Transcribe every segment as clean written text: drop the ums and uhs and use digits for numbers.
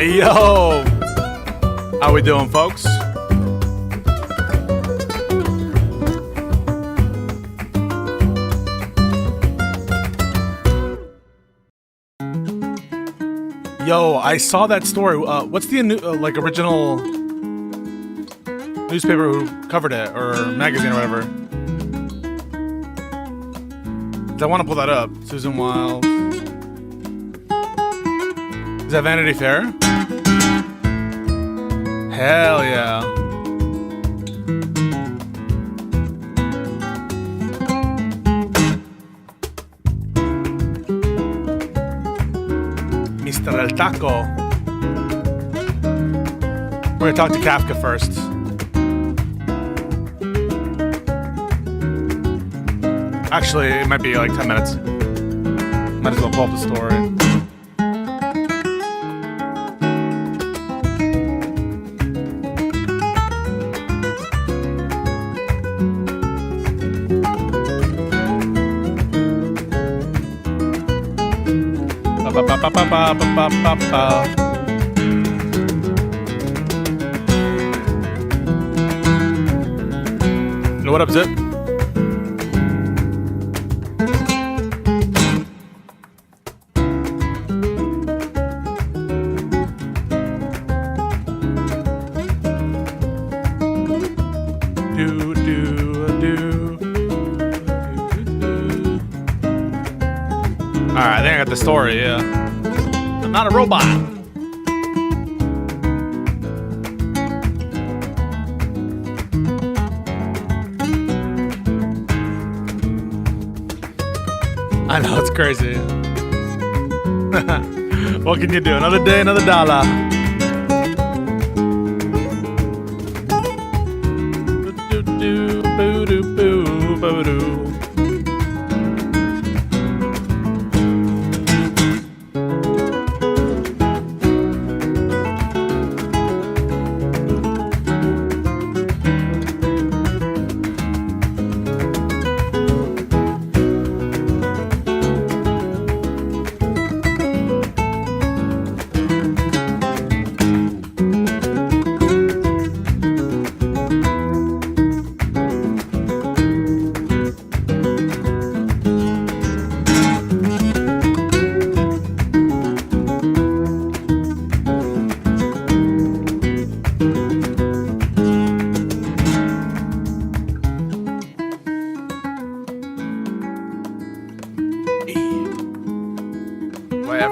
Hey, yo! How we doing, folks? Yo, I saw that story. What's the like original newspaper who covered it, or magazine or whatever? I want to pull that up. Susan Wiles. Is that Vanity Fair? Hell yeah. Mr. El Taco. We're gonna talk to Kafka first. Actually, it might be like 10 minutes. Might as well pull up the story. What up, Zip? Alright, I think I got the story, yeah. I'm not a robot. I know, it's crazy. What can you do? Another day, another dollar.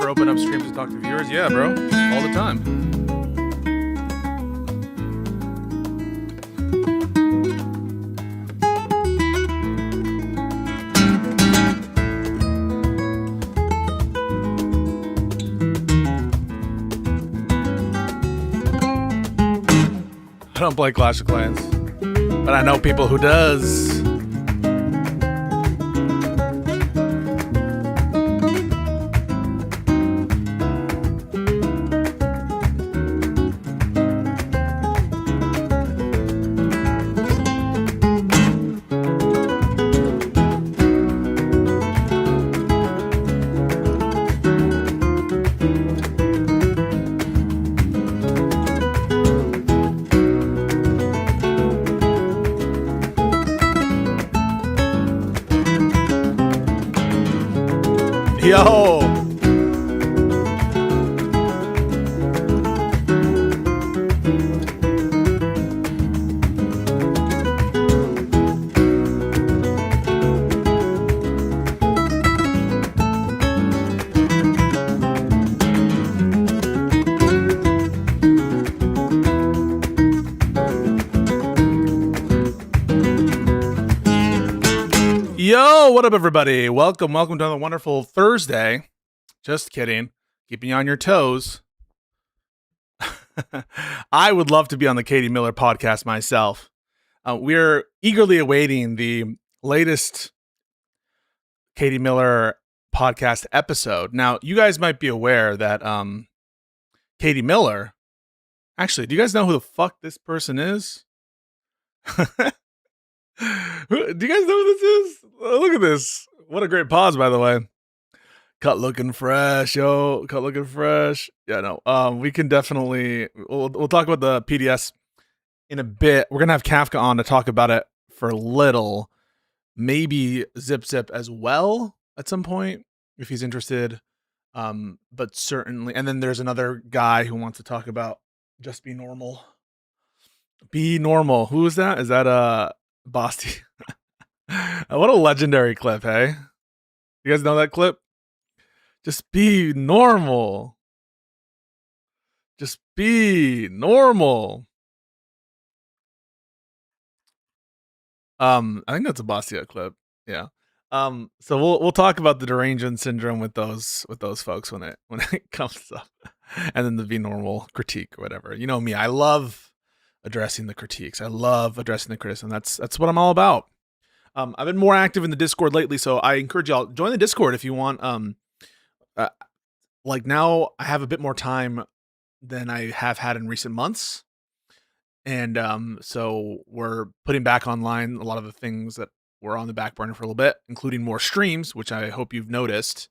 Open up streams to talk to viewers? Yeah, bro. All the time. I don't play Clash of Clans, but I know people who does. Yo! Yo, what up, everybody? Welcome to another wonderful Thursday. Just kidding. Keeping you on your toes. I would love to be on the Katie Miller podcast myself. We're eagerly awaiting the latest Katie Miller podcast episode. Now, you guys might be aware that Katie Miller... Actually, do you guys know who the fuck this person is? Do you guys know who this is? Look at this. What a great pause, by the way. Cut looking fresh, yo. Cut looking fresh. Yeah, no. We can definitely... We'll talk about the PDS in a bit. We're going to have Kafka on to talk about it for a little. Maybe Zip as well at some point, if he's interested. But certainly... And then there's another guy who wants to talk about Just Be Normal. Be Normal. Who is that? Is that Basti? What a legendary clip, hey? You guys know that clip? Just be normal. Just be normal. I think that's a Bastia clip. Yeah. So we'll talk about the derangement syndrome with those folks when it comes up, and then the be normal critique or whatever. You know me, I love addressing the critiques. I love addressing the criticism. That's what I'm all about. I've been more active in the Discord lately, so I encourage y'all join the Discord if you want. Like now I have a bit more time than I have had in recent months. And so we're putting back online a lot of the things that were on the back burner for a little bit, including more streams, which I hope you've noticed.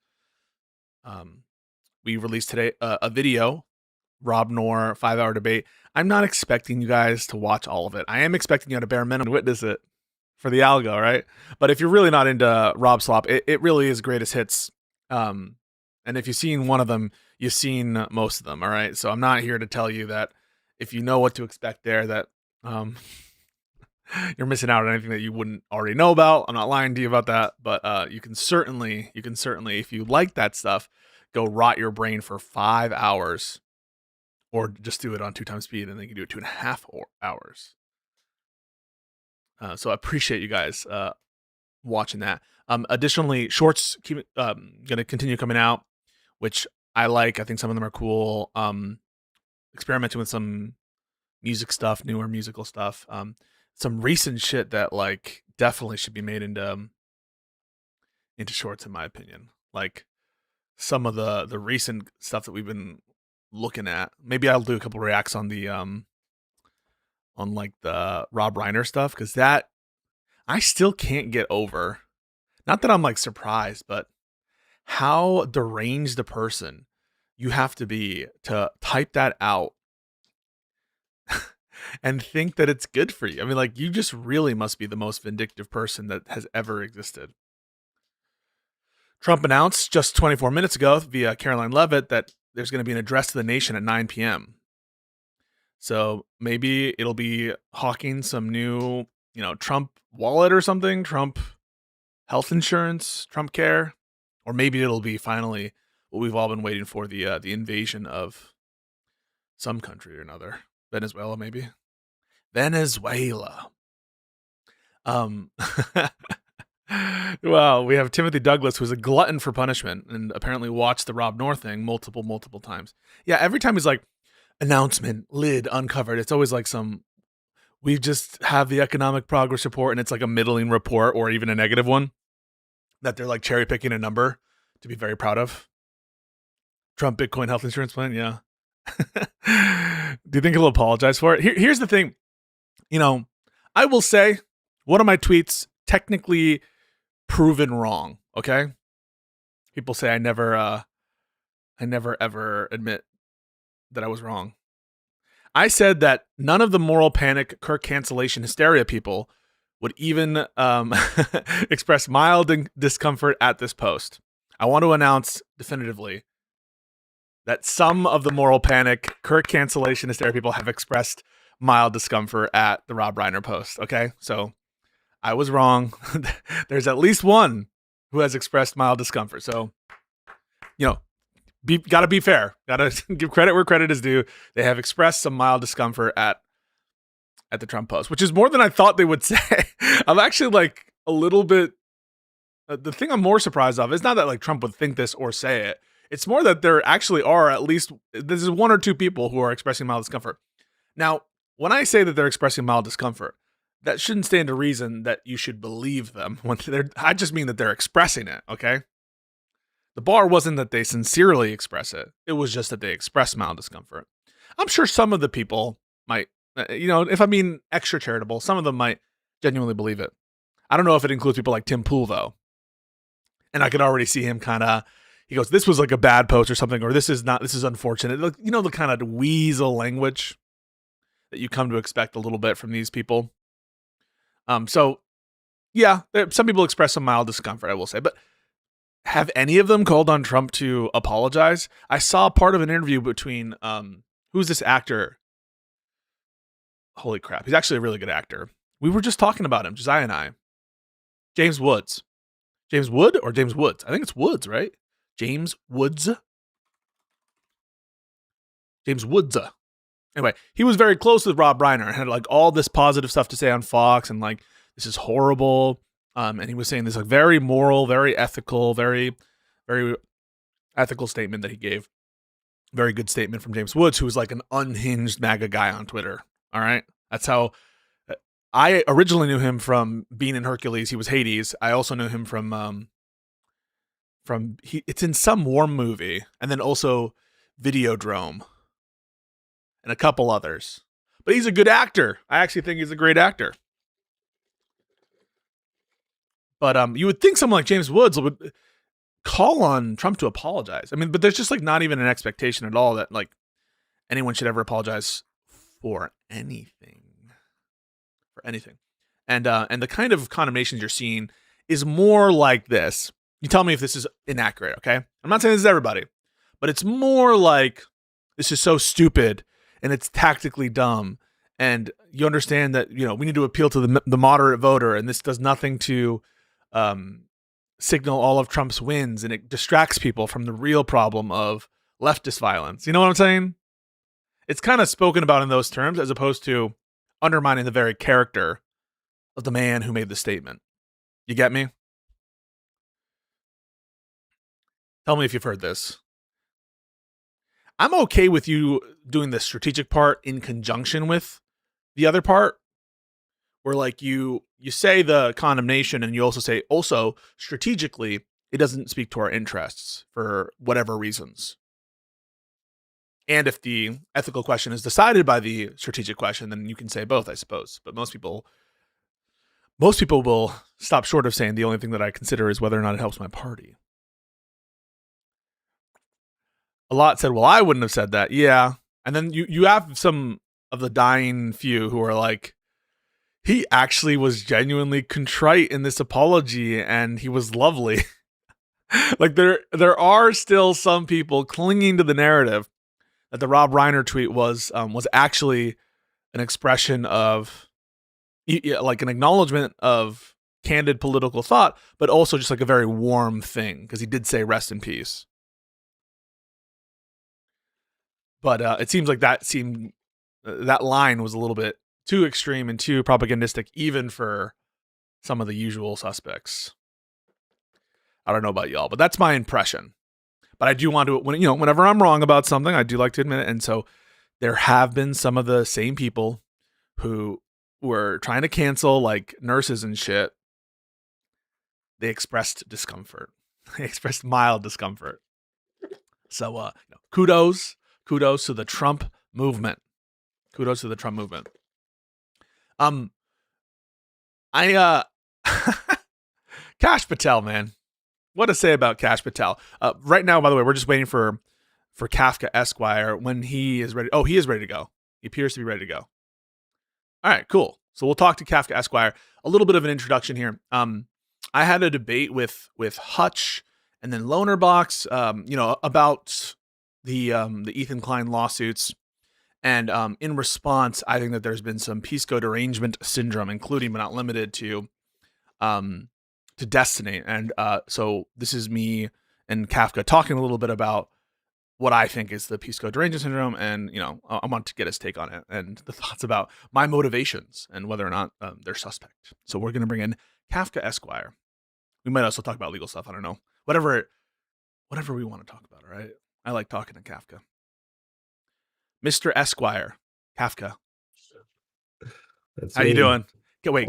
We released today a video, Rob Noor 5-hour debate. I'm not expecting you guys to watch all of it. I am expecting you at a bare minimum to witness it for the algo, right? But if you're really not into Rob Slop, it really is greatest hits. And if you've seen one of them, you've seen most of them, all right? So I'm not here to tell you that if you know what to expect there, that you're missing out on anything that you wouldn't already know about. I'm not lying to you about that, but you can certainly, if you like that stuff, go rot your brain for 5 hours, or just do it on 2 times speed, and then you can do it 2.5 hours. So I appreciate you guys watching that. Additionally, shorts keep going to continue coming out, which I think some of them are cool. Experimenting with some music stuff, newer musical stuff. Some recent shit that like definitely should be made into shorts, in my opinion. Like some of the recent stuff that we've been looking at. Maybe I'll do a couple reacts on the on like the Rob Reiner stuff, because that I still can't get over. Not that I'm like surprised, but how deranged a person you have to be to type that out and think that it's good for you. I mean, like, you just really must be the most vindictive person that has ever existed. Trump announced just 24 minutes ago via Caroline Leavitt that there's going to be an address to the nation at 9 p.m. So maybe it'll be hawking some new, Trump wallet or something, Trump health insurance, Trump care, or maybe it'll be finally what we've all been waiting for, the invasion of some country or another. Venezuela, maybe. Venezuela. Well, we have Timothy Douglas, who's a glutton for punishment and apparently watched the Rob North thing multiple times. Yeah, every time he's like, announcement, lid uncovered, it's always like we just have the economic progress report, and it's like a middling report or even a negative one that they're like cherry picking a number to be very proud of. Trump Bitcoin health insurance plan, yeah. Do you think he'll apologize for it? Here's the thing. I will say one of my tweets technically proven wrong. Okay. People say I never ever admit that I was wrong. I said that none of the moral panic, Kirk cancellation hysteria people would even express mild discomfort at this post. I want to announce definitively that some of the moral panic, Kirk cancellation hysteria people have expressed mild discomfort at the Rob Reiner post. Okay, so I was wrong. There's at least one who has expressed mild discomfort. So, gotta be fair. Gotta give credit where credit is due. They have expressed some mild discomfort at the Trump post, which is more than I thought they would say. I'm actually like a little bit. The thing I'm more surprised of is not that like Trump would think this or say it. It's more that there actually are at least this is one or two people who are expressing mild discomfort. Now, when I say that they're expressing mild discomfort, that shouldn't stand to reason that you should believe them. I just mean that they're expressing it, okay? The bar wasn't that they sincerely express it. It was just that they express mild discomfort. I'm sure some of the people might, if I'm being extra charitable, some of them might genuinely believe it. I don't know if it includes people like Tim Pool, though. And I could already see him he goes, this was like a bad post or something, or this is unfortunate. The kind of weasel language that you come to expect a little bit from these people. So, yeah, some people express some mild discomfort, I will say. But have any of them called on Trump to apologize? I saw part of an interview between, who's this actor? Holy crap. He's actually a really good actor. We were just talking about him, Josiah and I. James Woods. James Wood or James Woods? I think it's Woods, right? James Woods. James Woods. Anyway, he was very close with Rob Reiner and had like all this positive stuff to say on Fox and like, this is horrible. And he was saying this like very moral, very ethical, very, very ethical statement that he gave. Very good statement from James Woods, who was like an unhinged MAGA guy on Twitter. All right. That's how I originally knew him from being in Hercules. He was Hades. I also knew him from it's in some war movie, and then also Videodrome and a couple others. But he's a good actor. I actually think he's a great actor. But you would think someone like James Woods would call on Trump to apologize. I mean, but there's just like not even an expectation at all that like anyone should ever apologize for anything. For anything. And the kind of condemnations you're seeing is more like this. You tell me if this is inaccurate, okay? I'm not saying this is everybody, but it's more like this is so stupid and it's tactically dumb. And you understand that, we need to appeal to the moderate voter, and this does nothing to signal all of Trump's wins, and it distracts people from the real problem of leftist violence. You know what I'm saying? It's kind of spoken about in those terms as opposed to undermining the very character of the man who made the statement. You get me? Tell me if you've heard this. I'm okay with you doing the strategic part in conjunction with the other part, where like you say the condemnation and you also say also strategically it doesn't speak to our interests for whatever reasons. And if the ethical question is decided by the strategic question, then you can say both, I suppose. But most people will stop short of saying the only thing that I consider is whether or not it helps my party. A lot said, well, I wouldn't have said that. Yeah. And then you have some of the dying few who are like, he actually was genuinely contrite in this apology and he was lovely. Like there are still some people clinging to the narrative that the Rob Reiner tweet was actually an expression of like an acknowledgement of candid political thought, but also just like a very warm thing because he did say rest in peace. But it seems like that line was a little bit too extreme and too propagandistic, even for some of the usual suspects. I don't know about y'all, but that's my impression. But I do want to, whenever I'm wrong about something, I do like to admit it. And so there have been some of the same people who were trying to cancel like nurses and shit. They expressed discomfort. They expressed mild discomfort. So kudos to the Trump movement. Kudos to the Trump movement. Kash Patel, man. What to say about Kash Patel? Right now, by the way, we're just waiting for Kafka Esquire when he is ready. Oh, he is ready to go. He appears to be ready to go. All right, cool. So we'll talk to Kafka Esquire. A little bit of an introduction here. I had a debate with Hutch and then Lonerbox, about the Ethan Klein lawsuits. And in response, I think that there's been some Pisco derangement syndrome, including but not limited to Destiny. And so this is me and Kafka talking a little bit about what I think is the Pisco derangement syndrome. And, I want to get his take on it and the thoughts about my motivations and whether or not they're suspect. So we're going to bring in Kafka Esquire. We might also talk about legal stuff. I don't know. Whatever we want to talk about, all right? I like talking to Kafka. Mr. Esquire, Kafka. How you doing? Wait,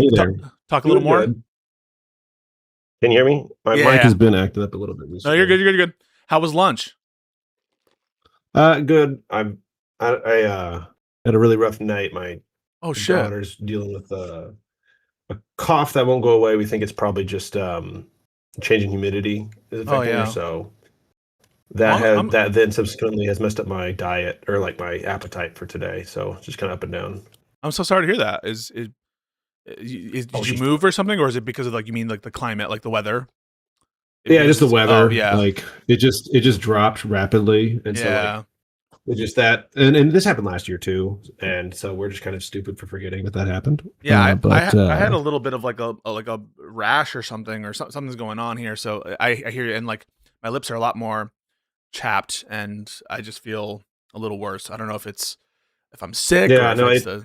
talk a little more. Good. Can you hear me? My mic has been acting up a little bit recently. No, you're good. You're good. How was lunch? Good. I had a really rough night. My daughter's dealing with a cough that won't go away. We think it's probably just changing humidity is affecting her. So that then subsequently has messed up my diet or like my appetite for today. So just kind of up and down. I'm so sorry to hear that. Did you move or something, or is it because of you mean the climate, like the weather? Just the weather. Like it just dropped rapidly, and so it's just that. And this happened last year too, and so we're just kind of stupid for forgetting that happened. Yeah, I had a little bit of like a rash or something, or something's going on here. So I hear you, and like my lips are a lot more chapped, and I just feel a little worse. I don't know if I'm sick or if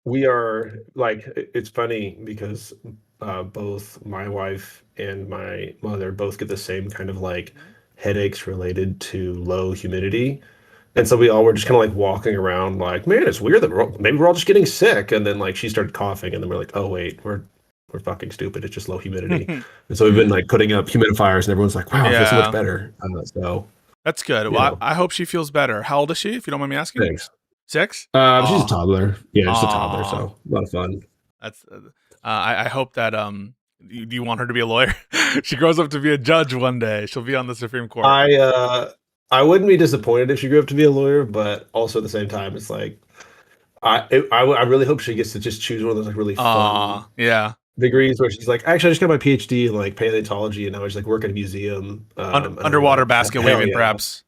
we are it's funny because both my wife and my mother both get the same kind of headaches related to low humidity. And so we all were just kind of walking around man, it's weird that maybe we're all just getting sick. And then she started coughing and then we're like, oh wait, we're fucking stupid. It's just low humidity. And so we've been putting up humidifiers and everyone's like, wow, it feels so much better. So that's good. Well, I hope she feels better. How old is she, if you don't mind me asking? Thanks. 6? She's a toddler. Yeah, just a toddler. So a lot of fun. That's. I hope that do you want her to be a lawyer? She grows up to be a judge one day. She'll be on the Supreme Court. I wouldn't be disappointed if she grew up to be a lawyer, but also at the same time, it's I really hope she gets to just choose one of those really fun degrees where she's like, actually, I just got my PhD in paleontology, and now I just work at a museum. Underwater basket waving, perhaps.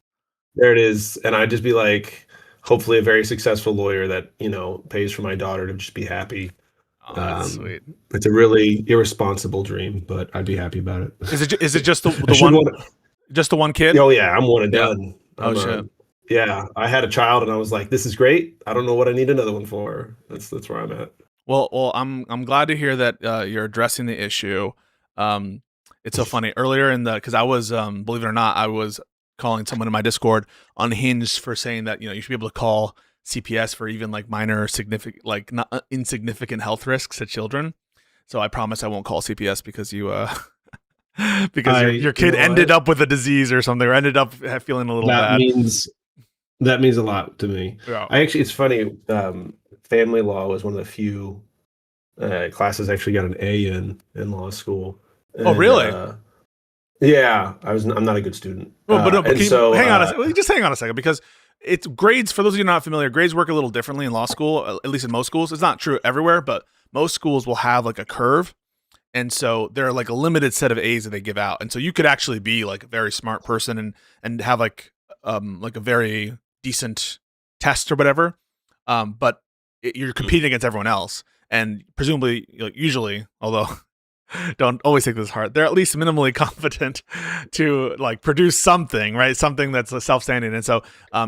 There it is, and I'd just be hopefully a very successful lawyer that pays for my daughter to just be happy. That's sweet. It's a really irresponsible dream, but I'd be happy about it. Is it just the one? Just the one kid? Oh yeah, I'm one and done. Shit. Yeah, I had a child and I was like, this is great. I don't know what I need another one for. That's where I'm at. Well, I'm glad to hear that you're addressing the issue. It's so funny. Earlier because I was, believe it or not, I was calling someone in my Discord unhinged for saying that you should be able to call CPS for even like minor significant, like not insignificant health risks to children. So I promise I won't call CPS because because your kid ended up with a disease or something, or ended up feeling a little bad. That means a lot to me. Yeah. It's funny. Family law was one of the few classes I actually got an A in law school. And, oh, really? Yeah, I'm not a good student. Well, but hang on a second, because it's grades. For those of you not familiar, grades work a little differently in law school. At least in most schools, it's not true everywhere, but most schools will have like a curve. And so there are like a limited set of A's that they give out. And so you could actually be like a very smart person and have like a very decent test or whatever. But you're competing against everyone else. And presumably, usually, although don't always take this hard, they're at least minimally competent to like produce something, right? Something that's self-standing. And so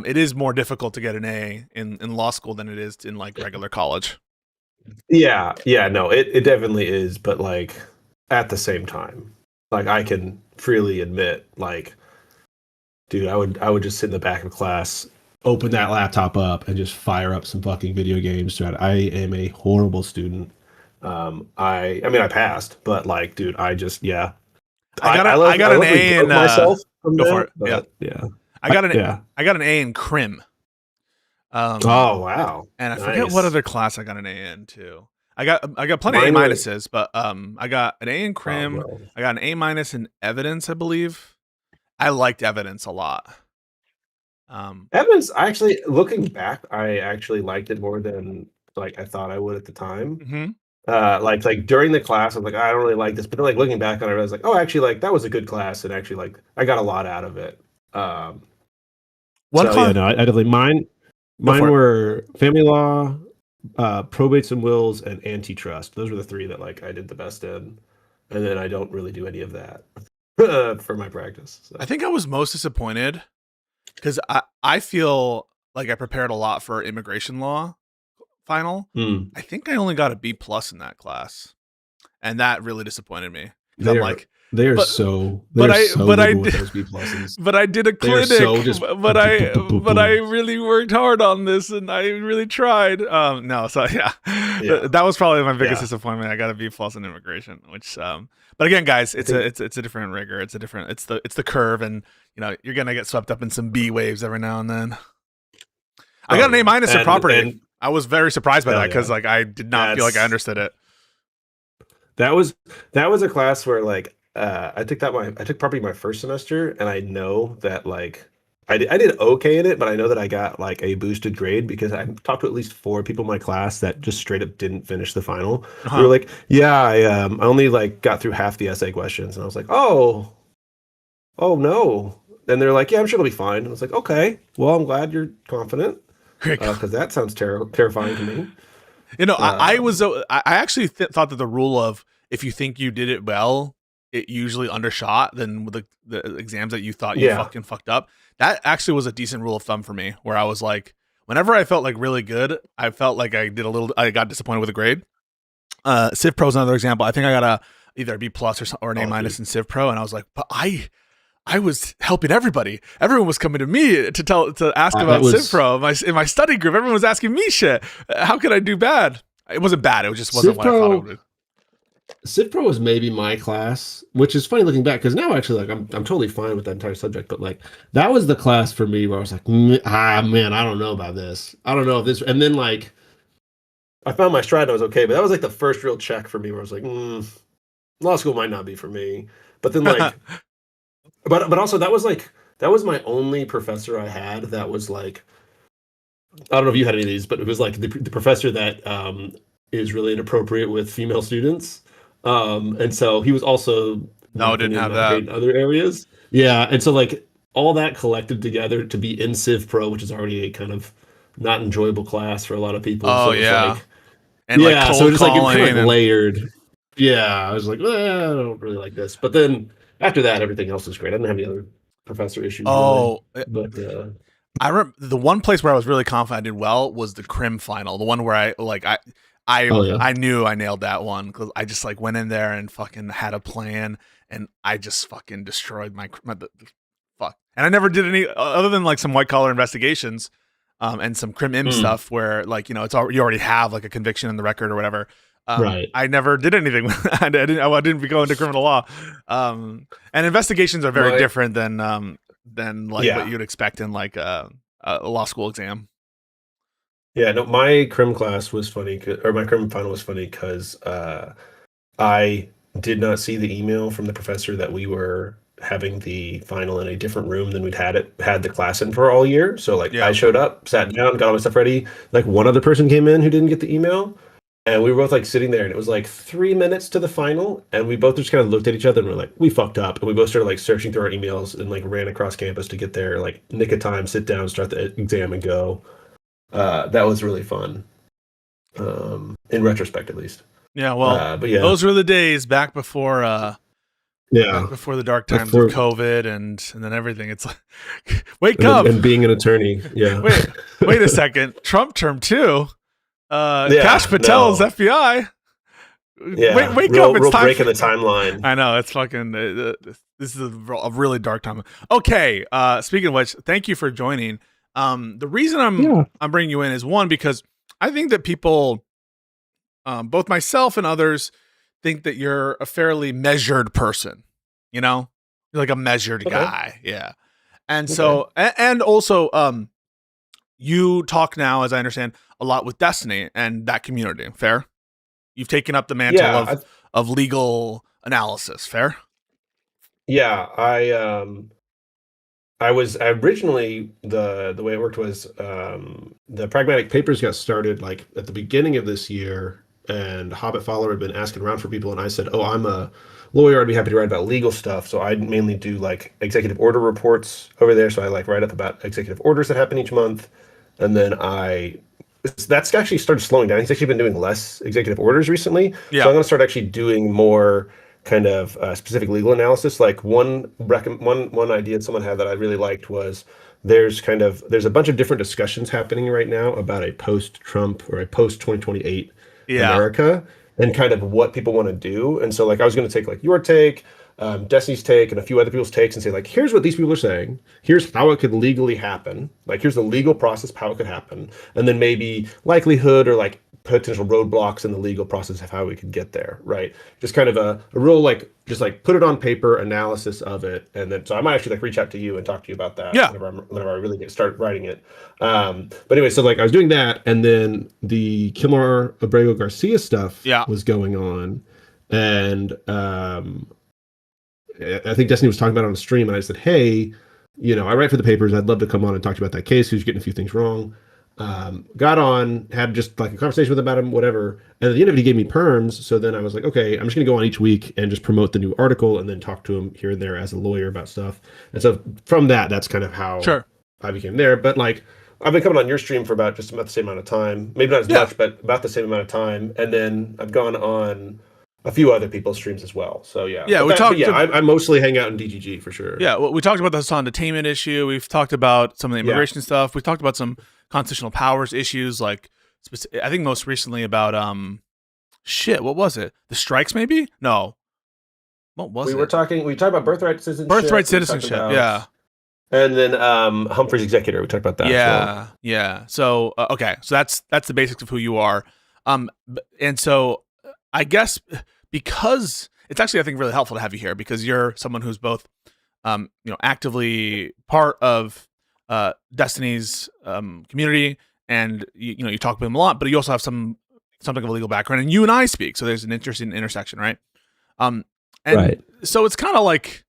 it is more difficult to get an A in law school than it is in like regular college. Yeah, no, it definitely is, but like at the same time, like I can freely admit, like, dude, I would just sit in the back of class, open that laptop up, and just fire up some fucking video games. I am a horrible student. I mean, I passed, but like, dude, I just I got an A in myself. Go for it. Yeah. I got an A in Crim. Oh wow! And I forget what other class I got an A in too. I got plenty of A minuses, but I got an A in Crim. I got an A minus in Evidence, I believe. I liked Evidence a lot. Evidence, actually, looking back, I actually liked it more than like I thought I would at the time. Mm-hmm. Like during the class, I'm like, I don't really like this, but then like looking back on it, I was like, oh, actually, like that was a good class, and actually, like I got a lot out of it. I definitely Mine were family law, probates and wills, and antitrust. Those were the three that like I did the best in, and then I don't really do any of that for my practice. So. I think I was most disappointed because I feel like I prepared a lot for immigration law final. I think I only got a B plus in that class, and that really disappointed me. I'm like, I did a clinic, but I really worked hard on this and I really tried. That was probably my biggest disappointment. I got a B plus in immigration, which but again, guys, it's a different rigor. It's the curve, and you're gonna get swept up in some B waves every now and then. I got an A minus in property. And I was very surprised by that because like I did not feel like I understood it. That was a class where like I took property my first semester, and I know that like I did okay in it, but I know that I got like a boosted grade because I talked to at least 4 people in my class that just straight up didn't finish the final. They were like, I only like got through half the essay questions, and I was like, oh no. And they're like, yeah, I'm sure it'll be fine. And I was like, okay, well, I'm glad you're confident because that sounds terrifying to me. I actually thought that the rule of if you think you did it well, it usually undershot than the exams that you thought you fucking fucked up. That actually was a decent rule of thumb for me, where I was like, whenever I felt like really good, I felt like I got disappointed with a grade. Civ Pro is another example. I think I got either a B plus or an A minus in Civ Pro, and I was like, but I was helping everybody. Everyone was coming to me to ask about Civ Pro. In my study group, everyone was asking me shit. How could I do bad? It wasn't bad. It just wasn't what I thought it would be. Civ Pro was maybe my class, which is funny looking back because now actually like I'm totally fine with that entire subject, but like that was the class for me where I was like, man, I don't know about this. I don't know if this, and then like I found my stride and I was okay, but that was like the first real check for me where I was like, law school might not be for me. But then like, but also that was my only professor I had that was like, I don't know if you had any of these, but it was like the professor that is really inappropriate with female students. And so he was also didn't have that in other areas. Yeah, and so like all that collected together to be in Civ Pro, which is already a kind of not enjoyable class for a lot of people. Oh, so yeah. So just like it kind of layered. Yeah, I was like, I don't really like this. But then after that, everything else was great. I didn't have any other professor issues. Oh, really, but I remember the one place where I was really confident I did well was the Crim final, the one where I knew I nailed that one because I just like went in there and fucking had a plan, and I just fucking destroyed my fuck. And I never did any other than like some white collar investigations, and some crim im stuff where like, you know, you already have like a conviction in the record or whatever. Right. I never did anything. I didn't go into criminal law. And investigations are very different than like what you'd expect in like a law school exam. Yeah, no, my crim class was funny, or my crim final was funny because I did not see the email from the professor that we were having the final in a different room than we'd had the class in for all year. So like I showed up, sat down, got all my stuff ready. Like one other person came in who didn't get the email, and we were both like sitting there, and it was like 3 minutes to the final, and we both just kind of looked at each other and we're like, we fucked up, and we both started like searching through our emails and like ran across campus to get there, like nick of time, sit down, start the exam, and go. That was really fun. In retrospect, at least. Yeah, well, but yeah, those were the days back before back before the dark times of COVID and then everything. It's like, wake up. And being an attorney. Yeah. Wait a second. Trump term 2. Kash Patel is FBI. Yeah. Wake up. It's time break in the timeline. I know. It's fucking this is a really dark time. Okay, speaking of which, thank you for joining. The reason I'm bringing you in is one, because I think that people, both myself and others, think that you're a fairly measured person. You know, you're like a measured guy. Yeah. And so, and also, you talk now, as I understand, a lot with Destiny and that community. Fair? You've taken up the mantle of legal analysis. Fair? Yeah, I was originally the way it worked was the Pragmatic Papers got started like at the beginning of this year, and Hobbit Follower had been asking around for people, and I said, "Oh, I'm a lawyer. I'd be happy to write about legal stuff." So I mainly do like executive order reports over there. So I like write up about executive orders that happen each month, and then that's actually started slowing down. He's actually been doing less executive orders recently. Yeah. So I'm going to start actually doing more kind of specific legal analysis. Like one idea someone had that I really liked was there's a bunch of different discussions happening right now about a post-Trump or a post-2028 America and kind of what people want to do. And so like I was going to take like your take, Destiny's take, and a few other people's takes and say like, here's what these people are saying. Here's how it could legally happen. Like here's the legal process, how it could happen. And then maybe likelihood or like potential roadblocks in the legal process of how we could get there, right? Just kind of a real like just like put it on paper analysis of it, and then so I might actually like reach out to you and talk to you about that whenever I really start writing it. But anyway, so like I was doing that, and then the Kilmar Abrego Garcia stuff was going on, and I think Destiny was talking about it on a stream, and I said, hey, you know, I write for the papers. I'd love to come on and talk to you about that case. Who's getting a few things wrong. Got on, had just like a conversation with him about him, whatever. And at the end of it, he gave me perms. So then I was like, okay, I'm just going to go on each week and just promote the new article and then talk to him here and there as a lawyer about stuff. And so from that's kind of how I became there. But like, I've been coming on your stream for about the same amount of time, maybe not as much, but about the same amount of time. And then I've gone on a few other people's streams as well. So I mostly hang out in DGG for sure. Yeah. Well, we talked about the Hassan detainment issue. We've talked about some of the immigration stuff. We've talked about some constitutional powers issues, like I think most recently about what was it? The strikes, maybe? No. What was it? We talked about birthright citizenship. Yeah. And then Humphrey's executor, we talked about that. Yeah. Yeah. So okay. So that's the basics of who you are. And so I guess because it's actually, I think, really helpful to have you here, because you're someone who's both actively part of Destiny's community, and you talk with him a lot, but you also have something of a legal background, and you and I speak, so there's an interesting intersection, right? So it's kind of like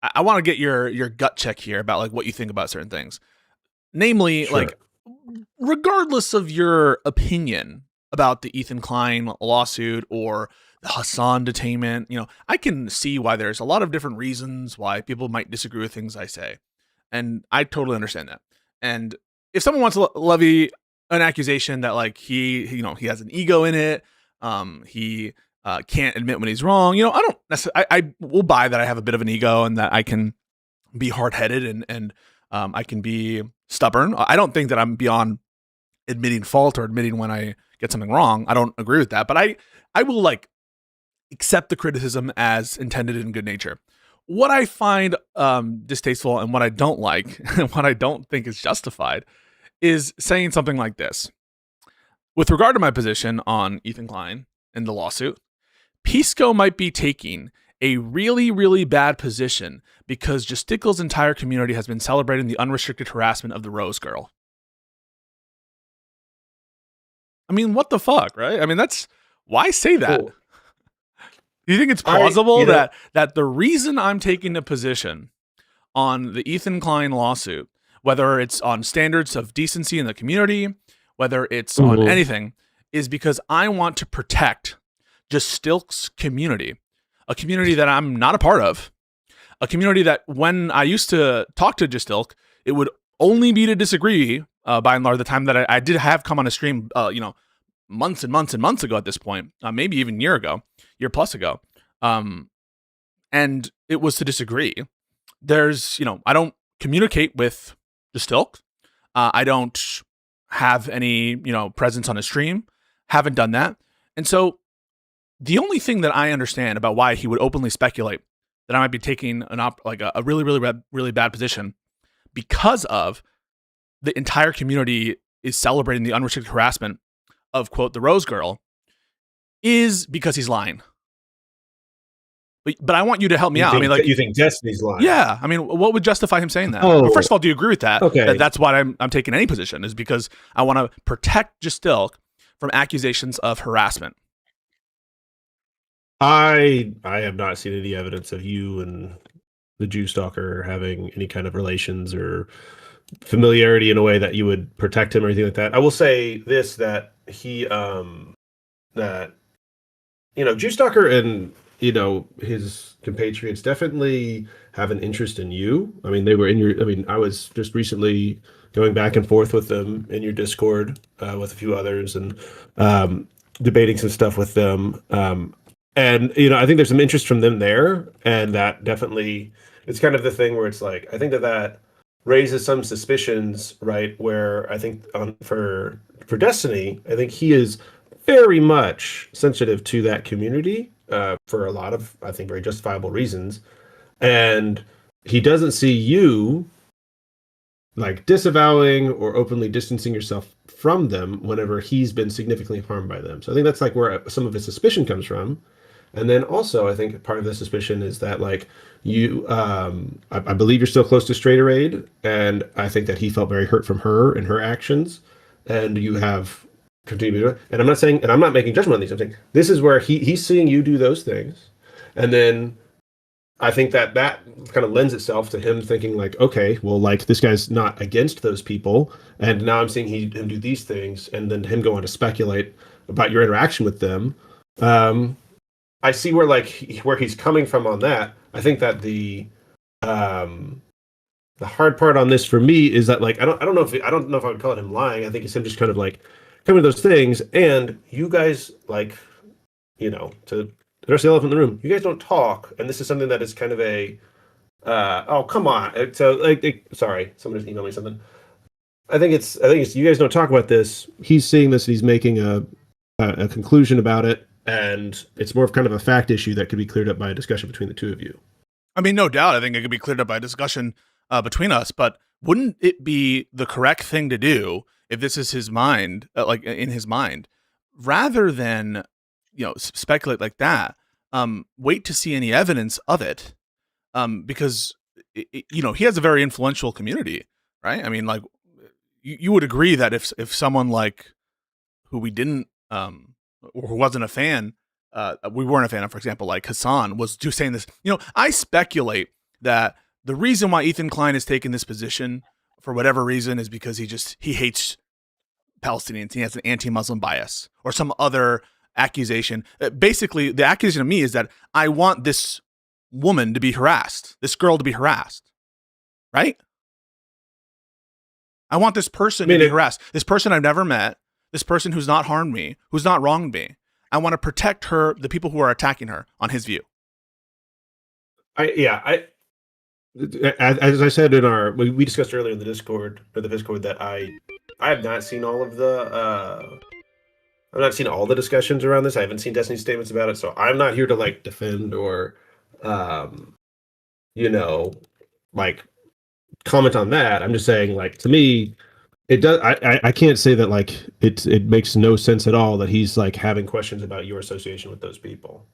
I want to get your gut check here about like what you think about certain things, namely like regardless of your opinion about the Ethan Klein lawsuit or the Hassan detainment, I can see why there's a lot of different reasons why people might disagree with things I say. And I totally understand that. And if someone wants to levy an accusation that like he has an ego in it, he can't admit when he's wrong, I don't necessarily, I will buy that I have a bit of an ego and that I can be hard-headed and I can be stubborn. I don't think that I'm beyond admitting fault or admitting when I get something wrong. I don't agree with that, but I will like accept the criticism as intended in good nature. what I find distasteful and what I don't like, and what I don't think is justified, is saying something like this. With regard to my position on Ethan Klein and the lawsuit, Pisco might be taking a really, really bad position because Justicle's entire community has been celebrating the unrestricted harassment of the Rose Girl. I mean, what the fuck, right? I mean, that's why say that. Cool. Do you think it's plausible that the reason I'm taking a position on the Ethan Klein lawsuit, whether it's on standards of decency in the community, whether it's on anything, is because I want to protect Justilk's community, a community that I'm not a part of, a community that when I used to talk to Justilk, it would only be to disagree. By and large, the time that I did have come on a stream, months and months and months ago at this point, maybe even year plus ago, and it was to disagree. There's, I don't communicate with Justilk. I don't have any, presence on a stream. Haven't done that. And so the only thing that I understand about why he would openly speculate that I might be taking a really, really, really bad position because of the entire community is celebrating the unrestricted harassment of, quote, the Rose Girl, is because he's lying. But I want you to help me out. You think Destiny's lying? Yeah. I mean, what would justify him saying that? Well, first of all, do you agree with that? Okay. That's why I'm taking any position, is because I want to protect Justilk from accusations of harassment. I have not seen any evidence of you and the Jew stalker having any kind of relations or familiarity in a way that you would protect him or anything like that. I will say this, that he Jew stalker and his compatriots definitely have an interest in you. I mean, they were I was just recently going back and forth with them in your Discord with a few others and debating some stuff with them. And I think there's some interest from them there, and that definitely, it's kind of the thing where it's like, I think that raises some suspicions, right? Where I think for Destiny, I think he is very much sensitive to that community for a lot of, I think, very justifiable reasons, and he doesn't see you like disavowing or openly distancing yourself from them whenever he's been significantly harmed by them. So I think that's like where some of his suspicion comes from. And then also, I think part of the suspicion is that, like, you, I believe you're still close to Straighter Aid, and I think that he felt very hurt from her and her actions, and you have continued to do it. And I'm not saying, and I'm not making judgment on these. I'm saying this is where he's seeing you do those things, and then I think that kind of lends itself to him thinking like, okay, well, like, this guy's not against those people, and now I'm seeing him do these things, and then him go on to speculate about your interaction with them. I see where he's coming from on that. I think that the hard part on this for me is that, like, I don't know if I would call it him lying. I think it's him just kind of like coming to those things, and you guys, like, to address the elephant in the room, you guys don't talk, and this is something that is kind of a oh, come on. So, like, sorry, someone just emailed me something. I think it's you guys don't talk about this. He's seeing this and he's making a conclusion about it, and it's more of kind of a fact issue that could be cleared up by a discussion between the two of you. I mean, no doubt, I think it could be cleared up by a discussion between us, but wouldn't it be the correct thing to do if this is his mind, like in his mind, rather than, speculate like that, wait to see any evidence of it, because, he has a very influential community, right? I mean, like, you would agree that if someone like who we didn't, or who wasn't a fan, we weren't a fan of, for example, like Hassan was just saying this, I speculate that the reason why Ethan Klein has taken this position for whatever reason is because he hates Palestinians. He has an anti-Muslim bias or some other accusation. Basically, the accusation of me is that I want this woman to be harassed, this girl to be harassed, right? I want this person to be harassed. This person I've never met, this person who's not harmed me, who's not wronged me. I want to protect her, the people who are attacking her, on his view. As I said we discussed earlier in the Discord that I have not seen all of the I've not seen all the discussions around this. I haven't seen Destiny's statements about it, so I'm not here to, like, defend or you know, like comment on that. I'm just saying, like, to me, it does. I can't say that like it makes no sense at all that he's like having questions about your association with those people.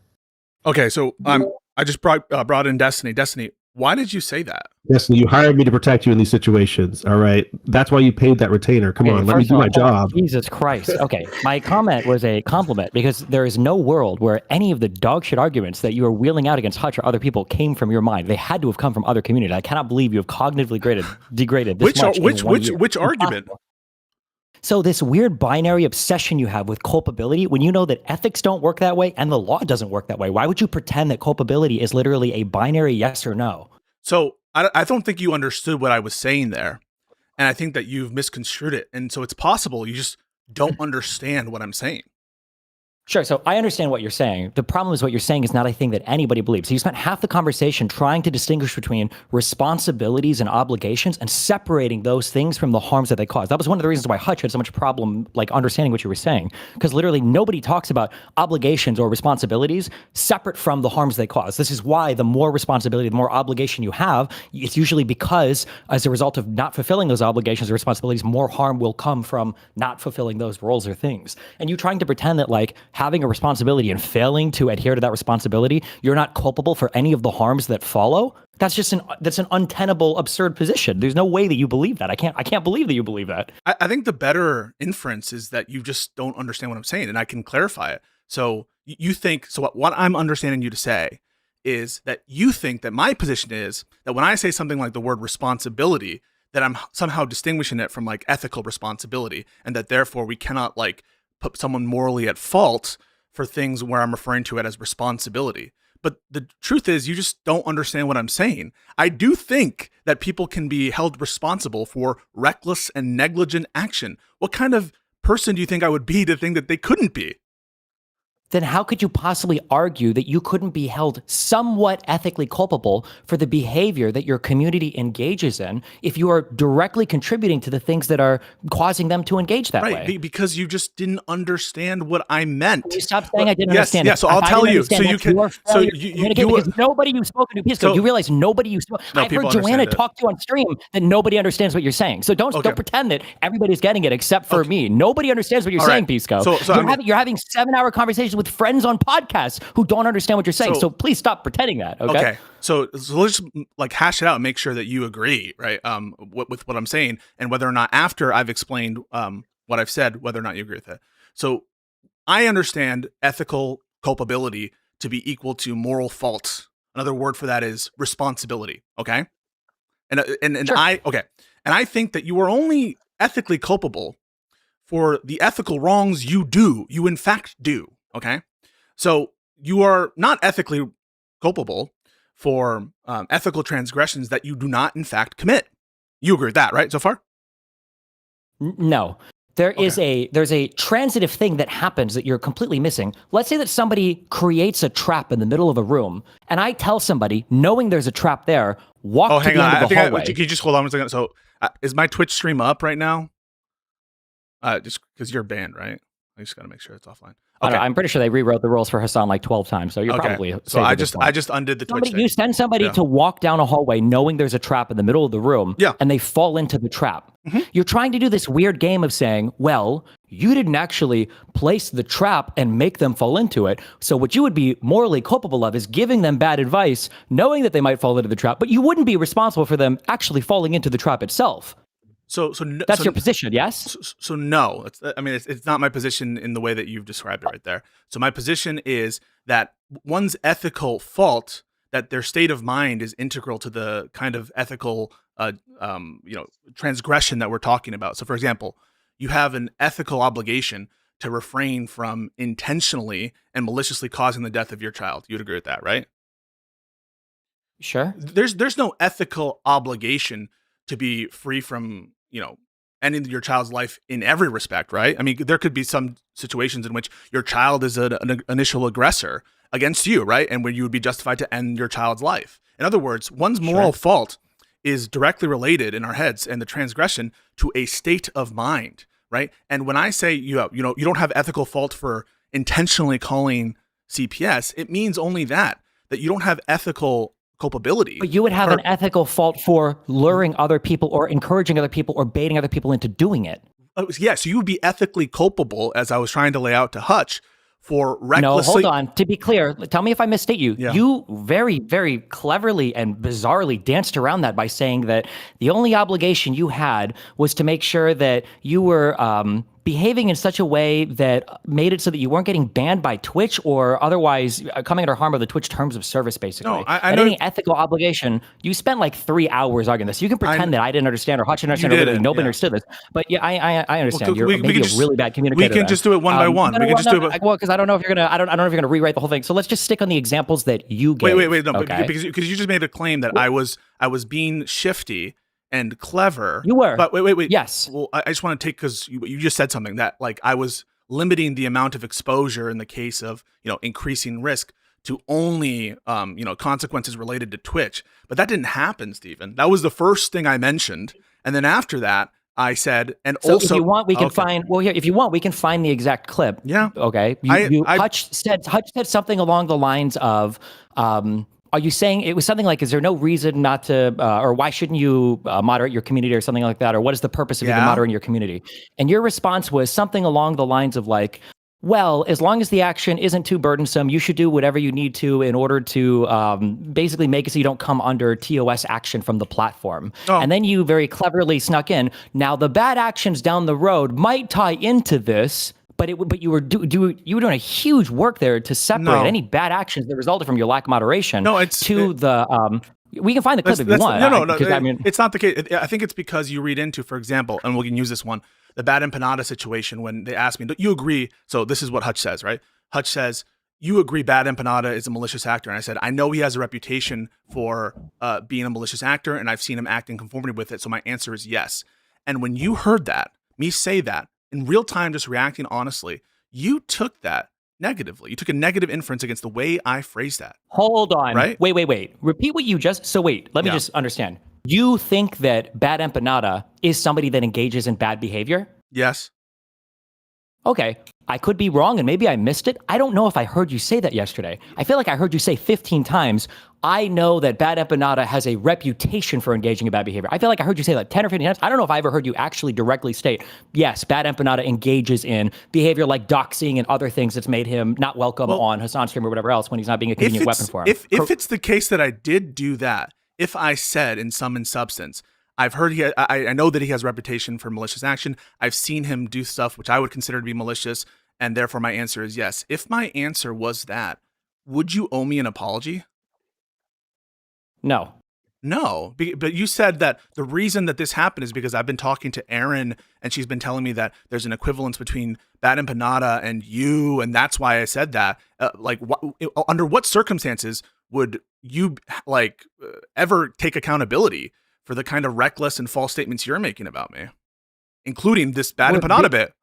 Okay, so I just brought in Destiny. Destiny, why did you say that? Yes, you hired me to protect you in these situations. All right, that's why you paid that retainer. Come Okay, on, let me first do of all, my job. Jesus Christ. Okay, my comment was a compliment because there is no world where any of the dog shit arguments that you are wheeling out against Hutch or other people came from your mind. They had to have come from other communities. I cannot believe you have cognitively degraded this much in 1 year. Which argument? So this weird binary obsession you have with culpability, when you know that ethics don't work that way and the law doesn't work that way, why would you pretend that culpability is literally a binary yes or no? So I don't think you understood what I was saying there. And I think that you've misconstrued it. And so it's possible you just don't understand what I'm saying. Sure. So I understand what you're saying. The problem is what you're saying is not a thing that anybody believes. So you spent half the conversation trying to distinguish between responsibilities and obligations and separating those things from the harms that they cause. That was one of the reasons why Hutch had so much problem like understanding what you were saying, because literally nobody talks about obligations or responsibilities separate from the harms they cause. This is why the more responsibility, the more obligation you have, it's usually because as a result of not fulfilling those obligations or responsibilities, more harm will come from not fulfilling those roles or things. And you trying to pretend that like having a responsibility and failing to adhere to that responsibility, you're not culpable for any of the harms that follow. That's an untenable, absurd position. There's no way that you believe that. I can't believe that you believe that. I think the better inference is that you just don't understand what I'm saying, and I can clarify it. So you think, so what I'm understanding you to say is that you think that my position is that when I say something like the word responsibility, that I'm somehow distinguishing it from like ethical responsibility, and that therefore we cannot like put someone morally at fault for things where I'm referring to it as responsibility. But the truth is, you just don't understand what I'm saying. I do think that people can be held responsible for reckless and negligent action. What kind of person do you think I would be to think that they couldn't be? Then how could you possibly argue that you couldn't be held somewhat ethically culpable for the behavior that your community engages in if you are directly contributing to the things that are causing them to engage that way? Right, because you just didn't understand what I meant. Can you stop saying I didn't understand. Yes, so I'll tell you. So you can. So you because nobody you've spoken to, Pisco, you realize nobody you've spoken. I've heard Joanna talk to on stream that nobody understands what you're saying. So don't pretend that everybody's getting it except for me. Nobody understands what you're saying, Pisco. You're having 7-hour conversations with friends on podcasts who don't understand what you're saying. So please stop pretending that. Okay. So let's just like hash it out and make sure that you agree, right? With what I'm saying, and whether or not after I've explained what I've said, whether or not you agree with it. So I understand ethical culpability to be equal to moral fault. Another word for that is responsibility. Okay. And sure. I think that you are only ethically culpable for the ethical wrongs you in fact do. Okay. So you are not ethically culpable for ethical transgressions that you do not, in fact, commit. You agree with that, right? So far? No. There's a transitive thing that happens that you're completely missing. Let's say that somebody creates a trap in the middle of a room, and I tell somebody, knowing there's a trap there, walk to the end of the hallway. Can you just hold on one second? So is my Twitch stream up right now? Just because you're banned, right? I just got to make sure it's offline. Okay. I'm pretty sure they rewrote the rules for Hassan like 12 times, so you're probably so I just undid the Twitch thing. You send somebody to walk down a hallway knowing there's a trap in the middle of the room, and they fall into the trap. Mm-hmm. You're trying to do this weird game of saying, well, you didn't actually place the trap and make them fall into it. So what you would be morally culpable of is giving them bad advice, knowing that they might fall into the trap, but you wouldn't be responsible for them actually falling into the trap itself. So that's your position, yes? So no, it's not my position in the way that you've described it right there. So my position is that one's ethical fault, that their state of mind is integral to the kind of ethical, transgression that we're talking about. So for example, you have an ethical obligation to refrain from intentionally and maliciously causing the death of your child. You'd agree with that, right? Sure. There's no ethical obligation to be free from, ending your child's life in every respect, right? I mean, there could be some situations in which your child is an initial aggressor against you, right? And where you would be justified to end your child's life. In other words, one's moral fault is directly related in our heads and the transgression to a state of mind, right? And when I say you don't have ethical fault for intentionally calling CPS, it means only that you don't have ethical culpability. But you would have an ethical fault for luring other people or encouraging other people or baiting other people into doing it. Yeah, so you would be ethically culpable, as I was trying to lay out to Hutch, for recklessly... No, hold on. To be clear, tell me if I misstate you. Yeah. You very, very cleverly and bizarrely danced around that by saying that the only obligation you had was to make sure that you were behaving in such a way that made it so that you weren't getting banned by Twitch or otherwise coming under harm of the Twitch terms of service, basically. No, I know. Any ethical obligation, you spent like 3 hours arguing this. You can pretend that I didn't understand or Hutch didn't understand or literally nobody understood this. But yeah, I understand. You're maybe a really bad communicator. We can just do it one by one. We can just do it. Well, because I don't know if you're gonna. I don't know if you're gonna rewrite the whole thing. So let's just stick on the examples that you gave. Wait. No, okay? because you just made a claim that I was being shifty and clever. You were. But wait. Yes. Well, I just want to take, because you just said something that, like, I was limiting the amount of exposure in the case of, increasing risk to only, consequences related to Twitch. But that didn't happen, Stephen. That was the first thing I mentioned. And then after that, I said, and so also, if you want, we can find. Well, here, if you want, we can find the exact clip. Yeah. Okay. Hutch said something along the lines of, are you saying it was something like, is there no reason not to, or why shouldn't you moderate your community or something like that? Or what is the purpose of even moderating your community? And your response was something along the lines of like, well, as long as the action isn't too burdensome, you should do whatever you need to in order to basically make it so you don't come under TOS action from the platform. Oh. And then you very cleverly snuck in, now the bad actions down the road might tie into this, but you were doing a huge work there to separate any bad actions that resulted from your lack of moderation. We can find the clip if you want. No. It's not the case. I think it's because you read into, for example, and we can use this one, the Bad Empanada situation when they asked me, do you agree? So this is what Hutch says, right? Hutch says, you agree Bad Empanada is a malicious actor. And I said, I know he has a reputation for being a malicious actor, and I've seen him act in conformity with it. So my answer is yes. And when you heard that, me say that, in real time, just reacting honestly, you took that negatively. You took a negative inference against the way I phrased that. Hold on. Right? Wait. Repeat what you just... So wait, let me just understand. You think that Bad Empanada is somebody that engages in bad behavior? Yes. Okay. I could be wrong and maybe I missed it. I don't know if I heard you say that yesterday. I feel like I heard you say 15 times, I know that Bad Empanada has a reputation for engaging in bad behavior. I feel like I heard you say like 10 or 15 times. I don't know if I ever heard you actually directly state, yes, Bad Empanada engages in behavior like doxing and other things that's made him not welcome on Hassan's stream or whatever else when he's not being a convenient weapon for him. If it's the case that I did do that, if I said in sum and substance, I've heard I know that he has a reputation for malicious action. I've seen him do stuff which I would consider to be malicious, and therefore my answer is yes. If my answer was that, would you owe me an apology? No. No, but you said that the reason that this happened is because I've been talking to Erin, and she's been telling me that there's an equivalence between Bad Empanada and you, and that's why I said that. Under what circumstances would you ever take accountability for the kind of reckless and false statements you're making about me, inclling this Bad Empanada bit?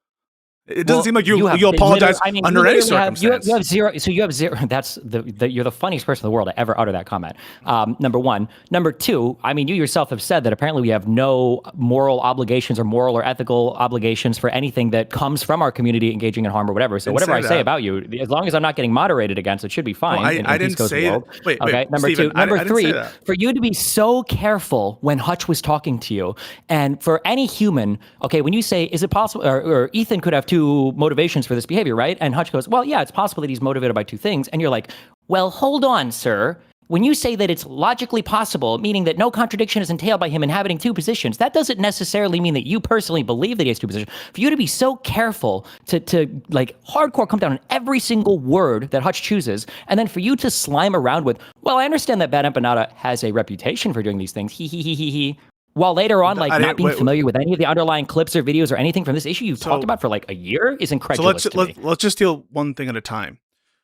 It doesn't seem like you apologize under any circumstance. You have zero. So you have zero. That's you're the funniest person in the world to ever utter that comment. Number one. Number two, I mean, you yourself have said that apparently we have no moral obligations or moral or ethical obligations for anything that comes from our community engaging in harm or whatever. So whatever I say about you, as long as I'm not getting moderated against, it should be fine. I didn't say it. Wait, number Steven, two. Number three, for you to be so careful when Hutch was talking to you, and for any human, okay, when you say, is it possible, or Ethan could have two motivations for this behavior, right? And Hutch goes, well, yeah, it's possible that he's motivated by two things. And you're like, well, hold on, sir. When you say that it's logically possible, meaning that no contradiction is entailed by him inhabiting two positions, that doesn't necessarily mean that you personally believe that he has two positions. For you to be so careful to like hardcore come down on every single word that Hutch chooses, and then for you to slime around with, well, I understand that Bad Empanada has a reputation for doing these things. He. While later on, not being familiar with any of the underlying clips or videos or anything from this issue you've talked about for like a year is incredulous to me. Let's just deal one thing at a time.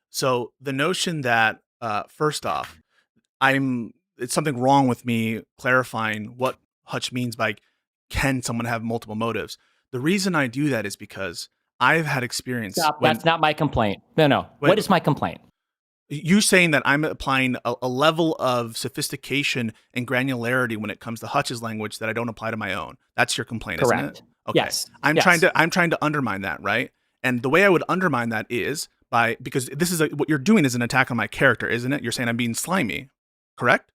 So the notion that, first off, it's something wrong with me clarifying what Hutch means by can someone have multiple motives. The reason I do that is because I've had experience. Stop, that's not my complaint. No. What is my complaint? You saying that I'm applying a level of sophistication and granularity when it comes to Hutch's language that I don't apply to my own. That's your complaint, correct. Isn't it? Okay. Yes. I'm trying to undermine that, right? And the way I would undermine that is because this is what you're doing is an attack on my character, isn't it? You're saying I'm being slimy, correct?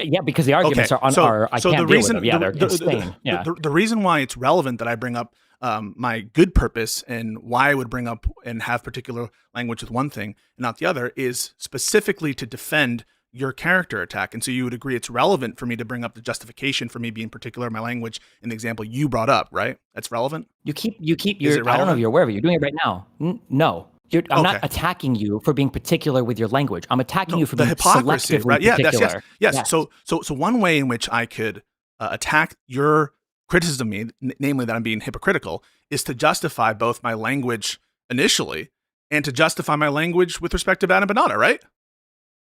Yeah, because the arguments Okay, are I so can't the deal reason with them. Yeah, they're insane. Yeah. the reason why it's relevant that I bring up my good purpose and why I would bring up and have particular language with one thing and not the other is specifically to defend your character attack. And so you would agree it's relevant for me to bring up the justification for me being particular in my language in the example you brought up, right? That's relevant. You keep Is it I don't know if relevant? you're aware of it. You're doing it right now. No. I'm not Okay. attacking you for being particular with your language. I'm attacking you for The being hypocrisy, selectively right? Yeah, particular. yes. So one way in which I could attack your criticism of me, namely that I'm being hypocritical, is to justify both my language initially and to justify my language with respect to bad and banana, right?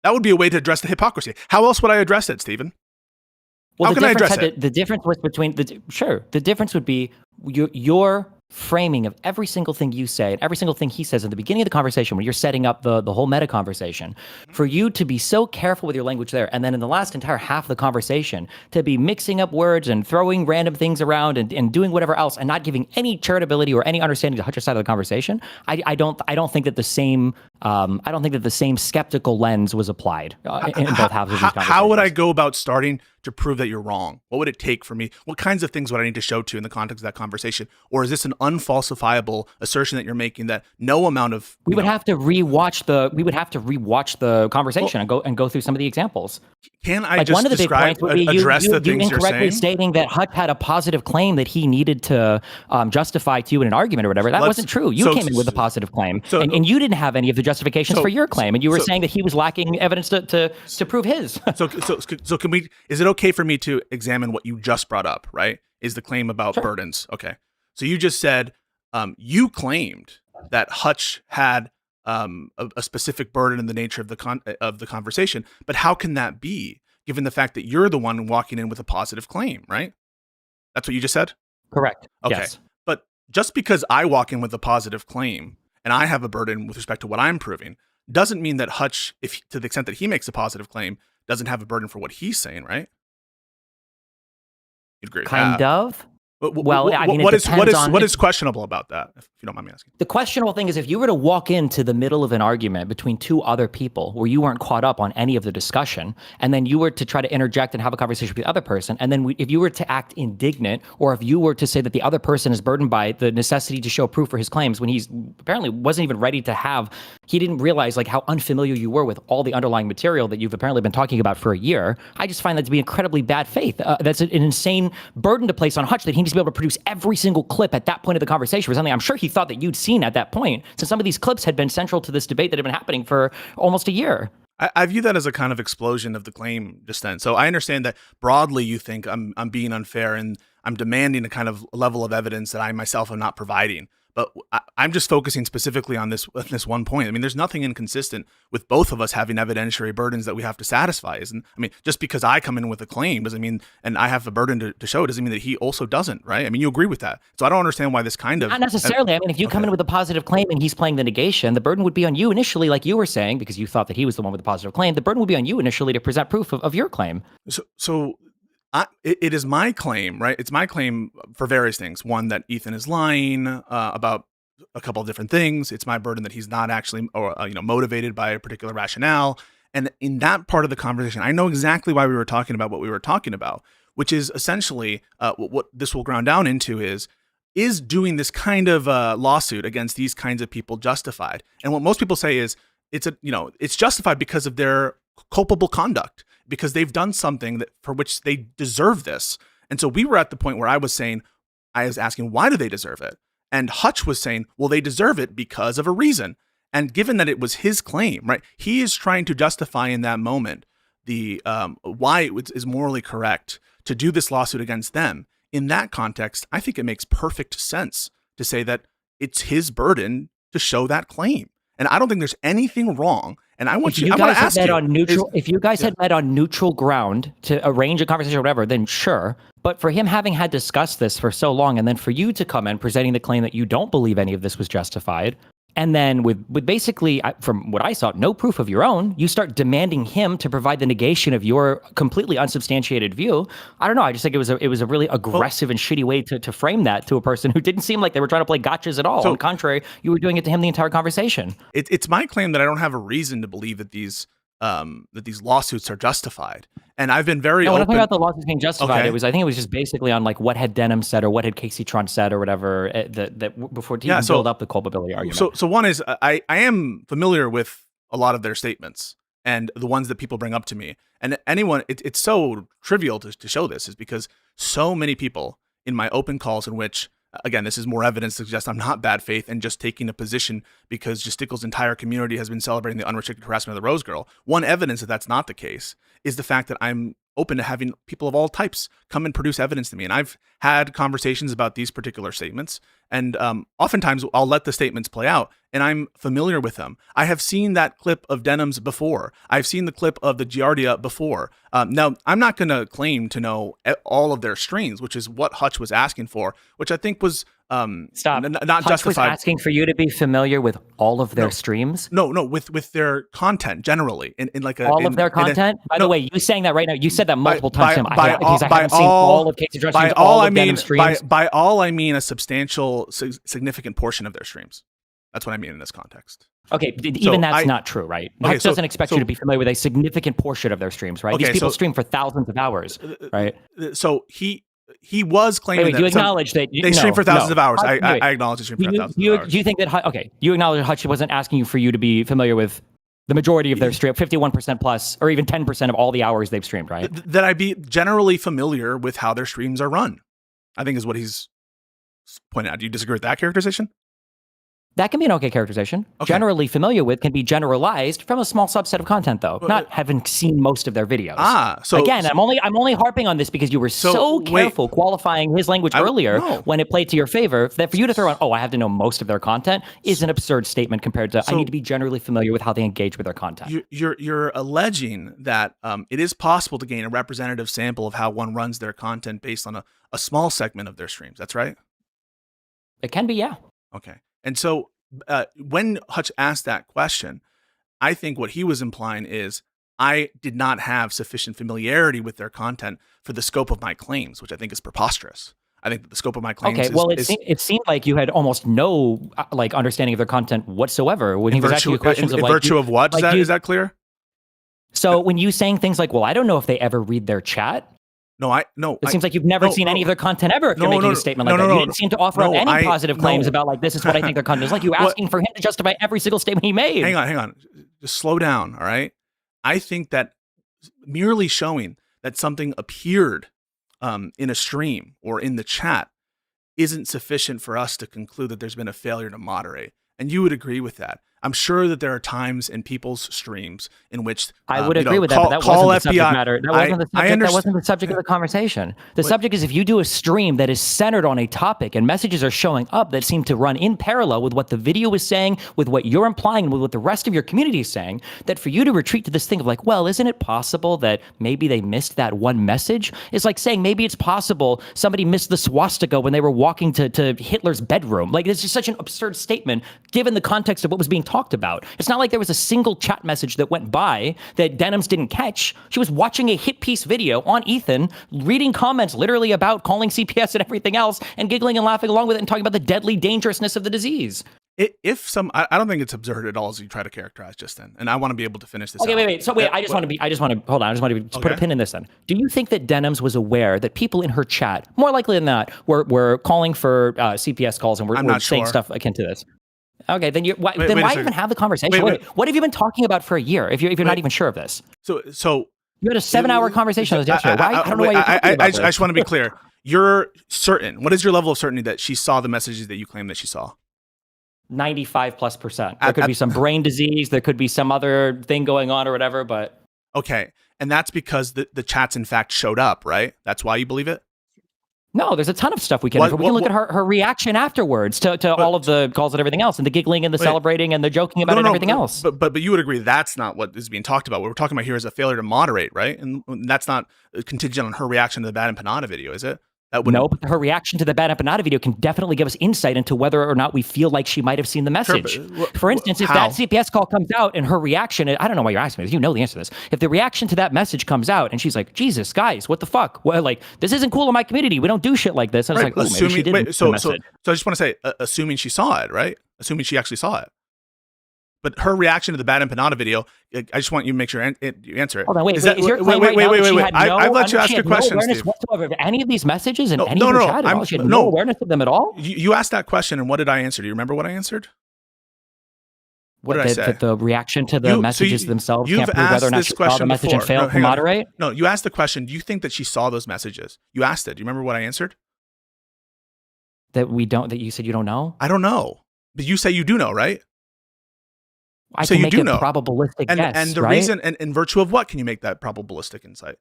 That would be a way to address the hypocrisy. How else would I address it, Stephen? Well, How can I address it? The difference was between the difference would be your framing of every single thing you say and every single thing he says in the beginning of the conversation when you're setting up the whole meta conversation, for you to be so careful with your language there, and then in the last entire half of the conversation to be mixing up words and throwing random things around and doing whatever else and not giving any charitability or any understanding to Hutcher's side of the conversation. I don't think that the same skeptical lens was applied in both halves of these conversations. How would I go about starting to prove that you're wrong? What would it take for me? What kinds of things would I need to show to in the context of that conversation? Or is this an unfalsifiable assertion that you're making that no amount of we would have to rewatch the conversation and go through some of the examples. Can I like just one of the big describe, points would be address the things you're incorrectly saying? stating that Hutch had a positive claim that he needed to justify to you in an argument or whatever. That wasn't true. You came in with a positive claim, and you didn't have any of the justifications for your claim, and you were saying that he was lacking evidence to prove his. So can we? Is it okay for me to examine what you just brought up? Right? Is the claim about burdens? Okay. So you just said you claimed that Hutch had a specific burden in the nature of the conversation, but how can that be given the fact that you're the one walking in with a positive claim? Right? That's what you just said. Correct. Okay. Yes. But just because I walk in with a positive claim and I have a burden with respect to what I'm proving, doesn't mean that Hutch, if to the extent that he makes a positive claim, doesn't have a burden for what he's saying, right? You'd agree with Kind that. of. Well, I mean, what is questionable about that, if you don't mind me asking? The questionable thing is if you were to walk into the middle of an argument between two other people where you weren't caught up on any of the discussion, and then you were to try to interject and have a conversation with the other person, and then if you were to act indignant, or if you were to say that the other person is burdened by the necessity to show proof for his claims when he's apparently wasn't even ready to have, he didn't realize like how unfamiliar you were with all the underlying material that you've apparently been talking about for a year, I just find that to be incredibly bad faith. That's an insane burden to place on Hutch that he needs to be able to produce every single clip at that point of the conversation for something I'm sure he thought that you'd seen at that point, since some of these clips had been central to this debate that had been happening for almost a year. I view that as a kind of explosion of the claim just then. So I understand that broadly you think I'm being unfair and I'm demanding a kind of level of evidence that I myself am not providing. But I'm just focusing specifically on this one point. I mean, there's nothing inconsistent with both of us having evidentiary burdens that we have to satisfy. I mean, just because I come in with a claim doesn't mean, and I have a burden to show, doesn't mean that he also doesn't, right? I mean, you agree with that. So I don't understand why this kind of... Not necessarily. I mean, if you come in with a positive claim and he's playing the negation, the burden would be on you initially, like you were saying, because you thought that he was the one with the positive claim. The burden would be on you initially to present proof of your claim. So it is my claim, right? It's my claim for various things. One, that Ethan is lying about a couple of different things. It's my burden that he's not actually motivated by a particular rationale. And in that part of the conversation, I know exactly why we were talking about what we were talking about, which is essentially what this will ground down into is doing this kind of lawsuit against these kinds of people justified? And what most people say is it's justified because of their culpable conduct, because they've done something for which they deserve this. And so we were at the point where I was asking, why do they deserve it? And Hutch was saying, well, they deserve it because of a reason. And given that it was his claim, right, he is trying to justify in that moment the why it is morally correct to do this lawsuit against them. In that context, I think it makes perfect sense to say that it's his burden to show that claim. And I don't think there's anything wrong. And I want if you guys had met on neutral ground to arrange a conversation or whatever, then sure. But for him having had discussed this for so long, and then for you to come in presenting the claim that you don't believe any of this was justified, and then with basically, from what I saw, no proof of your own, you start demanding him to provide the negation of your completely unsubstantiated view. I don't know. I just think it was a really aggressive and shitty way to frame that to a person who didn't seem like they were trying to play gotchas at all. On the contrary, you were doing it to him the entire conversation. It's my claim that I don't have a reason to believe that these that these lawsuits are justified. And I've been very when I open talking about the lawsuits being justified, Okay. I think it was just basically on like what had Denham said or what had Casey Tron said or whatever before to even build up the culpability argument. So one is I am familiar with a lot of their statements and the ones that people bring up to me. And anyone, it's so trivial to show this is because so many people in my open calls in which, again, this is more evidence to suggest I'm not bad faith and just taking a position because Justicle's entire community has been celebrating the unrestricted harassment of the Rose Girl. One evidence that that's not the case is the fact that I'm open to having people of all types come and produce evidence to me. And I've had conversations about these particular statements. And oftentimes I'll let the statements play out and I'm familiar with them. I have seen that clip of Denham's before. I've seen the clip of the Giardia before. Now, I'm not going to claim to know all of their streams, which is what Hutch was asking for, which I think was Stop. not Hutch justified. Was asking for you to be familiar with all of their streams? No, with their content generally. In like all of their content? By the way, you saying that right now, you said that multiple times. I haven't seen all of Casey John's streams, all of Denham's streams. By all, I mean a substantial, significant portion of their streams. That's what I mean in this context. Okay, even that's not true, right? Hutch doesn't expect you to be familiar with a significant portion of their streams, right? These people stream for thousands of hours, right? So he was claiming that you acknowledge that they stream for thousands of hours. I acknowledge they stream for thousands of hours. Do you think that you acknowledge Hutch wasn't asking you for you to be familiar with the majority of their stream, 51% plus, or even 10% of all the hours they've streamed, right? That I be generally familiar with how their streams are run, I think is what he's pointing out. Do you disagree with that characterization? That can be an okay characterization. Okay. Generally familiar with can be generalized from a small subset of content, though. Not having seen most of their videos. So again, I'm only harping on this because you were so careful qualifying his language earlier when it played to your favor. That for you to throw on, I have to know most of their content is an absurd statement compared to I need to be generally familiar with how they engage with their content. You're alleging that it is possible to gain a representative sample of how one runs their content based on a small segment of their streams. That's right. It can be, yeah. Okay. And so when Hutch asked that question, I think what he was implying is I did not have sufficient familiarity with their content for the scope of my claims, which I think is preposterous. I think that the scope of my claims it seemed like you had almost no understanding of their content whatsoever when he was asking you questions in virtue of what? Is that clear? So when you saying things like, I don't know if they ever read their chat. It seems like you've never seen any of their content ever if you're making a statement like that. You didn't seem to offer up any positive claims about this is what I think their content is. Like you asking for him to justify every single statement he made. Hang on. Just slow down, all right? I think that merely showing that something appeared in a stream or in the chat isn't sufficient for us to conclude that there's been a failure to moderate. And you would agree with that. I'm sure that there are times in people's streams in which I would agree with that, but that wasn't the subject matter. That wasn't the subject of the conversation. The subject is if you do a stream that is centered on a topic and messages are showing up that seem to run in parallel with what the video is saying, with what you're implying, with what the rest of your community is saying, that for you to retreat to this thing of isn't it possible that maybe they missed that one message? It's like saying maybe it's possible somebody missed the swastika when they were walking to Hitler's bedroom. It's just such an absurd statement given the context of what was being talked about. It's not like there was a single chat message that went by that Denham's didn't catch. She was watching a hit piece video on Ethan, reading comments literally about calling CPS and everything else, and giggling and laughing along with it and talking about the deadly dangerousness of the disease. I don't think it's absurd at all as you try to characterize just then. And I want to be able to finish this. Okay, out. wait. So I just want to put a pin in this then. Do you think that Denham's was aware that people in her chat, more likely than not, were calling for CPS calls and were saying stuff akin to this? Okay, then why even have the conversation? What have you been talking about for a year if you're not even sure of this? So you had a 7-hour conversation with us yesterday. I don't know why you're talking about this. I just want to be clear. You're certain. What is your level of certainty that she saw the messages that you claim that she saw? 95+%. There could be some brain disease. There could be some other thing going on or whatever, but... Okay, and that's because the chats in fact showed up, right? That's why you believe it? No, there's a ton of stuff we can look at her reaction afterwards to all of the calls and everything else, and the giggling and the celebrating and the joking about it and everything else. But you would agree that's not what is being talked about. What we're talking about here is a failure to moderate, right? And that's not contingent on her reaction to the Bad Empanada video, is it? No, but her reaction to the Bad Empanada video can definitely give us insight into whether or not we feel like she might have seen the message. Sure, for instance, if that CPS call comes out and her reaction, I don't know why you're asking me this, you know the answer to this. If the reaction to that message comes out and she's like, Jesus, guys, what the fuck? Well, this isn't cool in my community. We don't do shit like this. And I was maybe she didn't. So I just want to say, assuming she saw it, right? Assuming she actually saw it. But her reaction to the Bad Empanada video, I just want you to make sure you answer it. Hold on, wait. Is that, is your claim wait. I've let you ask your question, awareness Steve. whatsoever of any of these messages in any of her chat at all? She had no awareness of them at all? You asked that question, and what did I answer? Do you remember what I answered? What did I say? That the reaction to the messages themselves can't prove whether or not she saw the message and failed to moderate? No, you asked the question, do you think that she saw those messages? You asked it. Do you remember what I answered? That you said you don't know? I don't know. But you say you do know, right? I can make a probabilistic guess, and the right? reason, and in virtue of what can you make that probabilistic insight?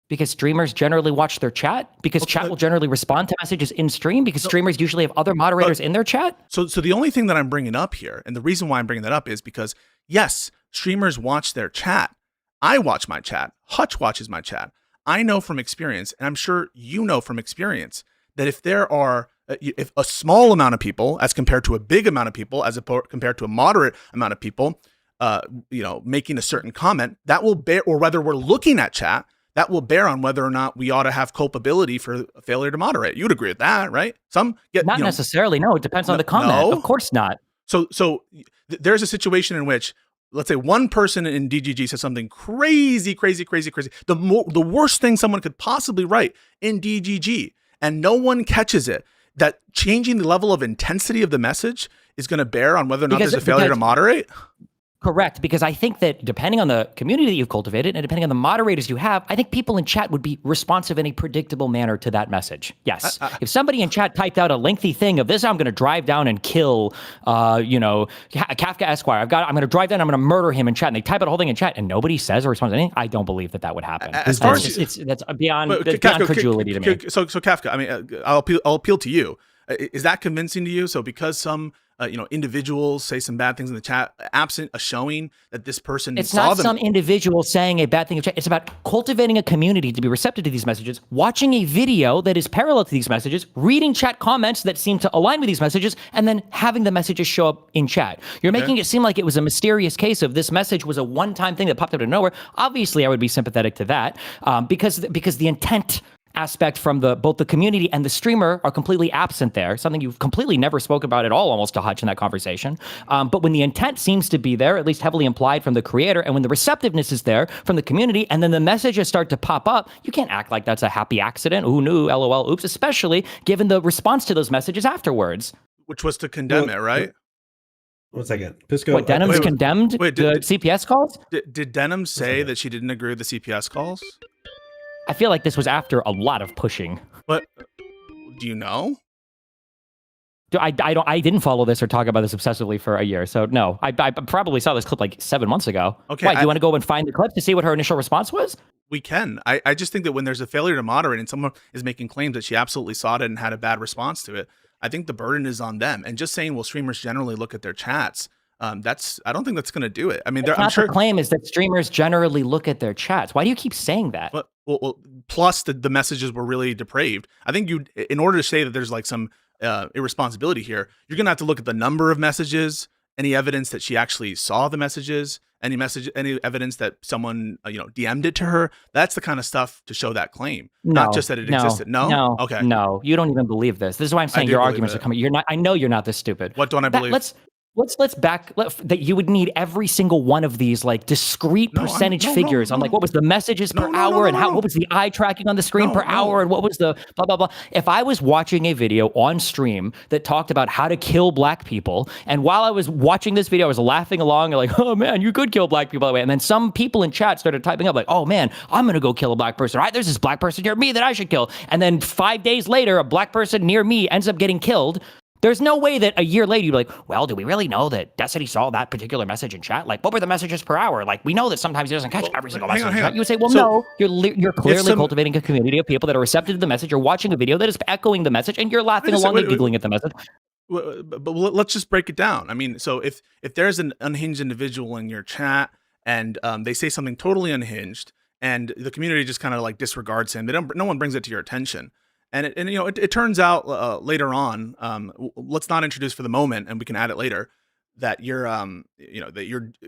Because streamers generally watch their chat, because chat will generally respond to messages in stream, because streamers usually have other moderators in their chat. So the only thing that I'm bringing up here, and the reason why I'm bringing that up is because, yes, streamers watch their chat. I watch my chat. Hutch watches my chat. I know from experience, and I'm sure you know from experience, that if there are if a small amount of people, as compared to a big amount of people, compared to a moderate amount of people, making a certain comment, that will bear, or whether we're looking at chat, that will bear on whether or not we ought to have culpability for failure to moderate. You'd agree with that, right? Some get not necessarily. No, it depends on the comment. No. Of course not. So there's a situation in which, let's say, one person in DGG says something crazy. The worst thing someone could possibly write in DGG, and no one catches it. That changing the level of intensity of the message is going to bear on whether or not there's a failure to moderate? Correct, because I think that depending on the community that you've cultivated and depending on the moderators you have, I think people in chat would be responsive in a predictable manner to that message. Yes. If somebody in chat typed out a lengthy thing of this, I'm going to drive down and kill, Kafka Esquire. I'm going to drive down, I'm going to murder him in chat, and they type out a whole thing in chat and nobody says or responds to anything, I don't believe that would happen. As far as that's beyond credulity to me. So Kafka, I mean, I'll appeal to you. Is that convincing to you? So because some individuals say some bad things in the chat, absent a showing that this person it's not some individual saying a bad thing in chat. It's about cultivating a community to be receptive to these messages, watching a video that is parallel to these messages, reading chat comments that seem to align with these messages, and then having the messages show up in chat. You're making it seem like it was a mysterious case of this message was a one-time thing that popped out of nowhere. Obviously, I would be sympathetic to that because the intent aspect from both the community and the streamer are completely absent there, something you've completely never spoke about at all almost to Hutch in that conversation. But when the intent seems to be there, at least heavily implied from the creator, and when the receptiveness is there from the community, and then the messages start to pop up, you can't act like that's a happy accident. Who knew? LOL. Oops. Especially given the response to those messages afterwards. Which was to condemn it, right? 1 second. Pisco. What, Denham's condemned the CPS calls? Did Denham say that she didn't agree with the CPS calls? I feel like this was after a lot of pushing. But do you know? I didn't follow this or talk about this obsessively for a year, so no. I probably saw this clip like 7 months ago. Okay. Why, do you want to go and find the clip to see what her initial response was? We can. I just think that when there's a failure to moderate and someone is making claims that she absolutely saw it and had a bad response to it, I think the burden is on them. And just saying, well, streamers generally look at their chats. I don't think that's going to do it. I mean, I'm sure the claim is that streamers generally look at their chats. Why do you keep saying that? Well, plus the messages were really depraved. I think in order to say that there's like some irresponsibility here, you're going to have to look at the number of messages, any evidence that she actually saw the messages, any evidence that someone DM'd it to her. That's the kind of stuff to show that claim, not just that it existed. No, okay, no, you don't even believe this. This is why I'm saying your arguments are coming. I know you're not this stupid. What don't I believe? Let's that you would need every single one of these like discrete percentage figures on like what was the messages per hour and what was the eye tracking on the screen per hour and what was the blah blah blah. If I was watching a video on stream that talked about how to kill black people, and while I was watching this video I was laughing along and like, oh man, you could kill black people that way, and then some people in chat started typing up like, oh man, I'm gonna go kill a black person. All right, there's this black person near me that I should kill, and then 5 days later a black person near me ends up getting killed. There's no way that a year later you'd be like, well, do we really know that Destiny saw that particular message in chat? Like, what were the messages per hour? Like, we know that sometimes he doesn't catch every single message in chat. You would say, well, no, you're clearly cultivating a community of people that are receptive to the message. You're watching a video that is echoing the message, and you're laughing along and giggling at the message. But let's just break it down. I mean, so if there's an unhinged individual in your chat and they say something totally unhinged, and the community just kind of like disregards him, no one brings it to your attention. And it turns out later on, let's not introduce for the moment, and we can add it later, that you're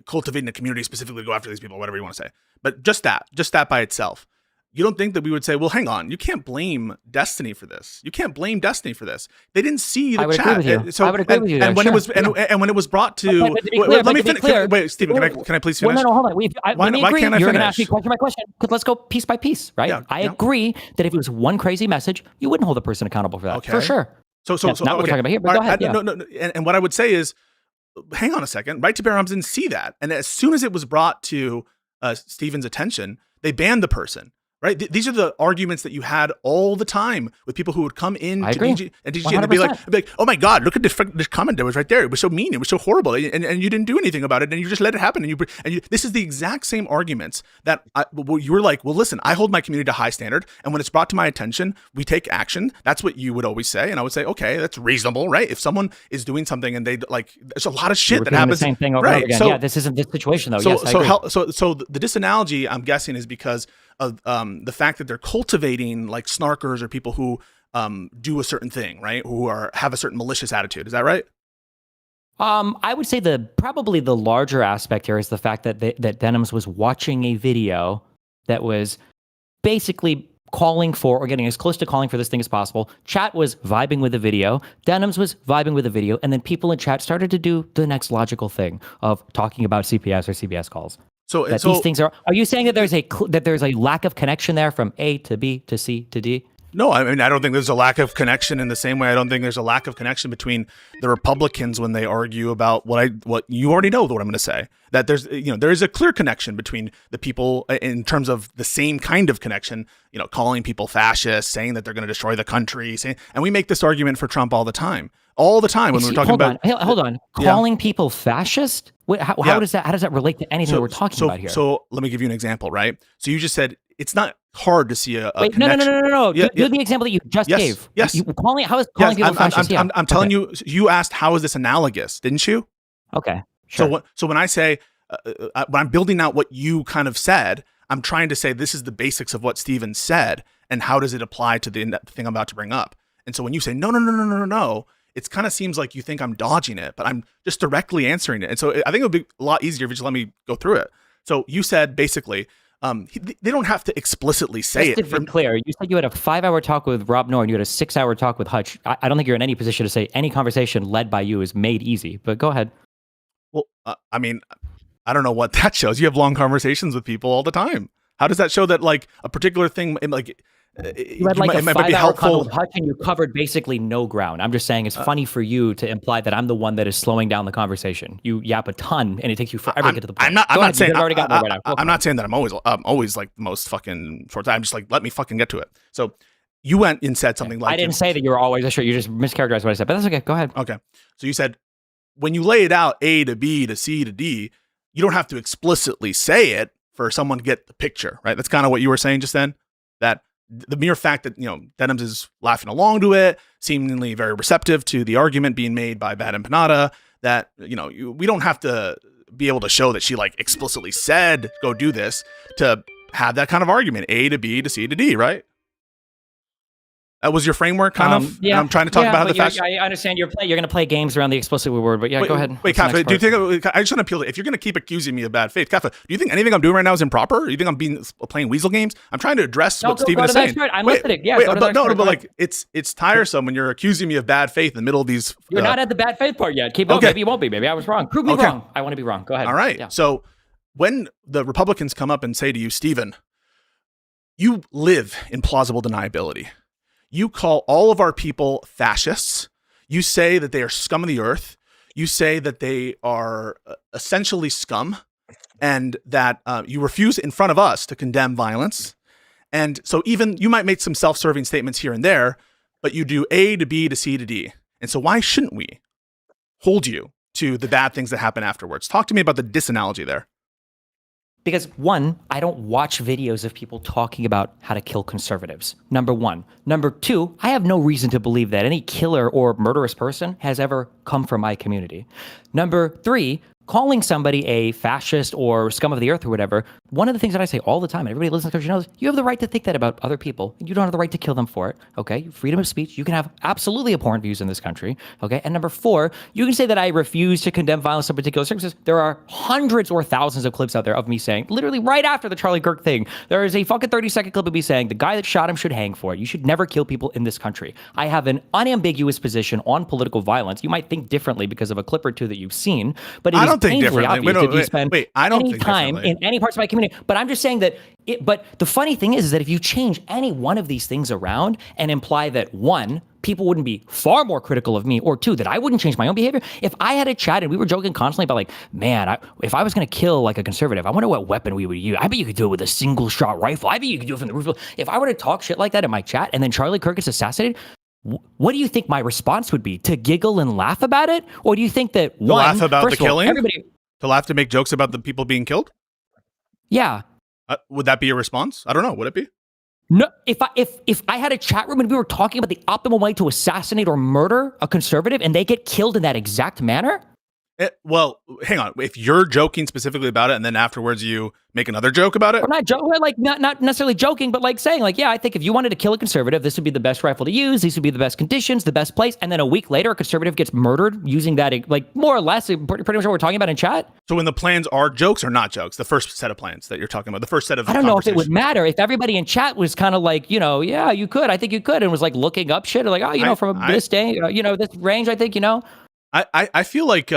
cultivating a community specifically to go after these people, whatever you want to say. But just that by itself, you don't think that we would say, well, hang on, you can't blame Destiny for this. You can't blame Destiny for this. They didn't see the I would chat. agree with you. So, I would agree with you. And when Sure. it was and when it was brought to, But to be clear, let me but to finish. be clear- Wait, Stephen, can I please finish? Well, no, hold on. Let me why agree. can't I You're going to finish? ask me question by question. Let's go piece by piece, right? Yeah, I yeah. agree that if it was one crazy message, you wouldn't hold the person accountable for that. Okay. For sure. So That's not what we're okay. talking about here, but All go right, ahead. Yeah. No. And what I would say is, hang on a second. Right to Bear Arms didn't see that, and as soon as it was brought to Stephen's attention, they banned the person. Right? These are the arguments that you had all the time with people who would come in I to agree. DG and they'd be like, oh my God, look at this comment that was right there. It was so mean. It was so horrible. And you didn't do anything about it. And you just let it happen. And this is the exact same arguments that you were like, well, listen, I hold my community to high standard. And when it's brought to my attention, we take action. That's what you would always say. And I would say, okay, that's reasonable, right? If someone is doing something and they like, there's a lot of shit that happens. The same thing over and over again. Yeah, this isn't this situation though. So, yes, I agree. so the disanalogy, I'm guessing, is because of the fact that they're cultivating like snarkers or people who do a certain thing, right? Who have a certain malicious attitude. Is that right? I would say probably the larger aspect here is the fact that that Denims was watching a video that was basically calling for or getting as close to calling for this thing as possible. Chat was vibing with the video. Denims was vibing with the video. And then people in chat started to do the next logical thing of talking about CPS or CBS calls. These things are you saying that there's a lack of connection there from A to B to C to D? No, I mean, I don't think there's a lack of connection in the same way I don't think there's a lack of connection between the Republicans when they argue about what you already know what I'm going to say. That there is a clear connection between the people in terms of the same kind of connection, calling people fascists, saying that they're going to destroy the country, and we make this argument for Trump all the time. All the time when we're talking about hold on, calling people fascist. How does that relate to anything that we're talking about here? So let me give you an example, right? So you just said it's not hard to see a Wait, connection. No. Do the example that you just gave. Yes. How is calling people fascist? I'm telling you. You asked how is this analogous, didn't you? Okay. Sure. So when I say when I'm building out what you kind of said, I'm trying to say this is the basics of what Stephen said and how does it apply to the thing I'm about to bring up. And so when you say no, it kind of seems like you think I'm dodging it, but I'm just directly answering it. And so I think it would be a lot easier if you just let me go through it. So you said basically, they don't have to explicitly say just to be clear, you said you had a 5-hour talk with Rob Noor and you had a 6-hour talk with Hutch. I don't think you're in any position to say any conversation led by you is made easy, but go ahead. Well, I mean, I don't know what that shows. You have long conversations with people all the time. How does that show that like a particular thing, like, you had like a 5-hour call with Hutch and you covered basically no ground. I'm just saying it's funny for you to imply that I'm the one that is slowing down the conversation. You yap a ton and it takes you forever to get to the point. I'm not saying I'm not saying that I'm always like the most fucking short time. I'm just like, let me fucking get to it. So you went and said something like, I didn't say that you were always sure. You just mischaracterized what I said, but that's okay. Go ahead. Okay. So you said when you lay it out A to B to C to D, you don't have to explicitly say it for someone to get the picture, right? That's kind of what you were saying just then, that the mere fact that, Denims is laughing along to it, seemingly very receptive to the argument being made by Bad Empanada, that, we don't have to be able to show that she like explicitly said, go do this to have that kind of argument, A to B to C to D, right? That was your framework, kind of. Yeah, I'm trying to talk about how the fashion. I understand you're going to play games around the explicit word, but go ahead. Wait, Kafka, do you think I just want to appeal to, if you're going to keep accusing me of bad faith, Kafka, do you think anything I'm doing right now is improper? Do you think I'm playing weasel games? I'm trying to address what Stephen is saying. I'm listening. Yeah, but like it's tiresome when you're accusing me of bad faith in the middle of these. You're not at the bad faith part yet. Keep going. Maybe you won't be. Maybe I was wrong. Prove me wrong. I want to be wrong. Go ahead. All right. Yeah. So when the Republicans come up and say to you, Stephen, you live in plausible deniability. You call all of our people fascists. You say that they are scum of the earth. You say that they are essentially scum and that you refuse in front of us to condemn violence. And so even you might make some self-serving statements here and there, but you do A to B to C to D. And so why shouldn't we hold you to the bad things that happen afterwards? Talk to me about the disanalogy there. Because one, I don't watch videos of people talking about how to kill conservatives. Number one. Number two, I have no reason to believe that any killer or murderous person has ever come from my community. Number 3, calling somebody a fascist or scum of the earth or whatever, one of the things that I say all the time, and everybody listening to the country knows, you have the right to think that about other people. You don't have the right to kill them for it, okay? Freedom of speech. You can have absolutely abhorrent views in this country, okay? And number 4, you can say that I refuse to condemn violence in particular circumstances. There are hundreds or thousands of clips out there of me saying, literally right after the Charlie Kirk thing, there is a fucking 30-second clip of me saying, the guy that shot him should hang for it. You should never kill people in this country. I have an unambiguous position on political violence. You might think differently because of a clip or two that you've seen, but it is painfully obvious if you spend any time in any parts of my community. But I'm just saying that but the funny thing is that if you change any one of these things around and imply that 1, people wouldn't be far more critical of me, or 2, that I wouldn't change my own behavior. If I had a chat and we were joking constantly about like, man, if I was going to kill like a conservative, I wonder what weapon we would use. I bet you could do it with a single shot rifle. I bet you could do it from the roof. If I were to talk shit like that in my chat and then Charlie Kirk gets assassinated, what do you think my response would be? To giggle and laugh about it? Or do you think that to laugh about the killing? To laugh, to make jokes about the people being killed? Yeah. Would that be your response? I don't know. Would it be? No, if I had a chat room and we were talking about the optimal way to assassinate or murder a conservative and they get killed in that exact manner? Well, hang on. If you're joking specifically about it and then afterwards you make another joke about it? Or not necessarily joking, but like saying like, yeah, I think if you wanted to kill a conservative, this would be the best rifle to use. These would be the best conditions, the best place. And then a week later, a conservative gets murdered using that, like more or less, pretty much what we're talking about in chat. So when the plans are jokes or not jokes, the first set of plans that you're talking about, the first set of I don't know if it would matter if everybody in chat was kind of like, yeah, you could, I think you could, and was like looking up shit, like, oh, from this day, this range, I think, I feel like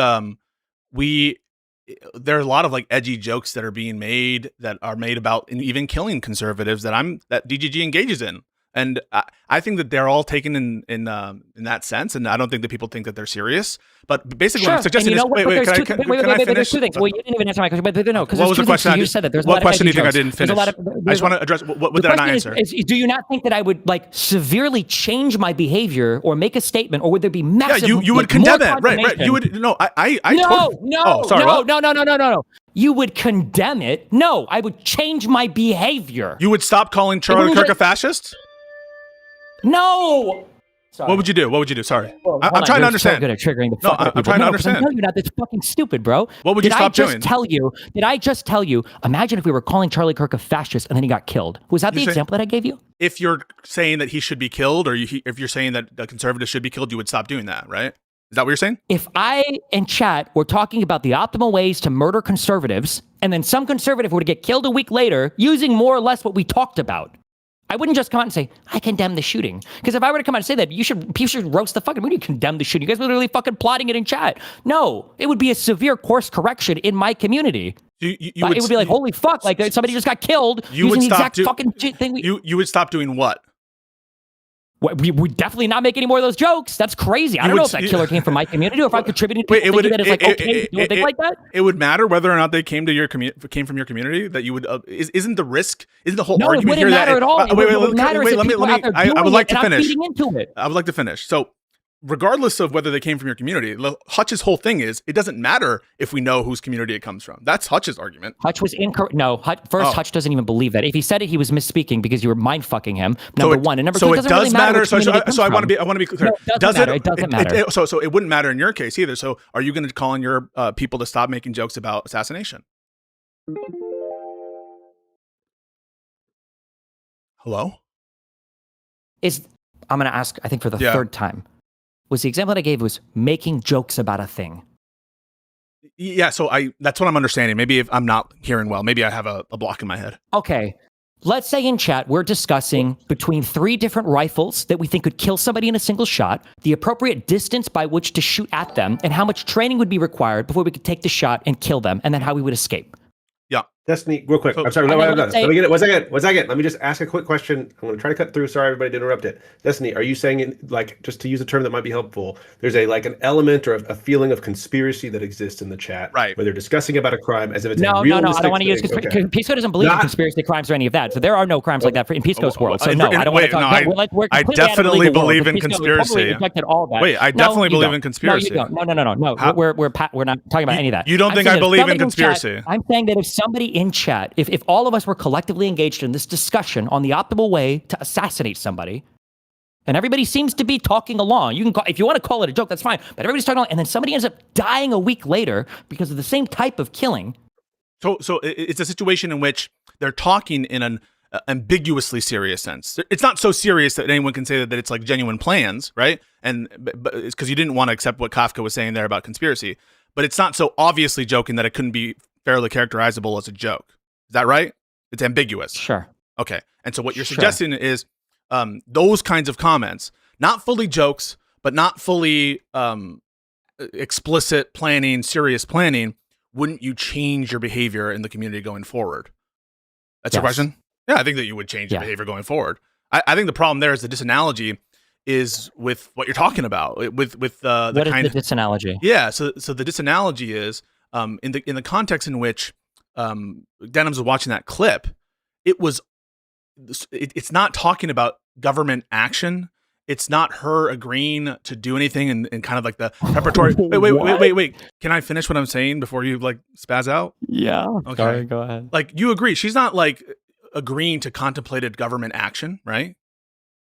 there are a lot of like edgy jokes that are being made that are made about even killing conservatives that DGG engages in, and I think that they're all taken in that sense, and I don't think that people think that they're serious. But basically, what I'm suggesting is, wait, can I finish? There's 2 things. Well, you didn't even answer my question, but no, because what was the question? You said that there's what question do you think jokes. I didn't finish? I just want to address what did I not answer? Do you not think that I would like severely change my behavior or make a statement, or would there be massive? Yeah, you would condemn that, right? You would no. No. You would condemn it. No, I would change my behavior. You would stop calling Charlie Kirk a fascist? No. Sorry. What would you do? Sorry. I'm trying to understand. So good at triggering the fuck I'm trying to understand. No, you're not. That's fucking stupid, bro. What would you stop doing? Did I just tell you, imagine if we were calling Charlie Kirk a fascist and then he got killed. Was that the example that I gave you? If you're saying that he should be killed, or if you're saying that the conservatives should be killed, you would stop doing that, right? Is that what you're saying? If I in chat were talking about the optimal ways to murder conservatives, and then some conservative were to get killed a week later using more or less what we talked about, I wouldn't just come out and say, I condemn the shooting. Because if I were to come out and say that, you should roast the fucking, we need to condemn the shooting. You guys were literally fucking plotting it in chat. No, it would be a severe course correction in my community. It would be like, holy fuck, like somebody just got killed using the exact fucking thing. You would stop doing what? We would definitely not make any more of those jokes. That's crazy. I don't know if that killer came from my community or if I'm contributing to people thinking that it's like okay to do a thing like that. It would matter whether or not they came from your community. That you would isn't the whole argument here that it wouldn't matter at all. I would like to finish. I would like to finish. So regardless of whether they came from your community, Hutch's whole thing is it doesn't matter if we know whose community it comes from. That's Hutch's argument. Hutch was incorrect. No, Hutch doesn't even believe that. If he said it, he was misspeaking because you were mind fucking him. Number one, and number two, it doesn't really matter. So I want to be clear. It doesn't matter. So it wouldn't matter in your case either. So are you going to call on your people to stop making jokes about assassination? Hello? I'm going to ask, I think for the third time. Was the example that I gave was making jokes about a thing. Yeah, so that's what I'm understanding. Maybe if I'm not hearing well, maybe I have a block in my head. Okay. Let's say in chat, we're discussing between 3 different rifles that we think could kill somebody in a single shot, the appropriate distance by which to shoot at them, and how much training would be required before we could take the shot and kill them, and then how we would escape. Yeah. Destiny, real quick. I'm sorry. Let me get it. One second. Let me just ask a quick question. I'm going to try to cut through. Sorry, everybody, to interrupt it. Destiny, are you saying, like, just to use a term that might be helpful, there's an element or a feeling of conspiracy that exists in the chat, right? Where they're discussing about a crime as if it's no. I don't want to use conspiracy. Okay. Pisco doesn't believe in conspiracy crimes or any of that. So there are no crimes like that in Pisco's world. So no, I don't want to talk. I definitely believe in conspiracy. Wait, I definitely believe in conspiracy. No, you don't. No. We're not talking about any of that. You don't think I believe in conspiracy? I'm saying that if somebody in chat, if all of us were collectively engaged in this discussion on the optimal way to assassinate somebody, And everybody seems to be talking along. You can call, if you want to call it a joke, that's fine. But everybody's talking along, and then somebody ends up dying a week later because of the same type of killing. So it's a situation in which they're talking in an ambiguously serious sense. It's not so serious that anyone can say that it's like genuine plans, right? And but it's because you didn't want to accept what Kafka was saying there about conspiracy. But it's not so obviously joking that it couldn't be fairly characterizable as a joke. Is that right? It's ambiguous. Sure. Okay. And so what you're suggesting is those kinds of comments, not fully jokes, but not fully explicit planning, serious planning, wouldn't you change your behavior in the community going forward? That's your question? Yeah, I think that you would change your behavior going forward. I think the problem there is the disanalogy is with what you're talking about. With the what kind is the disanalogy? Yeah, so the disanalogy is in the context in which Denims was watching that clip, it's not talking about government action. It's not her agreeing to do anything in kind of like the preparatory. Wait. Can I finish what I'm saying before you like spaz out? Yeah. Okay. Sorry, go ahead. Like you agree. She's not like agreeing to contemplated government action, right?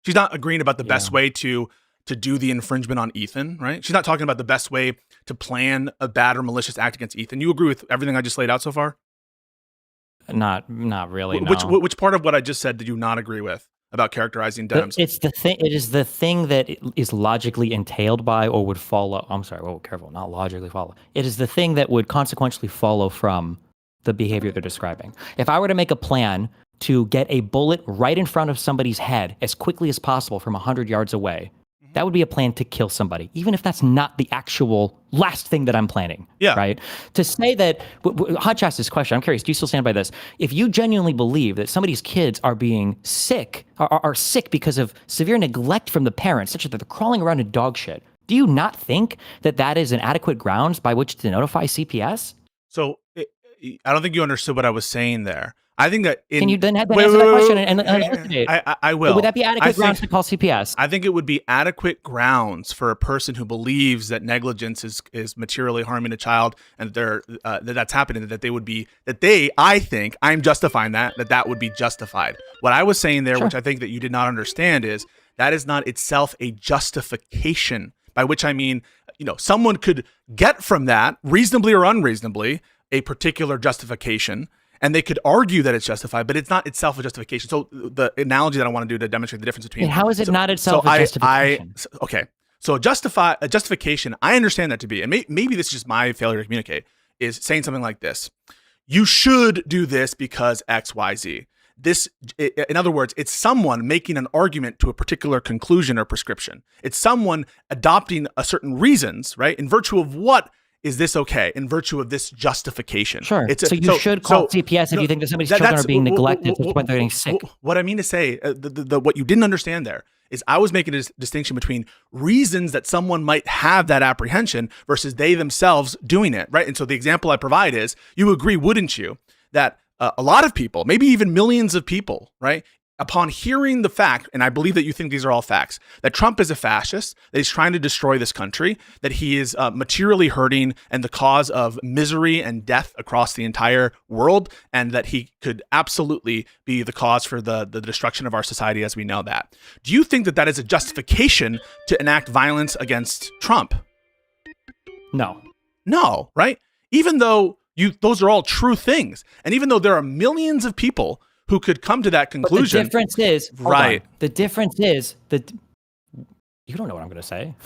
She's not agreeing about the best way to do the infringement on Ethan, right? She's not talking about the best way to plan a bad or malicious act against Ethan. You agree with everything I just laid out so far? Not really. Which part of what I just said did you not agree with about characterizing Denims? It's the thing. It is the thing that is logically entailed by or would follow. I'm sorry. Oh, careful. Not logically follow. It is the thing that would consequentially follow from the behavior they're describing. If I were to make a plan to get a bullet right in front of somebody's head as quickly as possible from 100 yards away, that would be a plan to kill somebody, even if that's not the actual last thing that I'm planning. Yeah. Right? To say that, Hutch asked this question, I'm curious, do you still stand by this? If you genuinely believe that somebody's kids are being sick, are sick because of severe neglect from the parents, such that they're crawling around in dog shit, do you not think that that is an adequate grounds by which to notify CPS? So I don't think you understood what I was saying there. I think that can you then answer that question and elucidate? I will. Would that be adequate grounds to call CPS? I think it would be adequate grounds for a person who believes that negligence is materially harming a child and that's happening. I think I'm justifying that would be justified. What I was saying there, which I think that you did not understand, is that is not itself a justification. By which I mean, someone could get from that reasonably or unreasonably a particular justification. And they could argue that it's justified, but it's not itself a justification. So the analogy that I want to do to demonstrate the difference between how is it not itself a justification? So a justification, I understand that to be, and maybe this is just my failure to communicate, is saying something like this: you should do this because X, Y, Z. This, in other words, it's someone making an argument to a particular conclusion or prescription. It's someone adopting a certain reasons, right? In virtue of what is this okay? In virtue of this justification. Sure. So you should call CPS if you think that somebody's children are being neglected to the point they're getting sick. What I mean to say, what you didn't understand there is I was making a distinction between reasons that someone might have that apprehension versus they themselves doing it, right? And so the example I provide is, you agree, wouldn't you, that a lot of people, maybe even millions of people, right, upon hearing the fact, and I believe that you think these are all facts, that Trump is a fascist, that he's trying to destroy this country, that he is materially hurting and the cause of misery and death across the entire world, and that he could absolutely be the cause for the destruction of our society as we know that. Do you think that that is a justification to enact violence against Trump? No, right? Even though those are all true things, and even though there are millions of people who could come to that conclusion. But the difference is, right. The difference is that you don't know what I'm going to say.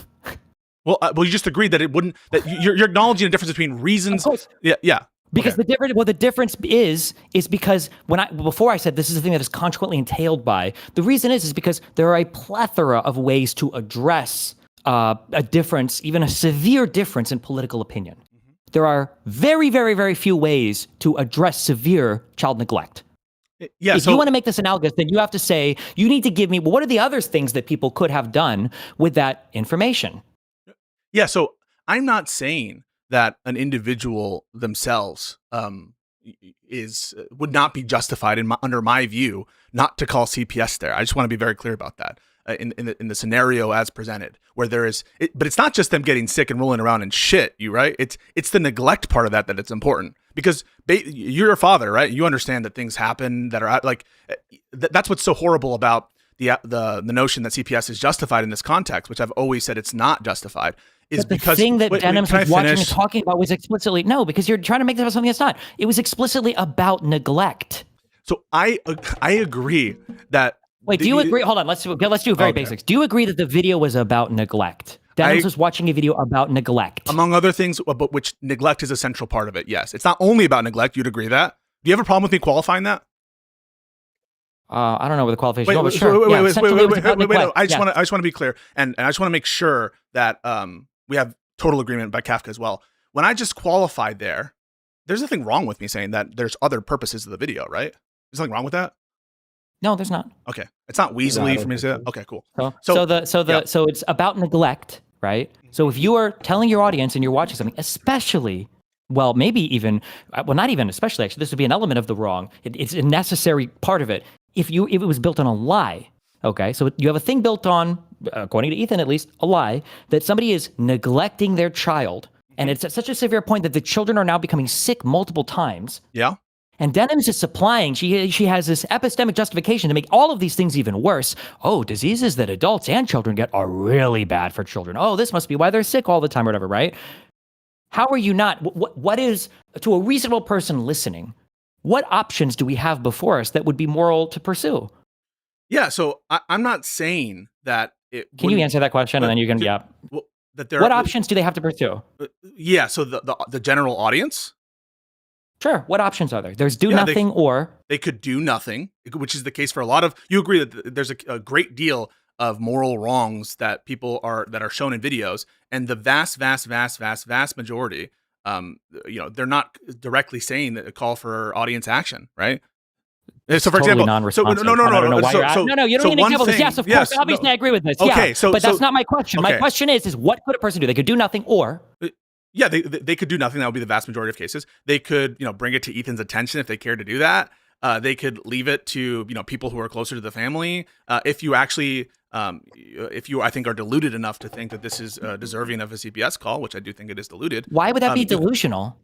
Well, you just agreed that it wouldn't. That you're acknowledging a difference between reasons. Yeah. Because the difference is because before I said this is the thing that is consequently entailed by, the reason is because there are a plethora of ways to address a difference, even a severe difference in political opinion. Mm-hmm. There are very, very, very few ways to address severe child neglect. Yeah, if you want to make this analogous, then you have to say, you need to give me, what are the other things that people could have done with that information? Yeah, so I'm not saying that an individual themselves would not be justified under my view not to call CPS there. I just want to be very clear about that in the scenario as presented, where there is, but it's not just them getting sick and rolling around in shit, right? It's the neglect part of that it's important. Because you're a father, right? You understand that things happen that are like, that's what's so horrible about the notion that CPS is justified in this context, which I've always said it's not justified, is but the because thing that Denims was watching and finish? talking about was explicitly no, because you're trying to make this about something that's not. It was explicitly about neglect. So I agree that. Wait, do you agree? Hold on, let's do very basics. Do you agree that the video was about neglect? Denims was watching a video about neglect, among other things, but which neglect is a central part of it. Yes, it's not only about neglect. You'd agree that. Do you have a problem with me qualifying that? I don't know what the qualification is, but sure. Wait. I just want to be clear, and I just want to make sure that we have total agreement by Kafka as well. When I just qualified there's nothing wrong with me saying that there's other purposes of the video, right? There's nothing wrong with that. No, there's not. Okay, it's not weaselly for me to say that. Okay, cool. So it's about neglect, right? So if you are telling your audience and you're watching something, especially, well, maybe even, well, not even especially, actually, this would be an element of the wrong. It's a necessary part of it. If it was built on a lie, okay? So you have a thing built on, according to Ethan at least, a lie, that somebody is neglecting their child. And it's at such a severe point that the children are now becoming sick multiple times. Yeah. And Denims is supplying, she has this epistemic justification to make all of these things even worse. Oh, diseases that adults and children get are really bad for children. Oh, this must be why they're sick all the time or whatever, right? How are you not, what is, to a reasonable person listening, what options do we have before us that would be moral to pursue? Yeah, so I'm not saying that it. Can you answer that question and then you can, Well, what options do they have to pursue? Yeah, so the general audience. Sure. What options are there? There's nothing or they could do nothing, which is the case for a lot of. You agree that there's a great deal of moral wrongs that people are shown in videos, and the vast majority, they're not directly saying that a call for audience action, right? So, for example, no, you don't need an example. Yes, of course. Obviously, I agree with this. Okay, but that's not my question. My question is what could a person do? They could do nothing or. Yeah, they could do nothing. That would be the vast majority of cases. They could, bring it to Ethan's attention if they care to do that. They could leave it to, people who are closer to the family. If you actually, I think, are deluded enough to think that this is deserving of a CPS call, which I do think it is deluded. Why would that be delusional?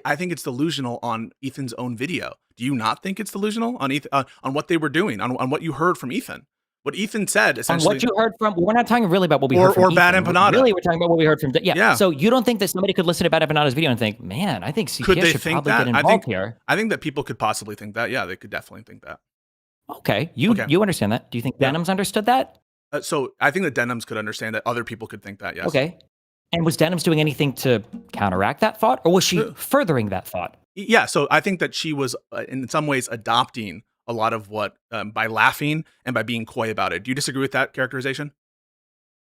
I think it's delusional on Ethan's own video. Do you not think it's delusional on on what they were doing, on what you heard from Ethan? What Ethan said, essentially. On what you heard from, we're not talking really about what we heard from Ethan. Or Bad Empanada. Really, we're talking about what we heard from, yeah. So you don't think that somebody could listen to Bad Empanada's video and think, man, I think CPS should probably get involved here. I think that people could possibly think that. Yeah, they could definitely think that. Okay, you understand that. Do you think Denims understood that? So I think that Denims could understand that. Other people could think that, yes. Okay. And was Denims doing anything to counteract that thought, or was she furthering that thought? Yeah, so I think that she was, in some ways, adopting a lot of what, by laughing and by being coy about it. Do you disagree with that characterization?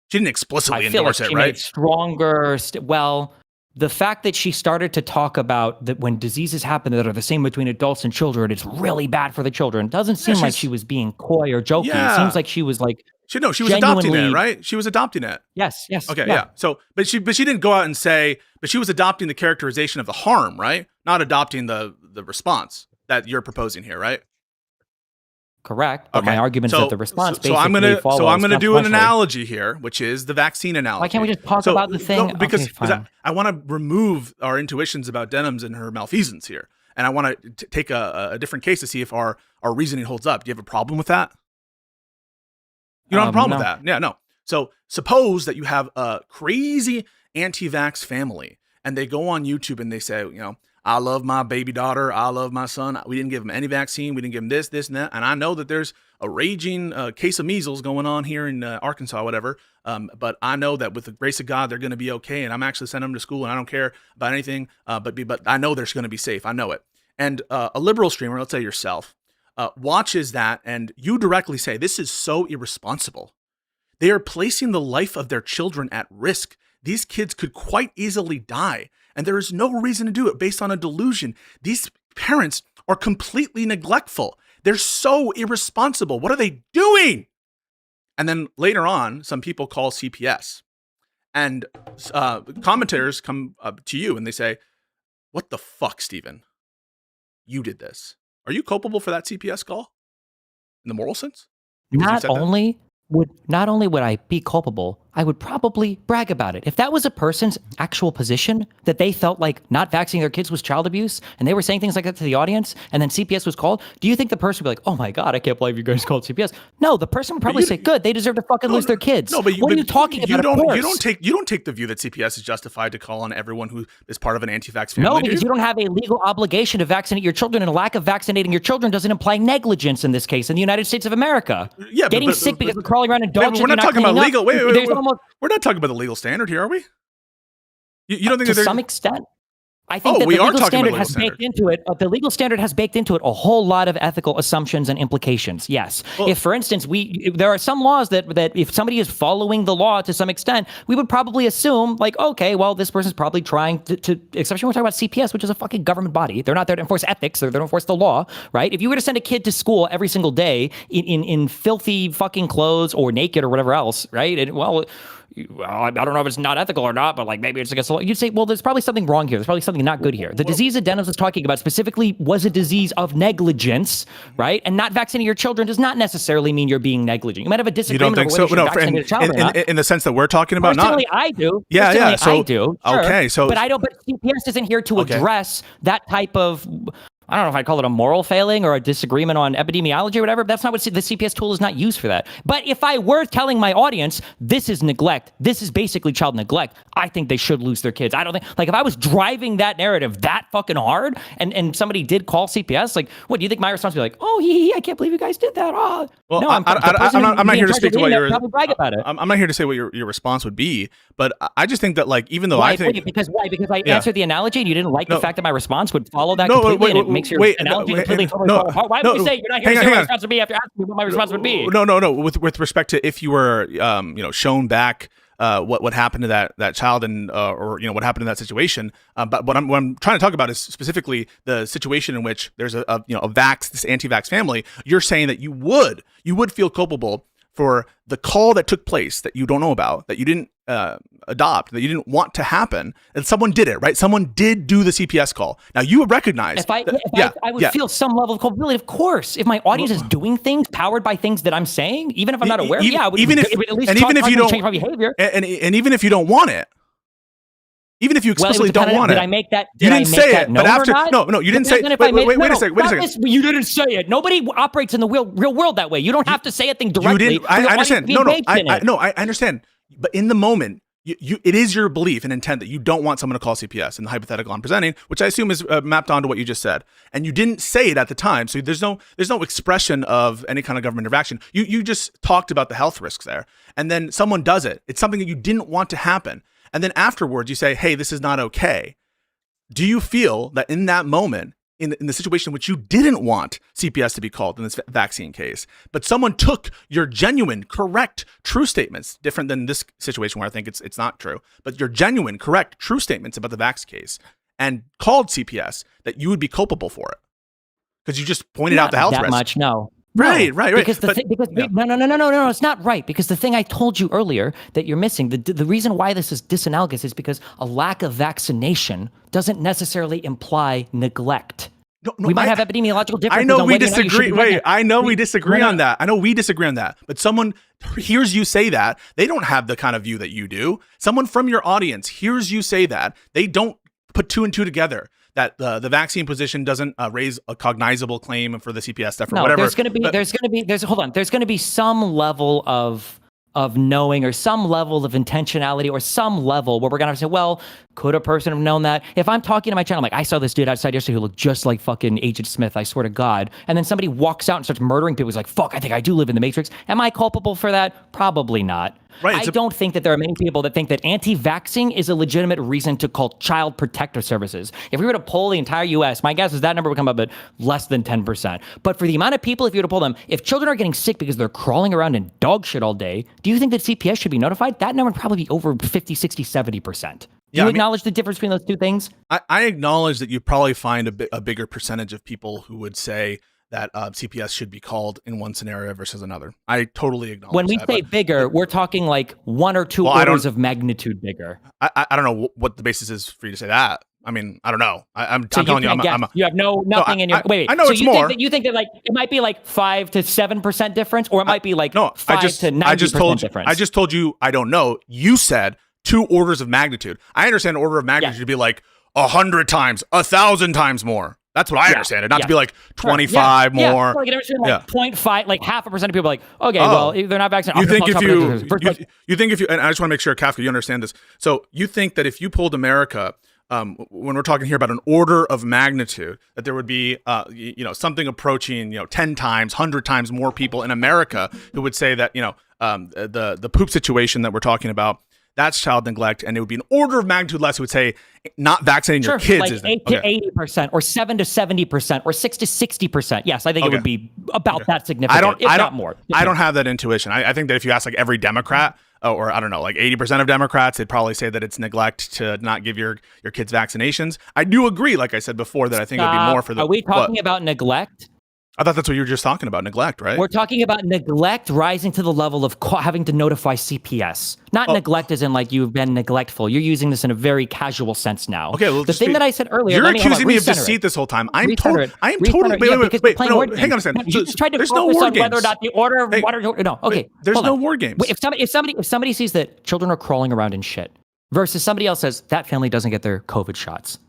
She didn't explicitly endorse it, right? Made it stronger. Well, the fact that she started to talk about that when diseases happen that are the same between adults and children, it's really bad for the children. Doesn't seem like she was being coy or joking. Yeah. It seems like she was like, she was adopting it, right? She was adopting it. Yes. Okay, yeah. So, but she didn't go out and say, but she was adopting the characterization of the harm, right? Not adopting the response that you're proposing here, right? Correct. But my argument is that the response so I'm gonna do an analogy here, which is the vaccine analogy. Why can't we just talk about the thing? No, because I want to remove our intuitions about Denims and her malfeasance here, and I want to take a different case to see if our reasoning holds up. Do you have a problem with that? You don't have a problem with that? Yeah, no. So suppose that you have a crazy anti-vax family, and they go on YouTube and they say, I love my baby daughter. I love my son. We didn't give him any vaccine. We didn't give him this, and that. And I know that there's a raging case of measles going on here in Arkansas, whatever. But I know that with the grace of God, they're going to be okay. And I'm actually sending them to school, and I don't care about anything. But I know they're going to be safe. I know it. And a liberal streamer, let's say yourself, watches that, and you directly say, this is so irresponsible. They are placing the life of their children at risk. These kids could quite easily die. And there is no reason to do it based on a delusion. These parents are completely neglectful. They're so irresponsible. What are they doing? And then later on, some people call CPS. And commentators come up to you and they say, what the fuck, Stephen? You did this. Are you culpable for that CPS call? In the moral sense? Not only would I be culpable, I would probably brag about it. If that was a person's actual position, that they felt like not vaccinating their kids was child abuse, and they were saying things like that to the audience, and then CPS was called, do you think the person would be like, oh my God, I can't believe you guys called CPS? No, the person would probably say, good, they deserve to fucking lose their kids. No, but what are you talking about? You don't take the view that CPS is justified to call on everyone who is part of an anti-vax family. No, because you don't have a legal obligation to vaccinate your children, and a lack of vaccinating your children doesn't imply negligence in this case in the United States of America. Yeah, getting sick because we're crawling around in dog shit. We're not talking about legal. Wait, we're not talking about the legal standard here, are we? You don't think to some extent? I think that the legal standard has baked into it. The legal standard has baked into it a whole lot of ethical assumptions and implications. Yes, if for instance there are some laws that if somebody is following the law to some extent, we would probably assume like, okay, well, this person's probably trying to especially when we're talking about CPS, which is a fucking government body. They're not there to enforce ethics. They're there to enforce the law, right? If you were to send a kid to school every single day in filthy fucking clothes or naked or whatever else, right? And I don't know if it's not ethical or not, but like maybe it's against the law. You'd say, well, there's probably something wrong here. There's probably something not good here. The disease that Dennis was talking about specifically was a disease of negligence, right? And not vaccinating your children does not necessarily mean you're being negligent. You might have a disagreement over whether you should vaccinate a child or not. In the sense that we're talking about, personally, I do. Yeah, personally, yeah. So I do. Sure. Okay, so but I don't. But CPS isn't here to address that type of. I don't know if I'd call it a moral failing or a disagreement on epidemiology or whatever. But that's not what the CPS tool is not used for that. But if I were telling my audience, this is neglect, this is basically child neglect, I think they should lose their kids. I don't think, like if I was driving that narrative that fucking hard and somebody did call CPS, like, what do you think my response would be like? Oh, I can't believe you guys did that. Oh. Well, no, I'm not here to speak to what your brag about it. I'm not here to say what your response would be, but I just think that like even though I think because I answered the analogy and you didn't like the fact that my response would follow that completely and it makes your analogy completely fall apart. Why would you say you're not here to say what my response would be after asking me what my response would be? No. With respect to if you were shown back what happened to that child and or what happened in that situation. But what I'm trying to talk about is specifically the situation in which there's this anti-vax family. You're saying that you would feel culpable for the call that took place that you don't know about, that you didn't adopt, that you didn't want to happen, and someone did it, right? Someone did do the CPS call. Now you would recognize. I would feel some level of culpability, of course. If my audience is doing things powered by things that I'm saying, even if I'm not aware, even if you don't change my behavior, and even if you don't want it. Even if you explicitly don't want it, did I make that? You didn't say it, but after no, you didn't say. Wait a second. You didn't say it. Nobody operates in the real world that way. You don't have to say a thing directly. You didn't. I understand. I understand. But in the moment, it is your belief and intent that you don't want someone to call CPS in the hypothetical I'm presenting, which I assume is mapped onto what you just said. And you didn't say it at the time, so there's no expression of any kind of government interaction. You just talked about the health risks there, and then someone does it. It's something that you didn't want to happen. And then afterwards, you say, hey, this is not okay. Do you feel that in that moment, in the situation in which you didn't want CPS to be called in this vaccine case, but someone took your genuine, correct, true statements, different than this situation where I think it's not true, but your genuine, correct, true statements about the vax case and called CPS, that you would be culpable for it? Because you just pointed out the health risk. That much, no. Right. Because no, it's not right. Because the thing I told you earlier that you're missing, the reason why this is disanalogous is because a lack of vaccination doesn't necessarily imply neglect. No, we might have epidemiological differences. I know we disagree. We disagree on that. I know we disagree on that. But someone hears you say that. They don't have the kind of view that you do. Someone from your audience hears you say that. They don't put two and two together. That the vaccine position doesn't raise a cognizable claim for the CPS stuff or whatever. There's going to be some level of knowing or some level of intentionality or some level where we're going to say, well, could a person have known that? If I'm talking to my channel, like, I saw this dude outside yesterday who looked just like fucking Agent Smith, I swear to God. And then somebody walks out and starts murdering people. He's like, fuck, I think I do live in the Matrix. Am I culpable for that? Probably not. Right, I don't think that there are many people that think that anti-vaxxing is a legitimate reason to call child protective services. If we were to poll the entire U.S., my guess is that number would come up at less than 10%. But for the amount of people, if you were to poll them, if children are getting sick because they're crawling around in dog shit all day, do you think that CPS should be notified? That number would probably be over 50, 60, 70%. Do you acknowledge the difference between those two things? I acknowledge that you probably find a bigger percentage of people who would say that CPS should be called in one scenario versus another. I totally acknowledge when we say bigger, we're talking like 1 or 2 orders of magnitude bigger. I don't know what the basis is for you to say that, I mean, I don't know. I'm So telling you, you have nothing in your. Wait. I know so it's you more. Think you think that like it might be like 5 to 7% difference, or it might be like no. 5 to 90% difference. I just told you I don't know. You said 2 orders of magnitude. I understand an order of magnitude to be like 100 times, 1,000 times more. That's what I understand it. Not to be like 25 more. Yeah. Like, 0.5, like 0.5% of people are like, okay, well, if they're not vaccinated. You think if you, and I just want to make sure, Kafka, you understand this. So you think that if you pulled America, when we're talking here about an order of magnitude, that there would be, something approaching, 10 times, 100 times more people in America who would say that, the poop situation that we're talking about, that's child neglect, and it would be an order of magnitude less who would say not vaccinating your kids like is 8 to 80%, or 7 to 70%, or 6 to 60%. Yes, I think it would be about that significant, not more. I don't have that intuition. I think that if you ask like every Democrat, or I don't know, like 80% of Democrats, they'd probably say that it's neglect to not give your kids vaccinations. I do agree, like I said before, that I think it would be more for the. Are we talking about neglect? I thought that's what you were just talking about, neglect, right? We're talking about neglect rising to the level of having to notify CPS. Not neglect as in like you've been neglectful. You're using this in a very casual sense now. Okay, well, the thing that I said earlier. You're accusing me of deceit this whole time. I'm totally. Wait. No, hang on a second. You just tried to focus on whether or not the order of no. Okay, there's no war games. If somebody sees that children are crawling around in shit, versus somebody else says that family doesn't get their COVID shots.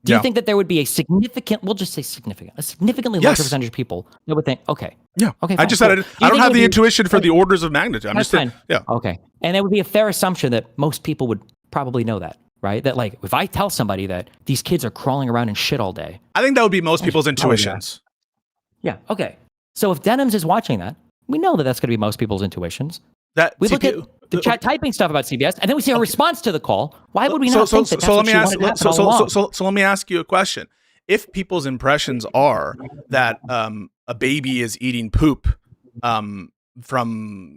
Do you think that there would be a significantly larger percentage of people that would think, okay. Yeah. Okay. I just said I don't have the intuition for the orders of magnitude. I'm just saying. Yeah. Okay. And it would be a fair assumption that most people would probably know that, right? That like if I tell somebody that these kids are crawling around in shit all day. I think that would be most people's intuitions. Yeah. Okay. So if Denims is watching that, we know that that's going to be most people's intuitions. We look at the chat typing stuff about CBS, and then we see a response to the call. Why would we not think that that's what she wanted to happen all along? So let me ask you a question. If people's impressions are that a baby is eating poop from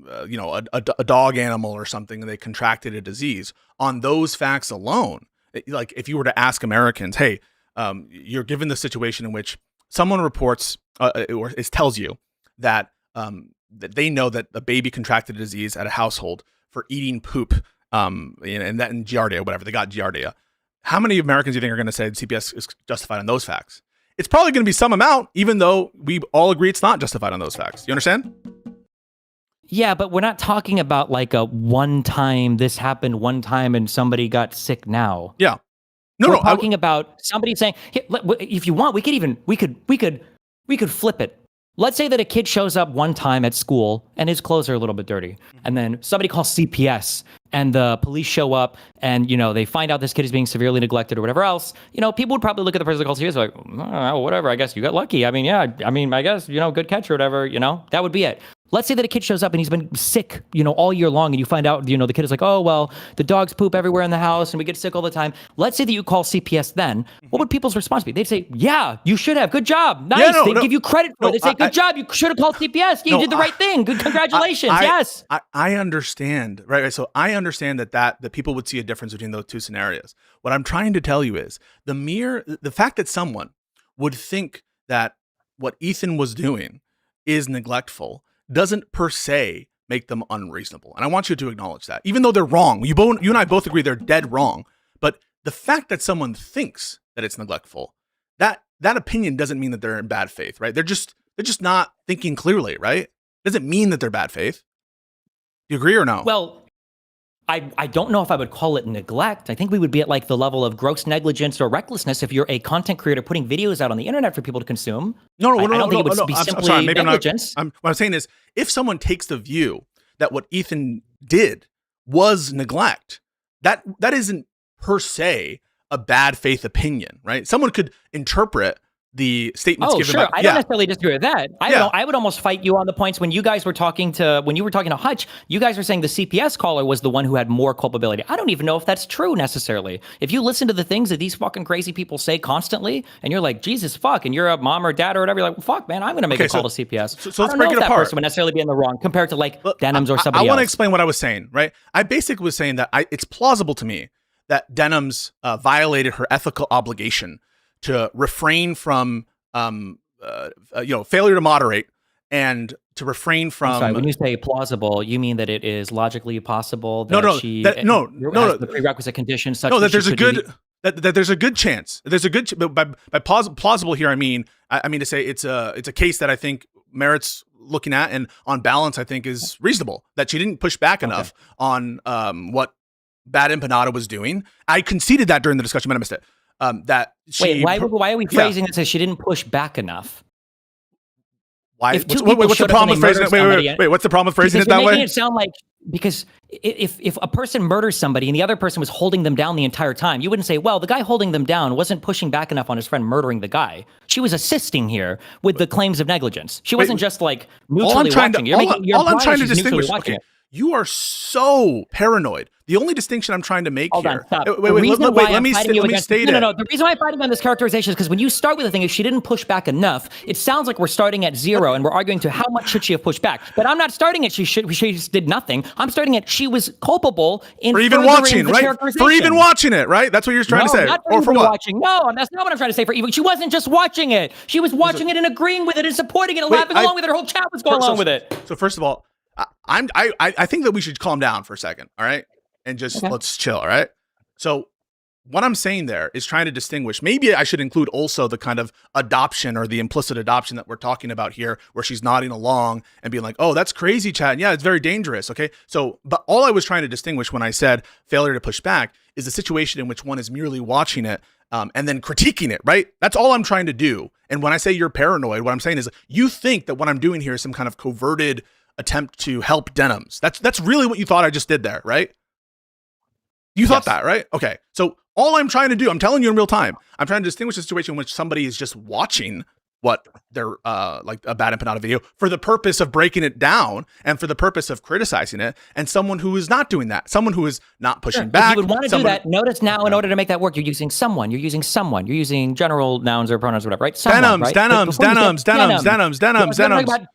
a dog animal or something, and they contracted a disease, on those facts alone, like if you were to ask Americans, hey, you're given the situation in which someone reports or tells you that that they know that a baby contracted a disease at a household for eating poop, and that in Giardia, whatever, they got Giardia. How many Americans do you think are going to say CPS is justified on those facts? It's probably going to be some amount, even though we all agree it's not justified on those facts. You understand? Yeah, but we're not talking about like a one time, this happened one time and somebody got sick now. Yeah. We're talking about somebody saying, hey, if you want, we could flip it. Let's say that a kid shows up one time at school and his clothes are a little bit dirty. And then somebody calls CPS and the police show up and, they find out this kid is being severely neglected or whatever else. People would probably look at the person that calls CPS like, oh, whatever, I guess you got lucky. I guess, good catch or whatever, that would be it. Let's say that a kid shows up and he's been sick, all year long, and you find out, the kid is like, oh, well, the dogs poop everywhere in the house and we get sick all the time. Let's say that you call CPS then. What would people's response be? They'd say, yeah, you should have. Good job. Nice. Yeah, They'd give you credit for it. They'd say, good job. You should have called CPS. You did the right thing. Good. Congratulations. Yes. I understand. Right. So I understand that people would see a difference between those two scenarios. What I'm trying to tell you is the fact that someone would think that what Ethan was doing is neglectful doesn't per se make them unreasonable. And I want you to acknowledge that. Even though they're wrong, you and I both agree they're dead wrong. But the fact that someone thinks that it's neglectful, that opinion doesn't mean that they're in bad faith, right? They're just not thinking clearly, right? Doesn't mean that they're bad faith. Do you agree or no? Well, I don't know if I would call it neglect. I think we would be at like the level of gross negligence or recklessness if you're a content creator putting videos out on the internet for people to consume. No, I don't think it would be simply negligence. What I'm saying is, if someone takes the view that what Ethan did was neglect, that isn't per se a bad faith opinion, right? Someone could interpret the statements given by... I don't necessarily disagree with that. I would almost fight you on the points when you were talking to Hutch, you guys were saying the CPS caller was the one who had more culpability. I don't even know if that's true necessarily. If you listen to the things that these fucking crazy people say constantly, and you're like, Jesus, fuck, and you're a mom or dad or whatever, you're like, well, fuck, man, I'm going to make a call to CPS. So let's break it apart. That person would necessarily be in the wrong compared to like Denims or somebody else. I want to explain what I was saying, right? I basically was saying that it's plausible to me that Denims violated her ethical obligation to refrain from failure to moderate and to refrain from... I'm sorry, when you say plausible, you mean that it is logically possible that the prerequisite conditions such that there's a good... that there's a good chance. There's a good but by plausible here, I mean to say it's a case that I think merits looking at, and on balance, I think is reasonable. That she didn't push back enough on what Bad Empanada was doing. I conceded that during the discussion, but I missed it. That she wait, why are we phrasing it as she didn't push back enough? Why? What's the problem with phrasing it? Wait. What's the problem with phrasing it that way? Making it sound like, because if a person murders somebody and the other person was holding them down the entire time, you wouldn't say, well, the guy holding them down wasn't pushing back enough on his friend murdering the guy. She was assisting here with the claims of negligence. She wasn't just like neutrally watching. All I'm trying to distinguish. Okay, you are so paranoid. The only distinction I'm trying to make here. Wait, let me state it. No. The reason why I'm fighting on this characterization is because when you start with the thing, if she didn't push back enough, it sounds like we're starting at zero and we're arguing to how much should she have pushed back. But I'm not starting at she just did nothing. I'm starting at she was culpable in for even watching, right? For even watching it, right? That's what you're trying to say. Or for what? Watching. No, that's not what I'm trying to say. For even, she wasn't just watching it. She was watching it and agreeing with it and supporting it and laughing along with it. Her whole chat was going along with it. So first of all, I think that we should calm down for a second, all right? And just let's chill, all right? So what I'm saying there is trying to distinguish. Maybe I should include also the kind of adoption or the implicit adoption that we're talking about here, where she's nodding along and being like, oh, that's crazy, Chad. Yeah, it's very dangerous, okay? So, but all I was trying to distinguish when I said failure to push back is the situation in which one is merely watching it and then critiquing it, right? That's all I'm trying to do. And when I say you're paranoid, what I'm saying is you think that what I'm doing here is some kind of coverted attempt to help Denims. That's really what you thought I just did there, right? You thought that, right? Okay. So all I'm trying to do, I'm telling you in real time, I'm trying to distinguish a situation in which somebody is just watching what they're like a Bad Empanada video for the purpose of breaking it down and for the purpose of criticizing it, and someone who is not doing that, someone who is not pushing back. If you would want to do that, notice now in order to make that work, you're using someone, you're using general nouns or pronouns or whatever, right? Someone, denims. About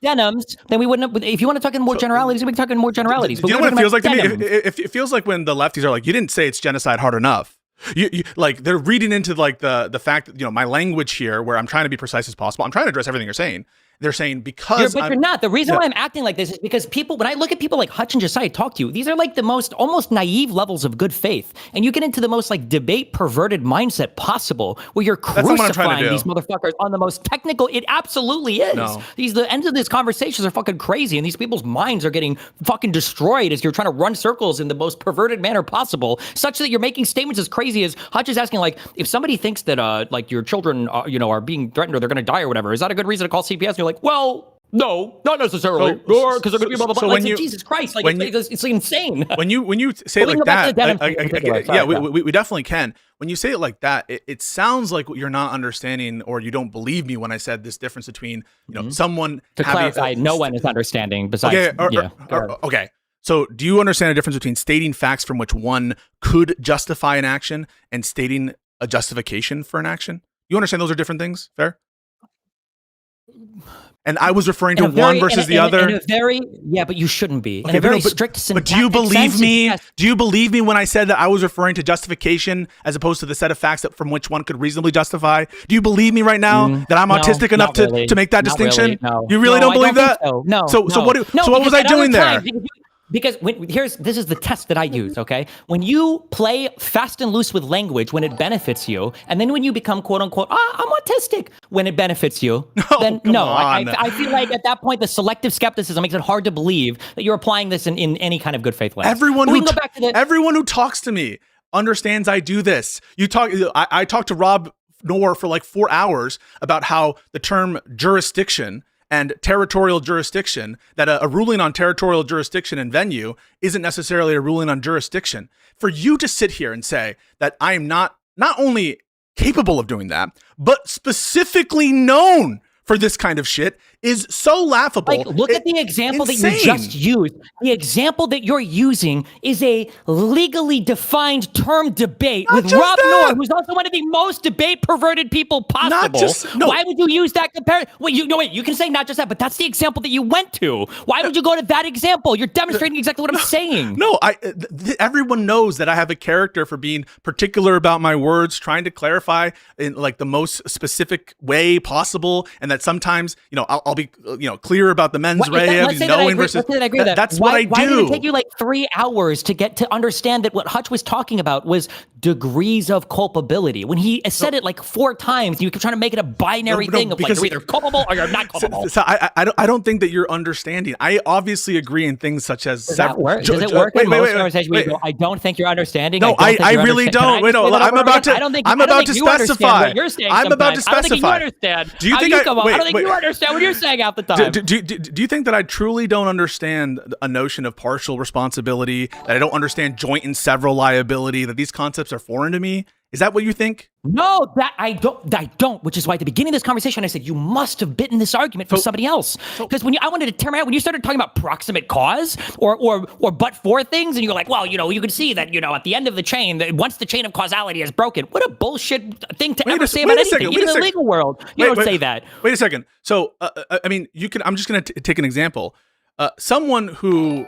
denims, then we wouldn't. If you want to talk in more generalities, we can talk in more generalities. Do you know what it feels like to me? It feels like when the lefties are like, you didn't say it's genocide hard enough. You like they're reading into like the fact that, you know, my language here, where I'm trying to be precise as possible. I'm trying to address everything you're saying. They're saying because you're not. The reason why I'm acting like this is because people, when I look at people like Hutch and Josiah talk to you, these are like the most almost naive levels of good faith. And you get into the most like debate perverted mindset possible, where you're crucifying these motherfuckers on the most technical. It absolutely is. No. The ends of these conversations are fucking crazy. And these people's minds are getting fucking destroyed as you're trying to run circles in the most perverted manner possible, such that you're making statements as crazy as Hutch is asking, like, if somebody thinks that like your children are being threatened or they're going to die or whatever, is that a good reason to call CPS? And you're like, well, no, not necessarily. Because they're going to be blah, blah, blah. So like, Jesus Christ, like, it's insane. When you say it like that, we definitely can. When you say it like that, it sounds like you're not understanding, or you don't believe me when I said this difference between, someone to clarify, no one is understanding besides. Okay. So do you understand the difference between stating facts from which one could justify an action and stating a justification for an action? You understand those are different things? Fair? And I was referring to one versus the other. But you shouldn't be. Okay, in a very strict syntactic But do you believe sense, me? yes. Do you believe me when I said that I was referring to justification as opposed to the set of facts that from which one could reasonably justify? Do you believe me right now that I'm autistic enough to make that distinction? Really, no. You really don't believe that? So. No. So what was I doing there? Because this is the test that I use, okay? When you play fast and loose with language when it benefits you, and then when you become quote unquote, I'm autistic when it benefits you, then no. I feel like at that point the selective skepticism makes it hard to believe that you're applying this in any kind of good faith way. Everyone who talks to me understands I do this. I talked to Rob Noor for like 4 hours about how the term jurisdiction and territorial jurisdiction, that a ruling on territorial jurisdiction and venue isn't necessarily a ruling on jurisdiction. For you to sit here and say that I am not only capable of doing that, but specifically known for this kind of shit is so laughable. Like, look at the example that you just used. The example that you're using is a legally defined term debate with Rob Noor, who's also one of the most debate perverted people possible. Why would you use that comparison? Wait, you can say not just that, but that's the example that you went to. Why would you go to that example? You're demonstrating exactly what I'm saying. No, everyone knows that I have a character for being particular about my words, trying to clarify in like the most specific way possible, and that sometimes, I'll be, clear about the mens rea of knowing versus. That's what I do. Why did it take you like 3 hours to get to understand that what Hutch was talking about was degrees of culpability. When he said it like 4 times, you keep trying to make it a binary thing of like you're either culpable or you're not culpable. So I don't think that you're understanding. I obviously agree in things such as Does that work? Does it work in most conversations where you go, I don't think you're understanding? No, I really don't. Wait, no, I'm about to specify. I'm about to specify. I don't think you understand. Do you think I don't think you understand what you're saying half the time. Do you think that I truly don't understand a notion of partial responsibility, that I don't understand joint and several liability, that these concepts are foreign to me? Is that what you think? No, that I don't, which is why at the beginning of this conversation, I said, you must have bitten this argument from somebody else. Because I wanted to tear my out, when you started talking about proximate cause or but for things, and you're like, well, you can see that, at the end of the chain, that once the chain of causality is broken, what a bullshit thing to ever say about anything. Even in the legal world, you don't say that. Wait a second. So, I mean, I'm just going to take an example. Someone who,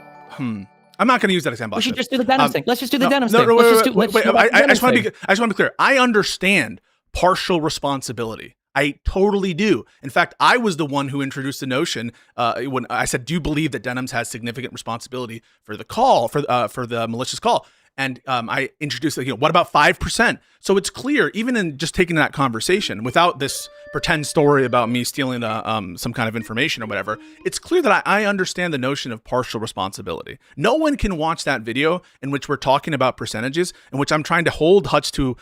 I'm not going to use that example. We should just do the Denham thing. Let's just do the Denham thing. Wait. I just want to be clear. I understand partial responsibility. I totally do. In fact, I was the one who introduced the notion when I said, "Do you believe that Denham's has significant responsibility for the call for the malicious call?" And I introduced, what about 5%? So it's clear, even in just taking that conversation without this pretend story about me stealing some kind of information or whatever, it's clear that I understand the notion of partial responsibility. No one can watch that video in which we're talking about percentages, in which I'm trying to hold Hutch to,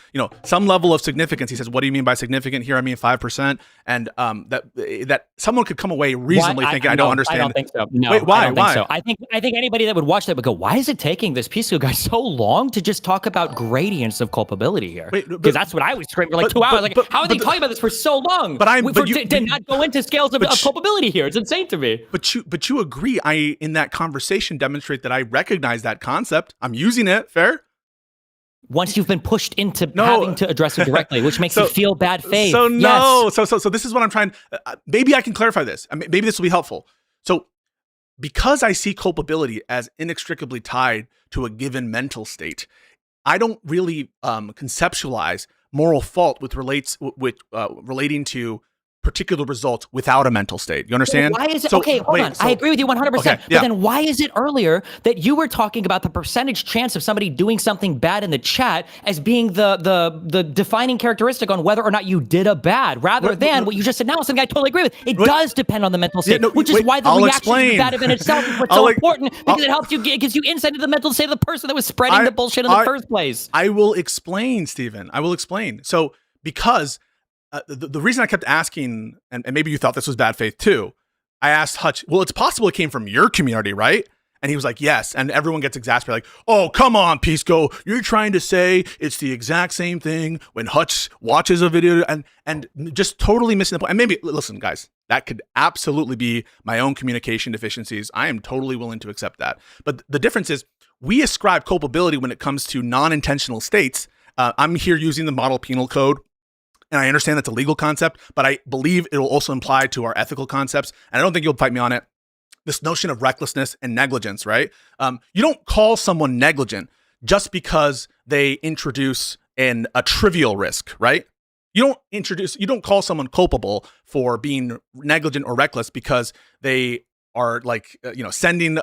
some level of significance. He says, "What do you mean by significant?" Here I mean 5%. And that someone could come away reasonably thinking, I don't understand. I don't think so. No, wait, why? I don't think so. I think anybody that would watch that would go, why is it taking this Pisco guy so long to just talk about gradients of culpability here? Because that's what I was screaming for like 2 hours. How are they talking about this for so long? To not go into scales of culpability here. It's insane to me. But you agree, I in that conversation demonstrate that I recognize that concept. I'm using it. Fair? Once you've been pushed into having to address it directly, which makes you feel bad faith. So no. Yes. So this is what I'm trying. Maybe I can clarify this. Maybe this will be helpful. So because I see culpability as inextricably tied to a given mental state, I don't really conceptualize moral fault relating to particular results without a mental state. You understand? Why is it? Hold on. I agree with you 100%. Okay, but then why is it earlier that you were talking about the percentage chance of somebody doing something bad in the chat as being the defining characteristic on whether or not you did a bad, rather than what you just said now, something I totally agree with. It does depend on the mental state, which is why the reaction to the bad event itself is what's so important, because it gives you insight into the mental state of the person that was spreading the bullshit in the first place. I will explain, Stephen. I will explain. So because the reason I kept asking, and maybe you thought this was bad faith too, I asked Hutch, well, it's possible it came from your community, right? And he was like, yes. And everyone gets exasperated, like, oh, come on, Pisco. You're trying to say it's the exact same thing when Hutch watches a video and just totally missing the point. And maybe, listen, guys, that could absolutely be my own communication deficiencies. I am totally willing to accept that. But the difference is we ascribe culpability when it comes to non-intentional states. I'm here using the model penal code. And I understand that's a legal concept, but I believe it will also apply to our ethical concepts. And I don't think you'll fight me on it. This notion of recklessness and negligence, right? You don't call someone negligent just because they introduce a trivial risk, right? You don't call someone culpable for being negligent or reckless because they are sending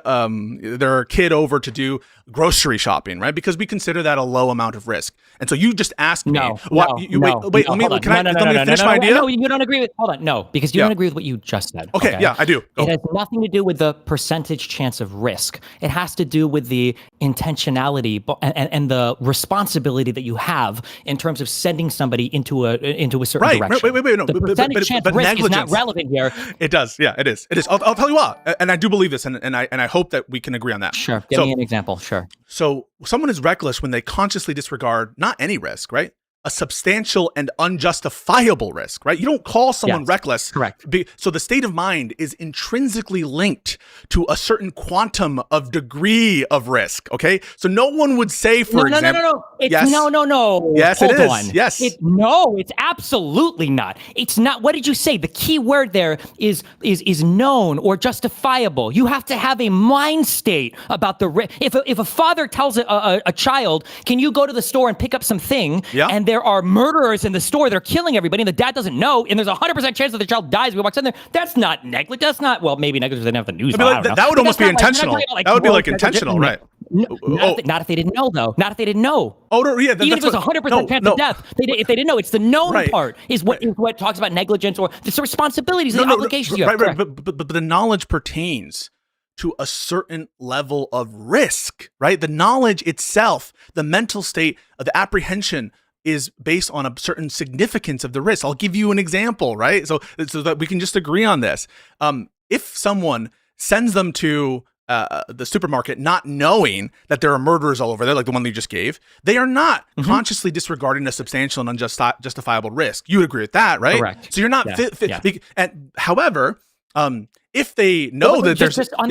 their kid over to do grocery shopping, right? Because we consider that a low amount of risk. And so you just asked me, let me finish my idea? No, you don't agree with, hold on, no, because you don't agree with what you just said. Okay, yeah, I do. Go. It has nothing to do with the percentage chance of risk. It has to do with the intentionality and the responsibility that you have in terms of sending somebody into a certain direction. Wait, no. The percentage chance of risk is not relevant here. It does, yeah, it is. I'll tell you what. And I do believe this, and I hope that we can agree on that. Sure. Give me an example. Sure. So someone is reckless when they consciously disregard not any risk, right? A substantial and unjustifiable risk, right? You don't call someone reckless. Correct. So the state of mind is intrinsically linked to a certain quantum of degree of risk, okay? So no one would say, for example... No. No. Yes, Hold it is. on. Yes. No, it's absolutely not. It's not. What did you say? The key word there is known or justifiable. You have to have a mind state about the risk. If a father tells a child, can you go to the store and pick up something, and there are murderers in the store, they're killing everybody, and the dad doesn't know, and there's a 100% chance that the child dies when he walks in there, that's not negligence. That's not, well, maybe negligence, they didn't have the news. That would almost be intentional. That would be like intentional, right? Not if they didn't know, though. Not if they didn't know. Oh, no, yeah. Even if it was 100% chance of death, if they didn't know, it's the known part is what talks about negligence or the responsibilities and obligations you have. Right. But the knowledge pertains to a certain level of risk, right? The knowledge itself, the mental state of the apprehension is based on a certain significance of the risk. I'll give you an example, right? So that we can just agree on this. If someone sends them to the supermarket not knowing that there are murderers all over there, like the one you just gave, they are not consciously disregarding a substantial and unjustifiable risk. You would agree with that, right? Correct. So you're not and however, if they know that there's just on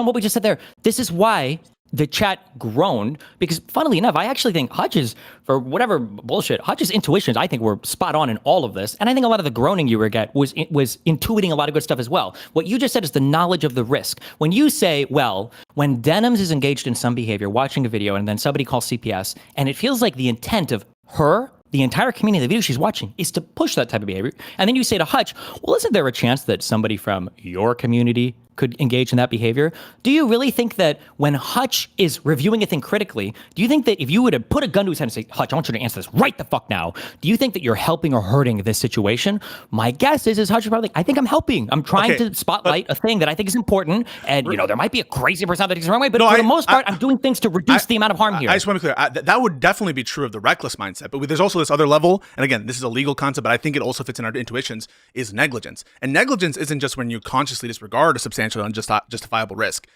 what we just said there, this is why the chat groaned, because funnily enough, I actually think Hutch's, for whatever bullshit, Hutch's intuitions, I think, were spot on in all of this. And I think a lot of the groaning you were get was intuiting a lot of good stuff as well. What you just said is the knowledge of the risk. When you say, well, when Denims is engaged in some behavior, watching a video, and then somebody calls CPS, and it feels like the intent of her, the entire community of the video she's watching, is to push that type of behavior. And then you say to Hutch, well, isn't there a chance that somebody from your community could engage in that behavior? Do you really think that when Hutch is reviewing a thing critically, do you think that if you would have put a gun to his head and say, Hutch, I want you to answer this right the fuck now, do you think that you're helping or hurting this situation? My guess is Hutch is probably like, I think I'm helping. I'm trying to spotlight a thing that I think is important. And, there might be a crazy person that takes the wrong way, but for the most part, I'm doing things to reduce the amount of harm here. I just want to be clear. That would definitely be true of the reckless mindset. But there's also this other level. And again, this is a legal concept, but I think it also fits in our intuitions, is negligence. And negligence isn't just when you consciously disregard a substantial and justifiable risk.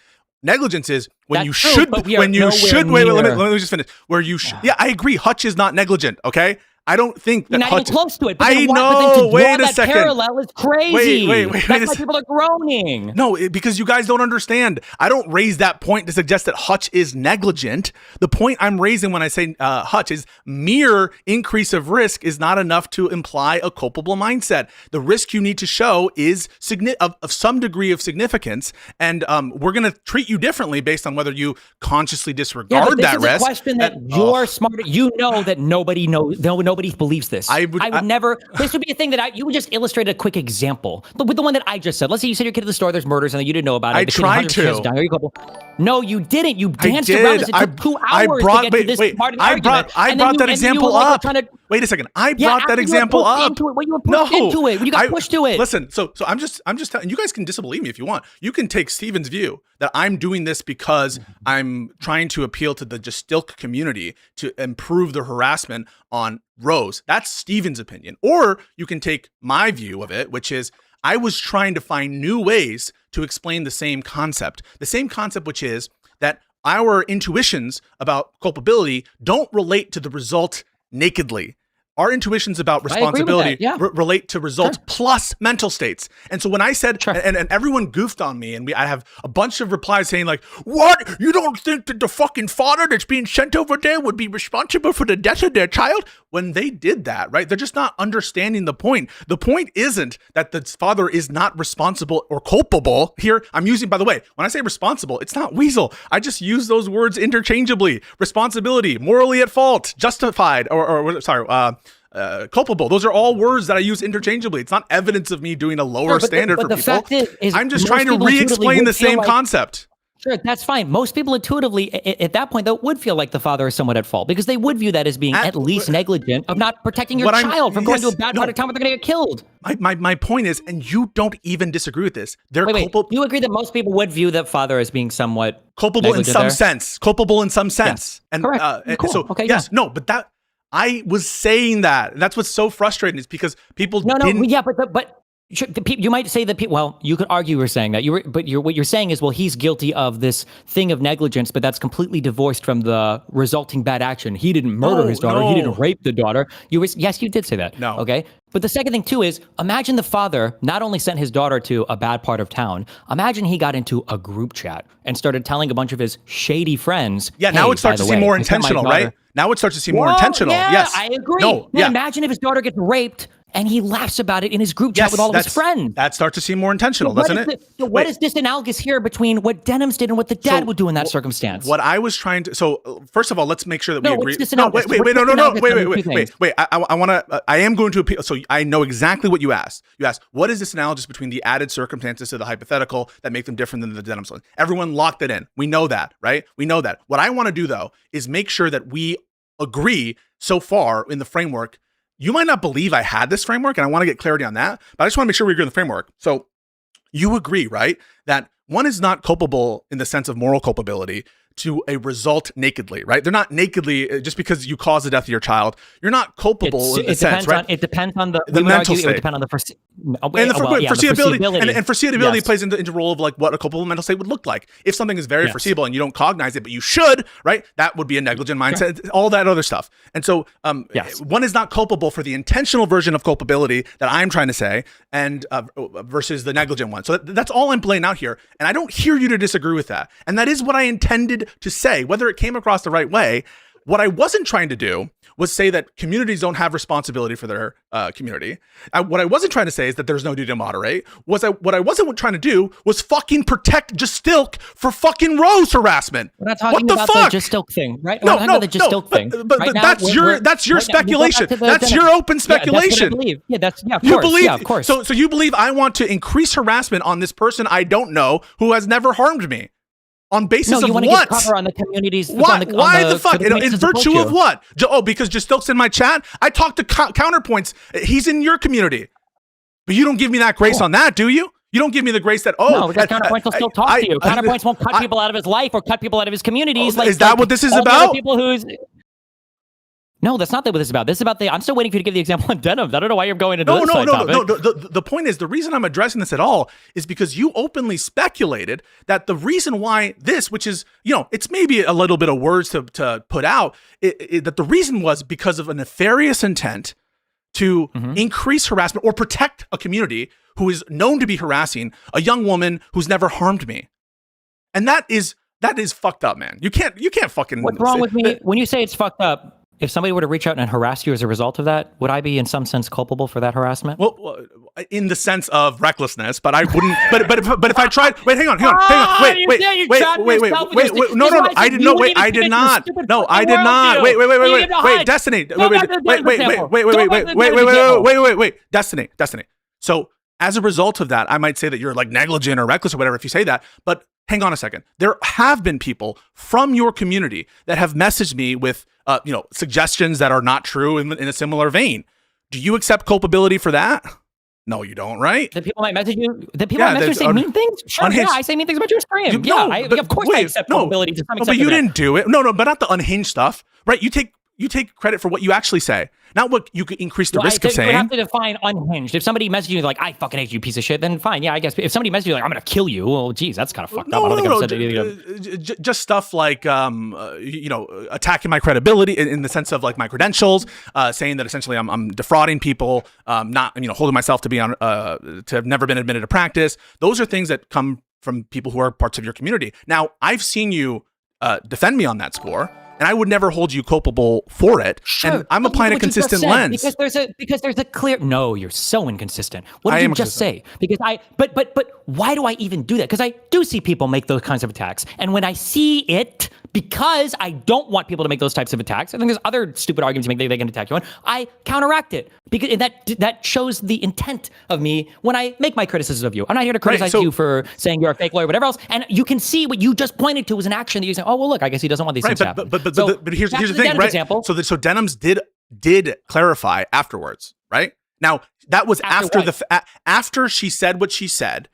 Negligence is when you should, wait, let me just finish. Where you should, I agree. Hutch is not negligent. Okay. I don't think that You're not Hutch even close to it. But I know. Wait a second. Parallel is crazy. Wait. That's why people are groaning. No, because you guys don't understand. I don't raise that point to suggest that Hutch is negligent. The point I'm raising when I say Hutch is mere increase of risk is not enough to imply a culpable mindset. The risk you need to show is of some degree of significance, and we're going to treat you differently based on whether you consciously disregard that risk. This is a question that you're smart. You know that nobody knows. Nobody believes this. I would never. This would be a thing that you would just illustrate a quick example. But with the one that I just said, let's say you said your kid at the store, there's murders, and you didn't know about it. I tried to. No, you didn't. You danced around this. It took 2 hours to get to this part of the argument. I brought that example up. Wait a second. I brought that example up. When you were pushed into it. When you got pushed to it. Listen. So I'm just telling you guys can disbelieve me if you want. You can take Steven's view that I'm doing this because I'm trying to appeal to the Justilk community to improve the harassment on Rose. That's Steven's opinion. Or you can take my view of it, which is I was trying to find new ways to explain the same concept. The same concept, which is that our intuitions about culpability don't relate to the result nakedly. Our intuitions about responsibility relate to results plus mental states. And so when I said, and everyone goofed on me, and I have a bunch of replies saying like, what? You don't think that the fucking father that's being sent over there would be responsible for the death of their child? When they did that, right? They're just not understanding the point. The point isn't that the father is not responsible or culpable. Here, I'm using, by the way, when I say responsible, it's not weasel. I just use those words interchangeably. Responsibility, morally at fault, justified, culpable. Those are all words that I use interchangeably. It's not evidence of me doing a lower standard for people. I'm just trying to re-explain the same concept. Sure, that's fine. Most people intuitively, at that point, though, would feel like the father is somewhat at fault because they would view that as being at least negligent of not protecting your child from going to a bad part of town where they're going to get killed. My point is, and you don't even disagree with this, you agree that most people would view that father as being somewhat culpable in some sense. Culpable in some sense. Yes. Correct. Cool. So, okay, yes, no, but that, I was saying that. That's what's so frustrating is because people didn't. But you might say that well, you could argue we're saying that what you're saying is, well, he's guilty of this thing of negligence, but that's completely divorced from the resulting bad action. He didn't murder his daughter. He didn't rape the daughter. Yes, you did say that. No. Okay. But the second thing too is, imagine the father not only sent his daughter to a bad part of town, imagine he got into a group chat and started telling a bunch of his shady friends. Yeah, now it starts to seem more intentional, right? Now it starts to seem more intentional. Yeah, yes. I agree. No, Imagine if his daughter gets raped and he laughs about it in his group chat with all of his friends. That starts to seem more intentional, doesn't it? What is disanalogous here between what Denims did and what the dad would do in that circumstance? What I was trying to, so first of all, let's make sure that we agree. Wait, I am going to appeal. So I know exactly what you asked. You asked, what is disanalogous between the added circumstances to the hypothetical that make them different than the Denims one? Everyone locked it in. We know that, right? We know that. What I want to do though, is make sure that we agree so far in the framework. You might not believe I had this framework, and I want to get clarity on that, but I just want to make sure we agree on the framework. So you agree, right, that one is not culpable in the sense of moral culpability to a result nakedly, right? They're not nakedly, just because you cause the death of your child, you're not culpable in the sense, right? It depends on the mental state. It would depend on the foreseeability. And foreseeability plays into role of like what a culpable mental state would look like. If something is very foreseeable and you don't cognize it, but you should, right? That would be a negligent mindset, all that other stuff. And so one is not culpable for the intentional version of culpability that I'm trying to say, and versus the negligent one. So that's all I'm playing out here. And I don't hear you to disagree with that. And that is what I intended to say, whether it came across the right way. What I wasn't trying to do was say that communities don't have responsibility for their community. What I wasn't trying to say is that there's no duty to moderate. What I wasn't trying to do was fucking protect Justilk for fucking Rose harassment. We're not talking about the Justilk thing, right? No, but that's your speculation. That's your open speculation. Of course. So you believe I want to increase harassment on this person I don't know who has never harmed me? On basis of what? No, you want to get cover on the communities. Why the fuck? In virtue of what? Oh, because Justilk's in my chat? I talk to counterpoints. He's in your community. But you don't give me that grace on that, do you? You don't give me the grace that, no, because counterpoints will still talk to you. Counterpoints won't cut people out of his life or cut people out of his communities. Is that what this is about? No, that's not what this is about. This is about I'm still waiting for you to give the example on Denim. I don't know why you're going into this topic. No. The point is, the reason I'm addressing this at all is because you openly speculated that the reason why this, which is, it's maybe a little bit of words to put out, that the reason was because of a nefarious intent to increase harassment or protect a community who is known to be harassing a young woman who's never harmed me. And that is fucked up, man. You can't fucking. What's wrong with me? When you say it's fucked up, if somebody were to reach out and harass you as a result of that, would I be in some sense culpable for that harassment? Well, in the sense of recklessness, but I wouldn't. but if I tried, hang on. Wait. No, I didn't know. Wait, I did not. No, I did not. Wait, Destiny. Wait, Destiny. So as a result of that, I might say that you're like negligent or reckless or whatever if you say that, but hang on a second. There have been people from your community that have messaged me with, suggestions that are not true in a similar vein. Do you accept culpability for that? No, you don't, right? The people might message you. The people might message you say mean things. Sure, I say mean things about your stream. Of course I accept culpability to some extent. But you didn't do it. No, but not the unhinged stuff, right? You take credit for what you actually say, not what you could increase the risk of saying. You have to define unhinged. If somebody messages you like, I fucking hate you, piece of shit, then fine. Yeah, I guess. If somebody messages you like, I'm going to kill you, well, geez, that's kind of fucked up. I don't think I've said anything. Just stuff like, attacking my credibility in the sense of like my credentials, saying that essentially I'm defrauding people, not, holding myself to be on, to have never been admitted to practice. Those are things that come from people who are parts of your community. Now, I've seen you defend me on that score. And I would never hold you culpable for it. Sure, and I'm applying a consistent lens. Because there's a clear. No, you're so inconsistent. What did you just say? Because but why do I even do that? Because I do see people make those kinds of attacks, and when I see it, because I don't want people to make those types of attacks, I think there's other stupid arguments you make they can attack you on. I counteract it because that shows the intent of me when I make my criticism of you. I'm not here to criticize you for saying you're a fake lawyer, whatever else. And you can see what you just pointed to was an action that you say, oh well, look, I guess he doesn't want these things to happen. But here's the thing, right? Example. So Denims did clarify afterwards, right? Now that was after she said what she said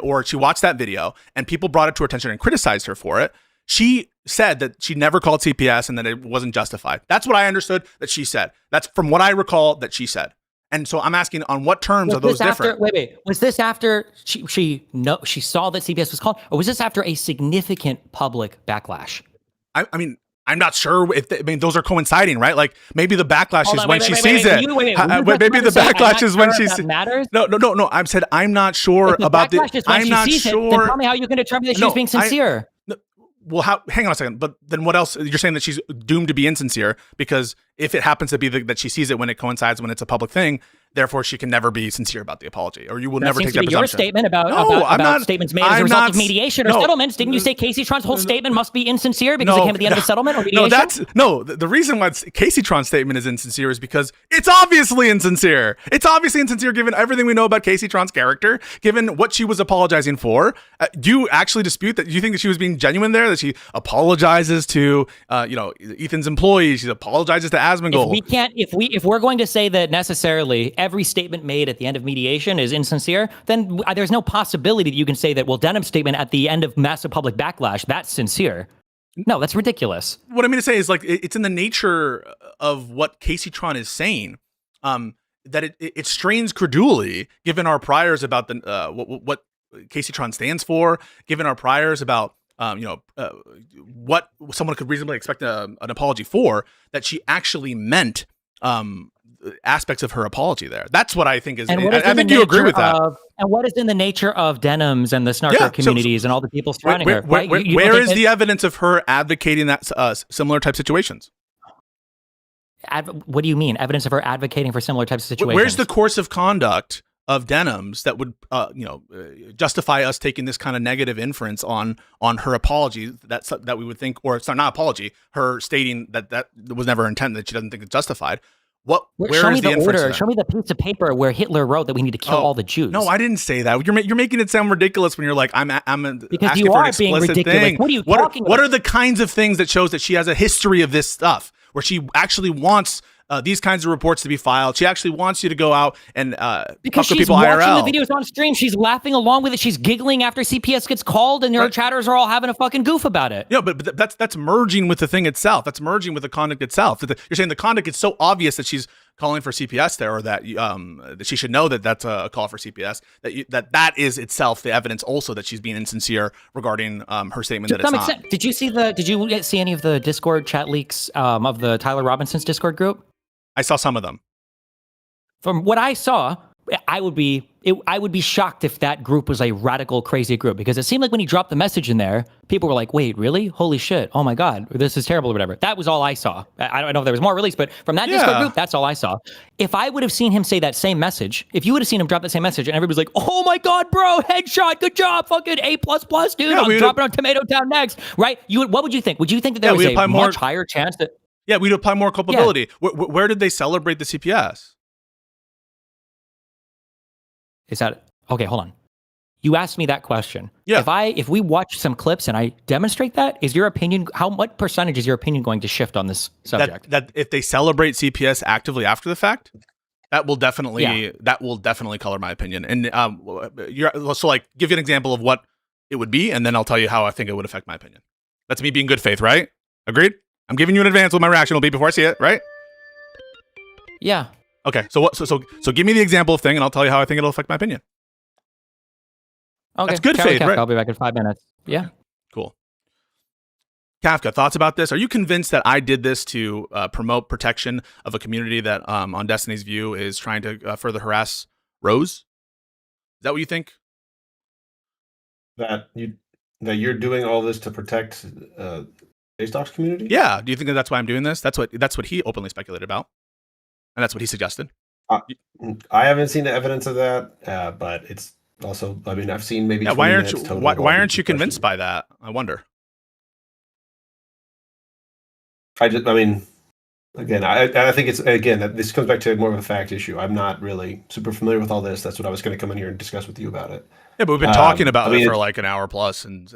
or she watched that video and people brought it to her attention and criticized her for it. She said that she never called CPS and that it wasn't justified. That's what I understood that she said. That's from what I recall that she said. And so I'm asking, on what terms are those different? Wait. Was this after she saw that CPS was called, or was this after a significant public backlash? I mean, I'm not sure those are coinciding, right? Like maybe the backlash is when she sees it. Maybe the backlash is when she sees it. No. I said I'm not sure about the. I'm not sure. Then tell me how you can determine that she's being sincere. well, hang on a second. But then what else? You're saying that she's doomed to be insincere because if it happens to be that she sees it when it coincides when it's a public thing, therefore she can never be sincere about the apology, or you will never take that presumption. Your statement about statements made as a result of mediation or settlements. Didn't you say Casey Tron's whole statement must be insincere because it came at the end of a settlement or mediation? The reason why Casey Tron's statement is insincere is because it's obviously insincere. It's obviously insincere given everything we know about Casey Tron's character, given what she was apologizing for. Do you actually dispute that? Do you think that she was being genuine there? That she apologizes to Ethan's employees, she apologizes to Asmongold? If we're going to say that necessarily every statement made at the end of mediation is insincere, then there's no possibility that you can say that, well, Denham's statement at the end of massive public backlash, that's sincere. No, that's ridiculous. What I mean to say is, like, it's in the nature of what Casey Tron is saying, that it strains credulity, given our priors about the what Casey Tron stands for, given our priors about what someone could reasonably expect an apology for, that she actually meant aspects of her apology there. That's what I think is. I think you agree with that. And what is in the nature of Denham's and the snarker communities and all the people surrounding her? Right? Where is the evidence of her advocating that similar type situations? What do you mean? Evidence of her advocating for similar types of situations? Where's the course of conduct of Denham's that would justify us taking this kind of negative inference on her apology that we would think, or it's not apology, her stating that was never intended, that she doesn't think it's justified. Where is the order? Show me the piece of paper where Hitler wrote that we need to kill all the Jews. No, I didn't say that. You're making it sound ridiculous when you're like, I'm because asking you for an are being explicit ridiculous. thing. What are you talking about? What are the kinds of things that shows that she has a history of this stuff, where she actually wants these kinds of reports to be filed? She actually wants you to go out and because talk to she's people watching IRL. the videos on stream. She's laughing along with it. She's giggling after CPS gets called, and her chatters are all having a fucking goof about it. Yeah, but that's merging with the thing itself. That's merging with the conduct itself. You're saying the conduct is so obvious that she's calling for CPS there, or that that she should know that that's a call for CPS. That is itself the evidence also that she's being insincere regarding her statement that it's not. Did you see any of the Discord chat leaks of the Tyler Robinson's Discord group? I saw some of them. From what I saw, I would be shocked if that group was a radical, crazy group, because it seemed like when he dropped the message in there, people were like, wait, really? Holy shit. Oh my God, this is terrible or whatever. That was all I saw. I don't know if there was more released, but from that Discord group, that's all I saw. If I would have seen him say that same message, if you would have seen him drop that same message and everybody's like, oh my God, bro, headshot, good job, fucking A++, dude, I'm dropping on Tomato Town next, right? What would you think? Would you think that there was a much higher chance that... Yeah, we'd apply more culpability. Yeah. Where did they celebrate the CPS? Is that okay? Hold on. You asked me that question. Yeah. If we watch some clips and I demonstrate that, is your opinion, what percentage is your opinion going to shift on this subject? That if they celebrate CPS actively after the fact, that will definitely color my opinion. And so like give you an example of what it would be, and then I'll tell you how I think it would affect my opinion. That's me being good faith, right? Agreed? I'm giving you an advance what my reaction will be before I see it, right? Yeah. Okay. So give me the example of thing, and I'll tell you how I think it'll affect my opinion. Okay. That's good faith, right? I'll be back in 5 minutes. Yeah. Okay. Cool. Kafka, thoughts about this? Are you convinced that I did this to promote protection of a community that on Destiny's View is trying to further harass Rose? Is that what you think? That you're doing all this to protect Stocks community? Yeah. Do you think that that's why I'm doing this? That's what he openly speculated about, and that's what he suggested. I haven't seen the evidence of that, but it's also. I mean, I've seen maybe. Yeah, why aren't you convinced by that? I wonder. I mean, again, I think it's this comes back to more of a fact issue. I'm not really super familiar with all this. That's what I was going to come in here and discuss with you about it. Yeah, but we've been talking about it for like an hour plus, and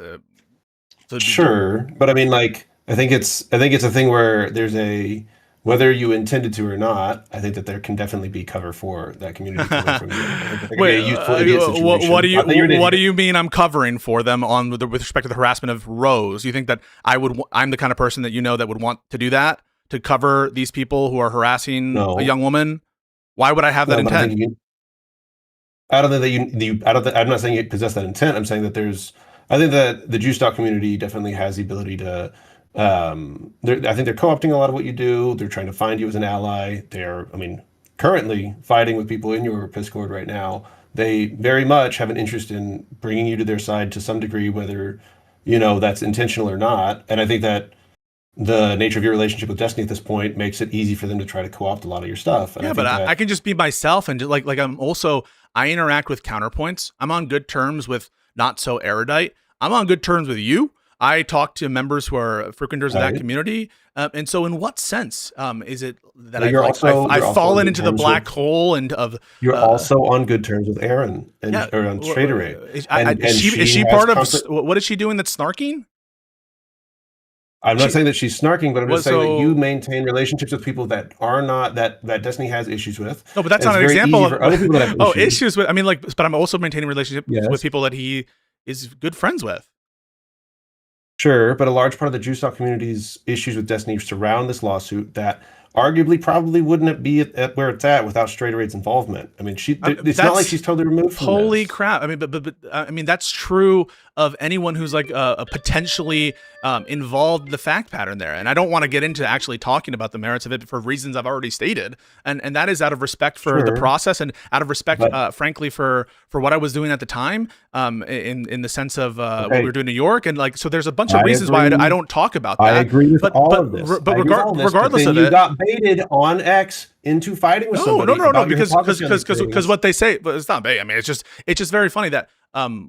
sure, but I mean, like. I think it's a thing where there's whether you intended to or not, I think that there can definitely be cover for that community coming from you. Wait, what do you mean I'm covering for them with respect to the harassment of Rose? You think that I'm the kind of person that that would want to do that, to cover these people who are harassing a young woman? Why would I have that intent? I don't think that I'm not saying you possess that intent. I'm saying that I think that the Jew stock community definitely has the ability to. I think they're co-opting a lot of what you do. They're trying to find you as an ally. They're, currently fighting with people in your Discord right now. They very much have an interest in bringing you to their side to some degree, whether that's intentional or not. And I think that the nature of your relationship with Destiny at this point makes it easy for them to try to co-opt a lot of your stuff. And Yeah, I but think that I can just be myself, and like I interact with counterpoints. I'm on good terms with not so erudite. I'm on good terms with you. I talk to members who are frequenters of that Right. community, and so in what sense is it that But you're also I've on fallen good into the terms black with hole and of you're also on good terms with Aaron and yeah, or on Trader Rate. is she has part of comfort- what is she doing that's snarking? I'm not saying that she's snarking, but I'm just saying that you so- maintain relationships with people that are not that Destiny has issues with. No, but that's And not an it's very example easy of for other people that have issues with. I mean, like, but I'm also maintaining relationships Yes. with people that he is good friends with. Sure, but a large part of the Juice Stock community's issues with Destiny surround this lawsuit that arguably probably wouldn't be at where it's at without Straight Rate's involvement. I mean, it's not like that's- she's totally removed from Holy this. crap! I mean, but I mean that's true of anyone who's like a potentially involved in the fact pattern there. And I don't want to get into actually talking about the merits of it for reasons I've already stated. And that is out of respect for the Sure. process and out of respect, But- frankly, for what I was doing at the time, in the sense of what Okay. we were doing in New York. And like, so there's a bunch of I reasons why agree. I don't talk about that. I agree with all of this. But I agree with all of this, regardless then of you it, got baited on X into fighting with somebody. about your hypocrisy on these things. Because what they say, but it's not bait. I mean, it's just very funny that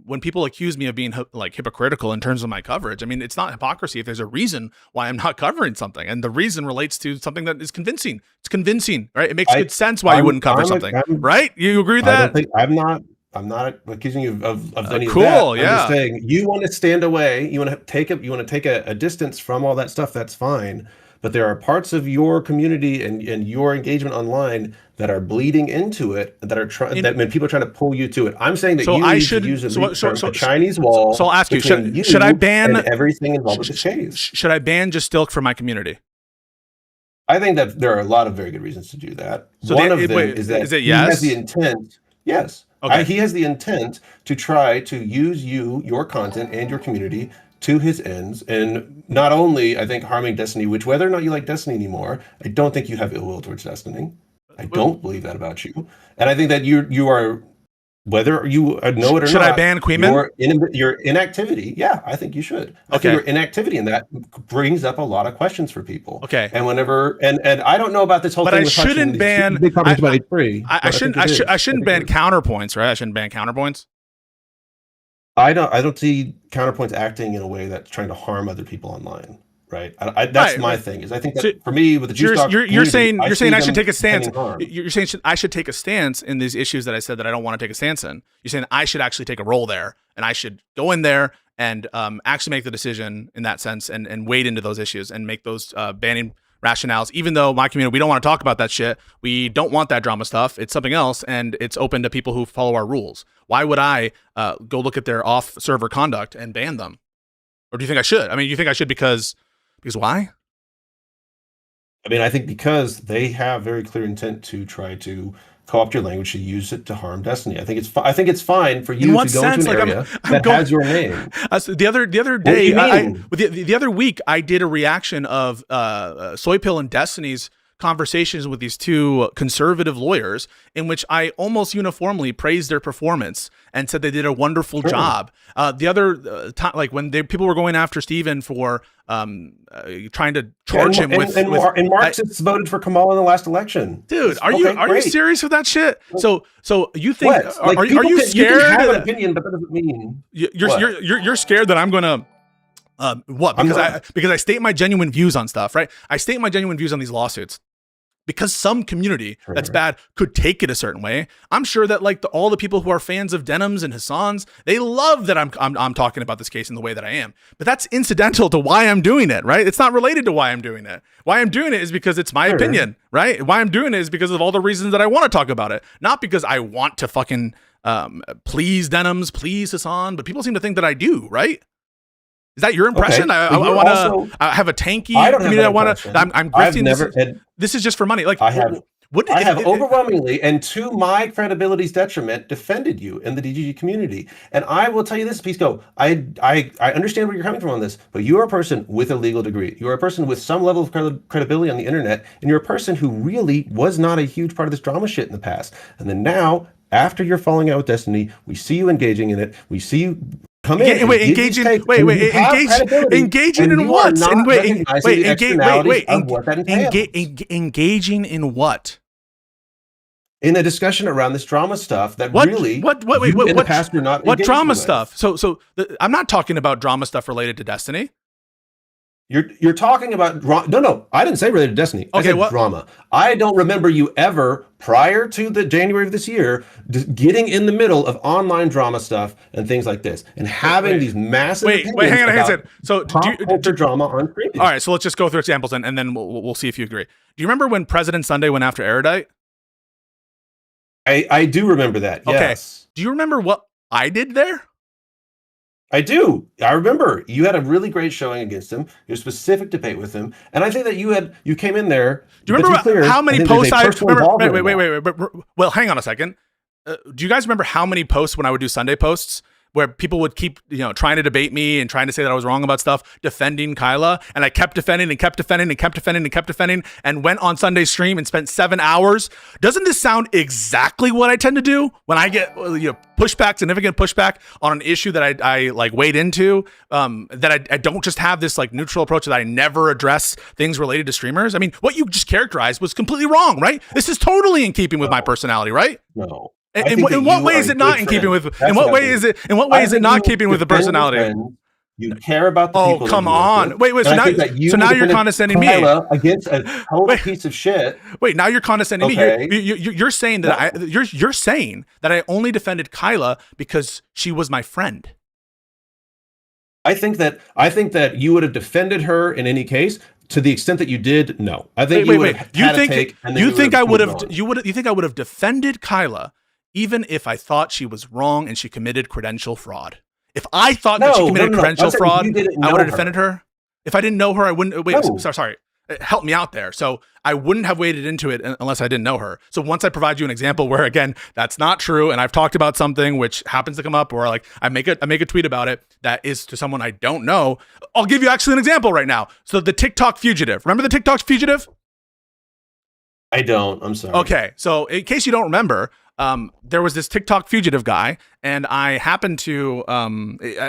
when people accuse me of being like hypocritical in terms of my coverage, I mean, it's not hypocrisy if there's a reason why I'm not covering something, and the reason relates to something that is convincing. It's convincing, right? It makes good sense why you wouldn't cover something, right? You agree with that? I'm not accusing you of any cool, of that. I'm yeah. just saying you want to stand away. You want to take a distance from all that stuff. That's fine. But there are parts of your community and your engagement online that are bleeding into it, that are when people are trying to pull you to it. I'm saying that So you I need should- to use so- a Chinese wall. so I'll ask you, between should I ban- and everything involved with this case? Should I ban just Stilk from my community? I think that there are a lot of very good reasons to do that. So One the- of them wait, is that is it he yes? has the intent. Yes. Okay. He has the intent to try to use your content, and your community to his ends, and not only, I think, harming Destiny, which whether or not you like Destiny anymore, I don't think you have ill will towards Destiny. I don't believe that about you. And I think that you are, whether you know it or not. Should I ban Queeman? Your inactivity, yeah, I think you should. I think your inactivity in that brings up a lot of questions for people. Okay. And whenever and I don't know about this whole But thing. I with Hudson, shouldn't these ban- big comments about H3. I shouldn't ban counterpoints, right? I shouldn't ban counterpoints. I don't see counterpoints acting in a way that's trying to harm other people online, right? That's Right. my thing. Is I think that So for me with the juice stock you're saying community, you're saying see I should them take a stance. intending harm. You're saying I should take a stance in these issues that I said that I don't want to take a stance in. You're saying I should actually take a role there, and I should go in there and actually make the decision in that sense, and wade into those issues and make those banning rationales. Even though my community, we don't want to talk about that shit. We don't want that drama stuff. It's something else, and it's open to people who follow our rules. Why would I go look at their off-server conduct and ban them? Or do you think I should? I mean, you think I should because why? I mean, I think because they have very clear intent to try to co-opt your language to use it to harm Destiny. I think it's fine for you to go into an area that has your name. The other day, the other week, I did a reaction of Soypill and Destiny's conversations with these two conservative lawyers, in which I almost uniformly praised their performance and said they did a wonderful job. The other time, like when people were going after Steven for trying to charge him with Marxists voted for Kamal in the last election. Dude, are you serious with that shit? So you think what? Are you scared? You can have an opinion, but that doesn't mean you're scared that I'm gonna. What? Because I state my genuine views on stuff, right? I state my genuine views on these lawsuits because some community that's bad could take it a certain way. I'm sure that like all the people who are fans of Denims and Hassans, they love that I'm talking about this case in the way that I am. But that's incidental to why I'm doing it, right? It's not related to why I'm doing it. Why I'm doing it is because it's my opinion, right? Why I'm doing it is because of all the reasons that I want to talk about it, not because I want to fucking please Denims, please Hassan. But people seem to think that I do, right? Is that your impression? Okay. I want to have a tanky. I don't have that impression. I'm grifting. This is just for money. Like I have overwhelmingly, and to my credibility's detriment, defended you in the DGG community. And I will tell you this, Pisco, I understand where you're coming from on this, but you are a person with a legal degree. You are a person with some level of credibility on the internet, and you're a person who really was not a huge part of this drama shit in the past. And then now, after you're falling out with Destiny, we see you engaging in it. We see you come in. Engaging in what? Engaging in what? In a discussion around this drama stuff that what drama stuff? So I'm not talking about drama stuff related to Destiny. You're talking about no, I didn't say related to Destiny. I said drama. I don't remember you ever, prior to the January of this year, getting in the middle of online drama stuff and things like this, and having these massive hang on a second. So do drama on Cringe. All right, so let's just go through examples and then we'll see if you agree. Do you remember when President Sunday went after Erudite? I do remember that. Okay. Yes. Do you remember what I did there? I do. I remember you had a really great showing against him. Your specific debate with him, and I think that you came in there. Do you remember how many posts I remember? Wait. Well, hang on a second. Do you guys remember how many posts when I would do Sunday posts where people would keep, trying to debate me and trying to say that I was wrong about stuff, defending Kyla, and I kept defending and went on Sunday stream and spent 7 hours? Doesn't this sound exactly what I tend to do when I get significant pushback on an issue that I like wade into, that I don't just have this like neutral approach that I never address things related to streamers? I mean, what you just characterized was completely wrong, right? This is totally in keeping with my personality, right? No. In what way is it not in keeping with? In what way is it not keeping with the personality? You care about the people. Oh, come on! Wait. So now you're condescending me against a total piece of shit. Wait, now you're condescending me. You're saying that you're saying that I only defended Kyla because she was my friend. I think that you would have defended her in any case. To the extent that you did, no. I think you think I would have defended Kyla even if I thought she was wrong and she committed credential fraud. If I thought that she committed credential fraud, I would have defended her. If I didn't know her, I wouldn't. Wait, sorry. Help me out there. So I wouldn't have waded into it unless I didn't know her. So once I provide you an example where, again, that's not true, and I've talked about something which happens to come up, or like I make a tweet about it that is to someone I don't know, I'll give you actually an example right now. So the TikTok fugitive. Remember the TikTok fugitive? I don't. I'm sorry. Okay. So in case you don't remember, there was this TikTok fugitive guy, and I happened to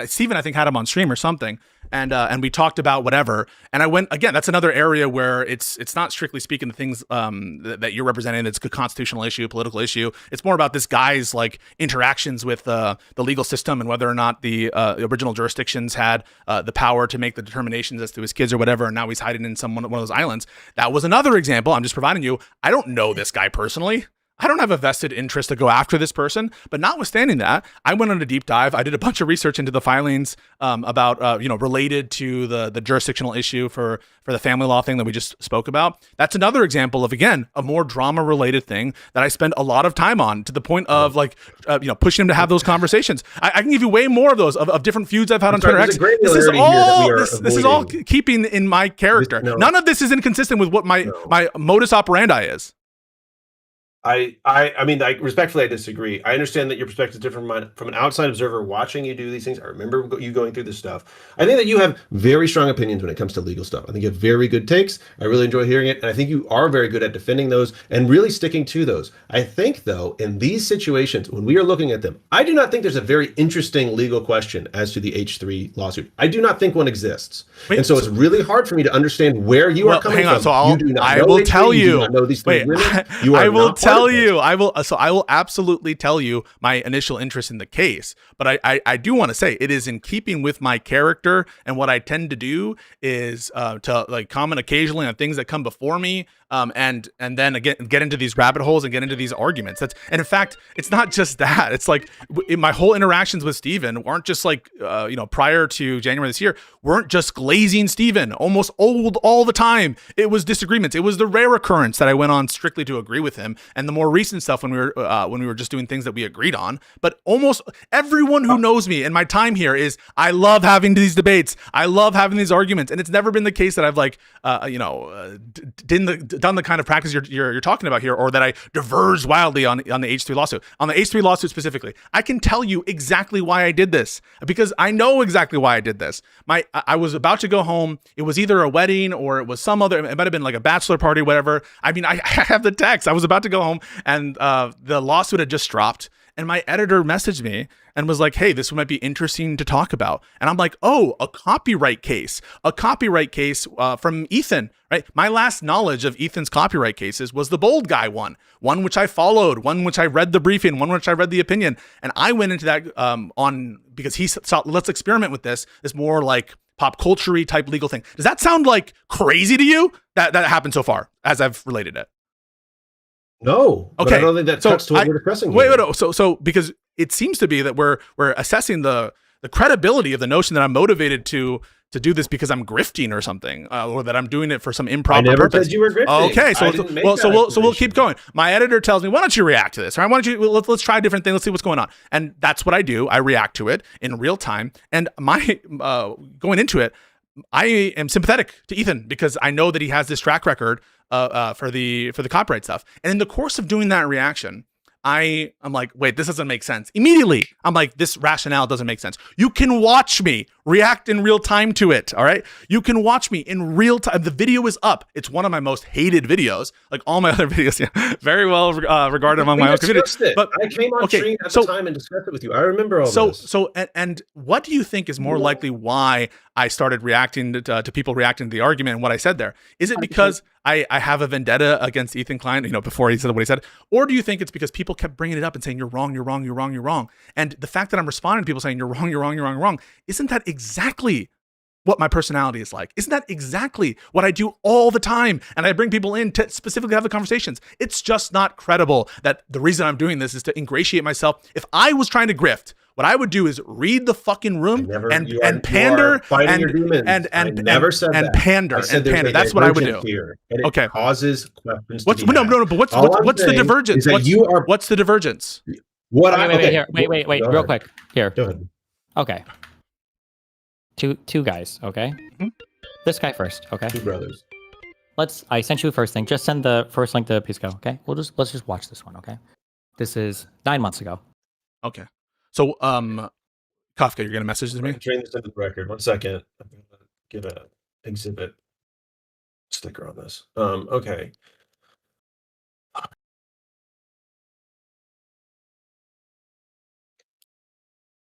Steven, I think, had him on stream or something, and we talked about whatever. And I went again. That's another area where it's not strictly speaking the things that you're representing. It's a constitutional issue, political issue. It's more about this guy's like interactions with the legal system and whether or not the original jurisdictions had the power to make the determinations as to his kids or whatever. And now he's hiding in one of those islands. That was another example. I'm just providing you. I don't know this guy personally. I don't have a vested interest to go after this person, but notwithstanding that, I went on a deep dive. I did a bunch of research into the filings about, related to the jurisdictional issue for the family law thing that we just spoke about. That's another example of, again, a more drama-related thing that I spend a lot of time on, to the point of pushing him to have those conversations. I can give you way more of those of different feuds I've had on Twitter X. This is all keeping in my character. None of this is inconsistent with what my modus operandi is. I mean, respectfully, I disagree. I understand that your perspective is different from an outside observer watching you do these things. I remember you going through this stuff. I think that you have very strong opinions when it comes to legal stuff. I think you have very good takes. I really enjoy hearing it. And I think you are very good at defending those and really sticking to those. I think, though, in these situations, when we are looking at them, I do not think there's a very interesting legal question as to the H3 lawsuit. I do not think one exists. And so it's really hard for me to understand where you are coming from. So I will tell you. I will absolutely tell you my initial interest in the case, but I do want to say it is in keeping with my character, and what I tend to do is to like comment occasionally on things that come before me, and then again get into these rabbit holes and get into these arguments. And in fact, it's not just that. It's like my whole interactions with Steven weren't just like prior to January this year, weren't just glazing Steven almost all the time. It was disagreements. It was the rare occurrence that I went on strictly to agree with him, and the more recent stuff when we were just doing things that we agreed on. But almost everyone who knows me and my time here is, I love having these debates. I love having these arguments, and it's never been the case that I've like done the kind of practice you're talking about here, or that I diverge wildly on the H3 lawsuit. On the H3 lawsuit specifically, I can tell you exactly why I did this, because I know exactly why I did this. I was about to go home. It was either a wedding or it was some other, it might have been like a bachelor party, whatever. I mean, I have the text. I was about to go home, and the lawsuit had just dropped. and my editor messaged me and was like, hey, this might be interesting to talk about. And I'm like, oh, a copyright case from Ethan, right? My last knowledge of Ethan's copyright cases was the Bold Guy one which I followed, one which I read the briefing, one which I read the opinion. And I went into that because he thought, let's experiment with this more like pop culture-y type legal thing. Does that sound like crazy to you that happened so far as I've related it? No. Okay. But I don't think that cuts to what we're discussing here. Wait. So because it seems to be that we're assessing the credibility of the notion that I'm motivated to do this because I'm grifting or something, or that I'm doing it for some improper I never purpose. said you were grifting. Okay, so we'll keep going. My editor tells me, why don't you react to this? All right, why don't you let's try a different thing. Let's see what's going on. And that's what I do. I react to it in real time. And my going into it, I am sympathetic to Ethan because I know that he has this track record for the copyright stuff. And in the course of doing that reaction, I'm like, wait, this doesn't make sense. Immediately, I'm like, this rationale doesn't make sense. You can watch me react in real time to it, all right? You can watch me in real time. The video is up. It's one of my most hated videos. Like all my other videos, yeah, very well regarded among my own community. But I came on stream at the time and discussed it with you. I remember all this. And what do you think is more likely why I started reacting to people reacting to the argument and what I said there? Is it because I have a vendetta against Ethan Klein, before he said what he said? Or do you think it's because people kept bringing it up and saying, you're wrong, you're wrong, you're wrong, you're wrong? And the fact that I'm responding to people saying, you're wrong, you're wrong, you're wrong, you're wrong, isn't that exactly what my personality is like? Isn't that exactly what I do all the time? And I bring people in to specifically have the conversations. It's just not credible that the reason I'm doing this is to ingratiate myself. If I was trying to grift, what I would do is read the fucking room and pander and never said and that. pander and pander. That's what I would do. Here, and it causes questions. But what's the divergence? What's the divergence? Wait, real quick. Here. Go ahead. Okay. Two guys, okay? Mm-hmm. This guy first, okay? Two brothers. I sent you a first thing. Just send the first link to Pisco, okay? Let's just watch this one, okay? This is 9 months ago. Okay. So, Kafka, you're gonna message to me? Train this into the record. 1 second. I'm gonna get a exhibit sticker on this. Okay.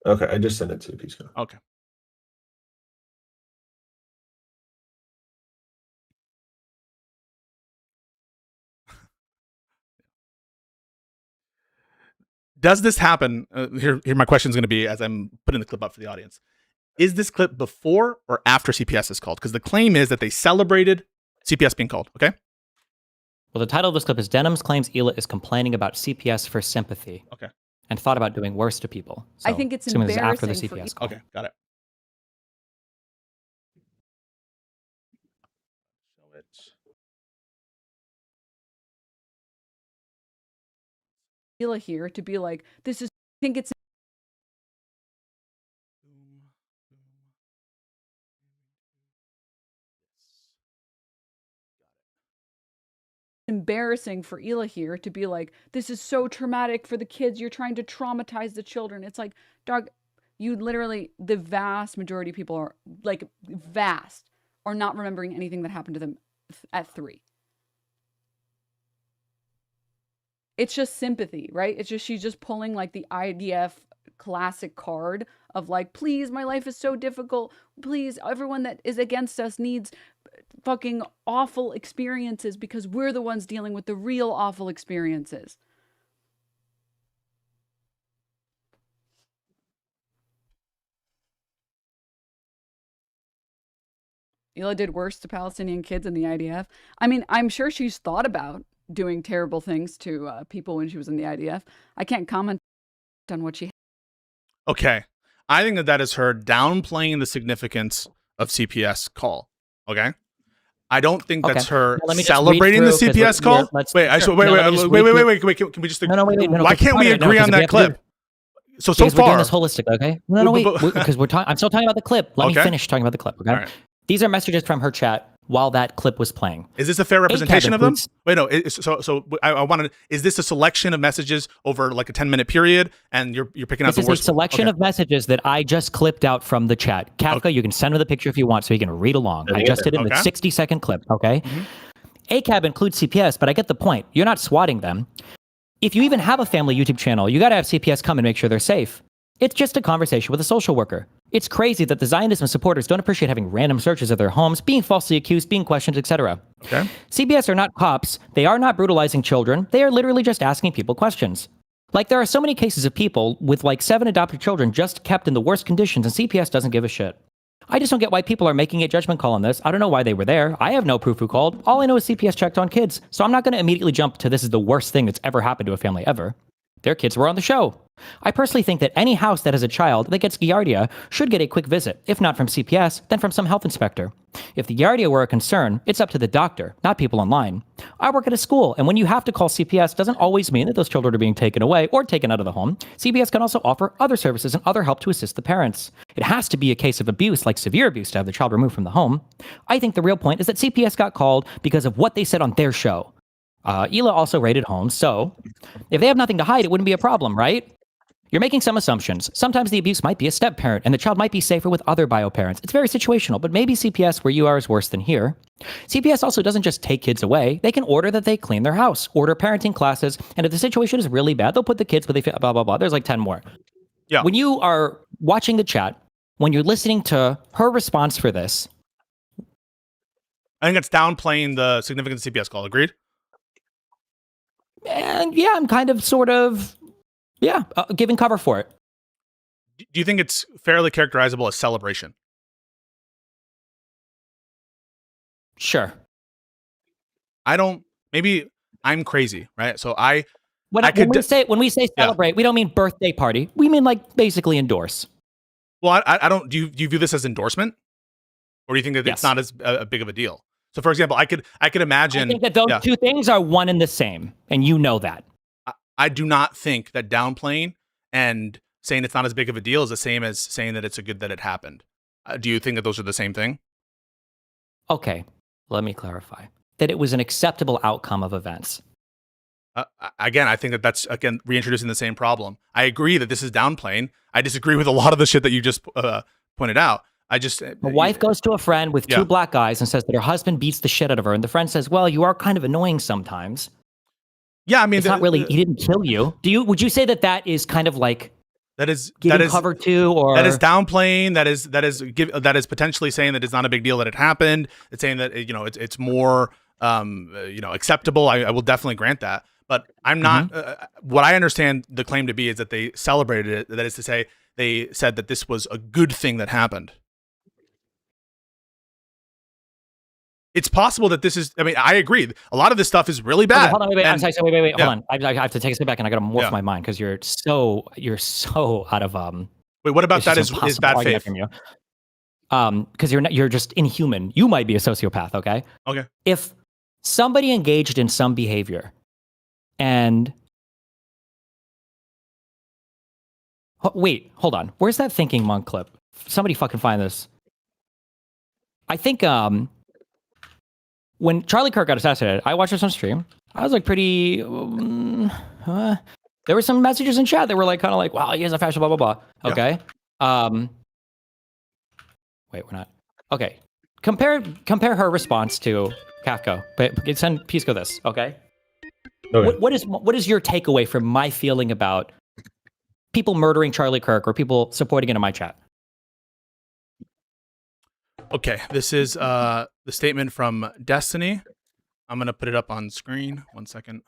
Okay, I just sent it to Pisco. Okay. Does this happen? Here my question is going to be as I'm putting the clip up for the audience. Is this clip before or after CPS is called? Because the claim is that they celebrated CPS being called, okay? Well, the title of this clip is Denham's claims Hila is complaining about CPS for sympathy. Okay. And thought about doing worse to people. So, I think it's embarrassing after the for CPS call. Okay, got it. Show it. Hila here to be like, this is, I think it's embarrassing for Hila here to be like, this is so traumatic for the kids. You're trying to traumatize the children. It's like, dog, you literally, the vast majority of people are not remembering anything that happened to them at 3. It's just sympathy, right? It's just, she's just pulling like the IDF classic card of like, please, my life is so difficult. Please, everyone that is against us needs fucking awful experiences because we're the ones dealing with the real awful experiences. Hila did worse to Palestinian kids in the IDF. I mean, I'm sure she's thought about doing terrible things to people when she was in the IDF. I can't comment on what she. Okay. I think that is her downplaying the significance of CPS call. Okay. I don't think that's her celebrating the CPS call. Wait. Can we just? Wait. Why can't we agree on that clip? So we're far, doing this holistic, okay? No, wait, because I'm still talking about the clip. Let me finish talking about the clip, okay? Right. These are messages from her chat while that clip was playing. Is this a fair representation of them? Wait, no. I wanted. Is this a selection of messages over like a 10-minute period, and you're picking out the worst? This is a selection of messages that I just clipped out from the chat. Kafka, you can send me the picture if you want, so you can read along. I just did it in a 60-second clip. Okay. ACAB includes CPS, but I get the point. You're not swatting them. if you even have a family YouTube channel, you got to have CPS come and make sure they're safe. It's just a conversation with a social worker. It's crazy that the Zionism supporters don't appreciate having random searches of their homes, being falsely accused, being questioned, etc. Okay. CPS are not cops. They are not brutalizing children. They are literally just asking people questions. Like, there are so many cases of people with like 7 adopted children just kept in the worst conditions, and CPS doesn't give a shit. I just don't get why people are making a judgment call on this. I don't know why they were there. I have no proof who called. All I know is CPS checked on kids. So I'm not going to immediately jump to this is the worst thing that's ever happened to a family ever. Their kids were on the show. I personally think that any house that has a child that gets Giardia should get a quick visit, if not from CPS, then from some health inspector. If the Giardia were a concern, it's up to the doctor, not people online. I work at a school, and when you have to call CPS, doesn't always mean that those children are being taken away or taken out of the home. CPS can also offer other services and other help to assist the parents. It has to be a case of abuse, like severe abuse, to have the child removed from the home. I think the real point is that CPS got called because of what they said on their show. Hila also raided homes, so if they have nothing to hide, it wouldn't be a problem, right? You're making some assumptions. Sometimes the abuse might be a step-parent, and the child might be safer with other bio-parents. It's very situational, but maybe CPS where you are is worse than here. CPS also doesn't just take kids away. They can order that they clean their house, order parenting classes, and if the situation is really bad, they'll put the kids where they fit, blah, blah, blah. There's like 10 more. Yeah. When you are watching the chat, when you're listening to her response for this, I think it's downplaying the significance of CPS call. Agreed? and yeah, I'm kind of, sort of, giving cover for it. Do you think it's fairly characterizable as celebration? Sure. I don't. Maybe I'm crazy, right? So When we say celebrate, we don't mean birthday party. We mean like basically endorse. Well, I don't. Do you view this as endorsement, or do you think that Yes. it's not as big of a deal? So, for example, I could imagine. I think that those two things are one and the same, and you know that. I do not think that downplaying and saying it's not as big of a deal is the same as saying that it's a good that it happened. Do you think that those are the same thing? Okay, let me clarify. That it was an acceptable outcome of events. Again, I think that that's, again, reintroducing the same problem. I agree that this is downplaying. I disagree with a lot of the shit that you just pointed out. A wife goes to a friend with 2 black guys and says that her husband beats the shit out of her, and the friend says, well, you are kind of annoying sometimes. Yeah, I mean, it's not really, he didn't kill you. Would you say that is kind of like that is cover to, or that is downplaying? That is potentially saying that it's not a big deal that it happened. It's saying that it's more acceptable. I will definitely grant that, but I'm not. What I understand the claim to be is that they celebrated it. That is to say, they said that this was a good thing that happened. It's possible that this is. I mean, I agree. A lot of this stuff is really bad. Okay, hold on, wait. I'm sorry. Wait. Hold on. I have to take a step back, and I got to morph my mind because you're so out of Wait, what about that? Is bad faith? From you. Because you're just inhuman. You might be a sociopath. Okay. Okay. If somebody engaged in some behavior, and wait, hold on. Where's that thinking monk clip? Somebody fucking find this. I think when Charlie Kirk got assassinated, I watched this on stream. I was like pretty. There were some messages in chat that were like kind of like, "Wow, he is a fascist." Blah blah blah. Okay. Wait, we're not. Okay. Compare her response to Kafka. But send Pisco this. Okay. Okay. What is your takeaway from my feeling about people murdering Charlie Kirk or people supporting it in my chat? Okay, this is the statement from Destiny. I'm going to put it up on screen. 1 second.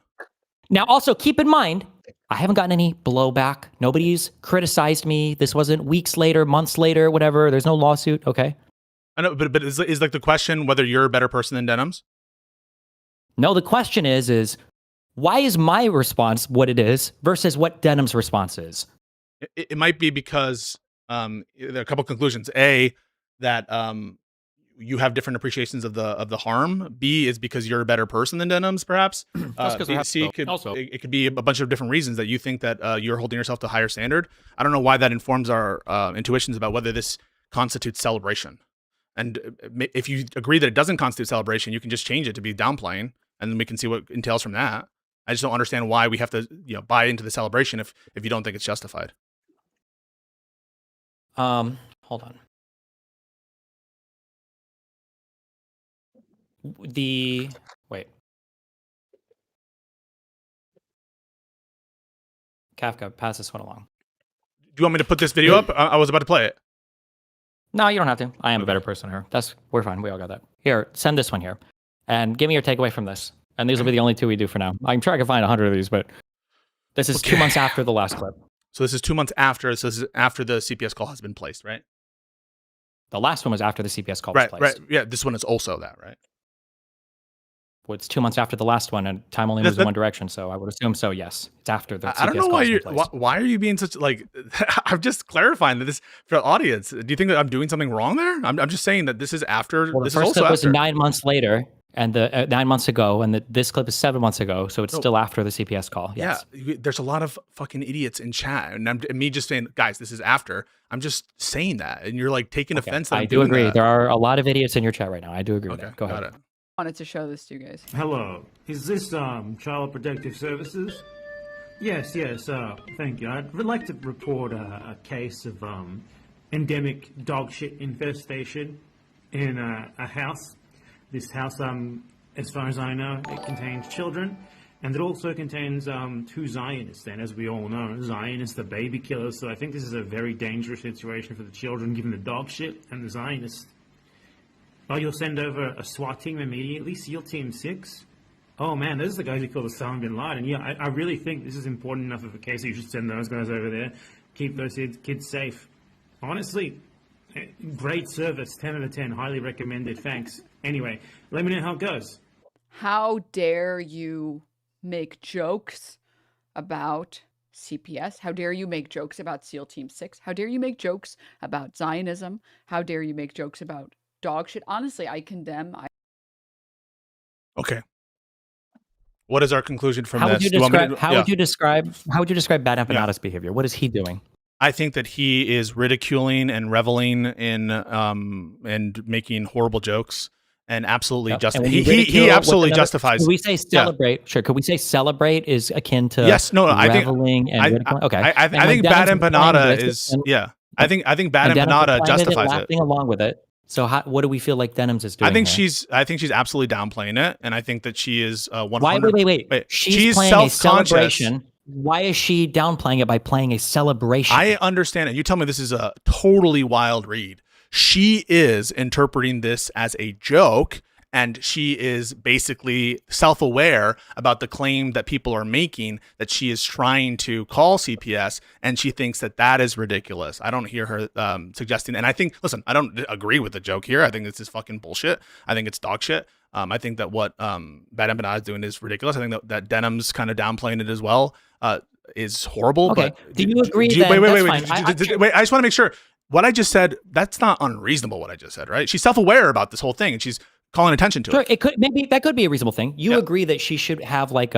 Now, also keep in mind, I haven't gotten any blowback. Nobody's criticized me. This wasn't weeks later, months later, whatever. There's no lawsuit. Okay. I know, but is like the question whether you're a better person than Denims? No, the question is why is my response what it is versus what Denim's response is? It might be because there are a couple conclusions. A, that you have different appreciations of the harm. B is because you're a better person than Denims, perhaps. C it could be a bunch of different reasons that you think that you're holding yourself to a higher standard. I don't know why that informs our intuitions about whether this constitutes celebration. And if you agree that it doesn't constitute celebration, you can just change it to be downplaying, and then we can see what entails from that. I just don't understand why we have to buy into the celebration if you don't think it's justified. Hold on. Wait. Kafka, pass this one along. Do you want me to put this video up? I was about to play it. No, you don't have to. I am a better person here. We're fine. We all got that. Here, send this one here. And give me your takeaway from this. And these will be the only 2 we do for now. I'm sure I can find 100 of these, but this is 2 months after the last clip. So this is 2 months after. So this is after the CPS call has been placed, right? The last one was after the CPS call was placed. Right. Yeah, this one is also that, right? Well, it's 2 months after the last one, and time only moves in one direction, so I would assume so. Yes, it's after the. CPS I don't know why are you being such like? I'm just clarifying that this for the audience. Do you think that I'm doing something wrong there? I'm just saying that this is after. Well, this the is first also clip was after. 9 months later, and the 9 months ago, and this clip is 7 months ago, so it's still after the CPS call. Yes. Yeah, there's a lot of fucking idiots in chat, and me just saying, guys, this is after. I'm just saying that, and you're like taking offense. That I do agree. There are a lot of idiots in your chat right now. I do agree with that. Go ahead. Wanted to show this to you guys. Hello, is this Child Protective Services? Yes, thank you. I'd like to report a case of endemic dog shit infestation in a house. This house, as far as I know, it contains children, and it also contains 2 Zionists. And as we all know, Zionists are baby killers, so I think this is a very dangerous situation for the children, given the dog shit and the Zionists. Oh, you'll send over a SWAT team immediately? SEAL Team 6? Oh man, those are the guys who killed Osama bin Laden. Yeah, I really think this is important enough of a case that you should send those guys over there. Keep those kids safe. Honestly, great service. 10 out of 10. Highly recommended. Thanks. Anyway, let me know how it goes. How dare you make jokes about CPS? How dare you make jokes about SEAL Team 6? How dare you make jokes about Zionism? How dare you make jokes about dog shit? Honestly, I condemn. Okay. What is our conclusion from how this? How would you describe Bad Empanada's behavior? What is he doing? I think that he is ridiculing and reveling in and making horrible jokes and absolutely he absolutely justifies. Could we say celebrate? Yeah. Sure. Could we say celebrate is akin to reveling and ridiculing? Okay. I think Bad Empanada is I think Bad Empanada justifies it. Laughing along with it. So what do we feel like Denims is doing? I think she's absolutely downplaying it, and I think that she is 100. Wait. She's playing a celebration. Why is she downplaying it by playing a celebration? I understand it. You tell me this is a totally wild read. She is interpreting this as a joke, and she is basically self-aware about the claim that people are making that she is trying to call CPS, and she thinks that that is ridiculous. I don't hear her suggesting, and I think, listen, I don't agree with the joke here. I think this is fucking bullshit. I think it's dog shit. I think that what Bad Empanada is doing is ridiculous. I think that Denim's kind of downplaying it as well is horrible. Okay. But do you agree? Wait. I just want to make sure what I just said. That's not unreasonable. What I just said, right? She's self-aware about this whole thing, and she's calling attention to it. It could that could be a reasonable thing. You agree that she should have like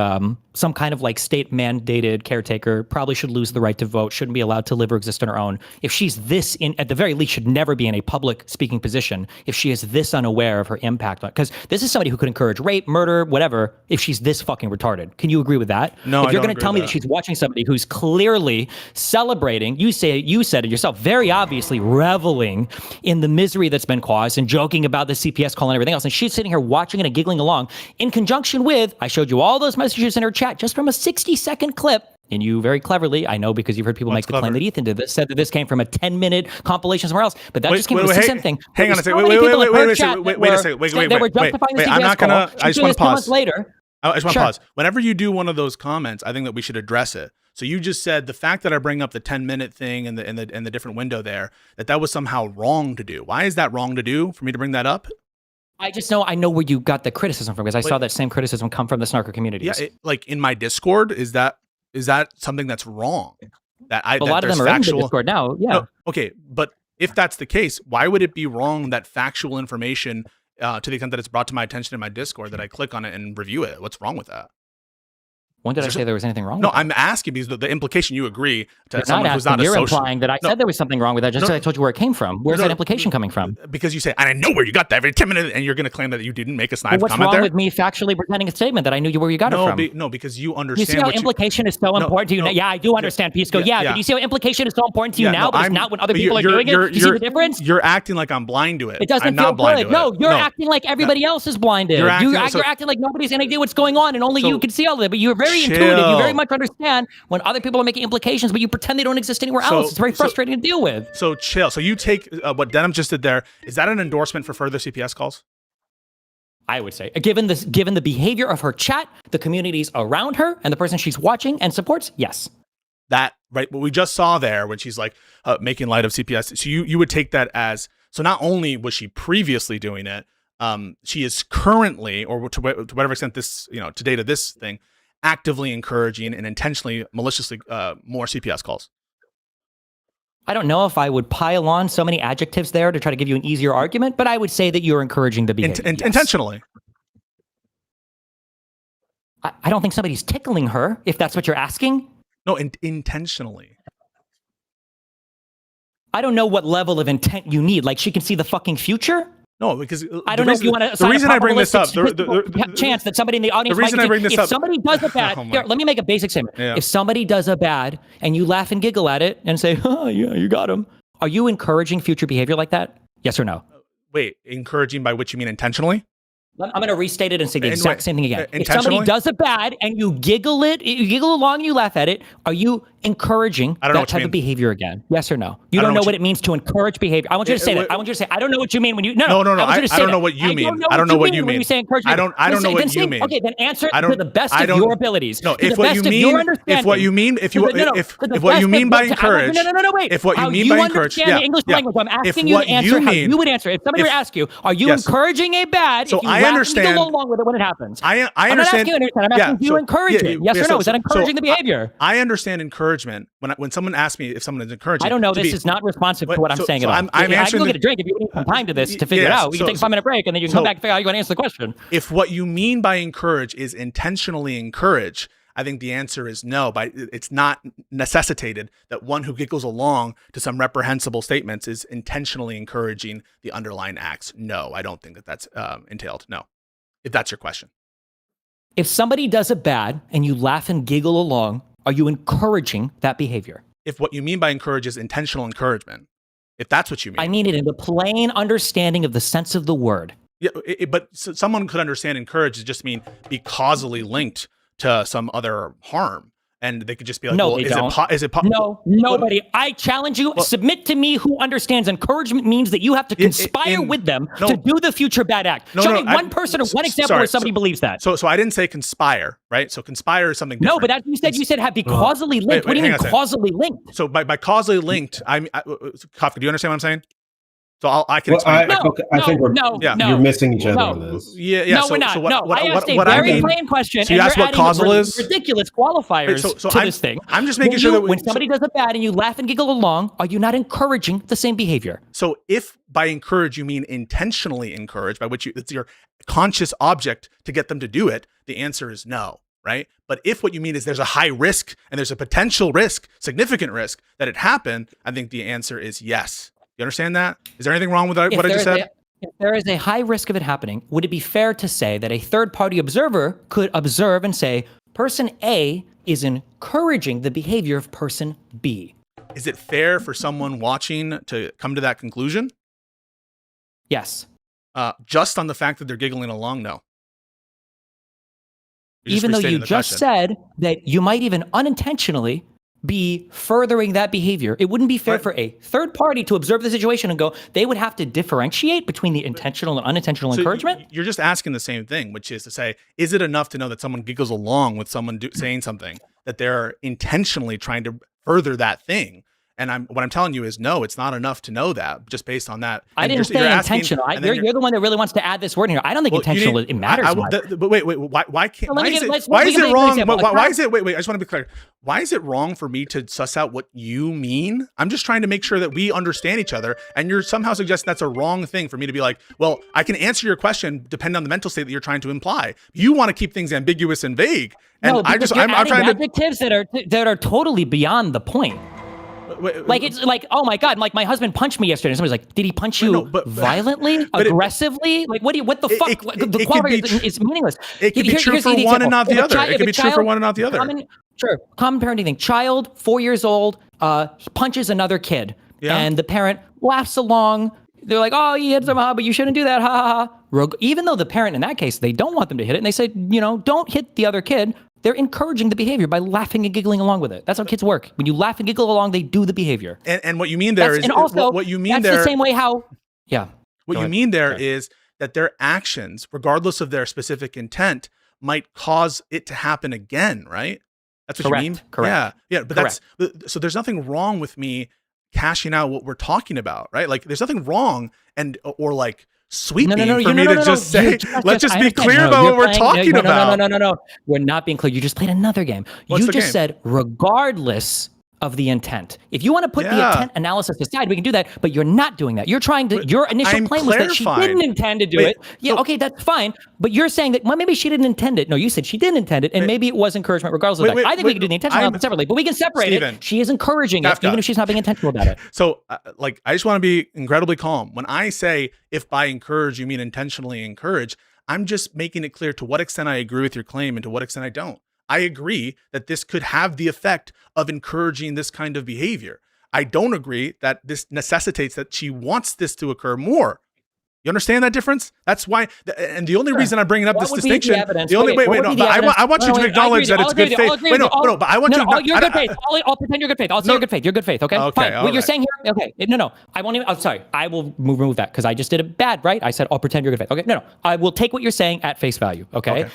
some kind of like state mandated caretaker, probably should lose the right to vote, shouldn't be allowed to live or exist on her own. If she's this at the very least, should never be in a public speaking position if she is this unaware of her impact on, because this is somebody who could encourage rape, murder, whatever, if she's this fucking retarded. Can you agree with that? No, if you're going to tell me that she's watching somebody who's clearly celebrating, you said it yourself, very obviously reveling in the misery that's been caused and joking about the CPS call and everything else, and she's sitting here watching it and giggling along in conjunction with, I showed you all those messages in her chat just from a 60-second clip, and you very cleverly, I know because you've heard people make the claim that Ethan did this, said that this came from a 10-minute compilation somewhere else, but that just came from a same thing. Hang on a second. Wait a second. I'm not gonna. I just want to pause. I just want to pause. Whenever you do one of those comments, I think that we should address it. So you just said the fact that I bring up the 10-minute thing and the different window there, that was somehow wrong to do. Why is that wrong to do for me to bring that up? I know where you got the criticism from, because I saw that same criticism come from the snarker communities. Yeah, like in my Discord, is that something that's wrong? That a lot of them are in the Discord now. Yeah. No, okay, but if that's the case, why would it be wrong that factual information, to the extent that it's brought to my attention in my Discord, that I click on it and review it? What's wrong with that? When did I say there was anything wrong? No, with that? I'm asking because the implication you agree to You're someone who's not a You're social. implying that I said there was something wrong with that. Just because I told you where it came from. Where's that implication coming from? Because you say, and I know where you got that every 10 minutes, and you're going to claim that you didn't make a snide what's comment wrong there. with me factually presenting a statement that I knew where you got it from? No, because you understand. You see how implication is so important to you? Yeah, I do understand, Pisco. Yeah, but you see how implication is so important to you now, but it's not when other people are doing it? Do you see the difference? You're acting like I'm blind to it. It doesn't feel good. No, you're acting like everybody else is blinded. You're acting like nobody's going to do what's going on, and only you can see all of it. But you're very very intuitive. You very much understand when other people are making implications, but you pretend they don't exist anywhere else. It's very frustrating to deal with. So chill. So you take what Denim just did there. Is that an endorsement for further CPS calls? I would say, given the behavior of her chat, the communities around her, and the person she's watching and supports, yes. That, right, what we just saw there when she's like making light of CPS. So you would take that as, so not only was she previously doing it, she is currently, or to whatever extent this, to date of this thing, actively encouraging and intentionally, maliciously more CPS calls. I don't know if I would pile on so many adjectives there to try to give you an easier argument, but I would say that you're encouraging the behavior. Yes. Intentionally. I don't think somebody's tickling her, if that's what you're asking. No, intentionally. I don't know what level of intent you need. Like, she can see the fucking future? No, because I don't know if you want to. The reason I bring this up, the chance that somebody in the audience. The reason I bring this up, if somebody does a bad, here, let me make a basic statement. Yeah. If somebody does a bad and you laugh and giggle at it and say, "Oh, yeah, you got him," are you encouraging future behavior like that? Yes or no? Wait, encouraging by which you mean intentionally? I'm going to restate it and say the exact same thing again. If Intentionally? somebody does a bad and you giggle along and you laugh at it, are you encouraging that type of behavior again? Yes or no? You don't know what it means to encourage behavior. I want you to say that. I want you to say, I don't know what you mean when you, no. I don't know what you mean. I don't know what you mean when you say encouragement. I don't know what you mean. Okay, then answer to the best of your abilities. No, if what you mean by encourage, wait. If what you mean by encourage, the English language, I'm asking you to answer how you would answer. If somebody were to ask you, are you encouraging a bad? So I understand. With it when it happens. I understand. I'm not asking you to understand. I'm asking you encourage it. Yes or no? Is that encouraging the behavior? I understand encouragement. When someone asks me if someone is encouraging, I don't know. This is not responsive to what I'm saying at all. I'm I can answering. go get a drink if you need some time to this to figure it out. We can take a 5-minute break and then you can come back and figure out how you're going to answer the question. If what you mean by encourage is intentionally encourage, I think the answer is no. It's not necessitated that one who giggles along to some reprehensible statements is intentionally encouraging the underlying acts. No, I don't think that that's entailed. No, if that's your question. If somebody does a bad and you laugh and giggle along, are you encouraging that behavior? If what you mean by encourage is intentional encouragement, if that's what you mean. I mean it in the plain understanding of the sense of the word. Yeah, but someone could understand encourage to just mean be causally linked to some other harm. And they could just be like, no, well, is it No, nobody. I challenge you. Submit to me who understands encouragement means that you have to conspire with them to do the future bad act. Show me one person or one example where somebody believes that. So I didn't say conspire, right? So conspire is something different. No, but as you said have be causally linked. What do you mean causally linked? So by causally linked, Kafka, do you understand what I'm saying? So I can explain. I think you're missing each other on this. Yeah. No, we're not. I asked a very plain question. So you asked what causal is? Ridiculous qualifiers to this thing. I'm just making sure that when somebody does a bad and you laugh and giggle along, are you not encouraging the same behavior? So if by encourage you mean intentionally encourage, by which it's your conscious object to get them to do it, the answer is no. Right? But if what you mean is there's a high risk and there's a potential risk, significant risk that it happened, I think the answer is yes. You understand that? Is there anything wrong with what I just said? If there is a high risk of it happening, would it be fair to say that a third-party observer could observe and say, person A is encouraging the behavior of person B? Is it fair for someone watching to come to that conclusion? Yes. Just on the fact that they're giggling along, no. Even though you just said that you might even unintentionally be furthering that behavior. It wouldn't be fair for a third party to observe the situation and go, they would have to differentiate between the intentional and unintentional encouragement? You're just asking the same thing, which is to say, is it enough to know that someone giggles along with someone saying something, that they're intentionally trying to further that thing? And what I'm telling you is, no, it's not enough to know that just based on that. I didn't say intentional. You're the one that really wants to add this word in here. I don't think intentional it matters. But wait, why can't? Why is it wrong? Why is it? Wait. I just want to be clear. Why is it wrong for me to suss out what you mean? I'm just trying to make sure that we understand each other. And you're somehow suggesting that's a wrong thing for me to be like, well, I can answer your question depending on the mental state that you're trying to imply. You want to keep things ambiguous and vague. And no, I'm trying to adjectives that are totally beyond the point. Like it's like, oh my God, like my husband punched me yesterday. And somebody's like, did he punch you violently, aggressively? Like what the fuck? The quality is meaningless. It could be true for one and not the other. It could be true for one and not the other. Common parenting thing. Child, 4 years old, punches another kid. Yeah. And the parent laughs along, they're like, oh, you hit somehow, but you shouldn't do that. Ha ha ha. Even though the parent in that case, they don't want them to hit it, and they say, don't hit the other kid. They're encouraging the behavior by laughing and giggling along with it. That's how kids work. When you laugh and giggle along, they do the behavior. And what you mean there is, and also, what you mean that's there. the same way how, yeah. What you mean there is that their actions, regardless of their specific intent, might cause it to happen again, right? That's what you mean? Correct. Yeah. But so there's nothing wrong with me cashing out what we're talking about, right? Like there's nothing wrong or like sweeping for me to just say, let's just be clear about what we're talking about. No. We're not being clear. You just played another game. You just said regardless of the intent. If you want to put the intent analysis aside, we can do that, but you're not doing that. You're trying to, your initial claim was that she didn't intend to do it. Yeah, okay, that's fine. But you're saying that, well, maybe she didn't intend it. No, you said she didn't intend it, and maybe it was encouragement regardless of that. I think we can do the intentional element separately, but we can separate it. She is encouraging it, even if she's not being intentional about it. So, I just want to be incredibly calm. When I say, if by encourage you mean intentionally encourage, I'm just making it clear to what extent I agree with your claim and to what extent I don't. I agree that this could have the effect of encouraging this kind of behavior. I don't agree that this necessitates that she wants this to occur more. You understand that difference? That's why, and the only reason I'm bringing up this distinction, the only I want you to acknowledge that it's good faith. Wait, no, but I want you to. You're good faith. I'll pretend you're good faith. I'll say you're good faith. You're good faith. Okay. Fine. What you're saying here? Okay. No. I won't even. I'm sorry. I will remove that because I just did it bad, right? I said I'll pretend you're good faith. Okay. No. I will take what you're saying at face value. Okay.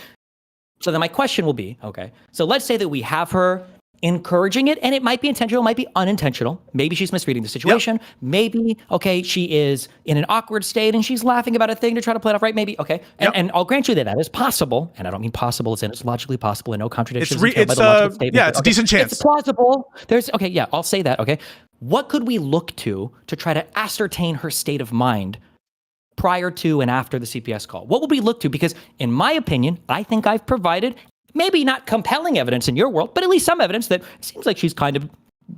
So then my question will be, okay, so let's say that we have her encouraging it, and it might be intentional, it might be unintentional. Maybe she's misreading the situation. Maybe, okay, she is in an awkward state and she's laughing about a thing to try to play it off right. Maybe, okay. And I'll grant you that that is possible. And I don't mean possible as in it's logically possible and no contradictions. It's a decent chance. It's plausible. I'll say that, okay. What could we look to try to ascertain her state of mind prior to and after the CPS call? What would we look to? Because in my opinion, I think I've provided maybe not compelling evidence in your world, but at least some evidence that it seems like she's kind of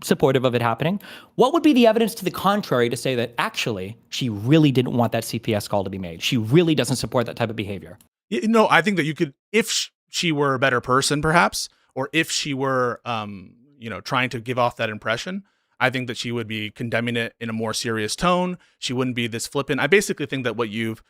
supportive of it happening. What would be the evidence to the contrary to say that actually she really didn't want that CPS call to be made? She really doesn't support that type of behavior. I think that you could, if she were a better person perhaps, or if she were, trying to give off that impression, I think that she would be condemning it in a more serious tone. She wouldn't be this flippant. I basically think that what you've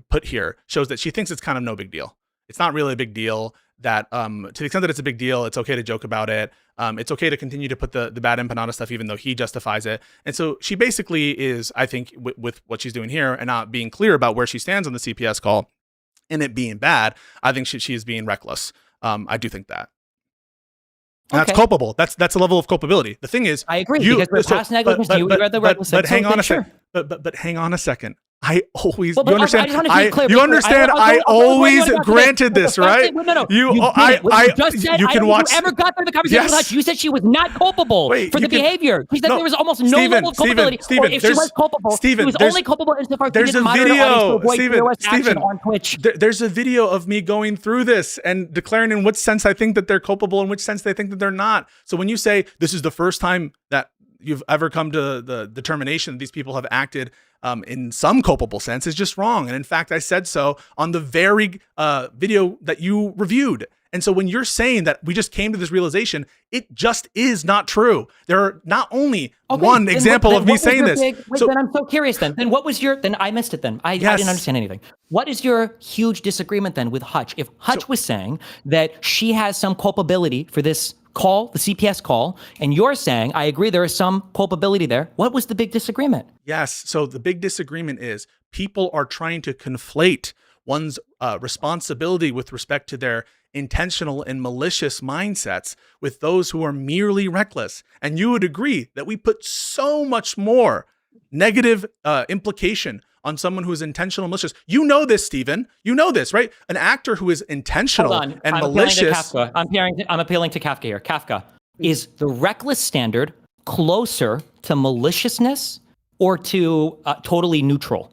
put here shows that she thinks it's kind of no big deal. It's not really a big deal. That to the extent that it's a big deal, it's okay to joke about it. It's okay to continue to put the bad empanada stuff, even though he justifies it. And so she basically is, I think, with what she's doing here and not being clear about where she stands on the CPS call and it being bad, I think she is being reckless. I do think that. And that's culpable. That's a level of culpability. The thing is, I agree. Because past negligence, you read the reckless. But hang on a second. But hang on a second. I always, you understand? I always granted this, right? You can watch. You ever got through the conversation with Hutch? You said she was not culpable for the behavior. She said there was almost no level of culpability. Or if she was culpable, she was only culpable insofar as she didn't monitor her audience to avoid action on Twitch. There's a video of me going through this and declaring in which sense I think that they're culpable and which sense they think that they're not. So when you say this is the first time that you've ever come to the determination that these people have acted in some culpable sense is just wrong. And in fact, I said so on the very video that you reviewed. And so when you're saying that we just came to this realization, it just is not true. There are not only one example of me saying this. Then I'm so curious then. Then what was then I missed it then. I didn't understand anything. What is your huge disagreement then with Hutch? If Hutch was saying that she has some culpability for this call, the CPS call, and you're saying, I agree, there is some culpability there. What was the big disagreement? Yes. So the big disagreement is people are trying to conflate one's responsibility with respect to their intentional and malicious mindsets with those who are merely reckless. And you would agree that we put so much more negative implication on someone who is intentional and malicious. You know this, Stephen. You know this, right? An actor who is intentional and malicious. I'm appealing to Kafka here. Kafka, is the reckless standard closer to maliciousness or to totally neutral?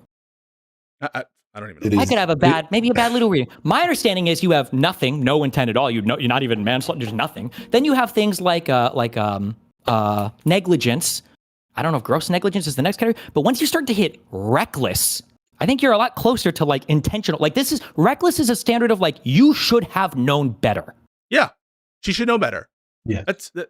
I don't even know. I could have maybe a bad little reading. My understanding is you have nothing, no intent at all. You're not even manslaughter. There's nothing. Then you have things like negligence. I don't know if gross negligence is the next category, but once you start to hit reckless, I think you're a lot closer to like intentional. Like reckless is a standard of like, you should have known better. Yeah. She should know better. Yeah.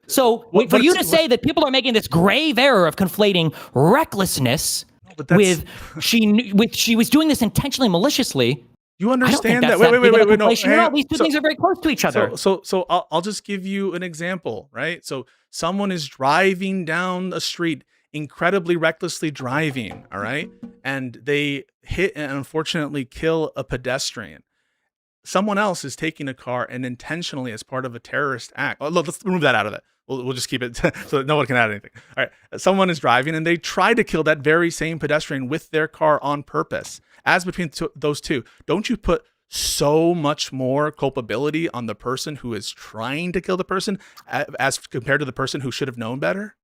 So for you to say that people are making this grave error of conflating recklessness but that's- she was doing this intentionally, maliciously. You understand I that? don't think that's Wait, no. These two things are very close to each other. So I'll just give you an example, right? So someone is driving down a street, incredibly recklessly driving, all right? And they hit and unfortunately kill a pedestrian. Someone else is taking a car and intentionally, as part of a terrorist act. Oh, look, let's remove that out of it. We'll just keep it so that no one can add anything. All right. Someone is driving and they try to kill that very same pedestrian with their car on purpose. As between those two, don't you put so much more culpability on the person who is trying to kill the person as compared to the person who should have known better?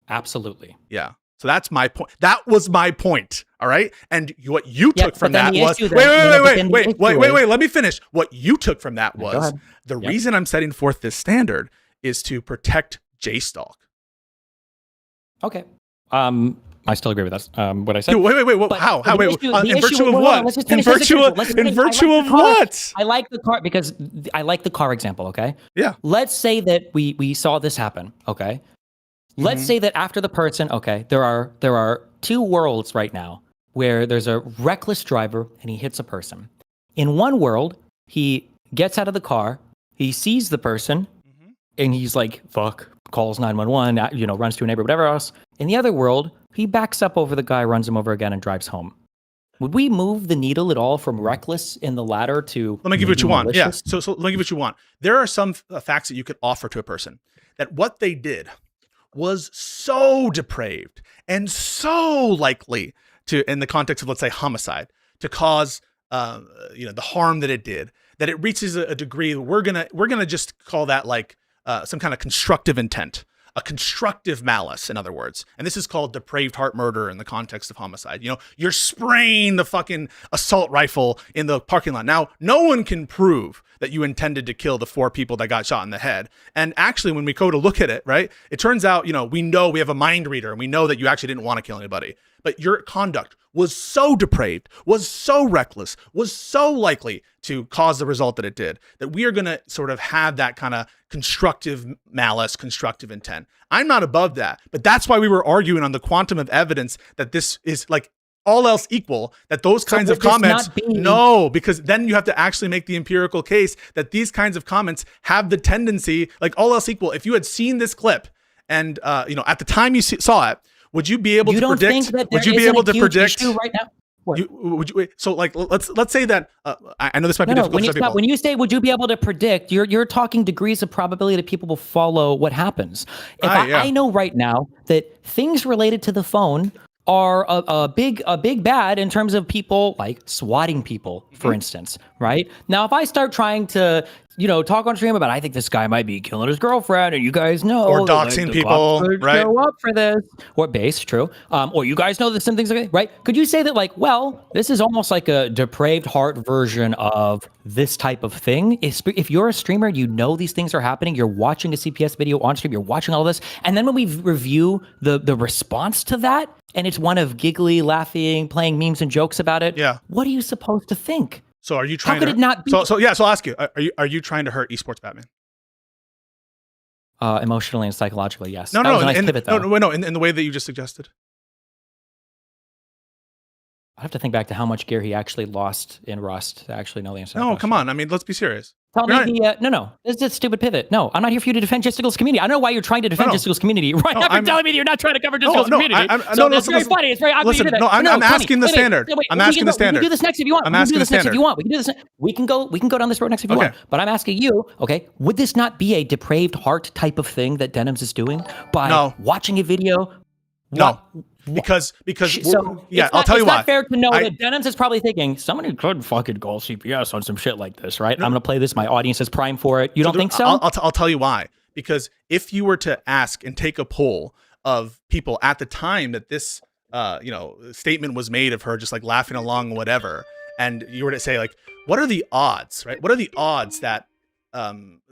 Absolutely. Yeah. So that's my point. That was my point. All right. And what you took from that was wait. Let me finish. What you took from that was the reason I'm setting forth this standard is to protect J-Stalk. Okay. I still agree with that. What I said. Dude, wait. How? Wait. In virtue of what? In virtue of what? I like the car because I like the car example. Okay. Yeah. Let's say that we saw this happen. Okay. Let's say that after the person. Okay. There are two worlds right now where there's a reckless driver and he hits a person. In one world, he gets out of the car, he sees the person, and he's like, "Fuck." Calls 911. Runs to a neighbor, whatever else. In the other world, he backs up over the guy, runs him over again, and drives home. Would we move the needle at all from reckless in the latter to? Let me give you what you want. malicious? Yeah. So let me give you what you want. There are some facts that you could offer to a person that what they did was so depraved and so likely to, in the context of, let's say, homicide, to cause the harm that it did, that it reaches a degree. We're gonna just call that like some kind of constructive intent. A constructive malice, in other words. And this is called depraved heart murder in the context of homicide. You're spraying the fucking assault rifle in the parking lot. Now, no one can prove that you intended to kill the 4 people that got shot in the head. And actually, when we go to look at it, right, it turns out, we have a mind reader and we know that you actually didn't want to kill anybody. But your conduct was so depraved, was so reckless, was so likely to cause the result that it did, that we are going to sort of have that kind of constructive malice, constructive intent. I'm not above that, but that's why we were arguing on the quantum of evidence that this is like all else equal, that those kinds of comments, no, because then you have to actually make the empirical case that these kinds of comments have the tendency, like all else equal. If you had seen this clip and, at the time you saw it, would you be able to predict? Would you be able to predict right now? So like let's say that I know this might be difficult. When you say would you be able to predict, you're talking degrees of probability that people will follow what happens. I know right now that things related to the phone are a big bad in terms of people like swatting people, for instance, right? Now, if I start trying to talk on stream about, I think this guy might be killing his girlfriend, and you guys know, or doxing people, right? Show up for this, or base, true, or you guys know that some things, right? Could you say that, like, well, this is almost like a depraved heart version of this type of thing? If you're a streamer, you know these things are happening. You're watching a CPS video on stream. You're watching all this, and then when we review the response to that, and it's one of giggly, laughing, playing memes and jokes about it. Yeah. What are you supposed to think? So are you trying? How could it not be? So I'll ask you: Are you trying to hurt esports Batman? Emotionally and psychologically, yes. No, in the way that you just suggested. I have to think back to how much gear he actually lost in Rust to actually know the answer. No, come on. I mean, let's be serious. Tell me no. This is a stupid pivot. No, I'm not here for you to defend Justicle's community. I don't know why you're trying to defend Justicle's community right after telling me that you're not trying to cover Justicle's community. That's very funny. It's very obvious. Listen, I'm asking the standard. I'm asking the standard. We can do this next if you want. I'm asking the standard. If you want, we can do this. We can go down this road next if you want. But I'm asking you, okay, would this not be a depraved heart type of thing that Denims is doing by watching a video? No. Because I'll tell you why. It's not fair to know that Denims is probably thinking somebody could fucking call CPS on some shit like this, right? I'm gonna play this. My audience is prime for it. You don't think so? I'll tell you why. Because if you were to ask and take a poll of people at the time that this statement was made of her just like laughing along, whatever, and you were to say like, what are the odds, right? What are the odds that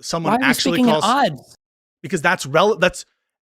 someone actually calls? Odds? Because that's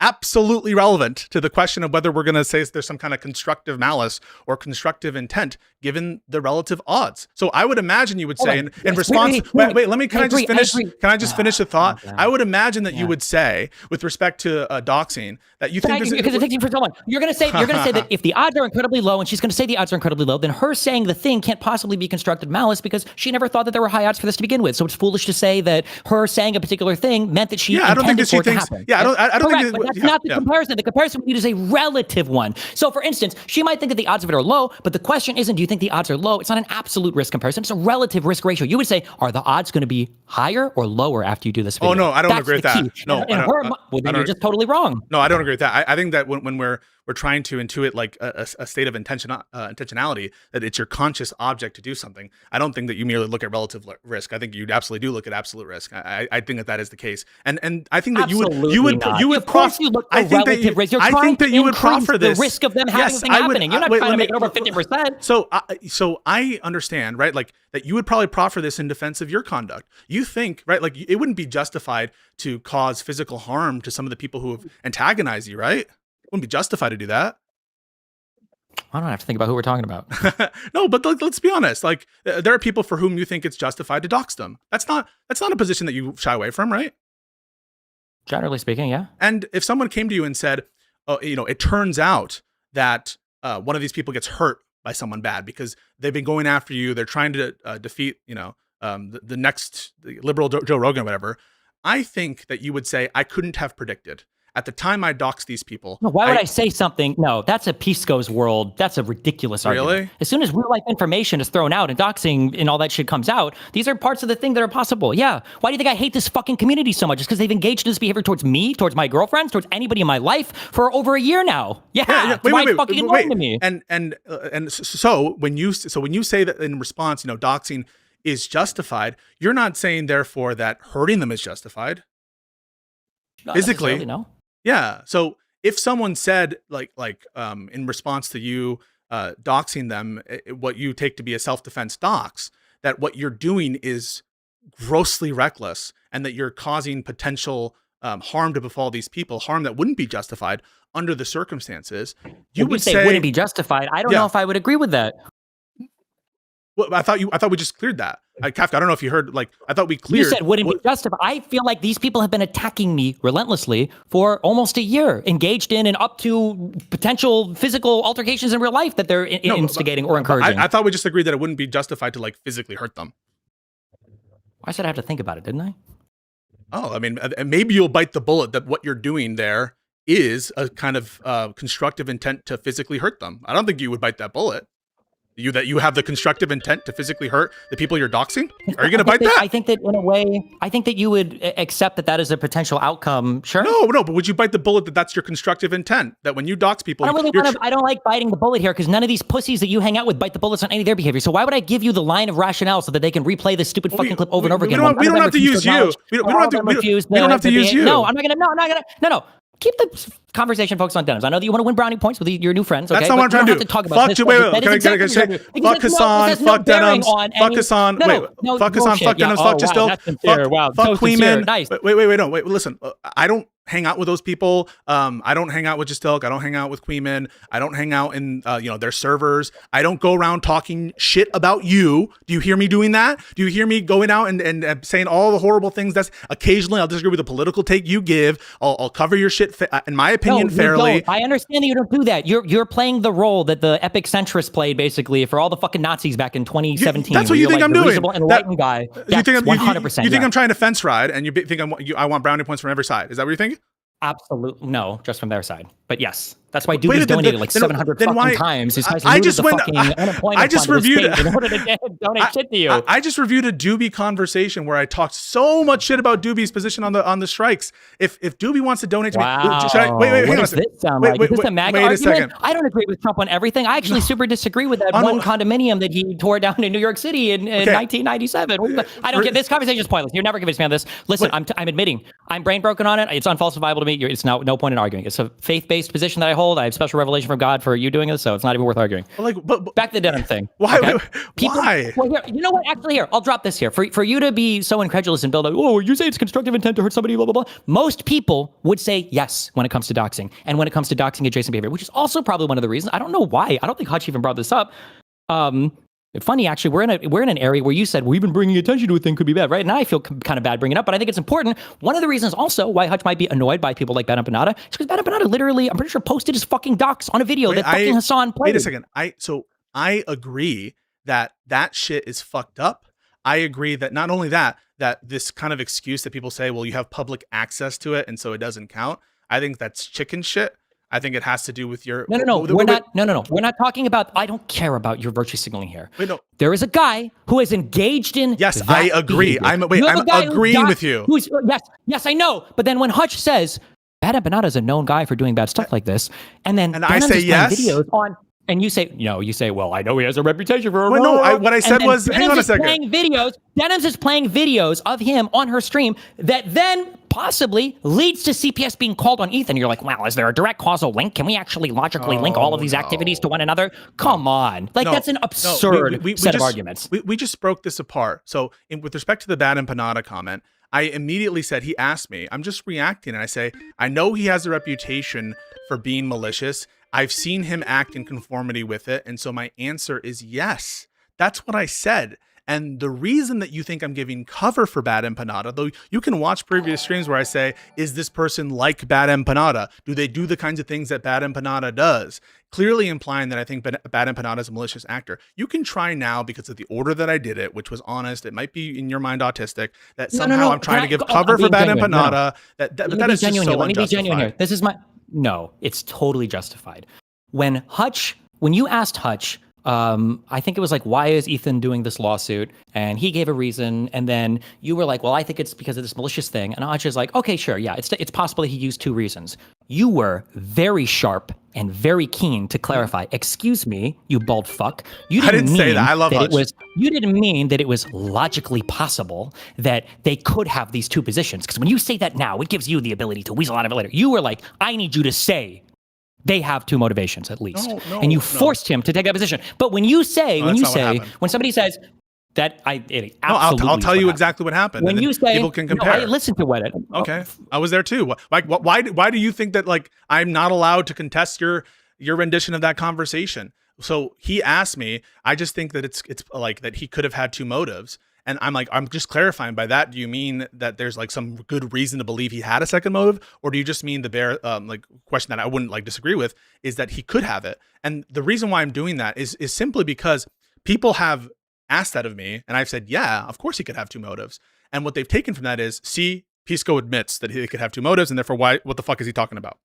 absolutely relevant to the question of whether we're going to say there's some kind of constructive malice or constructive intent given the relative odds. So I would imagine you would say in response, wait, can I just finish the thought? I would imagine that you would say with respect to doxing that you think because it takes you for someone. You're going to say that if the odds are incredibly low, and she's going to say the odds are incredibly low, then her saying the thing can't possibly be constructive malice because she never thought that there were high odds for this to begin with. So it's foolish to say that her saying a particular thing meant that she intended for it to happen. Yeah, I don't think but that's not the comparison. The comparison we need is a relative one. So for instance, she might think that the odds of it are low, but the question isn't, do you think the odds are low? It's not an absolute risk comparison. It's a relative risk ratio. You would say, are the odds going to be higher or lower after you do this video? Oh, no, I don't agree with that. No, then you're just totally wrong. No, I don't agree with that. I think that when we're trying to intuit like a state of intentionality, that it's your conscious object to do something. I don't think that you merely look at relative risk. I think you absolutely do look at absolute risk. I think that is the case. And I think that you would proffer this. The risk of them having something happening. You're not trying to make it over 50%. So I understand, right? Like that you would probably proffer this in defense of your conduct. You think, right? Like it wouldn't be justified to cause physical harm to some of the people who have antagonized you, right? Wouldn't be justified to do that. I don't have to think about who we're talking about. No, but let's be honest. Like there are people for whom you think it's justified to dox them. That's not a position that you shy away from, right? Generally speaking, yeah. And if someone came to you and said, "Oh, it turns out that one of these people gets hurt by someone bad because they've been going after you. They're trying to defeat, the next liberal Joe Rogan or whatever." I think that you would say, "I couldn't have predicted." At the time I doxed these people. No, why would I say something? No, that's a Pisco's world. That's a ridiculous argument. Really? As soon as real life information is thrown out and doxing and all that shit comes out, these are parts of the thing that are possible. Yeah. Why do you think I hate this fucking community so much? It's because they've engaged in this behavior towar's me, towards my girlfriends, towards anybody in my life for over a year now. Yeah. Wait. To me. And so when you say that in response, doxing is justified, you're not saying therefore that hurting them is justified. Not physically, no. Yeah. So if someone said like in response to you doxing them, what you take to be a self-defense dox, that what you're doing is grossly reckless and that you're causing potential harm to befall these people, harm that wouldn't be justified under the circumstances, you would say wouldn't be justified. I don't know if I would agree with that. Well, I thought we just cleared that. Kafka, I don't know if you heard, I thought we cleared. You said wouldn't be justified. I feel like these people have been attacking me relentlessly for almost a year, engaged in and up to potential physical altercations in real life that they're instigating or encouraging. I thought we just agreed that it wouldn't be justified to physically hurt them. I said I have to think about it, didn't I? Oh, I mean, maybe you'll bite the bullet that what you're doing there is a kind of constructive intent to physically hurt them. I don't think you would bite that bullet. That you have the constructive intent to physically hurt the people you're doxing? Are you going to bite that? I think that in a way, I think that you would accept that is a potential outcome. Sure. No, but would you bite the bullet that that's your constructive intent? That when you dox people, I don't like biting the bullet here because none of these pussies that you hang out with bite the bullets on any of their behavior. So why would I give you the line of rationale so that they can replay this stupid fucking clip over and over again? We don't have to use you. We don't have to use you. No, I'm not gonna. No. Keep the conversation focused on denims. I know that you want to win brownie points with your new friends. Okay? That's not what I'm trying to do. Fuck Hassan, fuck denims, fuck Hassan, fuck Hassan, fuck denims, fuck Justil, fuck Queenman. Wait, listen, I don't hang out with those people. I don't hang out with Justil. I don't hang out with Queenman. I don't hang out in their servers. I don't go around talking shit about you. Do you hear me doing that? Do you hear me going out and saying all the horrible things? That's occasionally I'll disagree with the political take you give. I'll cover your shit in my opinion fairly. I understand that you don't do that. You're playing the role that the epic centrist played basically for all the fucking Nazis back in 2017. That's what you think I'm doing. Enlightened guy. You think 100%. You think I'm trying to fence ride and you think I want brownie points from every side. Is that what you think? Absolutely no, just from their side. But yes, that's why Doobie's donated 700 fucking times. I just reviewed in order to donate shit to you. I just reviewed a Doobie conversation where I talked so much shit about Doobie's position on the strikes. If Doobie wants to donate to me, wait, hang on a second. Wait a second. I don't agree with Trump on everything. I actually super disagree with that one condominium that he tore down in New York City in 1997. I don't get this conversation is pointless. You're never convinced me on this. Listen, I'm admitting I'm brain broken on it. It's unfalsifiable to me. It's no point in arguing. It's a faith-based faith-based position that I hold. I have special revelation from God for you doing this, so it's not even worth arguing. But Back to the denim thing. why? Okay? Why? Well, here, you know what? Actually, here, I'll drop this here. For you to be so incredulous and build up, oh, you say it's constructive intent to hurt somebody, blah, blah, blah. Most people would say yes when it comes to doxing, and when it comes to doxing adjacent behavior, which is also probably one of the reasons. I don't know why. I don't think Hutch even brought this up. Funny, actually, we're in an area where you said, well, even bringing attention to a thing could be bad, right? Now I feel kind of bad bringing it up, but I think it's important. One of the reasons also why Hutch might be annoyed by people like Bad Empanada is because Bad Empanada literally, I'm pretty sure, posted his fucking docs on a video that fucking Hassan played. Wait a second. I agree that shit is fucked up. I agree that not only that this kind of excuse that people say, well, you have public access to it and so it doesn't count. I think that's chicken shit. I think it has to do with your... No. We're not talking about... I don't care about your virtue signaling here. Wait, no. There is a guy who is engaged in... Yes, I agree. I'm agreeing with you. Yes, I know. But then when Hutch says, Bad Empanada is a known guy for doing bad stuff like this, and I say yes... videos on... And you say, well, I know he has a reputation for... Well, no, what I said was... Hang on a second. Denims is playing videos of him on her stream that then possibly leads to CPS being called on Ethan. You're like, wow, is there a direct causal link? Can we actually logically link all of these activities to one another? Come on. That's an absurd set of arguments. We just broke this apart. So with respect to the Bad Empanada comment, I immediately said, he asked me, I'm just reacting. And I say, I know he has a reputation for being malicious. I've seen him act in conformity with it. And so my answer is yes. That's what I said. And the reason that you think I'm giving cover for Bad Empanada, though you can watch previous streams where I say, is this person like Bad Empanada? Do they do the kinds of things that Bad Empanada does? Clearly implying that I think Bad Empanada is a malicious actor. You can try now, because of the order that I did it, which was honest, it might be in your mind autistic, that somehow I'm trying to give cover for Bad Empanada. That is just so unjustified. Let me be genuine here. This is my... No, it's totally justified. When you asked Hutch, I think it was like, why is Ethan doing this lawsuit? And he gave a reason. And then you were like, well, I think it's because of this malicious thing. And Hutch is like, okay, sure. Yeah, it's possible that he used two reasons. You were very sharp and very keen to clarify. Excuse me, you bald fuck. I didn't say that. I love Hutch. You didn't mean that it was logically possible that they could have these two positions. Because when you say that now, it gives you the ability to weasel out of it later. You were like, I need you to say they have two motivations at least. And you forced him to take that position. But when you say, when somebody says that, it absolutely I'll tell you exactly what happened. When you say, people can compare. I listened to what it. Okay, I was there too. Like, why do you think that like I'm not allowed to contest your rendition of that conversation? So he asked me. I just think that it's like that he could have had two motives. And I'm like, I'm just clarifying by that. Do you mean that there's like some good reason to believe he had a second motive? Or do you just mean the bare question that I wouldn't like disagree with is that he could have it? And the reason why I'm doing that is simply because people have asked that of me. And I've said, yeah, of course he could have two motives. And what they've taken from that is, see, Pisco admits that he could have two motives. And therefore, what the fuck is he talking about?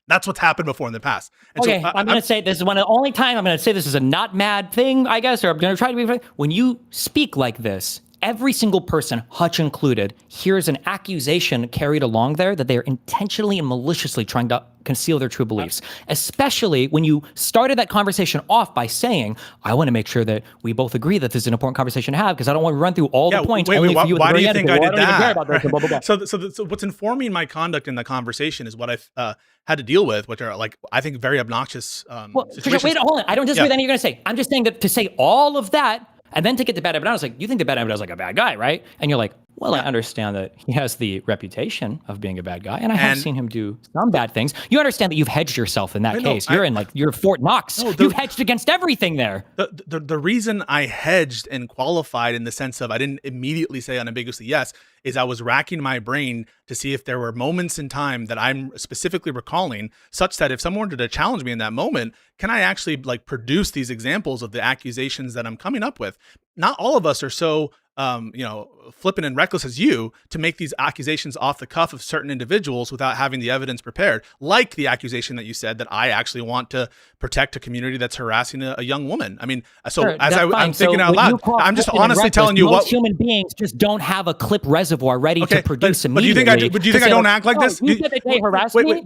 That's what's happened before in the past. And okay, so, I'm going to say this is one of the only time I'm going to say this is a not mad thing, I guess, or I'm going to try to be... When you speak like this, every single person, Hutch included, hears an accusation carried along there that they are intentionally and maliciously trying to conceal their true beliefs. Especially when you started that conversation off by saying, I want to make sure that we both agree that this is an important conversation to have because I don't want to run through all the points. Why do you think I did that? So what's informing my conduct in the conversation is what I've had to deal with, which are like, I think very obnoxious situations. Wait, hold on. I don't disagree with anything you're going to say. I'm just saying that to say all of that and then to get to Bad Empanada, I was like, you think the Bad Empanada is like a bad guy, right? And you're like, well, I understand that he has the reputation of being a bad guy, and I have seen him do some bad things. You understand that you've hedged yourself in that case. You're Fort Knox. You've hedged against everything there. The reason I hedged and qualified in the sense of I didn't immediately say unambiguously yes is I was racking my brain to see if there were moments in time that I'm specifically recalling such that if someone wanted to challenge me in that moment, can I actually like produce these examples of the accusations that I'm coming up with? Not all of us are so flippant and reckless as you to make these accusations off the cuff of certain individuals without having the evidence prepared, like the accusation that you said that I actually want to protect a community that's harassing a young woman. I mean, I'm thinking out loud. I'm just honestly telling you what human beings just don't have a clip reservoir ready to produce immediately. But do you think I don't act like this? You said that they harassed me?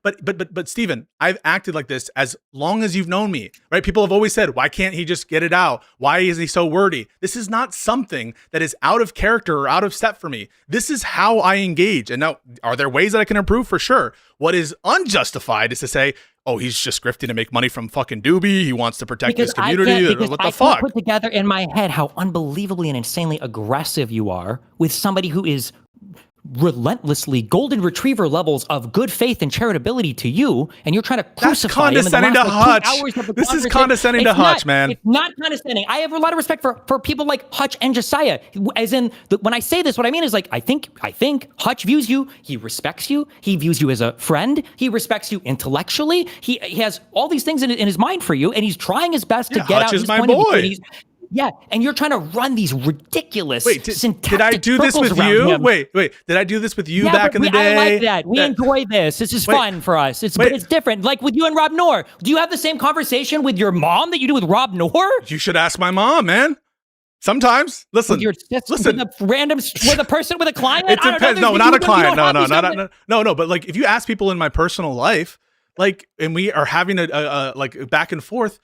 but Steven, I've acted like this as long as you've known me, right? People have always said, why can't he just get it out? Why is he so wordy? This is not something that is out of character or out of step for me. This is how I engage. And now, are there ways that I can improve? For sure. What is unjustified is to say, oh, he's just grifting to make money from fucking Doobie. He wants to protect his community. What the fuck? I put together in my head how unbelievably and insanely aggressive you are with somebody who is relentlessly golden retriever levels of good faith and charitability to you, and you're trying to crucify him in the last, like, 2 hours of the This is conversation. condescending to Hutch, man. It's not condescending. I have a lot of respect for people like Hutch and Josiah. As in, when I say this, what I mean is, like, I think Hutch views you. He respects you. He views you as a friend. He respects you intellectually. He has all these things in his mind for you, and he's trying his best to get Hutch out is his my point of boy. view. Yeah, and you're trying to run these ridiculous Did I do this with you? Wait, did I do this with you back in the day? I like that. We enjoy this. This is fun for us. But it's different. Like with you and Rob Noor. Do you have the same conversation with your mom that you do with Rob Noor? You should ask my mom, man. Sometimes, listen. With a person, with a client. It depends. No, not a client. No. But like, if you ask people in my personal life, like, and we are having a like back and forth,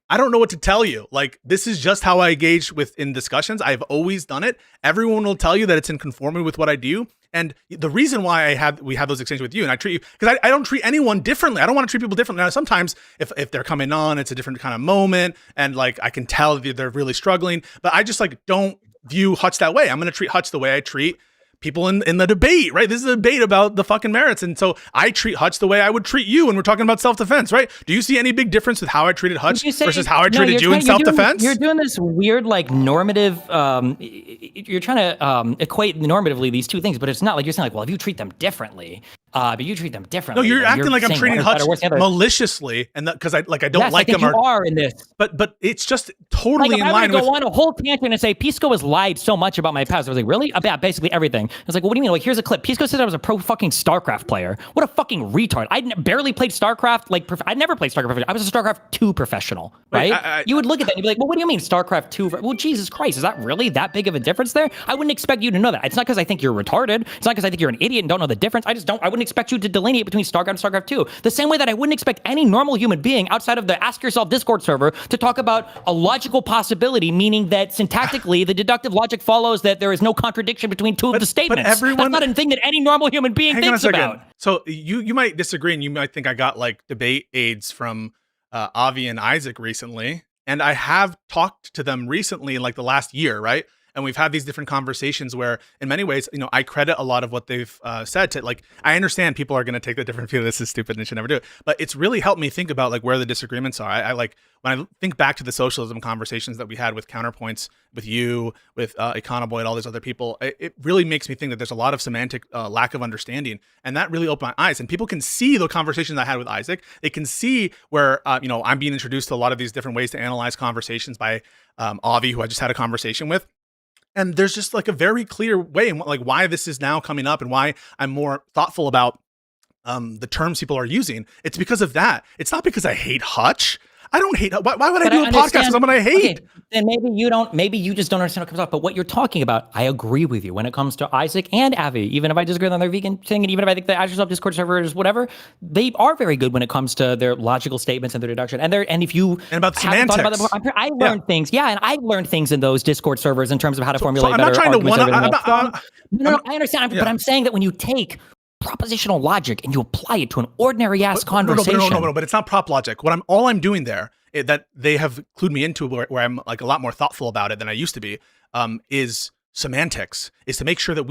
I don't know what to tell you. Like, this is just how I engage in discussions. I've always done it. Everyone will tell you that it's in conformity with what I do. And the reason why we have those exchanges with you, and I treat you, because I don't treat anyone differently. I don't want to treat people differently. Now, sometimes if they're coming on, it's a different kind of moment, and like I can tell that they're really struggling. But I just like don't view Hutch that way. I'm going to treat Hutch the way I treat people in the debate, right? This is a debate about the fucking merits. And so I treat Hutch the way I would treat you when we're talking about self-defense, right? Do you see any big difference with how I treated Hutch versus how I treated you in self-defense? You're doing this weird, like, normative, you're trying to equate normatively these two things, but it's not like you're saying, like, well, if you treat them differently, but you treat them differently. No, you're acting like I'm treating Hutch maliciously, and because I don't like him. You are in this, but it's just totally in line with. I go on a whole tangent and say Pisco has lied so much about my past. I was like, really? About basically everything. I was like, well, what do you mean? Like, here's a clip. Pisco said I was a pro fucking StarCraft player. What a fucking retard! I barely played StarCraft. Like, I never played StarCraft. I was a StarCraft 2 professional, right? You would look at that and you'd be like, well, what do you mean StarCraft 2? Well, Jesus Christ, is that really that big of a difference there? I wouldn't expect you to know that. It's not because I think you're retarded. It's not because I think you're an idiot and don't know the difference. I wouldn't expect you to delineate between StarCraft and StarCraft 2. The same way that I wouldn't expect any normal human being outside of the Ask Yourself Discord server to talk about a logical possibility, meaning that syntactically the deductive logic follows that there is no contradiction between two of the statements. That's not a thing that any normal human being thinks about. So you might disagree, and you might think I got like debate aids from Avi and Isaac recently, and I have talked to them recently in like the last year, right? And we've had these different conversations where, in many ways, you know, I credit a lot of what they've said to, like, I understand people are going to take the different view. This is stupid and should never do it. But it's really helped me think about like where the disagreements are. I like when I think back to the socialism conversations that we had with Counterpoints, with you, with Econoboy and all these other people. It really makes me think that there's a lot of semantic lack of understanding, and that really opened my eyes. And people can see the conversations I had with Isaac. They can see where you know, I'm being introduced to a lot of these different ways to analyze conversations by Avi, who I just had a conversation with. And there's just like a very clear way, like why this is now coming up and why I'm more thoughtful about the terms people are using. It's because of that. It's not because I hate Hutch. I don't hate. Why would I do a podcast with someone I hate? Okay, then maybe you don't. Maybe you just don't understand what comes off. But what you're talking about, I agree with you when it comes to Isaac and Avi. Even if I disagree on their vegan thing, and even if I think the Ask Yourself Discord servers, whatever, they are very good when it comes to their logical statements and their deduction. And if you about semantics, about them before, I learned things. Yeah, and I learned things in those Discord servers in terms of how to formulate better arguments. No, I understand. But I'm saying that when you take propositional logic and you apply it to an ordinary ass conversation. No, but it's not prop logic. All I'm doing there, that they have clued me into where I'm like a lot more thoughtful about it than I used to be, is semantics, is to make sure that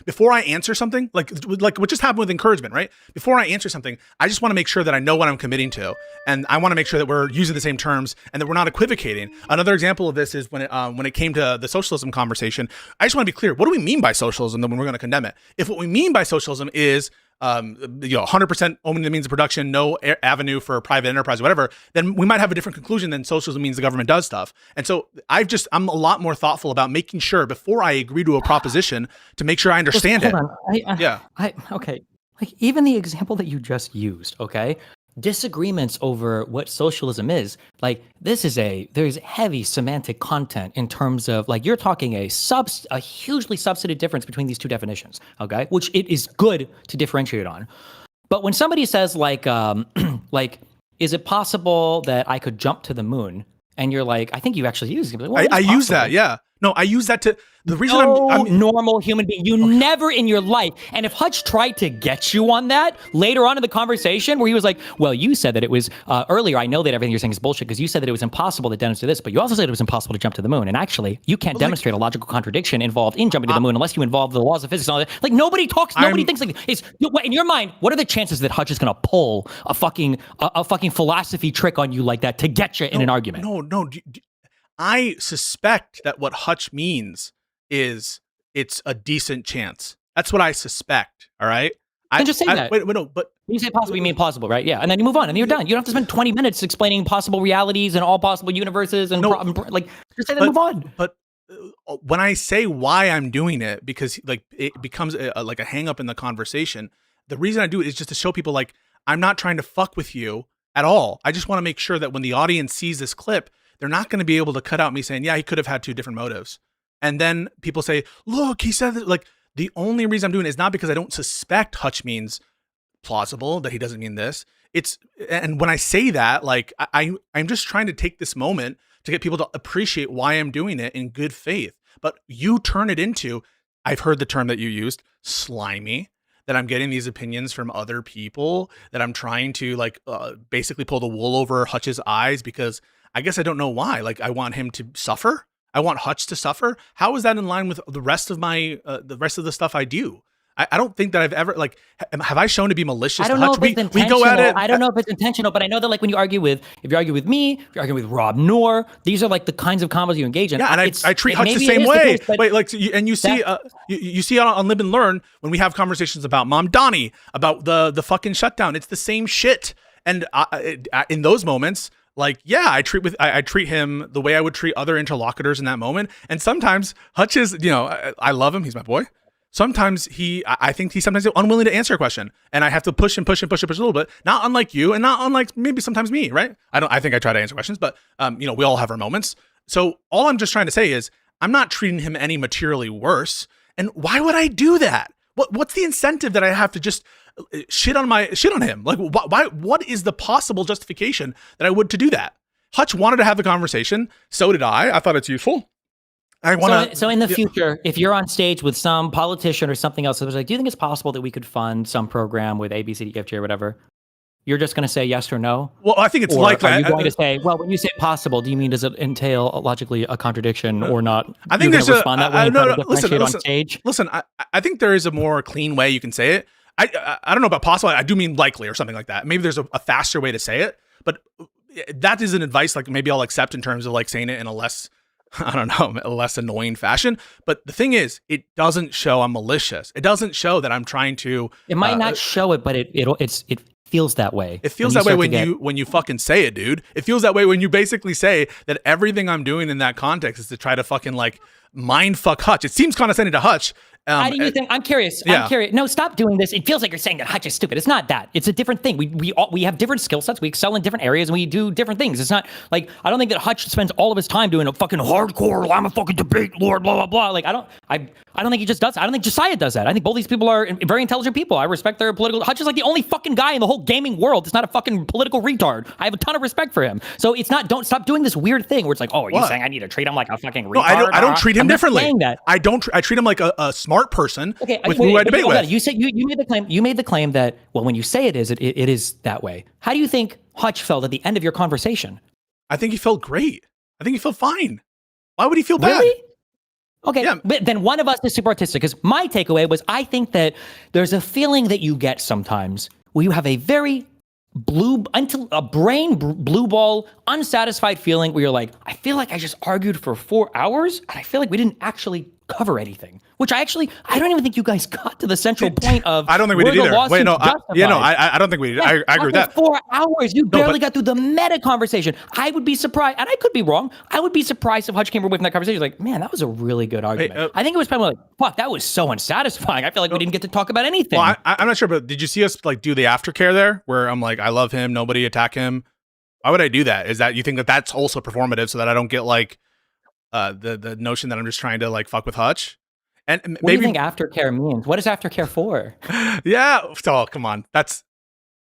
before I answer something, like what just happened with encouragement, right? Before I answer something, I just want to make sure that I know what I'm committing to, and I want to make sure that we're using the same terms and that we're not equivocating. Another example of this is when it came to the socialism conversation. I just want to be clear. What do we mean by socialism? Then when we're going to condemn it, if what we mean by socialism is 100% owning the means of production, no avenue for private enterprise, whatever, then we might have a different conclusion than socialism means the government does stuff. And so I'm a lot more thoughtful about making sure before I agree to a proposition to make sure I understand it. Okay. Like even the example that you just used, okay? Disagreements over what socialism is, like there's heavy semantic content in terms of like you're talking a hugely substantive difference between these two definitions, okay? Which it is good to differentiate on. But when somebody says like, like, is it possible that I could jump to the moon? And you're like, I think you actually use it. Like, well, I it's use that. possible. Yeah. No, I use that to the reason No I'm normal human being. You never in your life. And if Hutch tried to get you on that later on in the conversation, where he was like, "Well, you said that it was earlier. I know that everything you're saying is bullshit because you said that it was impossible to demonstrate this, but you also said it was impossible to jump to the moon. And actually, you can't demonstrate a logical contradiction involved in jumping to the moon unless you involve the laws of physics and all that. Like nobody talks. Nobody thinks like it's in your mind. What are the chances that Hutch is going to pull a fucking philosophy trick on you like that to get you in an argument? No. I suspect that what Hutch means is it's a decent chance. That's what I suspect. All right. Then just say that. Wait, no, but when you say possible, you mean plausible, right? Yeah, and then you move on, and you're done. You don't have to spend 20 minutes explaining possible realities and all possible universes and like just say that. Move on. But when I say why I'm doing it, because like it becomes like a hang up in the conversation. The reason I do it is just to show people like I'm not trying to fuck with you at all. I just want to make sure that when the audience sees this clip, they're not going to be able to cut out me saying, yeah, he could have had two different motives. And then people say, look, he said that. Like the only reason I'm doing it is not because I don't suspect Hutch means plausible, that he doesn't mean this. And when I say that, like I'm just trying to take this moment to get people to appreciate why I'm doing it in good faith. But you turn it into, I've heard the term that you used, slimy, that I'm getting these opinions from other people, that I'm trying to like basically pull the wool over Hutch's eyes because I guess I don't know why. Like I want him to suffer. I want Hutch to suffer. How is that in line with the rest of my the rest of the stuff I do? I don't think that I've ever like have I shown to be malicious? I don't know if it's intentional. We go at it. I don't know if it's intentional, but I know that like when you argue with if you argue with me, if you argue with Rob Noor, these are like the kinds of combos you engage in. Yeah, and I treat Hutch the same way. Wait, like you see you see on Live and Learn when we have conversations about Mom Donnie, about the fucking shutdown. It's the same shit. And in those moments, like, yeah, I treat him the way I would treat other interlocutors in that moment. And sometimes Hutch is, I love him. He's my boy. Sometimes I think he's sometimes unwilling to answer a question, and I have to push and push a little bit. Not unlike you, and not unlike maybe sometimes me, right? I think I try to answer questions, but we all have our moments. So all I'm just trying to say is I'm not treating him any materially worse. And why would I do that? What's the incentive that I have to just shit on him? Like, why? What is the possible justification that I would to do that? Hutch wanted to have the conversation, so did I. I thought it's useful. So in the future, if you're on stage with some politician or something else, it was like, do you think it's possible that we could fund some program with A, B, C, D, F, G, or whatever? You're just going to say yes or no? Well, I think it's likely. Are you going to say, well, when you say possible, do you mean does it entail logically a contradiction or not? I think there's respond that way listen, on stage. Listen, I think there is a more clean way you can say it. I don't know about possible. I do mean likely or something like that. Maybe there's a faster way to say it, but that is an advice like maybe I'll accept in terms of like saying it in a less annoying fashion. But the thing is, it doesn't show I'm malicious. It doesn't show that I'm trying to. It might not show it, but it feels that way. It feels that way when you fucking say it, dude. It feels that way when you basically say that everything I'm doing in that context is to try to fucking like mind fuck Hutch. It seems condescending to Hutch. How do you think? I'm curious. Yeah. I'm curious. No, stop doing this. It feels like you're saying that Hutch is stupid. It's not that. It's a different thing. We have different skill sets. We excel in different areas, and we do different things. It's not like I don't think that Hutch spends all of his time doing a fucking hardcore. I'm a fucking debate lord. Blah blah blah. Like I don't think he just does that. I don't think Josiah does that. I think both these people are very intelligent people. I respect their political. Hutch is like the only fucking guy in the whole gaming world that's not a fucking political retard. I have a ton of respect for him. So it's not. Don't stop doing this weird thing where it's like, oh, are you saying I need to treat him like a fucking retard? No, I don't treat him differently. Saying that. I treat him like a smart person. Okay. With who I debate with. You said you made the claim. You made the claim that when you say it is that way. How do you think Hutch felt at the end of your conversation? I think he felt great. I think he felt fine. Why would he feel bad? Really? Okay, yeah. But then one of us is super artistic. Because my takeaway was I think that there's a feeling that you get sometimes where you have a very blue ball, unsatisfied feeling where you're like, I feel like I just argued for 4 hours and I feel like we didn't actually cover anything. Which I don't even think you guys got to the central point of. I don't think we did either. Wait, no, I don't think we did. I agree with that. 4 hours, you barely got through the meta conversation. I would be surprised, and I could be wrong. I would be surprised if Hutch came away from that conversation like, man, that was a really good argument. I think it was probably like, fuck, that was so unsatisfying. I feel like we didn't get to talk about anything. Well, I'm not sure, but did you see us like do the aftercare there, where I'm like, I love him, nobody attack him? Why would I do that? Is that you think that that's also performative, so that I don't get like the notion that I'm just trying to like fuck with Hutch? And what do you think aftercare means? What is aftercare for? Yeah. Oh, come on. That's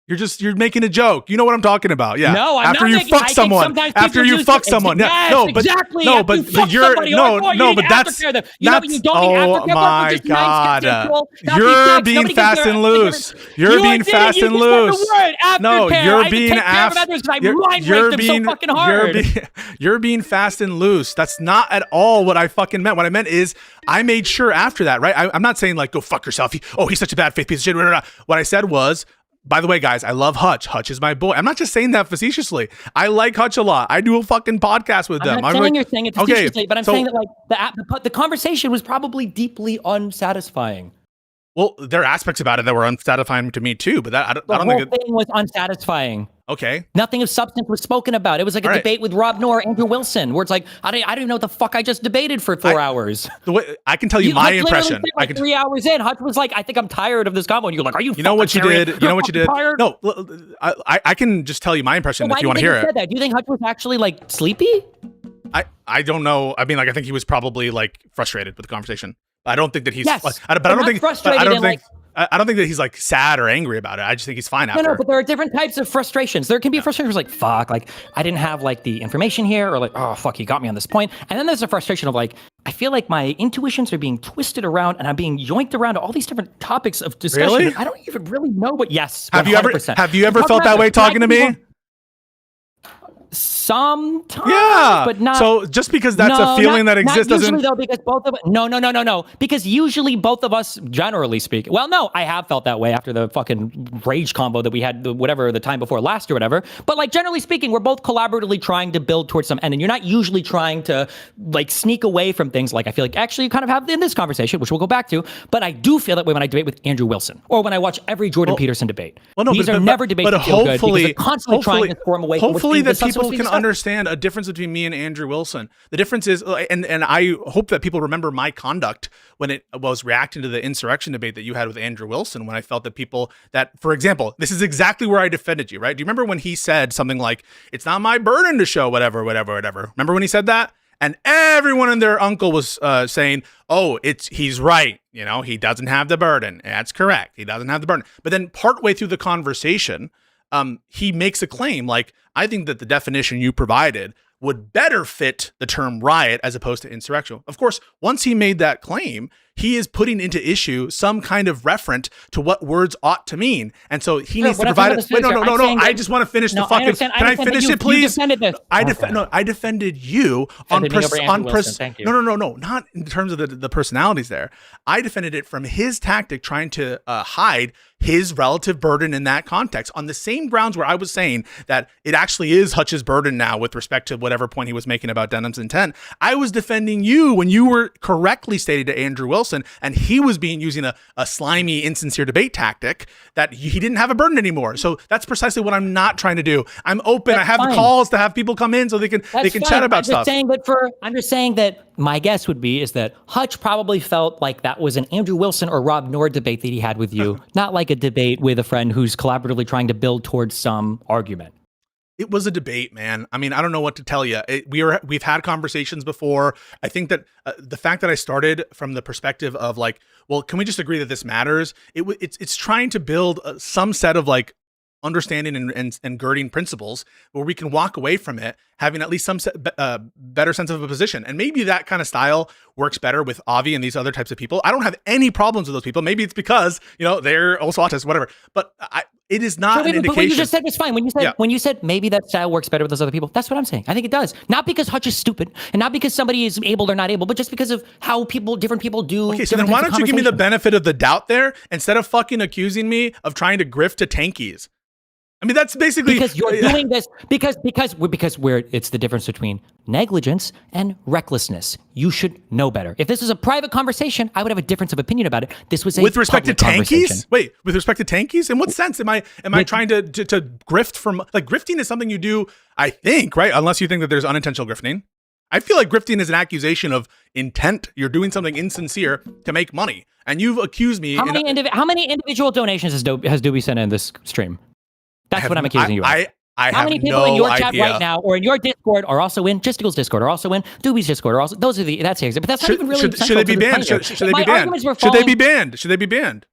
You're making a joke. You know what I'm talking about. Yeah. No, I'm after not you making, fuck I think someone. sometimes After people you use fuck it- someone. Yes, No, but exactly. no, After but you fuck you're somebody, no, like, oh, you no, need but that's aftercare them. You know, you don't need oh aftercare for my just nice god. sexual. Not You're sex. being Nobody fast gives and their- loose. You're You being did it. fast You and just said loose. the word, No, aftercare. you're I being take care of others because I mind raped them so fucking hard. You're being fast and loose. That's not at all what I fucking meant. What I meant is I made sure after that, right? I'm not saying like go fuck yourself. He's such a bad faith piece of shit. What I said was, by the way, guys, I love Hutch. Hutch is my boy. I'm not just saying that facetiously. I like Hutch a lot. I do a fucking podcast with them. I'm not saying you're saying it facetiously, but I'm saying that like the conversation was probably deeply unsatisfying. Well, there are aspects about it that were unsatisfying to me too, but that I don't think the whole thing was unsatisfying. Okay. Nothing of substance was spoken about. It was like a debate with Rob Noor, Andrew Wilson, where it's like, I don't even know what the fuck I just debated for 4 hours. The way I can tell you my impression. Said, like, 3 hours in, Hutch was like, I think I'm tired of this combo. And you're like, are you? You know what you serious? did? You know what you did? Tired? No, I can just tell you my impression if you want to hear it. That? Do you think Hutch was actually like sleepy? I don't know. I mean, like I think he was probably like frustrated with the conversation. I don't think that he's. Yes, but I don't think. Frustrated. I don't think that he's like sad or angry about it. I just think he's fine after. No, but there are different types of frustrations. There can be frustrations like, fuck, like I didn't have like the information here, or like, oh fuck, he got me on this point. And then there's a frustration of like, I feel like my intuitions are being twisted around and I'm being yoinked around to all these different topics of discussion. Really? I don't even really know what. Yes. Have 100%. you ever felt that way talking to me? Sometimes, yeah, but not. So just because that's a feeling that exists doesn't. Usually though, because both of no. Because usually both of us, generally speaking, well, no, I have felt that way after the fucking rage combo that we had, the time before last or whatever. But like generally speaking, we're both collaboratively trying to build towards some end, and you're not usually trying to like sneak away from things. Like I feel like actually you kind of have in this conversation, which we'll go back to. But I do feel that way when I debate with Andrew Wilson or when I watch every Jordan Peterson debate. Well, no, these are never debates that feel good because they're constantly trying to form away. Hopefully that people can understand a difference between me and Andrew Wilson. The difference is, and I hope that people remember my conduct when it was reacting to the insurrection debate that you had with Andrew Wilson, when I felt that people that, for example, this is exactly where I defended you, right? Do you remember when he said something like, it's not my burden to show whatever. Remember when he said that? And everyone and their uncle was saying, oh, he's right. You know, he doesn't have the burden. That's correct. He doesn't have the burden. But then partway through the conversation, he makes a claim like, I think that the definition you provided would better fit the term riot as opposed to insurrection. Of course, once he made that claim, he is putting into issue some kind of referent to what words ought to mean. And so he needs to provide it. Wait, no. I just want to finish the fucking. Can I finish it, please? You defended this. I defended you on Thank you. No, not in terms of the personalities there. I defended it from his tactic trying to hide his relative burden in that context on the same grounds where I was saying that it actually is Hutch's burden now with respect to whatever point he was making about Denham's intent. I was defending you when you were correctly stated to Andrew Wilson, and he was using a slimy, insincere debate tactic that he didn't have a burden anymore. So that's precisely what I'm not trying to do. I'm open. I have the calls to have people come in so they can chat about stuff. I'm just saying that my guess would be is that Hutch probably felt like that was an Andrew Wilson or Rob Noor debate that he had with you, not like a debate with a friend who's collaboratively trying to build towards some argument. It was a debate, man. I mean, I don't know what to tell you. We've had conversations before. I think that the fact that I started from the perspective of like, well, can we just agree that this matters? It's trying to build some set of like understanding and girding principles where we can walk away from it having at least some better sense of a position. And maybe that kind of style works better with Avi and these other types of people. I don't have any problems with those people. Maybe it's because, they're also autists, whatever. But it is not an indication. But what you just said was fine. When you said maybe that style works better with those other people, that's what I'm saying. I think it does. Not because Hutch is stupid and not because somebody is able or not able, but just because of how different people do. Okay, so then why don't you give me the benefit of the doubt there instead of fucking accusing me of trying to grift to tankies? I mean, that's basically because you're doing this because it's the difference between negligence and recklessness. You should know better. If this was a private conversation, I would have a difference of opinion about it. This was a with respect to tankies. Wait, with respect to tankies, in what Yeah. sense am I trying to grift from? Like grifting is something you do, I think, right? Unless you think that there's unintentional grifting. I feel like grifting is an accusation of intent. You're doing something insincere to make money, and you've accused me. How many individual donations has Doobie sent in this stream? That's what I'm accusing you of. How many people in your chat right now or in your Discord are also in Justicle's Discord, are also in Doobie's Discord, are also that's the exit. But that's not even really should they be banned? Should they be banned? Should they be banned?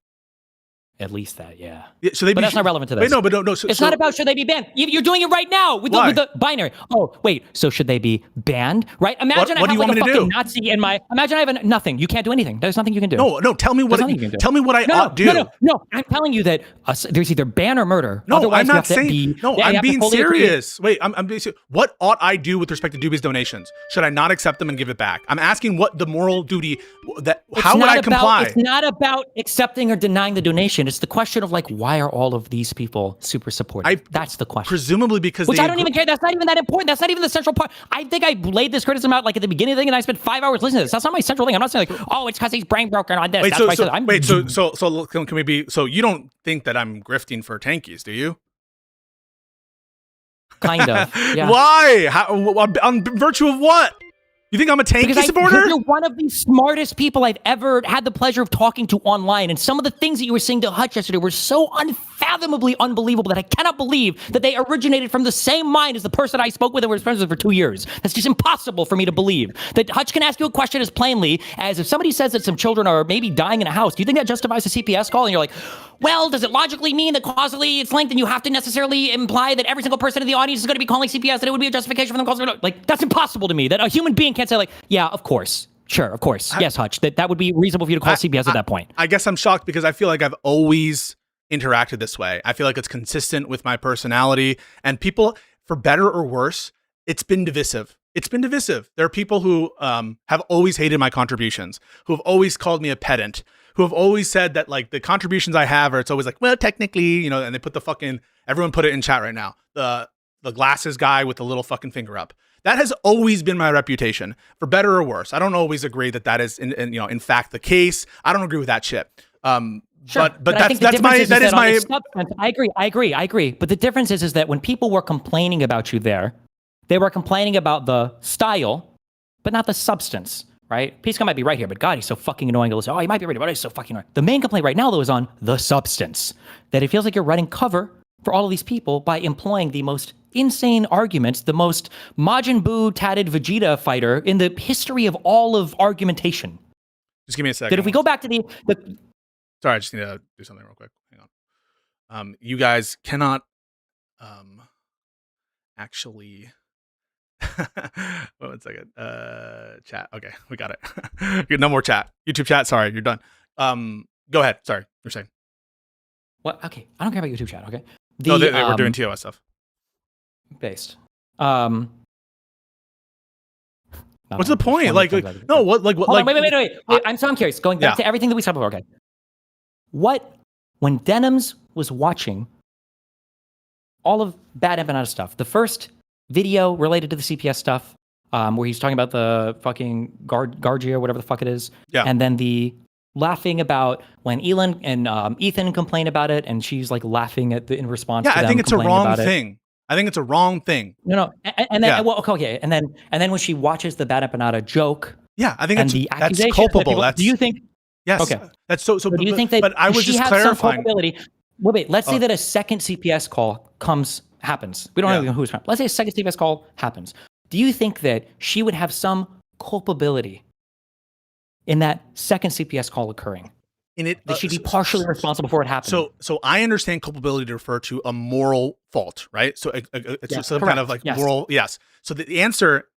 At least that, yeah. So they But that's not relevant to this. Wait, no, but no. So, it's not about should they be banned. You're doing it right now with the binary. Oh, wait. So should they be banned? Right? Imagine what I do you have want like me a to fucking do? Nazi in my. Imagine I have nothing. You can't do anything. There's nothing you can do. No. Tell me what. Tell me what I ought do. No. I'm telling you that there's either ban or murder. No, Otherwise, I'm not saying. I'm being serious. Wait, I'm being serious. What ought I do with respect to dubious donations? Should I not accept them and give it back? I'm asking what the moral duty that. How would I comply? It's not about accepting or denying the donation. It's the question of like, why are all of these people super supportive? That's the question. Presumably because I don't even care. That's not even that important. That's not even the central part. I think I laid this criticism out like at the beginning of the thing, and I spent 5 hours listening to this. That's not my central thing. I'm not saying like, oh, it's because he's brain broken on this. So can we be? So you don't think that I'm grifting for tankies, do you? Kind of. Yeah. Why? On virtue of what? You think I'm a tanky supporter? Because you're one of the smartest people I've ever had the pleasure of talking to online. And some of the things that you were saying to Hutch yesterday were so unfathomably unbelievable that I cannot believe that they originated from the same mind as the person I spoke with and was friends with for 2 years. That's just impossible for me to believe. That Hutch can ask you a question as plainly as if somebody says that some children are maybe dying in a house. Do you think that justifies a CPS call? And you're like, well, does it logically mean that causally it's linked and you have to necessarily imply that every single person in the audience is going to be calling CPS and it would be a justification for them calling? Like, that's impossible to me. That a human being can't say like, yeah, of course. Sure, of course. Yes, Hutch. That would be reasonable for you to call CPS at that point. I guess I'm shocked because I feel like I've always interacted this way. I feel like it's consistent with my personality, and people, for better or worse, it's been divisive. It's been divisive. There are people who have always hated my contributions, who have always called me a pedant, who have always said that like the contributions I have are, it's always like, well, technically, you know, and they put the fucking, everyone put it in chat right now. The glasses guy with the little fucking finger up. That has always been my reputation, for better or worse. I don't always agree that that is, in fact, the case. I don't agree with that shit. Sure, but that's my. I agree. But the difference is that when people were complaining about you there, they were complaining about the style, but not the substance, right? Pisco might be right here, but God, he's so fucking annoying to listen. Oh, he might be right, but he's so fucking annoying. The main complaint right now, though, is on the substance. That it feels like you're running cover for all of these people by employing the most insane arguments, the most Majin Buu tatted Vegeta fighter in the history of all of argumentation. Just give me a second. That if we go back to the Sorry, I just need to do something real quick. Hang on. You guys cannot actually. 1 second. Chat. Okay, we got it. No more chat. YouTube chat. Sorry, you're done. Go ahead. Sorry, you're saying. What? Okay, I don't care about YouTube chat. Okay. No, they were doing TOS stuff. Based. What's the point? Like, no, what? Like, what? Hold like, on, wait. I'm curious. Going back to everything that we said before. Okay. When Denims was watching all of Bad Empanada stuff, the first video related to the CPS stuff, where he's talking about the fucking Gargia, whatever the fuck it is, and then the laughing about when Elon and Ethan complain about it, and she's like laughing in response. Yeah, to them I think it's a wrong thing. I think it's a wrong thing. No, and then okay, and then when she watches the Bad Empanada joke, I think that's culpable. Do you think? Yes. Okay. That's so. Do you think that? But I was just clarifying. Wait. Let's say that a second CPS call happens. We don't know who's from. Let's say a second CPS call happens. Do you think that she would have some culpability in that second CPS call occurring? That she'd be partially responsible for it happening. So I understand culpability to refer to a moral fault, right? So it's some kind of like moral. Yes. So the answer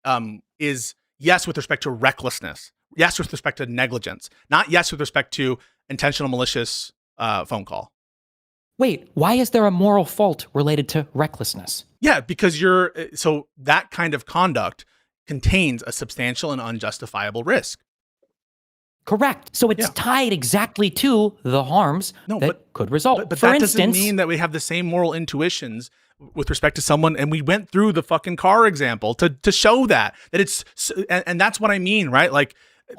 is yes with respect to recklessness. Yes with respect to negligence. Not yes with respect to intentional malicious phone call. Wait, why is there a moral fault related to recklessness? Yeah, because so that kind of conduct contains a substantial and unjustifiable risk. Correct. So it's tied exactly to the harms that could result. But that doesn't mean that we have the same moral intuitions with respect to someone. And we went through the fucking car example to show that it's, and that's what I mean, right? Like,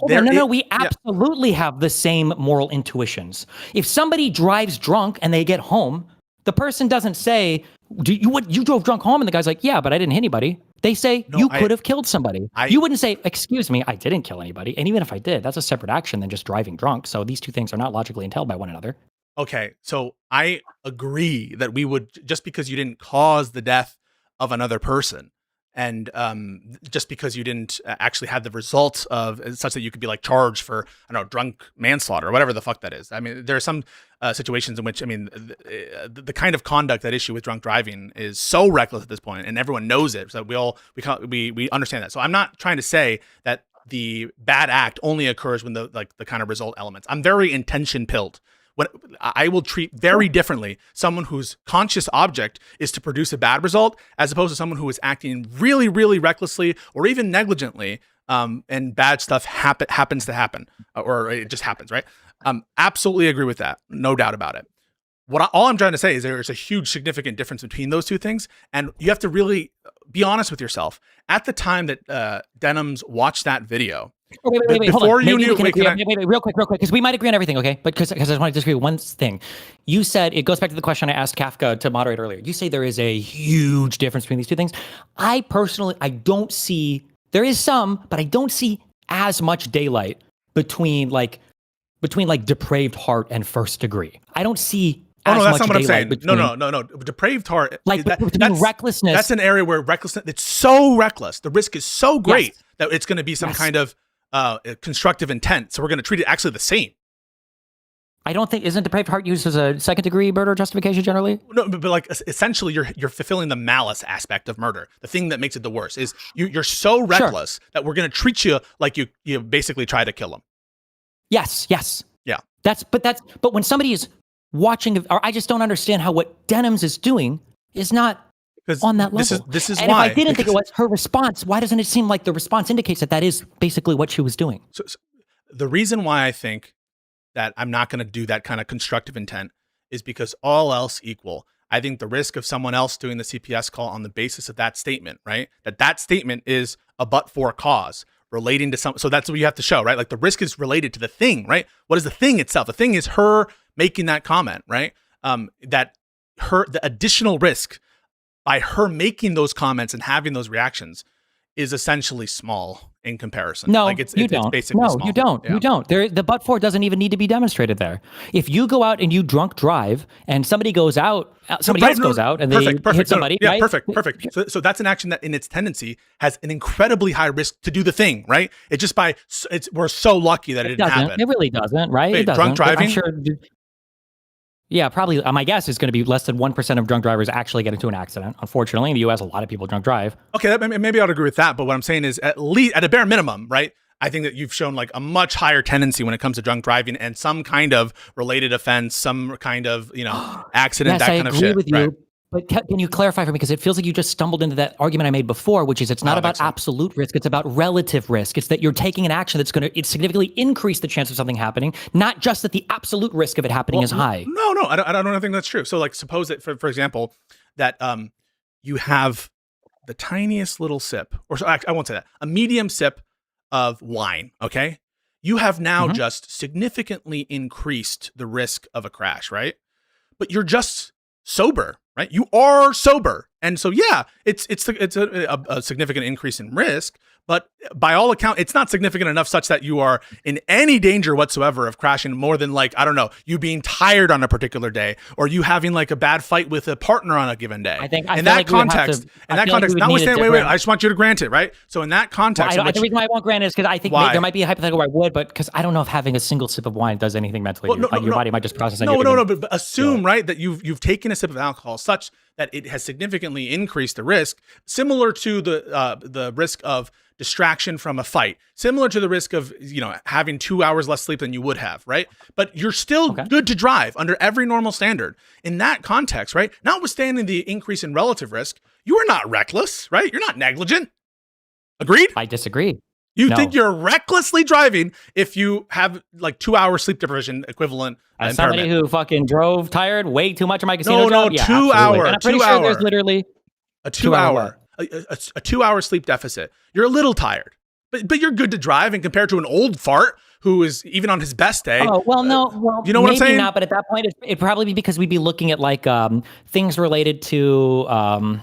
we absolutely have the same moral intuitions. If somebody drives drunk and they get home, the person doesn't say, you drove drunk home? And the guy's like, yeah, but I didn't hit anybody. They say, you could have killed somebody. You wouldn't say, excuse me, I didn't kill anybody. And even if I did, that's a separate action than just driving drunk. So these two things are not logically entailed by one another. Okay, so I agree that we would, just because you didn't cause the death of another person, and just because you didn't actually have the results of such that you could be like charged for, I don't know, drunk manslaughter or whatever the fuck that is. I mean, there are some situations in which, I mean, the kind of conduct at issue with drunk driving is so reckless at this point, and everyone knows it. So we understand that. So I'm not trying to say that the bad act only occurs when the kind of result elements. I'm very intention pilled. What I will treat very differently someone whose conscious object is to produce a bad result, as opposed to someone who is acting really, really recklessly or even negligently, and bad stuff happens to happen, or it just happens, right? Absolutely agree with that, no doubt about it. All I'm trying to say is there's a huge significant difference between those two things, and you have to really be honest with yourself. At the time that Denims watched that video, wait, hold on. Wait, real quick, because we might agree on everything, okay? But because I just want to disagree with one thing. You said, it goes back to the question I asked Kafka to moderate earlier. You say there is a huge difference between these two things. I personally, I don't see, there is some, but I don't see as much daylight between depraved heart and first degree. I don't see that's not what I'm saying. No. Depraved heart. Like, between recklessness. That's an area where recklessness, it's so reckless. The risk is so great that it's going to be some kind of constructive intent. So we're going to treat it actually the same. I don't think, isn't depraved heart used as a second degree murder justification generally? No, but like essentially you're fulfilling the malice aspect of murder. The thing that makes it the worst is you're so reckless that we're going to treat you like you basically try to kill him. Yes. Yeah. But when somebody is watching, or I just don't understand how what Denims is doing is not on that level. This is and why. If I didn't think it was her response, why doesn't it seem like the response indicates that is basically what she was doing? So the reason why I think that I'm not going to do that kind of constructive intent is because all else equal, I think the risk of someone else doing the CPS call on the basis of that statement, right? That statement is a but-for cause relating to some. So that's what you have to show, right? Like the risk is related to the thing, right? What is the thing itself? The thing is her making that comment, right? The additional risk by her making those comments and having those reactions is essentially small in comparison. No, it's basically no, small. you don't. Yeah. You don't. The but-for doesn't even need to be demonstrated there. If you go out and you drunk drive, and somebody goes out, somebody else goes out, and they hit somebody, right? Perfect. So that's an action that, in its tendency, has an incredibly high risk to do the thing, right? We're so lucky that it didn't happen. It really doesn't, right? Wait, it doesn't. Drunk driving? I'm sure. Yeah, probably. My guess is going to be less than 1% of drunk drivers actually get into an accident. Unfortunately, in the U.S., a lot of people drunk drive. Okay, maybe I'd agree with that. But what I'm saying is, at least at a bare minimum, right? I think that you've shown like a much higher tendency when it comes to drunk driving and some kind of related offense, some kind of accident, yes, that kind of shit. I agree with you. Right. But can you clarify for me? Because it feels like you just stumbled into that argument I made before, which is it's not about absolute risk. It's about relative risk. It's that you're taking an action that's going to significantly increase the chance of something happening, not just that the absolute risk of it happening is high. No, I don't think that's true. So like suppose that, for example, that you have the tiniest little sip, or so I won't say that, a medium sip of wine, okay? You have now just significantly increased the risk of a crash, right? But you're just sober, right? You are sober. And so, yeah, it's a significant increase in risk, but by all accounts, it's not significant enough such that you are in any danger whatsoever of crashing more than like, I don't know, you being tired on a particular day or you having like a bad fight with a partner on a given day. In that context, notwithstanding, wait, I just want you to grant it, right? So in that context, the reason why I won't grant it is because I think there might be a hypothetical where I would, but because I don't know if having a single sip of wine does anything mentally. Your body might just process. But assume, right, that you've taken a sip of alcohol such that it has significantly increased the risk, similar to the risk of distraction from a fight, similar to the risk of having 2 hours less sleep than you would have, right? But you're still good to drive under every normal standard. In that context, right, notwithstanding the increase in relative risk, you are not reckless, right? You're not negligent. Agreed? I disagree. You think you're recklessly driving if you have like 2 hours sleep deprivation equivalent. As somebody who fucking drove tired way too much in my casino job? Yeah, 2 hour. And I'm pretty sure there's literally a 2 hour. A 2 hour sleep deficit. You're a little tired, but you're good to drive. And compared to an old fart who is even on his best day. Oh, well, no. Well, you know what I'm saying? Maybe not, but at that point, it'd probably be because we'd be looking at like things related to,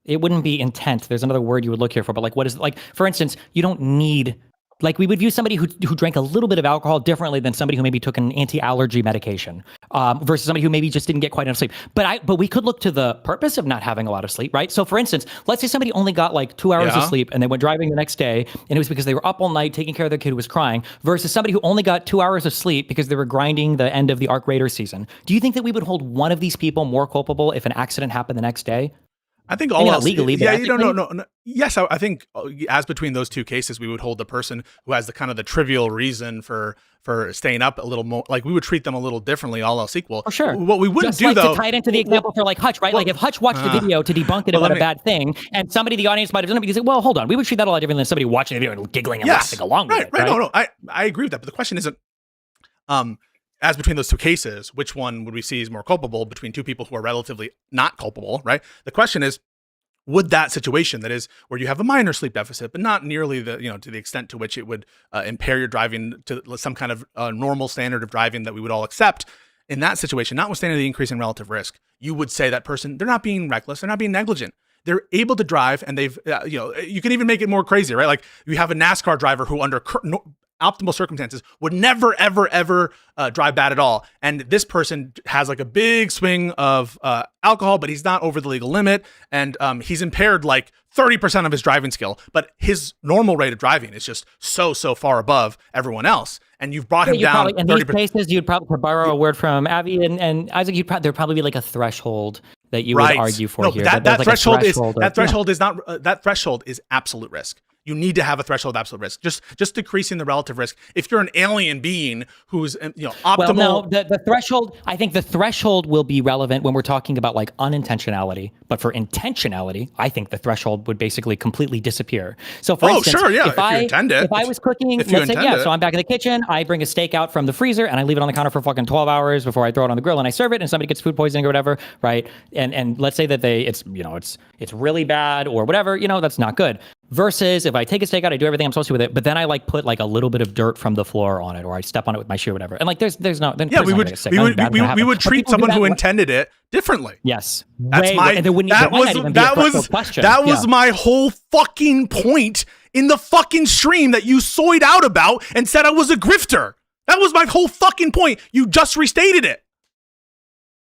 it wouldn't be intent. There's another word you would look here for, but like, what is, like, for instance, you don't need Like we would view somebody who drank a little bit of alcohol differently than somebody who maybe took an anti-allergy medication versus somebody who maybe just didn't get quite enough sleep. But we could look to the purpose of not having a lot of sleep, right? So for instance, let's say somebody only got like 2 hours of sleep and they went driving the next day and it was because they were up all night taking care of their kid who was crying versus somebody who only got 2 hours of sleep because they were grinding the end of the Arc Raider season. Do you think that we would hold one of these people more culpable if an accident happened the next day? I think all else, legally, but no. Yes, I think as between those two cases, we would hold the person who has the kind of the trivial reason for staying up a little more, like we would treat them a little differently, all else equal. For sure. What we wouldn't Just do like though, to tie it into the example for like Hutch, right? Like if Hutch watched the video to debunk it about a bad thing, and somebody in the audience might have done it because, well, hold on, we would treat that a lot differently than somebody watching the video and giggling and laughing along with it. Right. No, I agree with that. But the question isn't, as between those two cases, which one would we see is more culpable between two people who are relatively not culpable, right? The question is, would that situation, that is where you have a minor sleep deficit, but not nearly the, to the extent to which it would impair your driving to some kind of normal standard of driving that we would all accept, in that situation, notwithstanding the increase in relative risk, you would say that person, they're not being reckless, they're not being negligent. They're able to drive, and they've, you can even make it more crazy, right? Like you have a NASCAR driver who under optimal circumstances would never, ever, ever drive bad at all. And this person has like a big swing of alcohol, but he's not over the legal limit. And he's impaired like 30% of his driving skill, but his normal rate of driving is just so far above everyone else. And you've brought him down. In these cases, you'd probably, to borrow a word from Avi and Isaac, there'd probably be like a threshold that you would argue for here. That threshold is absolute risk. You need to have a threshold of absolute risk, just decreasing the relative risk. If you're an alien being who's optimal. Well, no, the threshold. I think the threshold will be relevant when we're talking about like unintentionality. But for intentionality, I think the threshold would basically completely disappear. So, for instance, if I was cooking, let's say, so I'm back in the kitchen, I bring a steak out from the freezer and I leave it on the counter for fucking 12 hours before I throw it on the grill and I serve it, and somebody gets food poisoning or whatever, right? And let's say that it's really bad or whatever, that's not good. Versus if I take a steak out, I do everything I'm supposed to with it, but then I like put like a little bit of dirt from the floor on it, or I step on it with my shoe or whatever. And like there's no, then we would treat someone who intended it differently. Yes. That was my whole fucking point in the fucking stream that you soyed out about and said I was a grifter. That was my whole fucking point. You just restated it.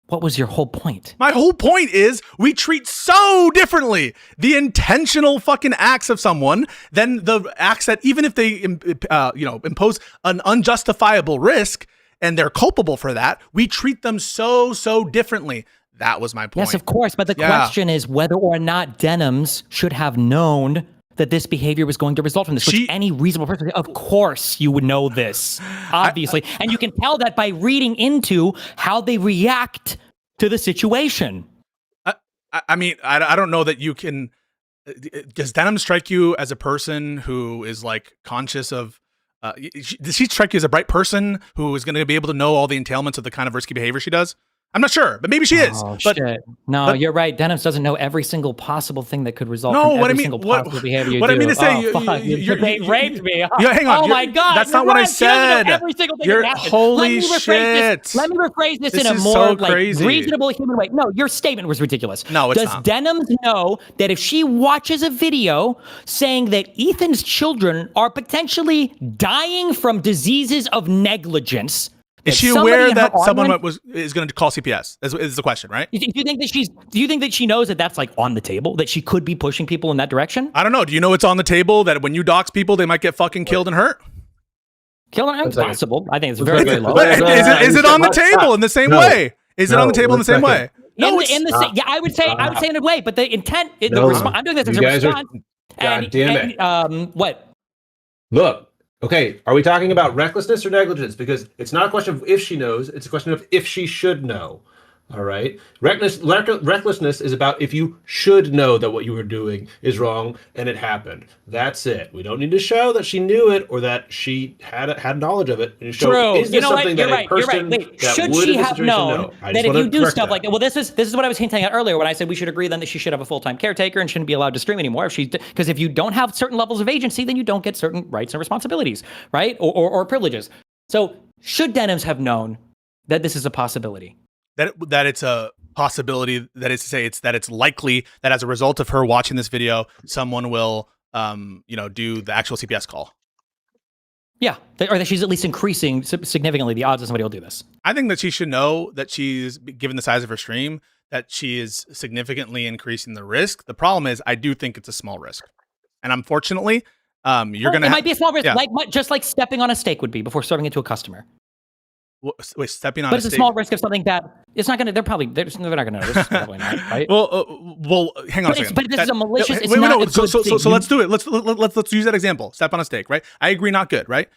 What was your whole point? My whole point is we treat so differently the intentional fucking acts of someone than the acts that, even if they impose an unjustifiable risk and they're culpable for that, we treat them so differently. That was my point. Yes, of course. But the question is whether or not Denims should have known that this behavior was going to result from this, which any reasonable person, of course you would know this, obviously. And you can tell that by reading into how they react to the situation. I mean, I don't know that you can, does Denim strike you as a person who is like conscious of, does she strike you as a bright person who is going to be able to know all the entailments of the kind of risky behavior she does? I'm not sure, but maybe she is. Shit. No, you're right. Denims doesn't know every single possible thing that could result from every single possible behavior you do. What I mean to say, you raped me. Hang on. Oh my God. That's not what I said. Every single thing holy shit. Let me rephrase this in a more reasonable human way. No, your statement was ridiculous. No, it's not. Does Denims know that if she watches a video saying that Ethan's children are potentially dying from diseases of negligence, is she aware that someone is going to call CPS? Is the question, right? Do you think that she knows that that's like on the table, that she could be pushing people in that direction? I don't know. Do you know it's on the table that when you dox people, they might get fucking killed and hurt? Killed and hurt? Possible. I think it's very low. But is it on the table in the same way? Is it on the table in the same way? No, I would say in a way, but the intent, I'm doing this as a response. God damn it. What? Look. Okay, are we talking about recklessness or negligence? Because it's not a question of if she knows, it's a question of if she should know. All right? Recklessness is about if you should know that what you were doing is wrong and it happened. That's it. We don't need to show that she knew it or that she had knowledge of it. True. Is this something that a person Wait, should she have known that if you do stuff like that? Well, this is what I was hinting at earlier when I said we should agree then that she should have a full-time caretaker and shouldn't be allowed to stream anymore. Because if you don't have certain levels of agency, then you don't get certain rights and responsibilities, right? Or privileges. So should Denims have known that this is a possibility? That it's a possibility, that is to say, it's likely that as a result of her watching this video, someone will, do the actual CPS call. Yeah, or that she's at least increasing significantly the odds that somebody will do this. I think that she should know that she's, given the size of her stream, that she is significantly increasing the risk. The problem is, I do think it's a small risk, and unfortunately, you're gonna. It might be a small risk, yeah. just like stepping on a steak would be before serving it to a customer. Wait, stepping on. But it's a small risk of something that it's not gonna. They're not gonna notice. Probably not, right? Well, hang on a second. But this is a malicious. It's wait, not no, a good thing. so let's do it. Let's use that example. Step on a steak, right? I agree, not good, right?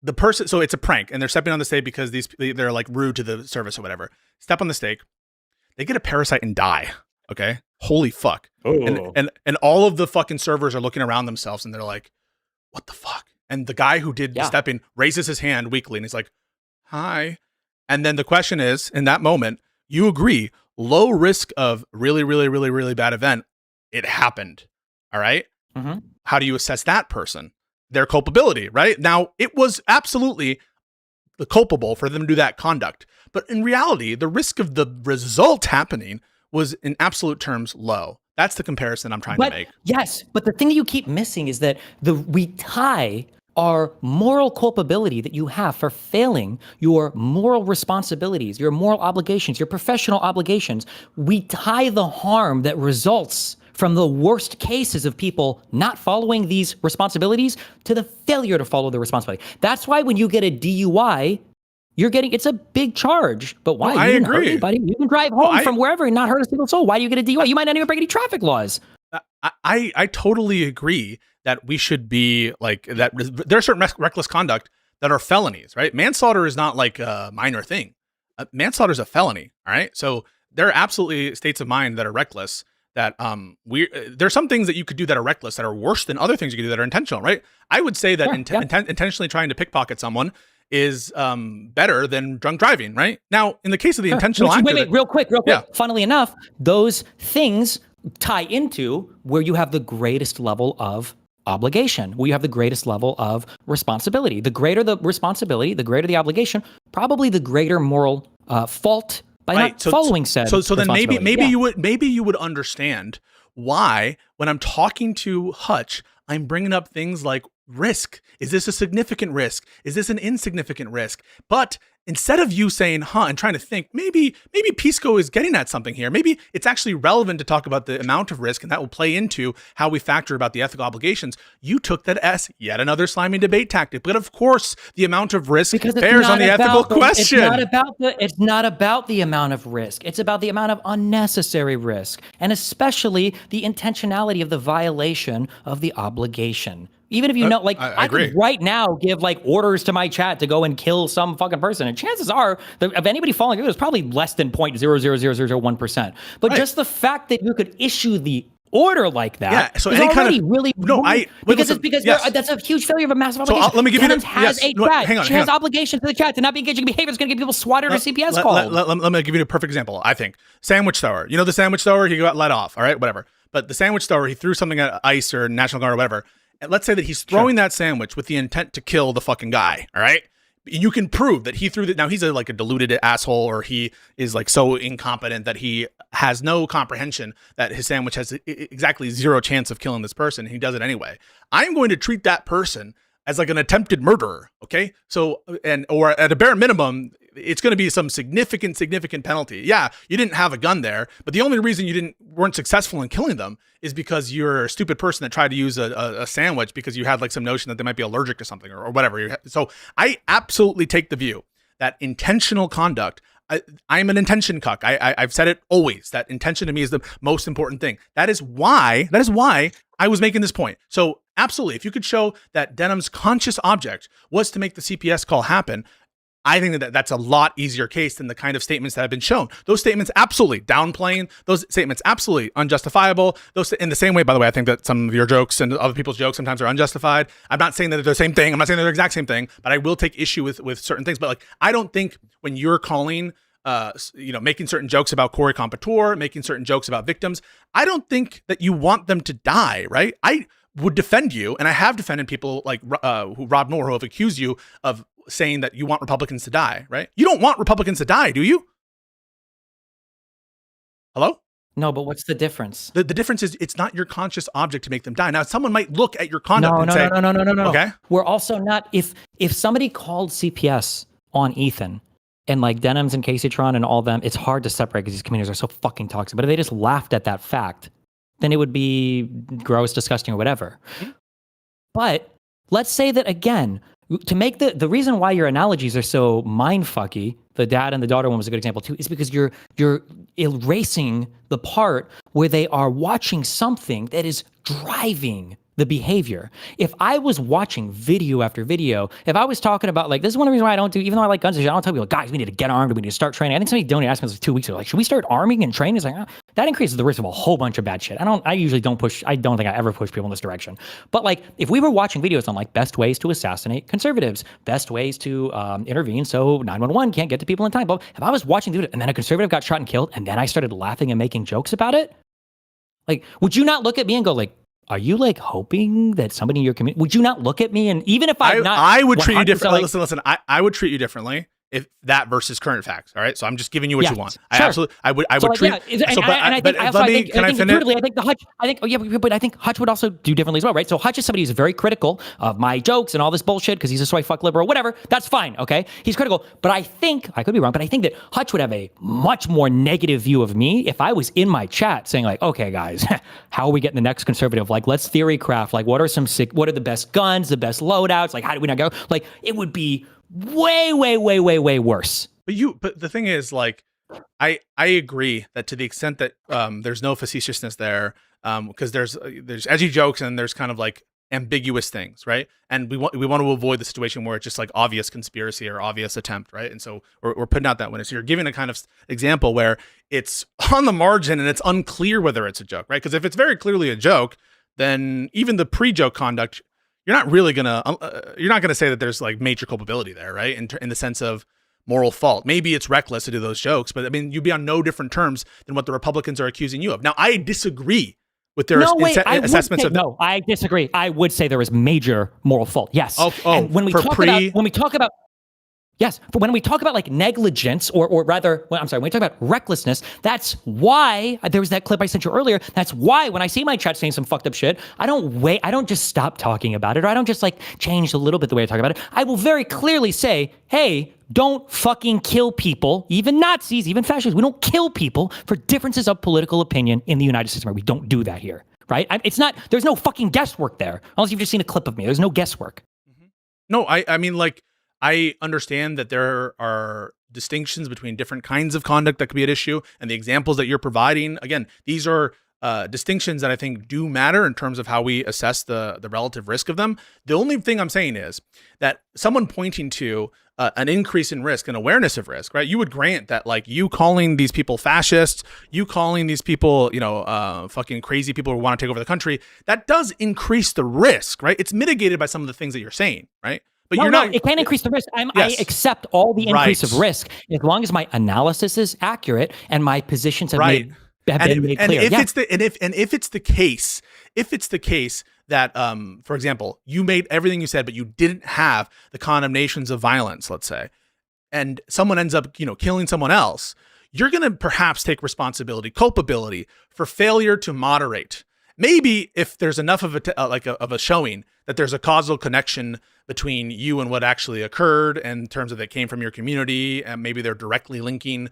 The person, so it's a prank, and they're stepping on the steak because they're like rude to the service or whatever. Step on the steak, they get a parasite and die. Okay, holy fuck! And all of the fucking servers are looking around themselves, and they're like, "What the fuck?" And the guy who did the stepping raises his hand weakly, and he's like, "Hi." And then the question is, in that moment, you agree, low risk of really, really, really, really bad event. It happened. All right. Mm-hmm. How do you assess that person? Their culpability, right? Now, it was absolutely the culpable for them to do that conduct. But in reality, the risk of the result happening was in absolute terms low. That's the comparison I'm trying to make. Yes, but the thing that you keep missing is that we tie our moral culpability that you have for failing your moral responsibilities, your moral obligations, your professional obligations. We tie the harm that results from the worst cases of people not following these responsibilities to the failure to follow the responsibility. That's why when you get a DUI, it's a big charge. But why? I didn't agree. hurt anybody. You can drive home from wherever and not hurt a single soul. Why do you get a DUI? You might not even break any traffic laws. I totally agree that we should be like that. There are certain reckless conduct that are felonies, right? Manslaughter is not like a minor thing. Manslaughter is a felony. All right. So there are absolutely states of mind that are reckless that there's some things that you could do that are reckless that are worse than other things you could do that are intentional, right? I would say that intentionally trying to pickpocket someone is better than drunk driving, right? Now, in the case of the intentional act, real quick. Yeah. Funnily enough, those things tie into where you have the greatest level of obligation, where you have the greatest level of responsibility. The greater the responsibility, the greater the obligation, probably the greater moral fault by not following said. So then maybe you would understand why when I'm talking to Hutch, I'm bringing up things like risk. Is this a significant risk? Is this an insignificant risk? But instead of you saying, and trying to think, maybe Pisco is getting at something here. Maybe it's actually relevant to talk about the amount of risk, and that will play into how we factor about the ethical obligations. You took that as yet another slimy debate tactic. But of course, the amount of risk bears on the ethical question. It's not about the amount of risk. It's about the amount of unnecessary risk, and especially the intentionality of the violation of the obligation. Even if you know, I could right now give orders to my chat to go and kill some fucking person, and chances are, of anybody falling through, it's probably less than 0.00001%. But just the fact that you could issue the order like that is already really because that's a huge failure of a massive obligation. So let me give you has a chat. She has obligations to the chat to not be engaging behavior that's going to get people swatted or CPS called. Let me give you a perfect example. I think sandwich thrower. You know the sandwich thrower? He got let off. All right, whatever. But the sandwich thrower, he threw something at ICE or National Guard or whatever. And let's say that he's throwing that sandwich with the intent to kill the fucking guy. All right. You can prove that he threw that. Now he's a deluded asshole, or he is so incompetent that he has no comprehension that his sandwich has exactly zero chance of killing this person. He does it anyway. I'm going to treat that person as an attempted murderer. Okay. So, or at a bare minimum, it's going to be some significant penalty. Yeah, you didn't have a gun there, but the only reason you weren't successful in killing them is because you're a stupid person that tried to use a sandwich because you had some notion that they might be allergic to something or whatever. So I absolutely take the view that intentional conduct, I'm an intention cuck. I've said it always, that intention to me is the most important thing. That is why I was making this point. So absolutely, if you could show that Denham's conscious object was to make the CPS call happen, I think that's a lot easier case than the kind of statements that have been shown. Those statements absolutely downplaying. Those statements absolutely unjustifiable. Those in the same way, by the way, I think that some of your jokes and other people's jokes sometimes are unjustified. I'm not saying that they're the same thing. I'm not saying they're the exact same thing, but I will take issue with certain things. But I don't think when you're calling, making certain jokes about Corey Compouture, making certain jokes about victims, I don't think that you want them to die, right? I would defend you, and I have defended people like Rob Noor who have accused you of saying that you want Republicans to die, right? You don't want Republicans to die, do you? Hello? No, but what's the difference? The difference is it's not your conscious object to make them die. Now, someone might look at your conduct No, and no, say, no. okay, We're also not, if somebody called CPS on Ethan and like Denims and Caseytron and all them, it's hard to separate because these communities are so fucking toxic. But if they just laughed at that fact, then it would be gross, disgusting, or whatever. But let's say that again, to make the reason why your analogies are so mindfucky, the dad and the daughter one was a good example too, is because you're erasing the part where they are watching something that is driving the behavior. If I was watching video after video, if I was talking about like, this is one of the reasons why I don't do, even though I like guns, I don't tell people, guys, we need to get armed, we need to start training. I think somebody donated asked me 2 weeks ago, like, should we start arming and training? It's like, that increases the risk of a whole bunch of bad shit. I usually don't push, I don't think I ever push people in this direction. But like, if we were watching videos on like best ways to assassinate conservatives, best ways to intervene so 911 can't get to people in time, but if I was watching the video and then a conservative got shot and killed and then I started laughing and making jokes about it, like, would you not look at me and go like, are you like hoping that somebody in your community, would you not look at me and even if I would treat you differently. Like, listen, I would treat you differently if that versus current facts. All right. So I'm just giving you what you want. Sure. I would so treat. Like, yeah, but I think Hutch would also do differently as well, right? So Hutch is somebody who's very critical of my jokes and all this bullshit because he's a soy fuck liberal, whatever. That's fine. Okay. He's critical. But I think, I could be wrong, but I think that Hutch would have a much more negative view of me if I was in my chat saying like, okay, guys, how are we getting the next conservative? Like, let's theory craft. Like, what are the best guns, the best loadouts? Like, how do we not go? Like, it would be way worse. But the thing is, like, I agree that to the extent that there's no facetiousness there, because there's edgy jokes and there's kind of like ambiguous things, right? And we want to avoid the situation where it's just like obvious conspiracy or obvious attempt, right? And so we're putting out that one. So you're giving a kind of example where it's on the margin and it's unclear whether it's a joke, right? Because if it's very clearly a joke, then even the pre-joke conduct, you're not gonna say that there's like major culpability there, right? In the sense of moral fault. Maybe it's reckless to do those jokes, but I mean, you'd be on no different terms than what the Republicans are accusing you of. Now, I disagree with their assessments of. No, I disagree. I would say there is major moral fault. Yes. And when we talk about yes, but when we talk about like negligence or rather, when we talk about recklessness, that's why there was that clip I sent you earlier. That's why when I see my chat saying some fucked up shit, I don't just stop talking about it, or I don't just like change a little bit the way I talk about it. I will very clearly say, hey, don't fucking kill people, even Nazis, even fascists. We don't kill people for differences of political opinion in the United States. We don't do that here, right? There's no fucking guesswork there, unless you've just seen a clip of me. There's no guesswork. No, I mean, like, I understand that there are distinctions between different kinds of conduct that could be at issue, and the examples that you're providing, again, these are distinctions that I think do matter in terms of how we assess the relative risk of them. The only thing I'm saying is that someone pointing to an increase in risk and awareness of risk, right? You would grant that, like, you calling these people fascists, you calling these people, fucking crazy people who want to take over the country, that does increase the risk, right? It's mitigated by some of the things that you're saying, right? But it can increase the risk. I accept all the increase of risk as long as my analysis is accurate and my positions have been made clear. If it's the case that, for example, you made everything you said, but you didn't have the condemnations of violence, let's say, and someone ends up, killing someone else, you're going to perhaps take culpability for failure to moderate. Maybe if there's enough of a showing that there's a causal connection between you and what actually occurred in terms of it came from your community, and maybe they're directly linking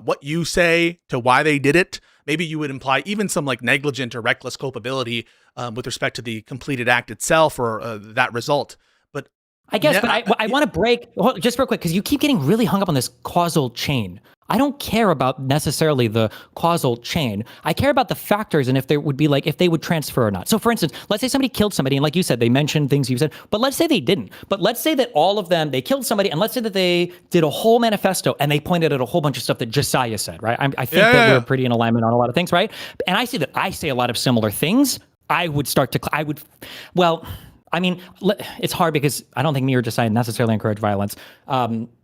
what you say to why they did it. Maybe you would imply even some like negligent or reckless culpability with respect to the completed act itself or that result. But I guess, I want to break just real quick because you keep getting really hung up on this causal chain. I don't care about necessarily the causal chain. I care about the factors and if they would transfer or not. So for instance, let's say somebody killed somebody and like you said, they mentioned things you said, but let's say they didn't. But let's say that all of them, they killed somebody and let's say that they did a whole manifesto and they pointed at a whole bunch of stuff that Josiah said, right? I think that we're pretty in alignment on a lot of things, right? And I see that I say a lot of similar things. It's hard because I don't think me or Josiah necessarily encourage violence.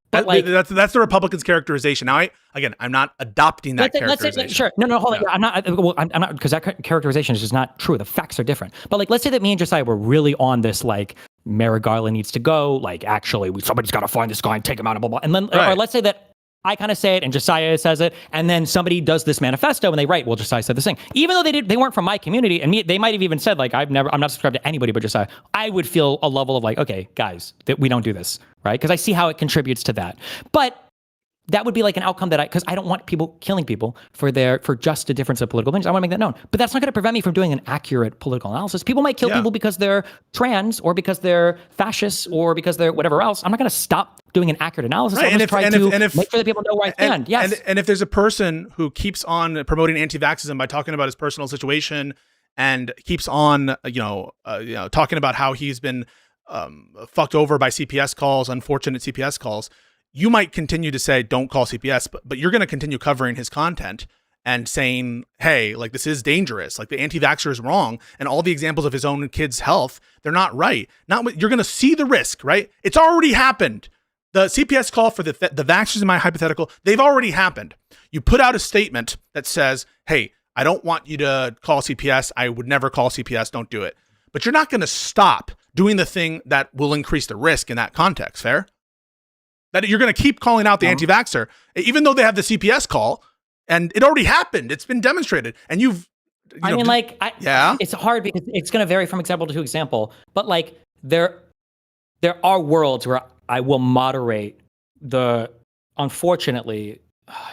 But that's the Republicans' characterization. Now, I'm not adopting that characterization. Sure, no, hold on. I'm not because that characterization is just not true. The facts are different. But like, let's say that me and Josiah were really on this like Merrick Garland needs to go. Like, actually, somebody's got to find this guy and take him out. And blah blah. And then, or let's say that I kind of say it and Josiah says it, and then somebody does this manifesto and they write, well, Josiah said this thing. Even though they weren't from my community, and they might have even said, like, I'm not subscribed to anybody but Josiah. I would feel a level of like, okay, guys, that we don't do this, right? Because I see how it contributes to that. But that would be like an outcome because I don't want people killing people for just a difference of political opinions. I want to make that known. But that's not going to prevent me from doing an accurate political analysis. People might kill people because they're trans or because they're fascists or because they're whatever else. I'm not going to stop doing an accurate analysis. Right. I'm just trying to make sure that people know where I stand. Yes. And if there's a person who keeps on promoting anti-vaxxism by talking about his personal situation and keeps on, talking about how he's been fucked over by CPS calls, unfortunate CPS calls, you might continue to say, don't call CPS, but you're going to continue covering his content and saying, hey, like, this is dangerous. Like, the anti-vaxxer is wrong. And all the examples of his own kid's health, they're not right. You're going to see the risk, right? It's already happened. The CPS call for the vaxxers in my hypothetical, they've already happened. You put out a statement that says, hey, I don't want you to call CPS. I would never call CPS. Don't do it. But you're not going to stop doing the thing that will increase the risk in that context. Fair? That you're going to keep calling out the anti-vaxxer, even though they have the CPS call, and it already happened. It's been demonstrated, and it's hard because it's going to vary from example to example. But like there are worlds where I will moderate unfortunately.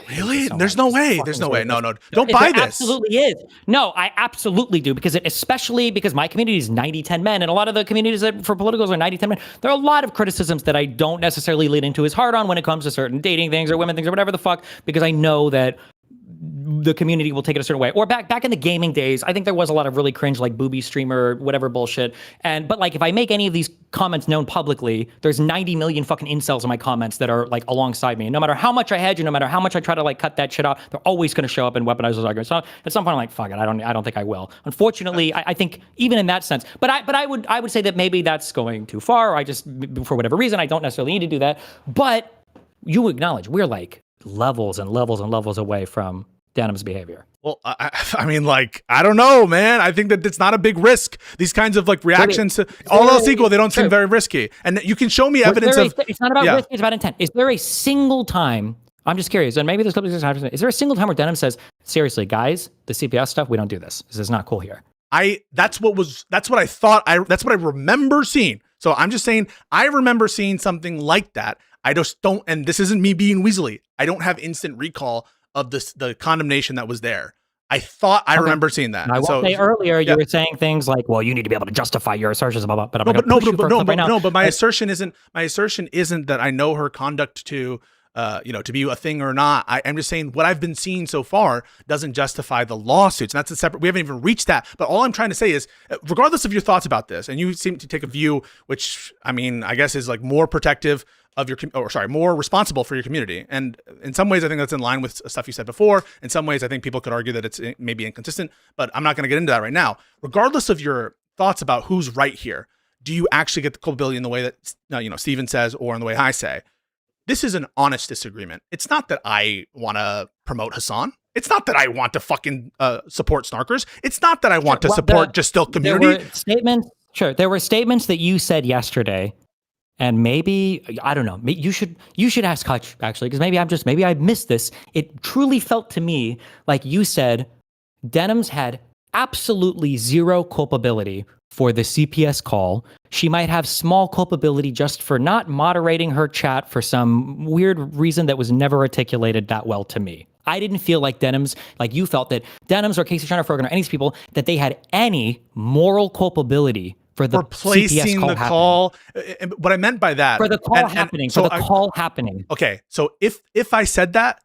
Really? There's no way. There's no way. No. Don't buy this. Absolutely is. No, I absolutely do. Especially because my community is 90-10 men, and a lot of the communities for politicals are 90-10 men. There are a lot of criticisms that I don't necessarily lean into as hard on when it comes to certain dating things or women things or whatever the fuck, because I know that the community will take it a certain way. Or back in the gaming days, I think there was a lot of really cringe, like booby streamer, whatever bullshit. But like, if I make any of these comments known publicly, there's 90 million fucking incels in my comments that are like alongside me. And no matter how much I hedge, and no matter how much I try to like cut that shit out, they're always going to show up and weaponize those arguments. So at some point, I'm like, fuck it, I don't think I will. Unfortunately, I think even in that sense, but I would say that maybe that's going too far. I just, for whatever reason, I don't necessarily need to do that. But you acknowledge we're like levels and levels and levels away from Denham's behavior. Well, I mean, like, I don't know, man. I think that it's not a big risk. These kinds of like reactions to all else equal, they don't seem very risky. And you can show me evidence of. It's not about risk; it's about intent. Is there a single time? I'm just curious, and maybe there's clips. Is there a single time where Denham says, "Seriously, guys, the CPS stuff, we don't do this. This is not cool here." That's what I thought. That's what I remember seeing. So I'm just saying, I remember seeing something like that. I just don't, and this isn't me being weaselly. I don't have instant recall of the condemnation that was there. I thought I remember seeing that. I will say earlier you were saying things like, "Well, you need to be able to justify your assertions," blah blah. But I'm going to push you for a clip right now. But my assertion isn't that I know her conduct to be a thing or not. I'm just saying what I've been seeing so far doesn't justify the lawsuits. And that's a separate. We haven't even reached that. But all I'm trying to say is, regardless of your thoughts about this, and you seem to take a view which, I mean, I guess is like more protective of more responsible for your community. And in some ways, I think that's in line with stuff you said before. In some ways, I think people could argue that it's maybe inconsistent, but I'm not going to get into that right now. Regardless of your thoughts about who's right here, do you actually get the culpability in the way that, Steven says, or in the way I say? This is an honest disagreement. It's not that I want to promote Hassan. It's not that I want to fucking support snarkers. It's not that I want to support just still community. There were statements that you said yesterday. And maybe, I don't know, you should ask Kash, actually, because maybe I missed this. It truly felt to me like you said Denham's had absolutely zero culpability for the CPS call. She might have small culpability just for not moderating her chat for some weird reason that was never articulated that well to me. I didn't feel like you felt that Denham's or Casey Turner or any of these people, that they had any moral culpability for the replacing CPS the call. What I meant by that, for the call happening. Call happening. Okay, so if I said that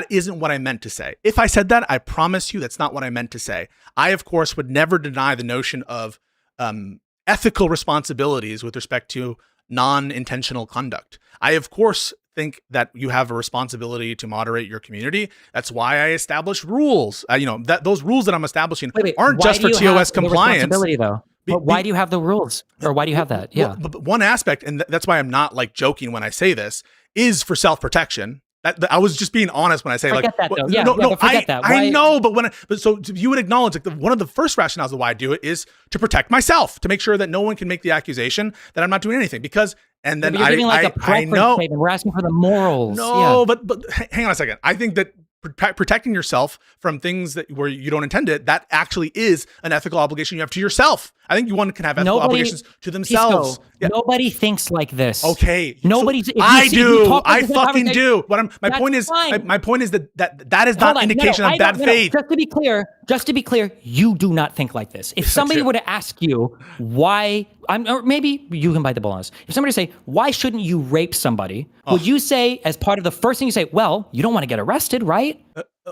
isn't what I meant to say. If I said that, I promise you that's not what I meant to say. I, of course, would never deny the notion of ethical responsibilities with respect to non-intentional conduct. I, of course, think that you have a responsibility to moderate your community. That's why I established rules. That those rules that I'm establishing aren't just for TOS compliance. Responsibility, though. But why do you have the rules? Or why do you have that? Yeah. But one aspect, and that's why I'm not like joking when I say this, is for self-protection. I was just being honest when I say Forget that, though. Yeah, no, but forget that. I Why- know, but so you would acknowledge like one of the first rationales of why I do it is to protect myself, to make sure that no one can make the accusation that I'm not doing anything because. And then but you're giving like a I preference know. statement. We're asking for the morals. No, Yeah. but hang on a second. I think that protecting yourself from things that where you don't intend it, that actually is an ethical obligation you have to yourself. I think one can have ethical obligations to themselves. Pisco, Yeah. nobody thinks like this. Okay. Nobody's. So I do. I this fucking conversation- do. My That's point is, fine. my point is that is Hold not on, indication of bad faith. Just to be clear, you do not think like this. If somebody do. were to ask you why, or maybe you can bite the bullet on this. If somebody say, why shouldn't you rape somebody? Would you say, as part of the first thing you say, well, you don't want to get arrested, right?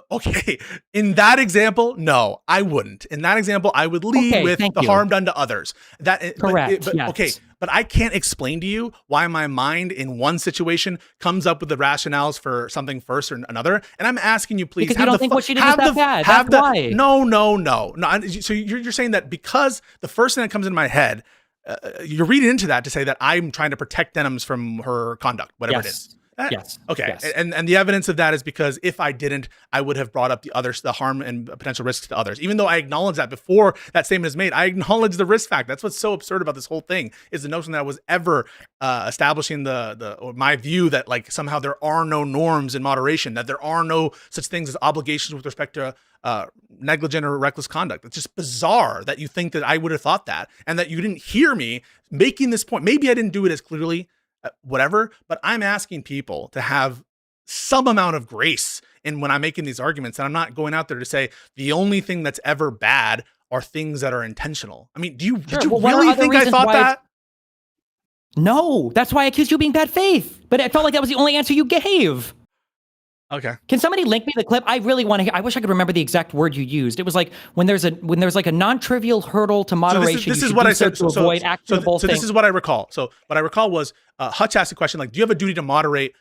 Okay. In that example, no, I wouldn't. In that example, I would lead with the harm done to others. Correct. But, yes. Okay. But I can't explain to you why my mind in one situation comes up with the rationales for something first or another. And I'm asking you, please, Because you don't think what she did was that bad. That's why. No. So you're saying that because the first thing that comes into my head, you're reading into that to say that I'm trying to protect Denims from her conduct, whatever it is. Yes. Okay. Yes. And the evidence of that is because if I didn't, I would have brought up the harm and potential risks to others. Even though I acknowledge that before that statement is made, I acknowledge the risk factor. That's what's so absurd about this whole thing is the notion that I was ever establishing or my view that like somehow there are no norms in moderation, that there are no such things as obligations with respect to negligent or reckless conduct. It's just bizarre that you think that I would have thought that and that you didn't hear me making this point. Maybe I didn't do it as clearly, whatever, but I'm asking people to have some amount of grace in when I'm making these arguments. And I'm not going out there to say the only thing that's ever bad are things that are intentional. I mean, did you really think I thought that? No, that's why I accused you of being bad faith. But I felt like that was the only answer you gave. Okay. Can somebody link me the clip? I really want to hear. I wish I could remember the exact word you used. It was like when there's like a non-trivial hurdle to moderation. This is what I said. To avoid actionable so this is what I recall. So what I recall was Hutch asked a question like, "Do you have a duty to moderate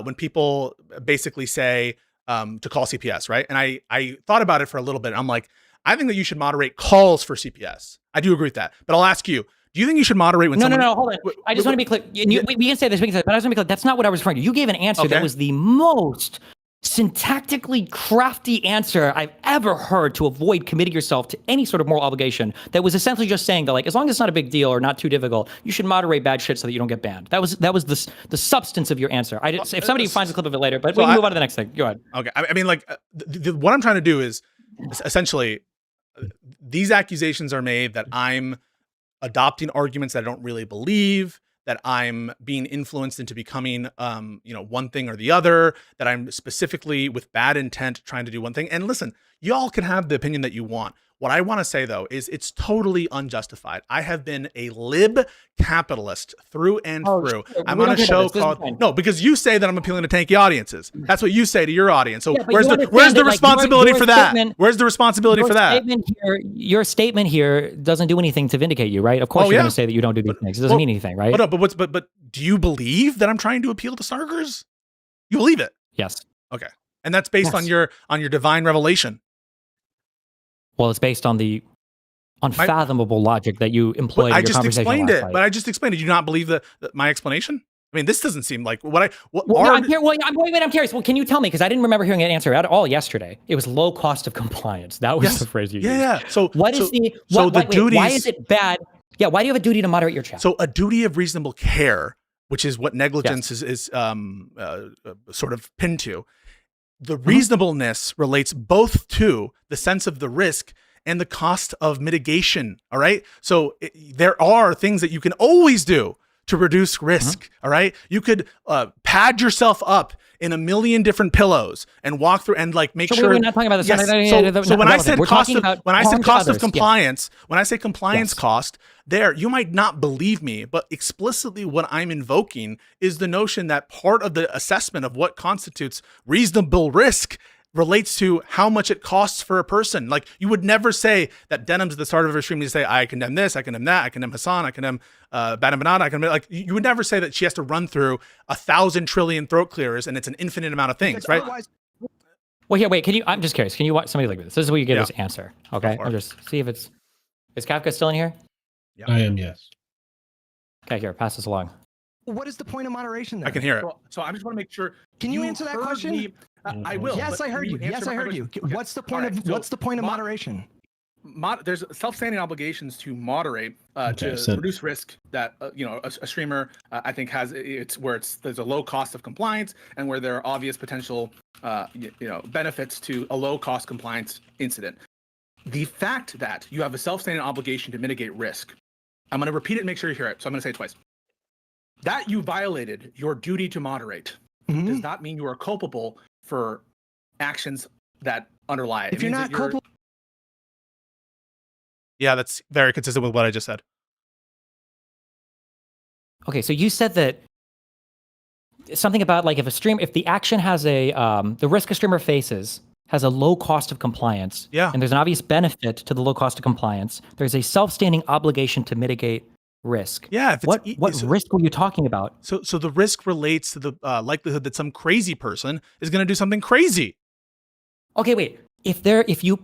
when people basically say to call CPS?" Right? And I thought about it for a little bit. I'm like, I think that you should moderate calls for CPS. I do agree with that. But I'll ask you. Do you think you should moderate when someone... No, hold on. I just want to be clear. We can say this, but I just want to be clear. That's not what I was referring to. You gave an answer that was the most syntactically crafty answer I've ever heard to avoid committing yourself to any sort of moral obligation. That was essentially just saying that, like, as long as it's not a big deal or not too difficult, you should moderate bad shit so that you don't get banned. That was the substance of your answer. If somebody finds a clip of it later, but we can move on to the next thing. Go ahead. Okay. I mean, like, what I'm trying to do is essentially these accusations are made that I'm adopting arguments that I don't really believe, that I'm being influenced into becoming, one thing or the other, that I'm specifically with bad intent trying to do one thing. And listen, y'all can have the opinion that you want. What I want to say, though, is it's totally unjustified. I have been a lib capitalist through and through. I'm on a show called... No, because you say that I'm appealing to tanky audiences. That's what you say to your audience. So where's the responsibility for that? Where's the responsibility for that? Your statement here doesn't do anything to vindicate you, right? Of course you're going to say that you don't do these things. It doesn't mean anything, right? But do you believe that I'm trying to appeal to snarkers? You believe it? Yes. Okay. And that's based on your divine revelation. Well, it's based on the unfathomable logic that you employed in your conversation. I just explained it. Do you not believe my explanation? I mean, this doesn't seem like I'm curious. Well, can you tell me? Because I didn't remember hearing an answer at all yesterday. It was low cost of compliance. That was the phrase you used. Yeah. So why is it bad? Yeah. Why do you have a duty to moderate your chat? So a duty of reasonable care, which is what negligence is sort of pinned to. The reasonableness relates both to the sense of the risk and the cost of mitigation. All right. So there are things that you can always do to reduce risk. All right. You could pad yourself up in a million different pillows and walk through and like make sure. We're not talking about this. Yes. So when I said cost of compliance, when I say compliance cost, you might not believe me, but explicitly what I'm invoking is the notion that part of the assessment of what constitutes reasonable risk relates to how much it costs for a person. Like you would never say that Denim's the start of her stream. You say, I condemn this, I condemn that, I condemn Hassan, I condemn Bada Banana, I condemn, like you would never say that she has to run through 1,000 trillion throat clearers and it's an infinite amount of things, right? Well, here, wait, I'm just curious. Can you watch somebody like this? This is where you get this answer. Okay. I'll just see if is Kafka still in here? Yeah. I am, yes. Okay, here, pass this along. What is the point of moderation then? I can hear it. So I just want to make sure. Can you answer that heard question? me. I will. Yes, but I heard can you. Yes, answer I my heard you. question? Okay. What's the point All right, of so what's the point of moderation? There's self-standing obligations to moderate to reduce risk that a streamer I think has there's a low cost of compliance and where there are obvious potential benefits to a low cost compliance incident. The fact that you have a self-standing obligation to mitigate risk, I'm going to repeat it and make sure you hear it, so I'm going to say it twice. That you violated your duty to moderate does not mean you are culpable for actions that underlie it. If you're not culpable. Yeah, that's very consistent with what I just said. Okay, so you said that something about like if the action has the risk a streamer faces has a low cost of compliance, and there's an obvious benefit to the low cost of compliance, there's a self-standing obligation to mitigate risk. Yeah. What risk were you talking about? So the risk relates to the likelihood that some crazy person is going to do something crazy. Okay, wait.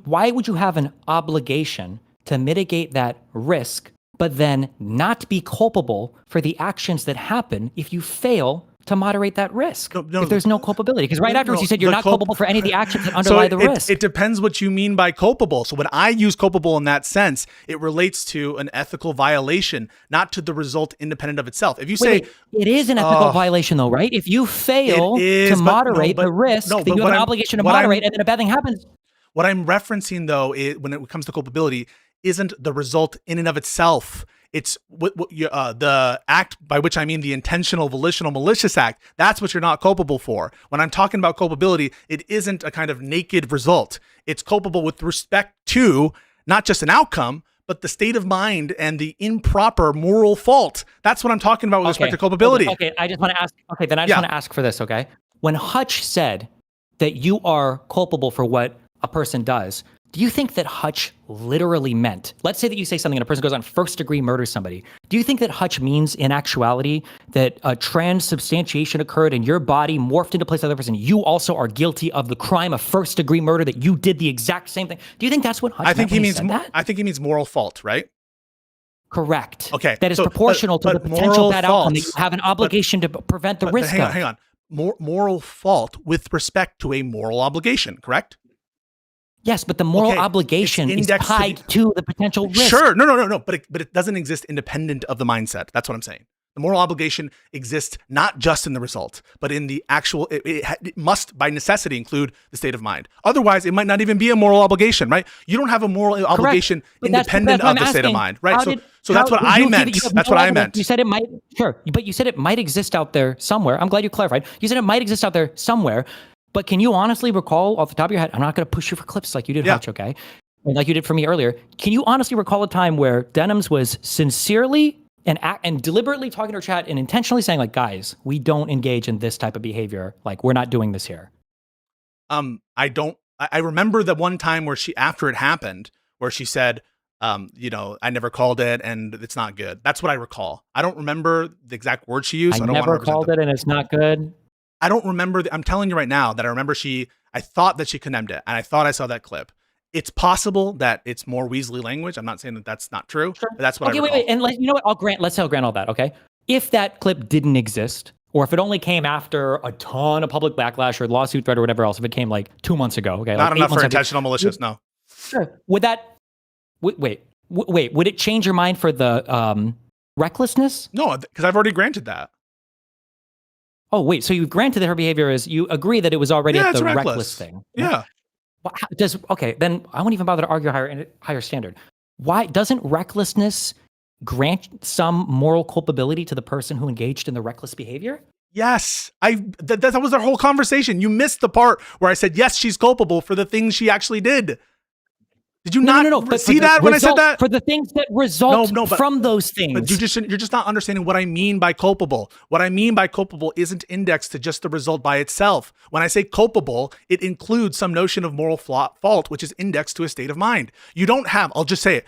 Why would you have an obligation to mitigate that risk, but then not be culpable for the actions that happen if you fail to moderate that risk? If there's no culpability, because afterwards you said you're not culpable for any of the actions that underlie the risk. It depends what you mean by culpable. So when I use culpable in that sense, it relates to an ethical violation, not to the result independent of itself. If you say it is an ethical violation, though, right? If you fail to moderate the risk, then you have an obligation to moderate, and then a bad thing happens. What I'm referencing, though, when it comes to culpability, isn't the result in and of itself. It's the act, by which I mean the intentional, volitional, malicious act. That's what you're not culpable for. When I'm talking about culpability, it isn't a kind of naked result. It's culpable with respect to not just an outcome, but the state of mind and the improper moral fault. That's what I'm talking about with respect to culpability. Okay, I just want to ask. Okay, then I just want to ask for this. Okay, when Hutch said that you are culpable for what a person does, do you think that Hutch literally meant, let's say that you say something and a person goes on first degree murder somebody. Do you think that Hutch means in actuality that a transubstantiation occurred and your body morphed into place of the other person? You also are guilty of the crime of first degree murder, that you did the exact same thing. Do you think that's what Hutch meant when he said that? I think he means moral fault, right? Correct. Okay. That is proportional to the potential bad outcome that you have an obligation to prevent the risk of. Hang on. Moral fault with respect to a moral obligation, correct? Yes, but the moral obligation is tied to the potential risk. Sure, no. But it doesn't exist independent of the mindset. That's what I'm saying. The moral obligation exists not just in the result, but in the actual. It must, by necessity, include the state of mind. Otherwise, it might not even be a moral obligation, right? You don't have a moral obligation independent of the state of mind, right? So that's what I meant. That's what I meant. You said it might, but you said it might exist out there somewhere. I'm glad you clarified. You said it might exist out there somewhere. But can you honestly recall off the top of your head, I'm not going to push you for clips like you did, Hutch, okay? Like you did for me earlier. Can you honestly recall a time where Denims was sincerely and deliberately talking to her chat and intentionally saying, like, guys, we don't engage in this type of behavior. Like, we're not doing this here. I remember the one time where after it happened, where she said, I never called it and it's not good. That's what I recall. I don't remember the exact word she used. I never called it and it's not good. I don't remember. I'm telling you right now that I remember I thought that she condemned it, and I thought I saw that clip. It's possible that it's more Weasley language. I'm not saying that that's not true. Sure. But that's what I recall. Wait. And you know what? Let's grant all that, okay? If that clip didn't exist, or if it only came after a ton of public backlash or lawsuit threat or whatever else, if it came like 2 months ago, okay? Not enough for intentional malicious, no. Sure. Would it change your mind for the recklessness? No, because I've already granted that. Oh, wait. So you granted that her behavior you agree that it was already at the reckless thing. Yeah. Then I won't even bother to argue a higher standard. Why doesn't recklessness grant some moral culpability to the person who engaged in the reckless behavior? Yes. That was our whole conversation. You missed the part where I said, yes, she's culpable for the things she actually did. Did you not see that when I said that? For the things that result from those things. But you're just not understanding what I mean by culpable. What I mean by culpable isn't indexed to just the result by itself. When I say culpable, it includes some notion of moral fault, which is indexed to a state of mind. You don't have, I'll just say it.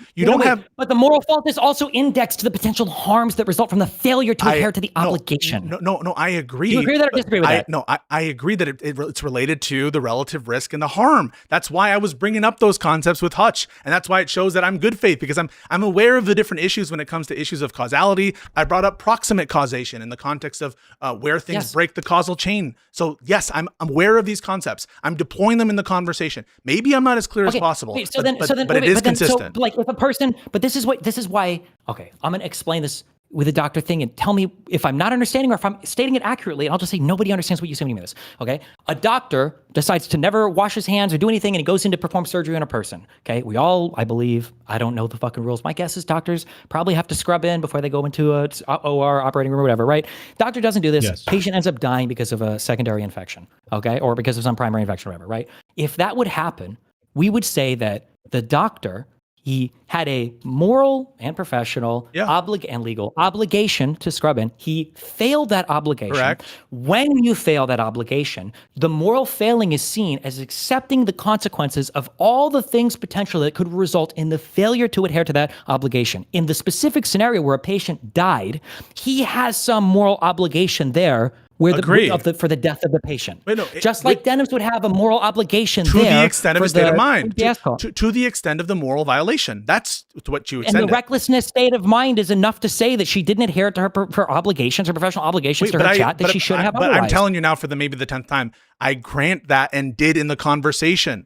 But the moral fault is also indexed to the potential harms that result from the failure to adhere to the obligation. No, I agree. Do you agree with that or disagree with that? No, I agree that it's related to the relative risk and the harm. That's why I was bringing up those concepts with Hutch. Hutch, and that's why it shows that I'm good faith, because I'm aware of the different issues when it comes to issues of causality. I brought up proximate causation in the context of where things break the causal chain. So yes, I'm aware of these concepts. I'm deploying them in the conversation. Maybe I'm not as clear as possible, but it is consistent. So, like, if a person, but this is why. Okay, I'm gonna explain this with a doctor thing and tell me if I'm not understanding or if I'm stating it accurately. And I'll just say nobody understands what you say when you mean this. Okay, a doctor decides to never wash his hands or do anything, and he goes in to perform surgery on a person. Okay, we all, I believe, I don't know the fucking rules. My guess is doctors probably have to scrub in before they go into a OR operating room or whatever, right? Doctor doesn't do this. Yes. Patient ends up dying because of a secondary infection, okay, or because of some primary infection or whatever, right? If that would happen, we would say that the doctor, he had a moral and professional and legal obligation to scrub in. He failed that obligation. Correct. When you fail that obligation, the moral failing is seen as accepting the consequences of all the things potential that could result in the failure to adhere to that obligation. In the specific scenario where a patient died, he has some moral obligation there for the death of the patient. Just like Denham's would have a moral obligation to the extent of his state of mind, to the extent of the moral violation. That's what you extended. And the recklessness state of mind is enough to say that she didn't adhere to her obligations, her professional obligations to her chat that she should have otherwise. But I'm telling you now, for maybe the 10th time, I grant that and did in the conversation.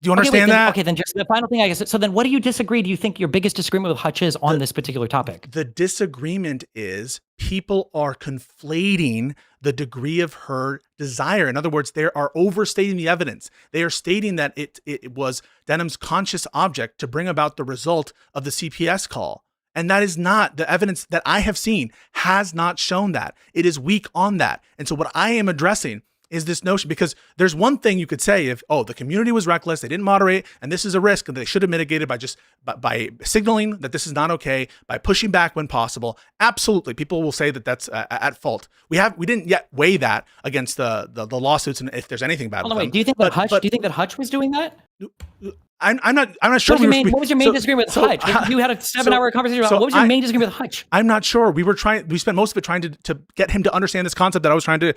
Do you understand that? Okay, then just the final thing, I guess. So then what do you disagree? Do you think your biggest disagreement with Hutch is on this particular topic? The disagreement is people are conflating the degree of her desire. In other words, they are overstating the evidence. They are stating that it was Denham's conscious object to bring about the result of the CPS call. And that is not the evidence that I have seen has not shown that. It is weak on that. And so what I am addressing is this notion, because there's one thing you could say if, the community was reckless, they didn't moderate, and this is a risk, and they should have mitigated by signaling that this is not okay, by pushing back when possible. Absolutely, people will say that that's at fault. We didn't yet weigh that against the lawsuits, and if there's anything bad. Hold on, wait. Do you think that Hutch was doing that? I'm not sure. What was your main disagreement with Hutch? You had a 7-hour conversation about what was your main disagreement with Hutch? I'm not sure. We spent most of it trying to get him to understand this concept that I was trying to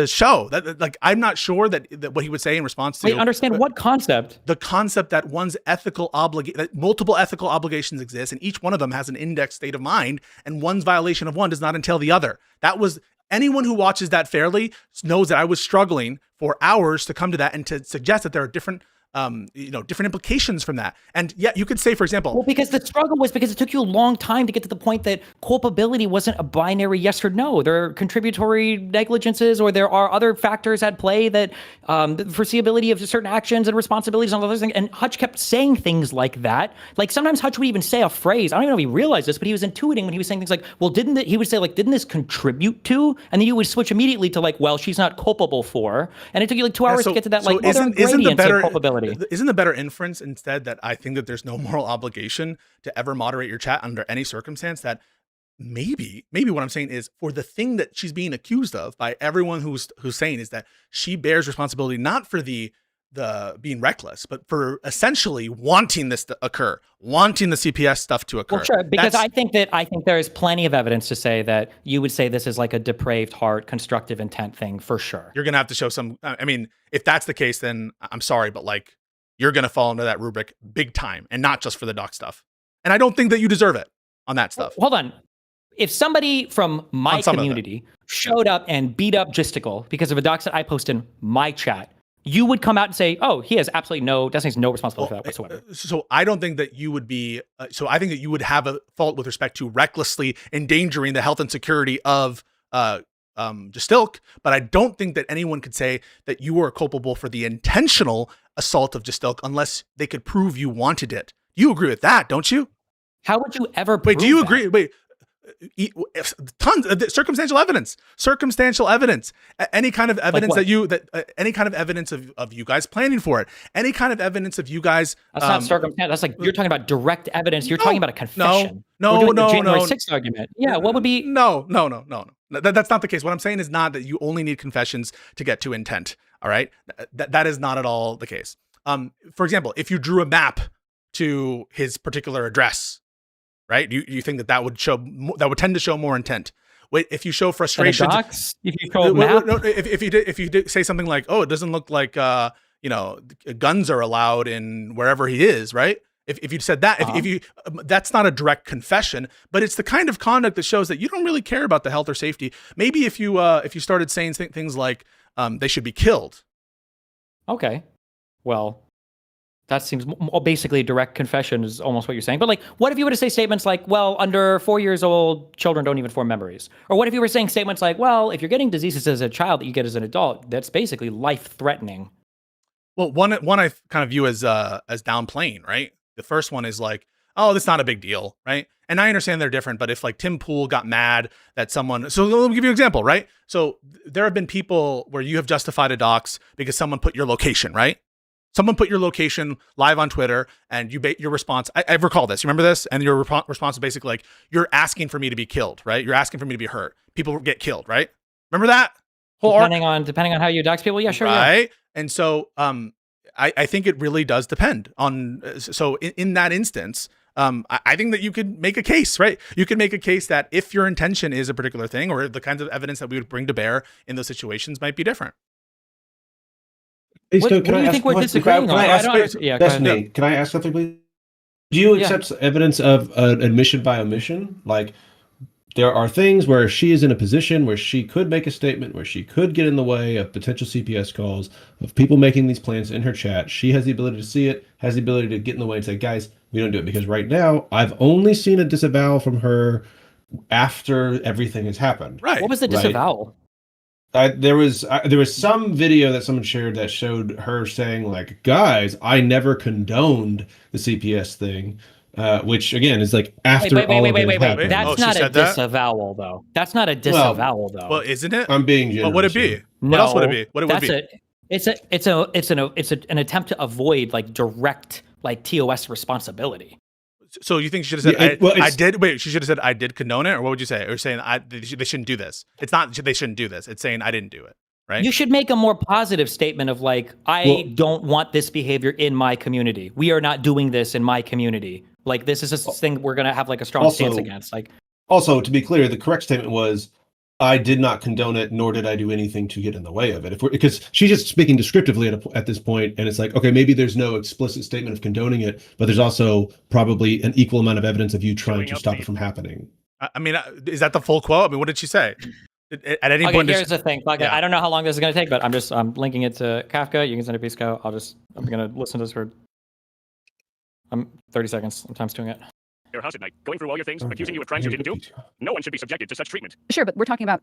show. That, like, I'm not sure that what he would say in response to. Wait, understand what concept? The concept that one's that multiple ethical obligations exist, and each one of them has an index state of mind, and one's violation of one does not entail the other. That was anyone who watches that fairly knows that I was struggling for hours to come to that and to suggest that there are different implications from that. And yet you could say, for example, well, because the struggle was because it took you a long time to get to the point that culpability wasn't a binary yes or no. There are contributory negligences, or there are other factors at play that the foreseeability of certain actions and responsibilities and all those things. And Hutch kept saying things like that. Like sometimes Hutch would even say a phrase. I don't even know if he realized this, but he was intuiting when he was saying things like, well, didn't this contribute to? And then you would switch immediately to like, well, she's not culpable for. And it took you like 2 hours to get to that. Like, isn't the better culpability? Isn't the better inference instead that I think that there's no moral obligation to ever moderate your chat under any circumstance? That maybe what I'm saying is, for the thing that she's being accused of by everyone who's saying, is that she bears responsibility not for the being reckless, but for essentially wanting this to occur, wanting the CPS stuff to occur. Well, sure, because I think there is plenty of evidence to say that you would say this is like a depraved heart, constructive intent thing for sure. You're gonna have to show some. I mean, if that's the case, then I'm sorry, but like, you're going to fall into that rubric big time, and not just for the doc stuff. And I don't think that you deserve it on that stuff. Hold on. If somebody from my community showed up and beat up Gisticle because of a doc that I post in my chat, you would come out and say, oh, he has absolutely no responsibility for that whatsoever. So I don't think that you would be, so I think that you would have a fault with respect to recklessly endangering the health and security of Justilk, but I don't think that anyone could say that you were culpable for the intentional assault of Justilk unless they could prove you wanted it. You agree with that, don't you? How would you ever prove Wait, do you agree? Wait, tons of circumstantial evidence, any kind of evidence any kind of evidence of you guys planning for it, any kind of evidence of you guys. That's not circumstantial. That's like, you're talking about direct evidence. You're talking about a confession. No. January 6th argument. Yeah. What would be? No. That's not the case. What I'm saying is not that you only need confessions to get to intent. All right. That is not at all the case. For example, if you drew a map to his particular address, right? You think that would tend to show more intent. Wait, if you show frustration, if you show a map, if you say something like, oh, it doesn't look like guns are allowed in wherever he is, right? If you said that, if you that's not a direct confession, but it's the kind of conduct that shows that you don't really care about the health or safety. Maybe if you started saying things like they should be killed. Okay, well, that seems basically a direct confession is almost what you're saying. But like, what if you were to say statements like, well, under 4 years old, children don't even form memories? Or what if you were saying statements like, well, if you're getting diseases as a child that you get as an adult, that's basically life-threatening? Well, one I kind of view as downplaying, right? The first one is like, oh, that's not a big deal, right? And I understand they're different, but if like Tim Pool got mad that someone, so let me give you an example, right? So there have been people where you have justified a dox because someone put your location, right? Someone put your location live on Twitter, and your response, I recall this, you remember this? And your response is basically like, you're asking for me to be killed, right? You're asking for me to be hurt. People get killed, right? Remember that? Depending on how you dox people, yeah, sure, right? Yeah. And so I think it really does depend on, so in that instance, I think that you could make a case, right? You could make a case that if your intention is a particular thing, or the kinds of evidence that we would bring to bear in those situations might be different. What do you think we're disagreeing on? Can I ask something, please? Do you accept evidence of admission by omission? Like, there are things where she is in a position where she could make a statement, where she could get in the way of potential CPS calls, of people making these plans in her chat. She has the ability to see it, has the ability to get in the way and say, guys, we don't do it. Because right now, I've only seen a disavowal from her after everything has happened. Right. What was the disavowal? There was some video that someone shared that showed her saying, like, guys, I never condoned the CPS thing. Which again is like after wait. Happened. That's not a disavowal, though. That's not a disavowal, though. Well, isn't it? I'm being generous. What would it be? No, what else would it be? What it would be? It's an attempt to avoid like direct like TOS responsibility. So you think she should have said I did? Wait, she should have said I did condone it, or what would you say? Or saying they shouldn't do this? It's not they shouldn't do this. It's saying I didn't do it. Right? You should make a more positive statement of like, I don't want this behavior in my community. We are not doing this in my community. Like, this is a thing we're going to have like a strong stance against. Like, also, to be clear, the correct statement was, I did not condone it, nor did I do anything to get in the way of it. Because she's just speaking descriptively at this point, and it's like, okay, maybe there's no explicit statement of condoning it, but there's also probably an equal amount of evidence of you trying to stop it from happening. I mean, is that the full quote? I mean, what did she say? At any point, here's the thing. Like, I don't know how long this is going to take, but I'm linking it to Kafka. You can send it to Pisco. I'm going to listen to this for 30 seconds. I'm times doing it. Your house at night, going through all your things, accusing you of crimes you didn't do. No one should be subjected to such treatment. Sure, but we're talking about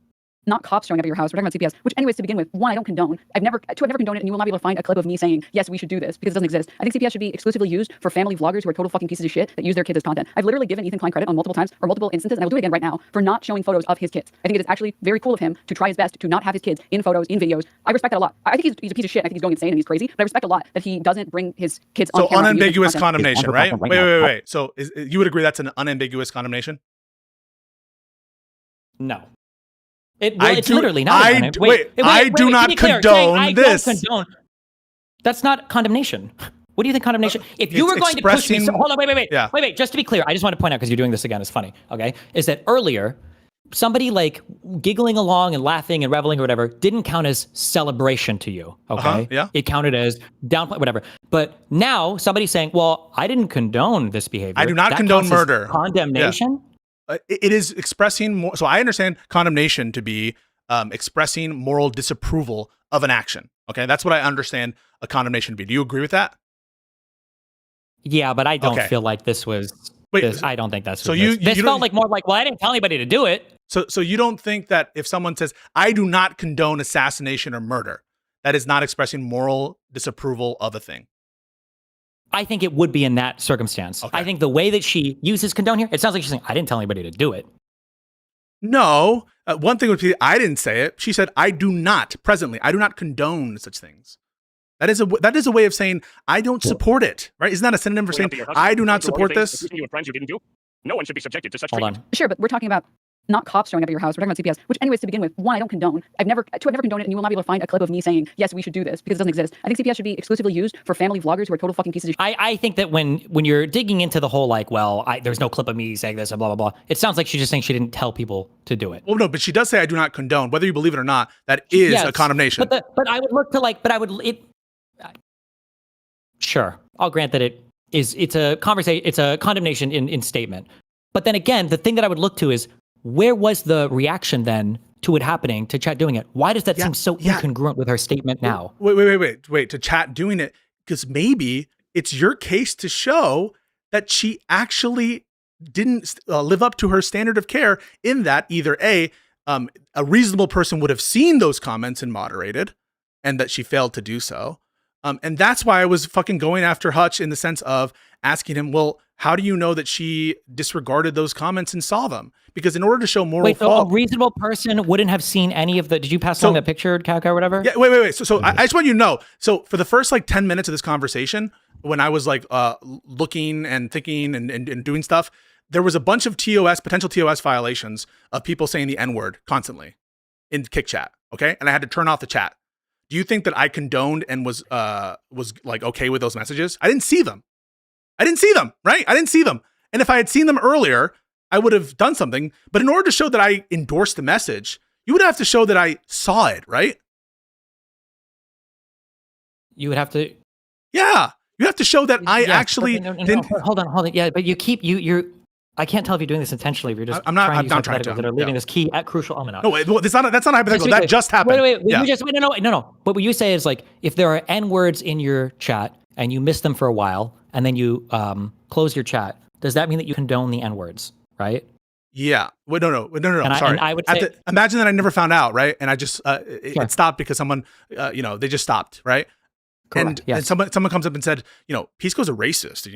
not cops showing up at your house. We're talking about CPS, which anyways, to begin with, one, I don't condone. I've never condoned it, and you will not be able to find a clip of me saying, yes, we should do this, because it doesn't exist. I think CPS should be exclusively used for family vloggers who are total fucking pieces of shit that use their kids as content. I've literally given Ethan Klein credit on multiple times, or multiple instances, and I will do it again right now, for not showing photos of his kids. I think it is actually very cool of him to try his best to not have his kids in photos, in videos. I respect that a lot. I think he's a piece of shit. I think he's going insane and he's crazy, but I respect a lot that he doesn't bring his kids on camera. So unambiguous condemnation, right? Wait. So you would agree that's an unambiguous condemnation? No. It's literally not. I do not condone this. That's not condemnation. What do you think condemnation? If you were going to push me, hold on, wait. Just to be clear, I just want to point out, because you're doing this again, it's funny. Okay, is that earlier somebody like giggling along and laughing and reveling or whatever didn't count as celebration to you? Okay, yeah, it counted as downplay, whatever. But now somebody's saying, well, I didn't condone this behavior. I do not condone murder. Condemnation. Yeah. It is expressing more. So I understand condemnation to be expressing moral disapproval of an action. Okay, that's what I understand a condemnation to be. Do you agree with that? Yeah, but I don't feel like this was. I don't think that's. So this felt like more like, well, I didn't tell anybody to do it. So you don't think that if someone says, I do not condone assassination or murder, that is not expressing moral disapproval of a thing? I think it would be in that circumstance. Okay. I think the way that she uses condone here, it sounds like she's saying, I didn't tell anybody to do it. No. One thing would be, I didn't say it. She said, I do not condone such things. That is a way of saying, I don't support it, right? Isn't that a synonym for saying, I do not support this? You crimes you didn't do? No one should be subjected to such treatment. Sure, but we're talking about not cops showing up at your house. We're talking about CPS, which anyways, to begin with, one, I don't condone. I've never condoned it, and you will not be able to find a clip of me saying, yes, we should do this, because it doesn't exist. I think CPS should be exclusively used for family vloggers who are total fucking pieces of shit. I think that when you're digging into the whole, like, well, there's no clip of me saying this and blah, blah, blah, it sounds like she's just saying she didn't tell people to do it. Well, no, but she does say I do not condone. Whether you believe it or not, that is a condemnation. But I would look to Sure, I'll grant that it's a conversation, it's a condemnation in statement. But then again, the thing that I would look to is, where was the reaction then to it happening, to chat doing it? Why does that seem so incongruent with her statement now? Wait, to chat doing it, because maybe it's your case to show that she actually didn't live up to her standard of care, in that either a reasonable person would have seen those comments and moderated, and that she failed to do so. And that's why I was fucking going after Hutch, in the sense of asking him, well, how do you know that she disregarded those comments and saw them? Because in order to show moral fault, a reasonable person wouldn't have seen any of the, did you pass along that picture, Kaka, or whatever? Yeah, wait. So I just want you to know. So for the first like 10 minutes of this conversation, when I was like looking and thinking and doing stuff, there was a bunch of potential TOS violations of people saying the N-word constantly in Kick Chat. Okay. And I had to turn off the chat. Do you think that I condoned and was like okay with those messages? I didn't see them. Right? I didn't see them. And if I had seen them earlier, I would have done something. But in order to show that I endorsed the message, you would have to show that I saw it, right? You would have to. Yeah. You have to show that I actually didn't. Hold on. Yeah, but you're. I can't tell if you're doing this intentionally. If you're just I'm not trying to. That are leaving this key at crucial element out. No, that's not a hypothetical. That just happened. Wait. No. But what you say is, like, if there are N words in your chat and you miss them for a while and then you close your chat, does that mean that you condone the N words, right? Yeah. Wait, no. And Sorry. I would say, imagine that I never found out, right? And I just it stopped because someone, they just stopped, right? Correct, and someone comes up and said, Pisco's a racist,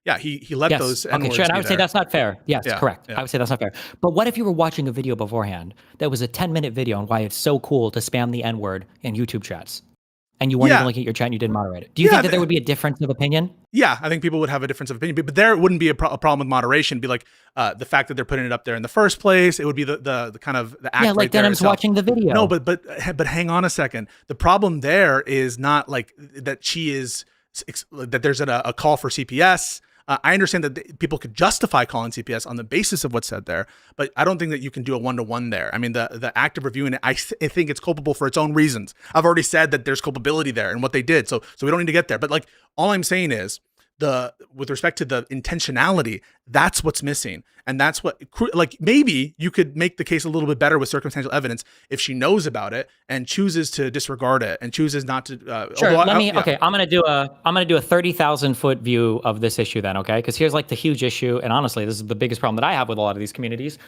Yeah, he let those N-words. Okay, sure. And I would say that's not fair. Yes, correct. Yeah. I would say that's not fair. But what if you were watching a video beforehand that was a 10-minute video on why it's so cool to spam the N-word in YouTube chats, and you weren't even looking at your chat and you didn't moderate it? Do you think that there would be a difference of opinion? Yeah, I think people would have a difference of opinion, but there wouldn't be a problem with moderation. It'd be like the fact that they're putting it up there in the first place. It would be the kind of the act. Yeah, like Denham's watching the video. No, but hang on a second. The problem there is not like that she is that there's a call for CPS. I understand that people could justify calling CPS on the basis of what's said there, but I don't think that you can do a one-to-one there. I mean, the act of reviewing it, I think it's culpable for its own reasons. I've already said that there's culpability there and what they did, so we don't need to get there. But like, all I'm saying is, with respect to the intentionality, that's what's missing. And that's what, like, maybe you could make the case a little bit better with circumstantial evidence if she knows about it and chooses to disregard it and chooses not to. Sure. Okay. I'm gonna do a 30,000 foot view of this issue then. Okay. Because here's like the huge issue, and honestly, this is the biggest problem that I have with a lot of these communities.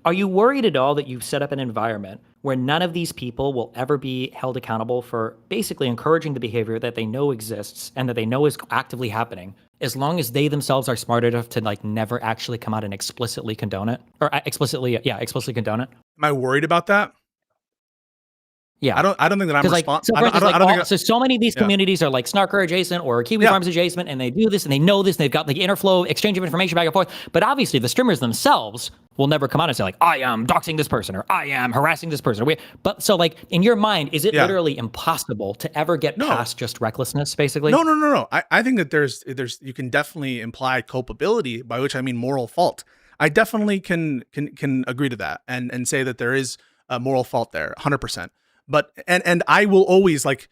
Are you worried at all that you've set up an environment where none of these people will ever be held accountable for basically encouraging the behavior that they know exists and that they know is actively happening, as long as they themselves are smart enough to like never actually come out and explicitly condone it, or explicitly condone it? Am I worried about that? Yeah, I don't think that I'm responsible. So many of these communities are like Snarker adjacent or Kiwi Farms adjacent, and they do this and they know this, and they've got the interflow exchange of information back and forth. But obviously, the streamers themselves will never come out and say like, I am doxing this person or I am harassing this person. But so like in your mind, is it literally impossible to ever get past just recklessness, basically? No. I think that there's you can definitely imply culpability, by which I mean moral fault. I definitely can agree to that and say that there is a moral fault there, 100%. But and I will always, like,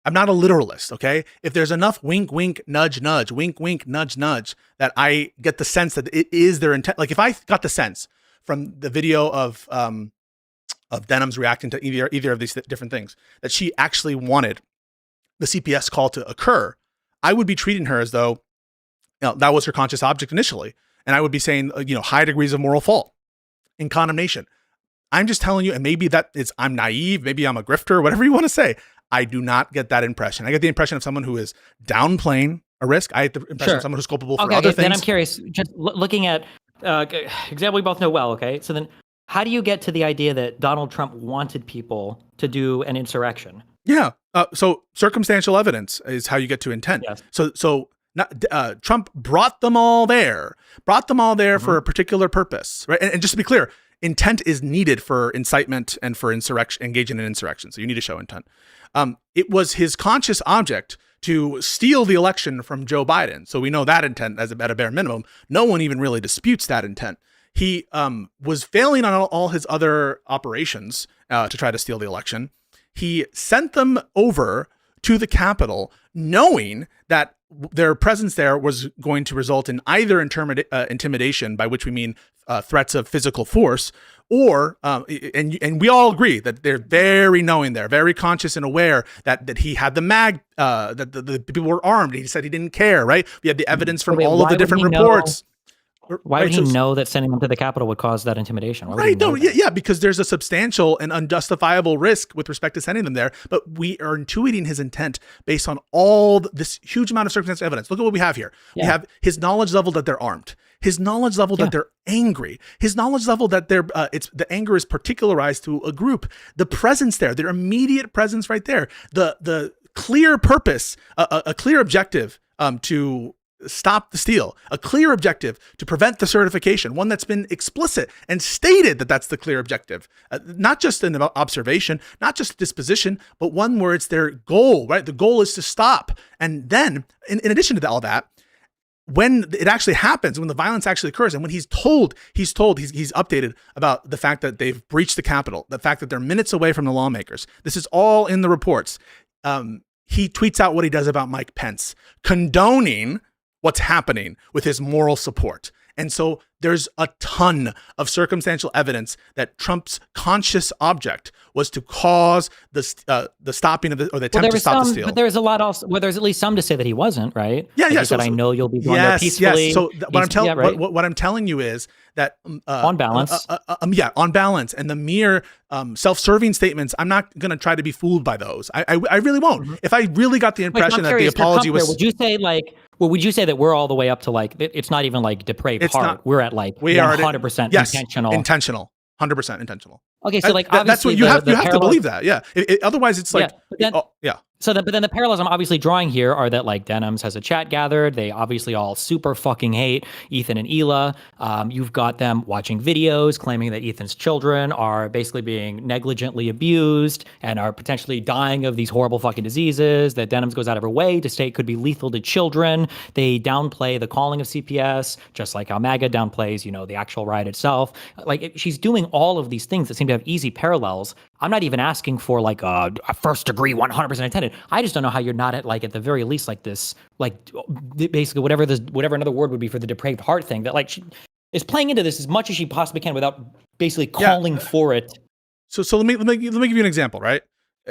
I'm not a literalist, okay? If there's enough wink, wink, nudge, nudge, wink, wink, nudge, nudge, that I get the sense that it is their intent. Like, if I got the sense from the video of Denham's reacting to either of these different things that she actually wanted the CPS call to occur, I would be treating her as though that was her conscious object initially, and I would be saying high degrees of moral fault in condemnation. I'm just telling you, and maybe I'm naive, maybe I'm a grifter, whatever you want to say. I do not get that impression. I get the impression of someone who is downplaying a risk. I get the impression of someone who's culpable for other things. Then I'm curious, just looking at example we both know well, okay? So then how do you get to the idea that Donald Trump wanted people to do an insurrection? Yeah. So circumstantial evidence is how you get to intent. Yes. So Trump brought them all there for a particular purpose, right? And just to be clear, intent is needed for incitement and for engaging in insurrection. So you need to show intent. It was his conscious object to steal the election from Joe Biden. So we know that intent at a bare minimum. No one even really disputes that intent. He was failing on all his other operations to try to steal the election. He sent them over to the Capitol, knowing that their presence there was going to result in either intimidation, by which we mean threats of physical force, or and we all agree that they're very knowing, they're very conscious and aware that he had the that the people were armed. He said he didn't care, right? We had the evidence from all of the different reports. Why would he know that sending them to the Capitol would cause that intimidation? Right, no, yeah, because there's a substantial and unjustifiable risk with respect to sending them there, but we are intuiting his intent based on all this huge amount of circumstantial evidence. Look at what we have here. We have his knowledge level that they're armed, his knowledge level that they're angry, his knowledge level that they're the anger is particularized to a group, the presence there, their immediate presence right there, the clear purpose, a clear objective to stop the steal, a clear objective to prevent the certification, one that's been explicit and stated that that's the clear objective, not just an observation, not just disposition, but one where it's their goal, right? The goal is to stop. And then in addition to all that, when it actually happens, when the violence actually occurs, and when he's updated about the fact that they've breached the Capitol, the fact that they're minutes away from the lawmakers, this is all in the reports. He tweets out what he does about Mike Pence, condoning what's happening with his moral support. And so there's a ton of circumstantial evidence that Trump's conscious object was to cause the stopping of or the attempt to stop the steal. But there's a lot also. Well, there's at least some to say that he wasn't, right? Yeah, He said, I know you'll be going there peacefully. Yes. So what I'm telling you is that on balance, on balance, and the mere self-serving statements, I'm not going to try to be fooled by those. I really won't. Mm-hmm. If I really got the impression that the apology was, would you say like? Well, would you say that we're all the way up to like, it's not even like depraved heart? We're at like 100% intentional. Intentional. 100% intentional. Okay, so like that's what you have to believe that. Yeah. Otherwise, it's like, but then the parallels I'm obviously drawing here are that like Denims has a chat gathered. They obviously all super fucking hate Ethan and Hila. You've got them watching videos claiming that Ethan's children are basically being negligently abused and are potentially dying of these horrible fucking diseases that Denims goes out of her way to state could be lethal to children. They downplay the calling of CPS, just like how MAGA downplays, the actual riot itself. Like she's doing all of these things that seem to have easy parallels. I'm not even asking for like a first degree 100% intended. I just don't know how you're not at like at the very least like this, like basically whatever another word would be for the depraved heart thing that like she is playing into this as much as she possibly can without basically calling for it. So let me give you an example, right?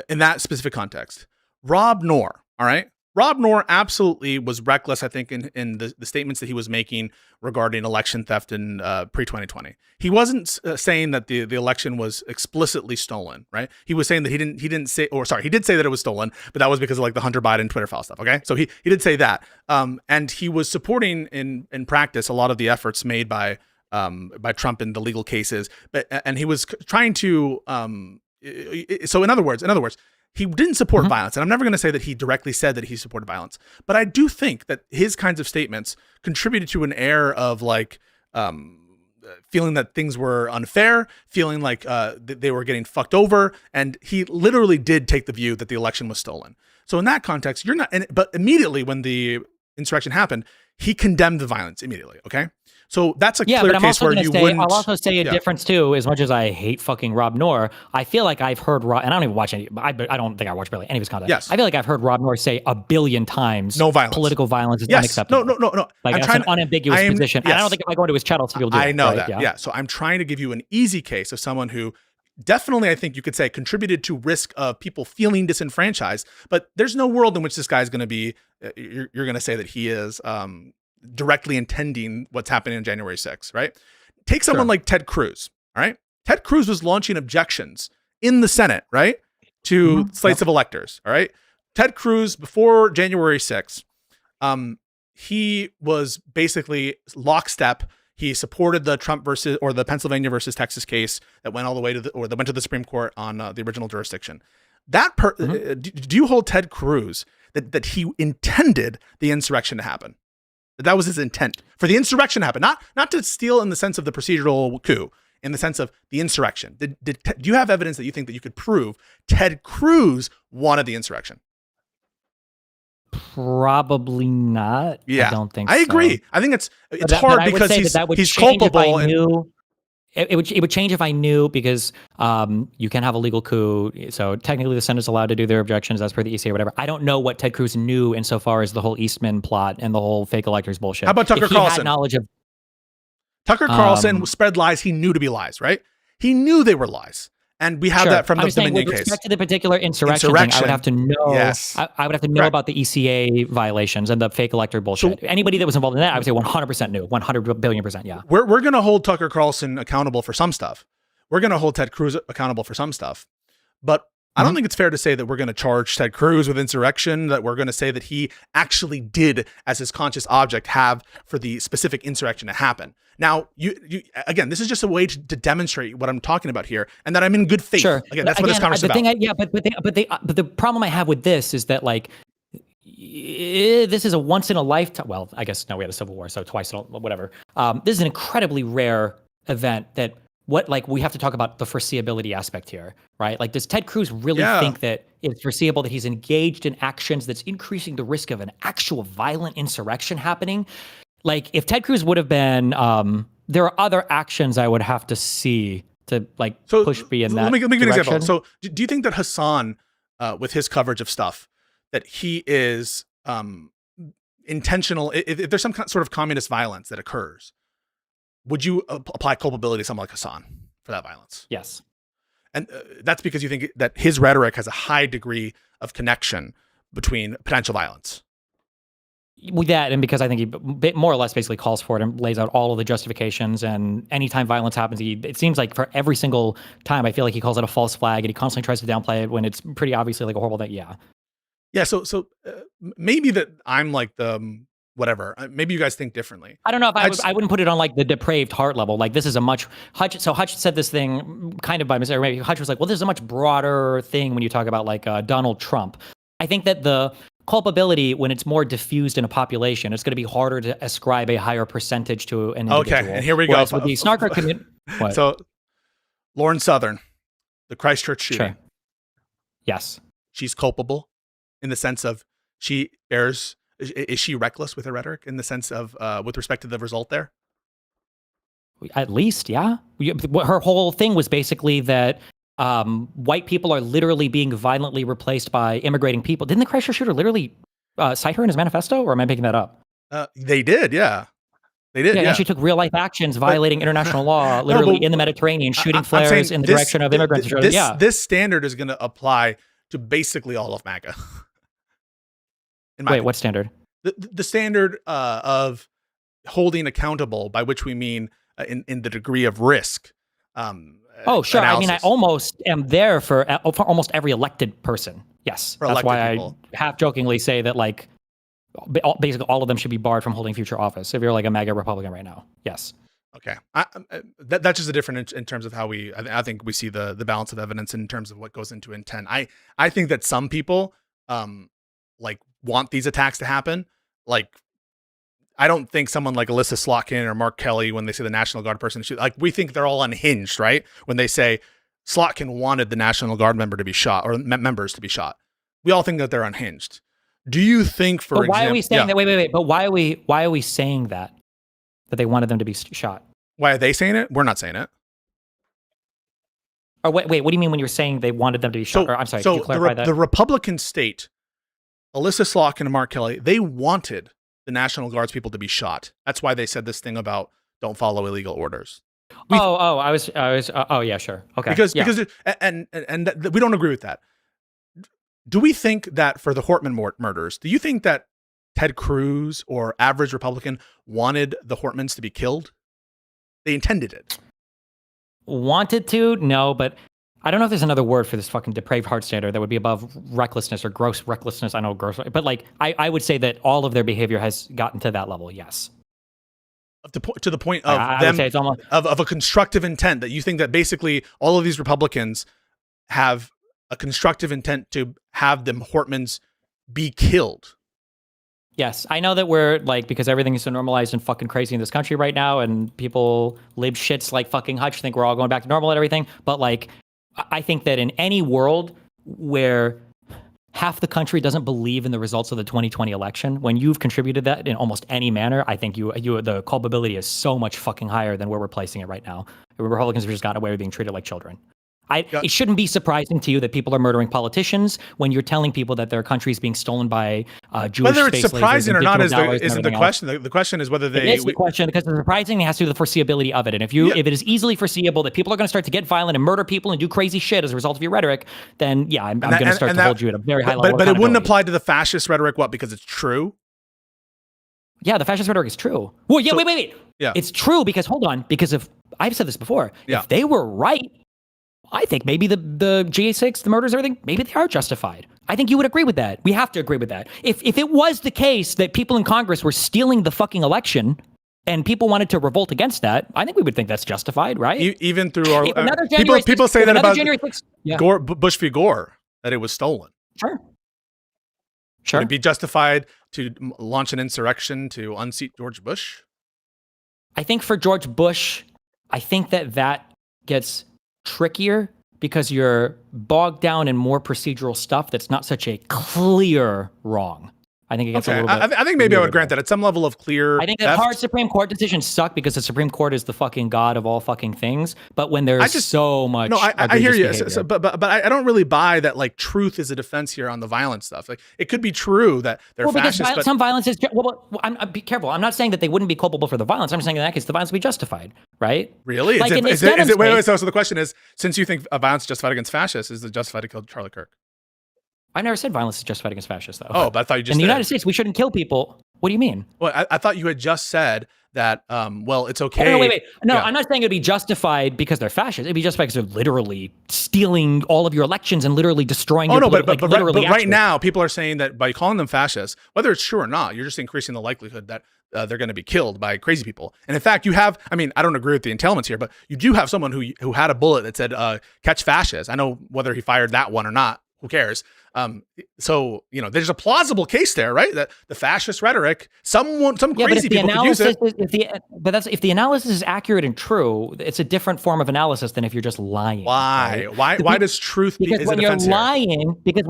In that specific context, Rob Noor, all right? Rob Noor absolutely was reckless, I think, in the statements that he was making regarding election theft in pre-2020. He wasn't saying that the election was explicitly stolen, right? He was saying that he did say that it was stolen, but that was because of like the Hunter Biden Twitter file stuff, okay? So he did say that. And he was supporting in practice a lot of the efforts made by Trump in the legal cases, and he was trying to so in other words, he didn't support violence, and I'm never going to say that he directly said that he supported violence, but I do think that his kinds of statements contributed to an air of like feeling that things were unfair, feeling like they were getting fucked over, and he literally did take the view that the election was stolen. So in that context, you're not. But immediately when the insurrection happened, he condemned the violence immediately. Okay. So that's a clear case where you wouldn't. I'll also say a difference too. As much as I hate fucking Rob Noor, I feel like I've heard and I don't even watch any. I don't think I watch barely any of his content. Yes. I feel like I've heard Rob Noor say a billion times, no violence. Political violence is unacceptable. No. Like that's an unambiguous position. Yes. And I don't think if I go into his chat, I'll see people do it. I know that. Yeah. So I'm trying to give you an easy case of someone who definitely, I think you could say, contributed to risk of people feeling disenfranchised. But there's no world in which this guy is going to be. You're going to say that he is. Directly intending what's happening on January 6th, right? Take someone like Ted Cruz, all right? Ted Cruz was launching objections in the Senate, right? To slates of electors, all right? Ted Cruz, before January 6th, he was basically lockstep. He supported the the Pennsylvania versus Texas case that went all the way that went to the Supreme Court on the original jurisdiction. Do you hold Ted Cruz that he intended the insurrection to happen? That was his intent for the insurrection to happen, not to steal in the sense of the procedural coup, in the sense of the insurrection. Do you have evidence that you think that you could prove Ted Cruz wanted the insurrection? Probably not. Yeah, I don't think I agree. So. I think it's hard because he's culpable. it would change if I knew, because you can have a legal coup. So technically the Senate's allowed to do their objections as per the ECA or whatever. I don't know what Ted Cruz knew insofar as the whole Eastman plot and the whole fake electors bullshit. How about Tucker if he Carlson? Had knowledge of Tucker Carlson spread lies he knew to be lies, right? He knew they were lies. And we have that from the Dominion with case. With respect to the particular insurrection thing, I would have to know. Yes. I would have to know about the ECA violations and the fake elector bullshit. So, anybody that was involved in that, I would say 100% knew. 100 billion percent, yeah. We're going to hold Tucker Carlson accountable for some stuff. We're going to hold Ted Cruz accountable for some stuff. But I don't think it's fair to say that we're going to charge Ted Cruz with insurrection, that we're going to say that he actually did, as his conscious object, have for the specific insurrection to happen. Now, you again, this is just a way to demonstrate what I'm talking about here, and that I'm in good faith. Sure. Again, that's what this conversation is about. But the problem I have with this is that, like, this is a once in a lifetime. Well, I guess no, we had a civil war, so twice, whatever. This is an incredibly rare event that. We have to talk about the foreseeability aspect here, right? Like, does Ted Cruz really think that it's foreseeable that he's engaged in actions that's increasing the risk of an actual violent insurrection happening? Like, if Ted Cruz would have been, there are other actions I would have to see to push me in that direction. Let me give an example. So do you think that Hassan, with his coverage of stuff, that he is intentional, if there's some sort of communist violence that occurs, would you apply culpability to someone like Hassan for that violence? Yes. And that's because you think that his rhetoric has a high degree of connection between potential violence. With that, and because I think he more or less basically calls for it and lays out all of the justifications, and anytime violence happens, it seems like for every single time, I feel like he calls it a false flag, and he constantly tries to downplay it when it's pretty obviously like a horrible thing. Yeah. So maybe that I'm like the whatever. Maybe you guys think differently. I don't know if I wouldn't put it on like the depraved heart level. Like, this is a much Hutch said this thing kind of by mistake. Or maybe Hutch was like, well, this is a much broader thing when you talk about like Donald Trump. I think that the culpability, when it's more diffused in a population, it's going to be harder to ascribe a higher percentage to an individual. Okay, and here we Whereas go. With the snarker community. So, Lauren Southern, the Christchurch shooting. Sure. Yes. She's culpable in the sense of is she reckless with her rhetoric in the sense of with respect to the result there? At least, yeah. Her whole thing was basically that white people are literally being violently replaced by immigrating people. Didn't the Christchurch shooter literally cite her in his manifesto, or am I making that up? They did, yeah. They did, yeah. And she took real life actions violating international law, literally in the Mediterranean, shooting flares in the direction of immigrants. This standard is going to apply to basically all of MAGA. Wait, what standard? The standard of holding accountable, by which we mean in the degree of risk. Oh, sure. Analysis. I mean, I almost am there for almost every elected person. Yes. That's why people. I half jokingly say that, like, basically all of them should be barred from holding future office if you're like a MAGA Republican right now. Yes. Okay. That's just a different in terms of how I think we see the balance of evidence in terms of what goes into intent. I think that some people like want these attacks to happen. Like, I don't think someone like Alyssa Slotkin or Mark Kelly, when they say the National Guard person, like, we think they're all unhinged, right? When they say Slotkin wanted the National Guard member to be shot or members to be shot, we all think that they're unhinged. Do you think, for example, why are we saying that? Wait. But why are we saying that they wanted them to be shot? Why are they saying it? We're not saying it. Or wait, what do you mean when you're saying they wanted them to be shot? I'm sorry, can you clarify that? The Republican state, Alyssa Slotkin and Mark Kelly, they wanted the National Guard's people to be shot. That's why they said this thing about don't follow illegal orders. Yeah, sure. Okay. Because and we don't agree with that. Do we think that for the Hortman murders, do you think that Ted Cruz or average Republican wanted the Hortmans to be killed? They intended it. Wanted to? No, but I don't know if there's another word for this fucking depraved heart standard that would be above recklessness or gross recklessness. I know gross, but like I would say that all of their behavior has gotten to that level. Yes. To the point of them it's almost, of a constructive intent, that you think that basically all of these Republicans have a constructive intent to have them Hortmans be killed. Yes, I know that we're like, because everything is so normalized and fucking crazy in this country right now, and people lib shits like fucking Hutch think we're all going back to normal and everything. But like, I think that in any world where half the country doesn't believe in the results of the 2020 election, when you've contributed that in almost any manner, I think the culpability is so much fucking higher than where we're placing it right now. Republicans have just gotten away with being treated like children. It shouldn't be surprising to you that people are murdering politicians when you're telling people that their country is being stolen by Jewish whether it's space surprising or not isn't the question. The question is whether they. It is the question because the surprising has to do with the foreseeability of it. And if it is easily foreseeable that people are going to start to get violent and murder people and do crazy shit as a result of your rhetoric, then I'm going to start to hold you at a very high level. But it wouldn't apply to the fascist rhetoric. What? Because it's true. Yeah, the fascist rhetoric is true. Well, yeah, wait. Yeah, it's true because hold on, because I've said this before. Yeah. If they were right, I think maybe the GA6, the murders, everything, maybe they are justified. I think you would agree with that. We have to agree with that. If it was the case that people in Congress were stealing the fucking election and people wanted to revolt against that, I think we would think that's justified, right? Even through our people say that about January 6th, Gore, Bush v. Gore, that it was stolen. Sure. Would it be justified to launch an insurrection to unseat George Bush? I think for George Bush, I think that gets trickier because you're bogged down in more procedural stuff that's not such a clear wrong. I think it gets a little bit. I think maybe I would grant that at some level of clear. I think that hard Supreme Court decisions suck because the Supreme Court is the fucking god of all fucking things. But when there's so much, I hear you. But I don't really buy that like truth is a defense here on the violent stuff. Like it could be true that they're fascist, but some violence is. Be careful. I'm not saying that they wouldn't be culpable for the violence. I'm saying in that case the violence would be justified, right? Really? Like is it? Wait. So the question is, since you think violence is justified against fascists, is it justified to kill Charlie Kirk? I never said violence is justified against fascists, though. Oh, but I thought you just in the United States we shouldn't kill people. What do you mean? Well, I thought you had just said that. Well, it's okay. No, wait. No, I'm not saying it'd be justified because they're fascists. It'd be justified because they're literally stealing all of your elections and literally destroying. But right now, people are saying that by calling them fascists, whether it's true or not, you're just increasing the likelihood that they're going to be killed by crazy people. And in fact, you have. I mean, I don't agree with the entailments here, but you do have someone who had a bullet that said "catch fascists." I know whether he fired that one or not. Who cares? So there's a plausible case there, right? That the fascist rhetoric, some crazy people could use it. If the analysis is accurate and true, it's a different form of analysis than if you're just lying. Why? Right? Why does truth? Because when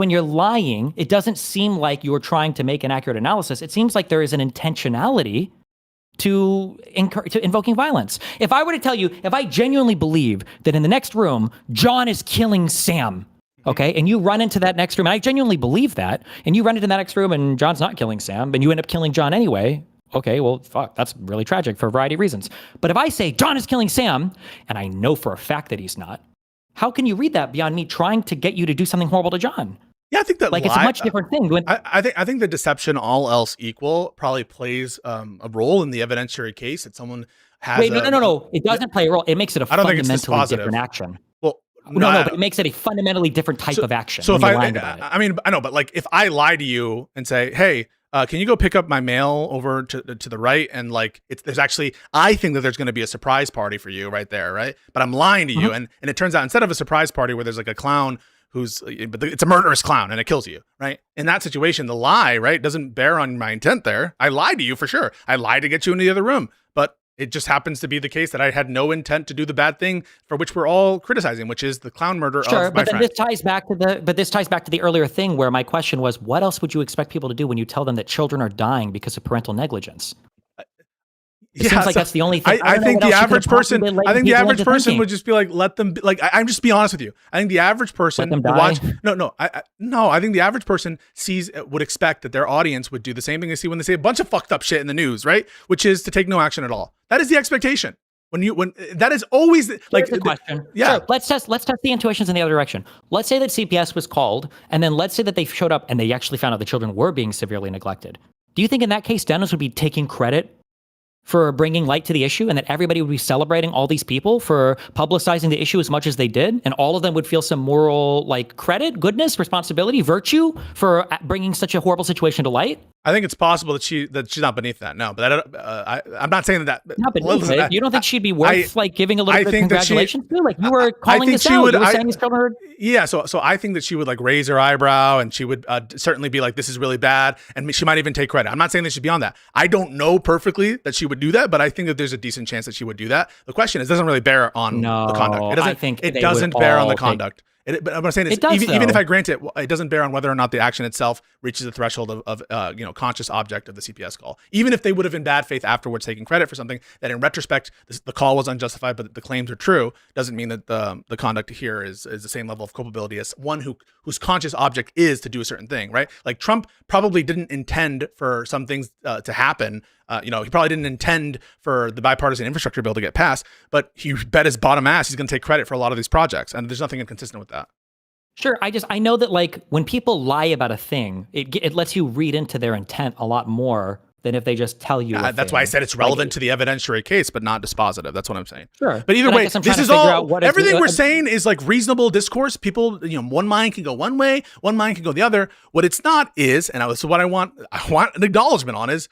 you're lying, it doesn't seem like you're trying to make an accurate analysis. It seems like there is an intentionality to invoking violence. If I were to tell you, if I genuinely believe that in the next room, John is killing Sam. Okay, and you run into that next room, and I genuinely believe that, and you run into that next room and John's not killing Sam, and you end up killing John anyway, okay, well, fuck, that's really tragic for a variety of reasons. But if I say John is killing Sam, and I know for a fact that he's not, how can you read that beyond me trying to get you to do something horrible to John? Yeah, I think that it's a much different thing. I think the deception, all else equal, probably plays a role in the evidentiary case that someone has. Wait, no. It doesn't play a role. It makes it a fundamentally different action. Well, no, but it makes it a fundamentally different type of action. So if I mean, I know, but like if I lie to you and say, hey, can you go pick up my mail over to the right? And like, there's actually, I think that there's going to be a surprise party for you right there, right? But I'm lying to you, and it turns out instead of a surprise party where there's like a clown it's a murderous clown and it kills you, right? In that situation, the lie, right, doesn't bear on my intent there. I lied to you for sure. I lied to get you into the other room, but it just happens to be the case that I had no intent to do the bad thing for which we're all criticizing, which is the clown murder of my friend. Sure, but this ties back to the earlier thing where my question was, what else would you expect people to do when you tell them that children are dying because of parental negligence? It seems like that's the only thing. I think the average person. I think the average person would just be like, let them. Like, I'm just be honest with you. I think the average person would watch. No. I think the average person would expect that their audience would do the same thing they see when they say a bunch of fucked up shit in the news, right? Which is to take no action at all. That is the expectation. When that is always like the question. Yeah. Sure, let's test the intuitions in the other direction. Let's say that CPS was called, and then let's say that they showed up and they actually found out the children were being severely neglected. Do you think in that case Dennis would be taking credit for bringing light to the issue, and that everybody would be celebrating all these people for publicizing the issue as much as they did, and all of them would feel some moral credit, goodness, responsibility, virtue for bringing such a horrible situation to light? I think it's possible that she's not beneath that. No, but I'm not saying that. Not beneath it. You don't think she'd be worth giving a little bit of congratulations to? Like you were calling this out. You were saying these children. Yeah, so I think that she would raise her eyebrow, and she would certainly be like, "This is really bad," and she might even take credit. I'm not saying that she'd be on that. I don't know perfectly that she would do that, but I think that there's a decent chance that she would do that. The question is, it doesn't really bear on the conduct. It doesn't. It doesn't bear on the conduct. But what I'm saying is, even if I grant it, it doesn't bear on whether or not the action itself reaches the threshold of conscious object of the CPS call. Even if they would have in bad faith afterwards taking credit for something that in retrospect the call was unjustified, but the claims are true, doesn't mean that the conduct here is the same level of culpability as one whose conscious object is to do a certain thing, right? Like Trump probably didn't intend for some things to happen. He probably didn't intend for the bipartisan infrastructure bill to get passed, but he bet his bottom ass he's going to take credit for a lot of these projects, and there's nothing inconsistent with that. Sure, I know that like when people lie about a thing, it lets you read into their intent a lot more than if they just tell you. That's why I said it's relevant to the evidentiary case, but not dispositive. That's what I'm saying. Sure, but either way, this is all. Everything we're saying is like reasonable discourse. People, one mind can go one way, one mind can go the other. What it's not is, and so what I want an acknowledgement on is,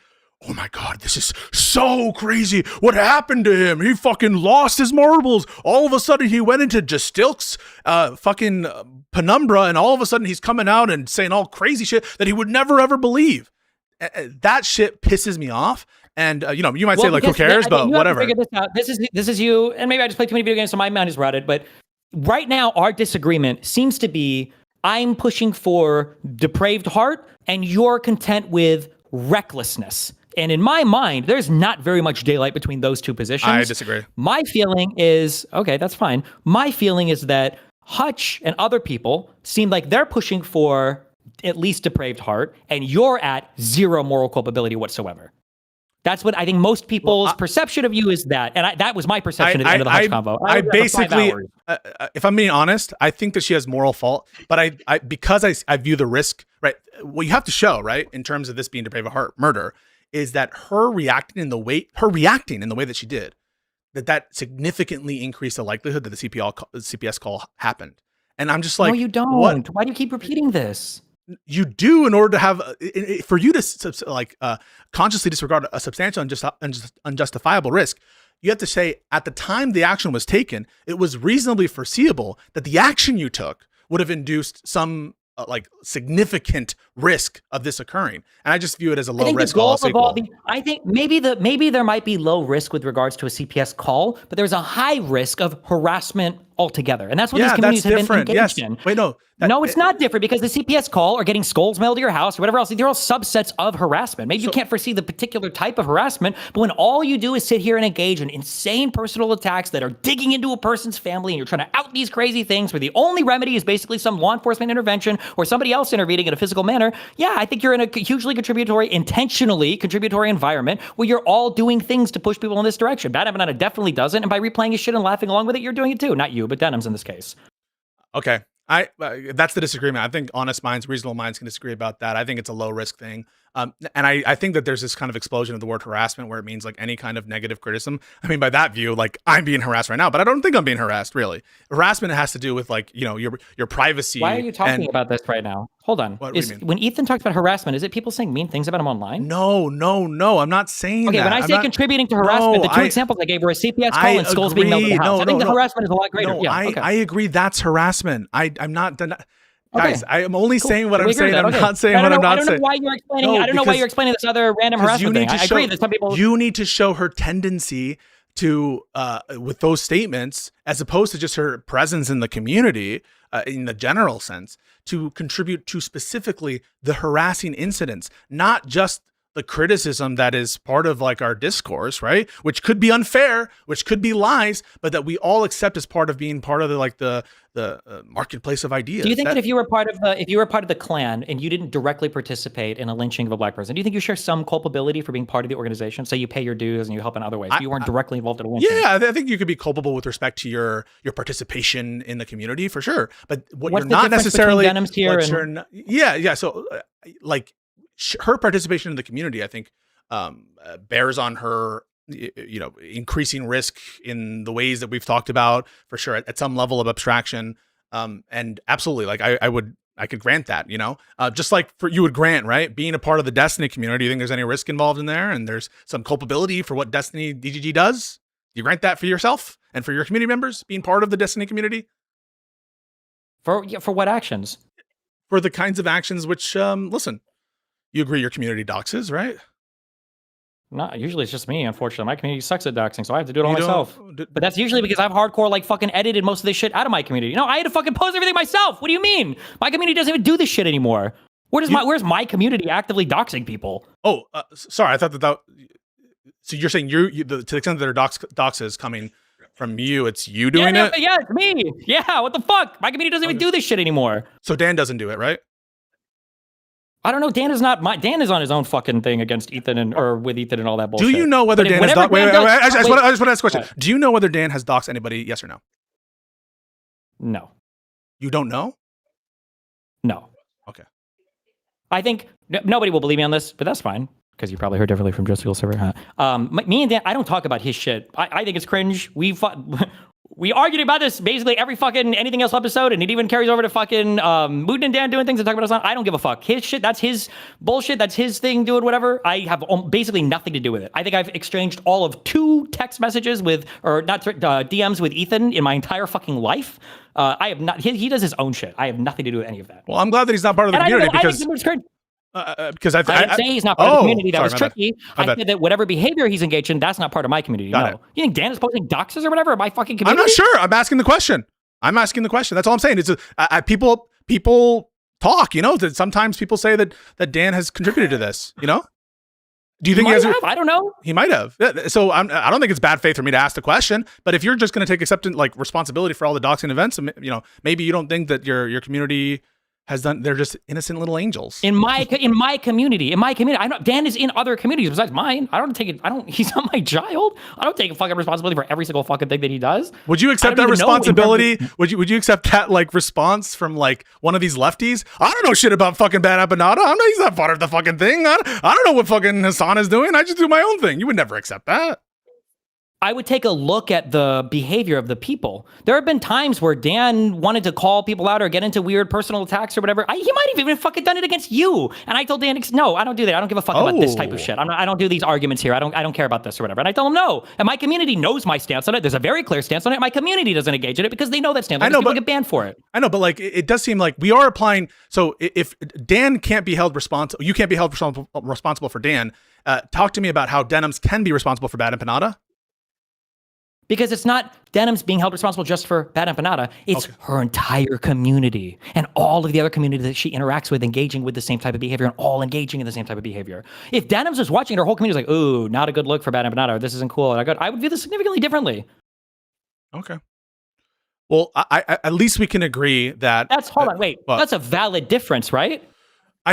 oh my God, this is so crazy. What happened to him? He fucking lost his marbles. All of a sudden he went into Jastilk's fucking penumbra, and all of a sudden he's coming out and saying all crazy shit that he would never ever believe. That shit pisses me off. And you might say like, who cares? But whatever. This out. This is you, and maybe I just play too many video games, so my mind is rotted. But right now, our disagreement seems to be I'm pushing for depraved heart, and you're content with recklessness. And in my mind, there's not very much daylight between those two positions. I disagree. My feeling is, okay, that's fine. My feeling is that Hutch and other people seem like they're pushing for at least depraved heart, and you're at zero moral culpability whatsoever. That's what I think most people's perception of you is that. And that was my perception at the end of the Hutch convo. I basically, if I'm being honest, I think that she has moral fault, but because I view the risk, right? What you have to show, right, in terms of this being depraved heart murder, is that her reacting in the way that she did, that significantly increased the likelihood that the CPS call happened. And I'm just like, no, you don't. What? Why do you keep repeating this? You do in order to have, for you to consciously disregard a substantial unjustifiable risk. You have to say at the time the action was taken, it was reasonably foreseeable that the action you took would have induced some significant risk of this occurring, and I just view it as a low risk. I think maybe there might be low risk with regards to a CPS call, but there's a high risk of harassment altogether, and that's what these communities have been engaged in. Wait, no. No, it's not different because the CPS call or getting skulls mailed to your house or whatever else, they're all subsets of harassment. Maybe you can't foresee the particular type of harassment, but when all you do is sit here and engage in insane personal attacks that are digging into a person's family and you're trying to out these crazy things where the only remedy is basically some law enforcement intervention or somebody else intervening in a physical manner, I think you're in a hugely intentionally contributory environment where you're all doing things to push people in this direction. Bad Banana definitely doesn't, and by replaying his shit and laughing along with it, you're doing it too. Not you, but Denham's in this case. Okay. That's the disagreement. I think honest minds, reasonable minds can disagree about that. I think it's a low risk thing. And I think that there's this kind of explosion of the word harassment where it means like any kind of negative criticism. I mean, by that view, like I'm being harassed right now, but I don't think I'm being harassed really. Harassment has to do with like, your privacy. Why are you talking about this right now? Hold on. When Ethan talks about harassment, is it people saying mean things about him online? No. I'm not saying that. Okay, when I say contributing to harassment, the two examples I gave were a CPS call and skulls being mailed to the house. I think the harassment is a lot greater. I agree. That's harassment. I'm not guys, I am only saying what I'm saying. I'm not saying what I'm not saying. I don't know why you're explaining this other random harassment thing. I agree that some people. You need to show her tendency to, with those statements, as opposed to just her presence in the community, in the general sense, to contribute to specifically the harassing incidents, not just the criticism that is part of like our discourse, right? Which could be unfair, which could be lies, but that we all accept as part of being part of the marketplace of ideas. Do you think that if you were part of the Klan and you didn't directly participate in a lynching of a black person, do you think you share some culpability for being part of the organization? Say you pay your dues and you help in other ways. You weren't directly involved in a lynching. Yeah, I think you could be culpable with respect to your participation in the community for sure. But what's you're not necessarily So like her participation in the community, I think, bears on her, increasing risk in the ways that we've talked about for sure at some level of abstraction. And absolutely, like I could grant that, just like you would grant, right? Being a part of the Destiny community, do you think there's any risk involved in there? And there's some culpability for what Destiny DGG does? Do you grant that for yourself and for your community members being part of the Destiny community? For what actions? For the kinds of actions which, listen, you agree your community doxes, right? Not usually it's just me, unfortunately. My community sucks at doxing, so I have to do it all You myself. But that's usually because I've hardcore like fucking edited most of this shit out of my community. No, I had to fucking post everything myself. What do you mean? My community doesn't even do this shit anymore. Where's my community actively doxing people? Oh, sorry. I thought that. So you're saying to the extent that there are doxes coming from you, it's you doing it? Yeah, it's me. Yeah, what the fuck? My community doesn't even do this shit anymore. So Dan doesn't do it, right? I don't know. Dan is on his own fucking thing against Ethan or with Ethan and all that bullshit. Do you know whether Dan has doxed? Wait, I just want to ask a question. Do you know whether Dan has doxed anybody? Yes or no? No. You don't know? No. Okay. I think nobody will believe me on this, but that's fine because you probably heard differently from Joe Server. Me and Dan, I don't talk about his shit. I think it's cringe. We argued about this basically every fucking anything else episode, and it even carries over to fucking Moon and Dan doing things and talking about us on. I don't give a fuck. His shit, that's his bullshit. That's his thing, doing whatever. I have basically nothing to do with it. I think I've exchanged all of 2 text messages DMs with Ethan in my entire fucking life. I have not. He does his own shit. I have nothing to do with any of that. Well, I'm glad that he's not part of the community because I didn't say he's not part of the community. That was tricky. I said that whatever behavior he's engaged in, that's not part of my community. No. You think Dan is posting doxes or whatever in my fucking community? I'm not sure. I'm asking the question. That's all I'm saying. It's people talk. You know, that sometimes people say that Dan has contributed to this. You know. Do you think he has? I don't know. He might have. So I don't think it's bad faith for me to ask the question. But if you're just going to take responsibility for all the doxing events, you know, maybe you don't think that your community has done. They're just innocent little angels. In my community. Dan is in other communities besides mine. I don't take it. He's not my child. I don't take fucking responsibility for every single fucking thing that he does. Would you accept that responsibility? Would you accept that response from one of these lefties? I don't know shit about fucking Bad Empanada. He's not part of the fucking thing. I don't know what fucking Hassan is doing. I just do my own thing. You would never accept that. I would take a look at the behavior of the people. There have been times where Dan wanted to call people out or get into weird personal attacks or whatever. He might have even fucking done it against you. And I told Dan, no, I don't do that. I don't give a fuck about this type of shit. I don't do these arguments here. I don't care about this or whatever. And I tell him no. And my community knows my stance on it. There's a very clear stance on it. My community doesn't engage in it because they know that stance. I know, people get banned for it. I know, but it does seem like we are applying. So if Dan can't be held responsible, you can't be held responsible for Dan. Talk to me about how Denims can be responsible for Bad Empanada. Because it's not Denim's being held responsible just for Bad Empanada. It's her entire community and all of the other community that she interacts with engaging with the same type of behavior and all engaging in the same type of behavior. If Denim's was watching, her whole community was like, ooh, not a good look for Bad Empanada, or this isn't cool, I would view this significantly differently. Okay. Well, I at least we can agree that... That's a valid difference, right?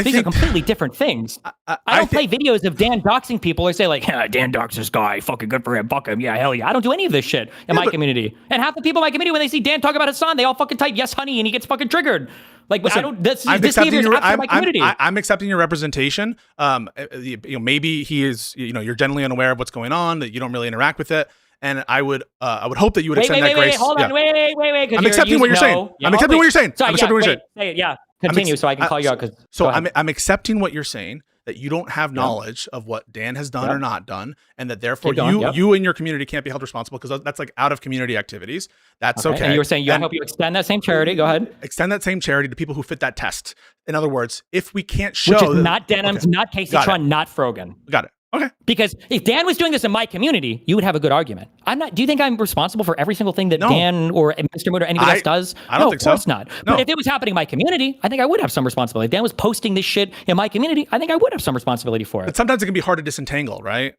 These are completely different things. I don't play videos of Dan doxing people or say Dan doxed this guy, fucking good for him, fuck him, yeah, hell yeah. I don't do any of this shit in my community. And half the people in my community, when they see Dan talk about Hassan, they all fucking type yes, honey, and he gets fucking triggered. Listen, this behavior is outside my community. I'm accepting your representation. Maybe he is, you're generally unaware of what's going on, that you don't really interact with it. And I would hope that you would extend that grace. Hold on, wait. I'm accepting what you're saying. I'm accepting what you're saying. I'm accepting what you're saying. Yeah. Continue so I can call you out. So I'm accepting what you're saying, that you don't have knowledge of what Dan has done or not done, and that therefore you and your community can't be held responsible because that's out of community activities. That's okay. And you were saying I hope you extend that same charity. Go ahead. Extend that same charity to people who fit that test. In other words, if we can't show... Which is not Denim's, not Casey Tron, not Frogan. Got it. Okay. Because if Dan was doing this in my community, you would have a good argument. I'm not. Do you think I'm responsible for every single thing that Dan or Mr. Mood or anybody else does? I don't think so. Of course not. No. But if it was happening in my community, I think I would have some responsibility. If Dan was posting this shit in my community, I think I would have some responsibility for it. But sometimes it can be hard to disentangle, right?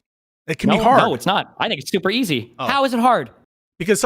It can be hard. No, it's not. I think it's super easy. Oh. How is it hard? Because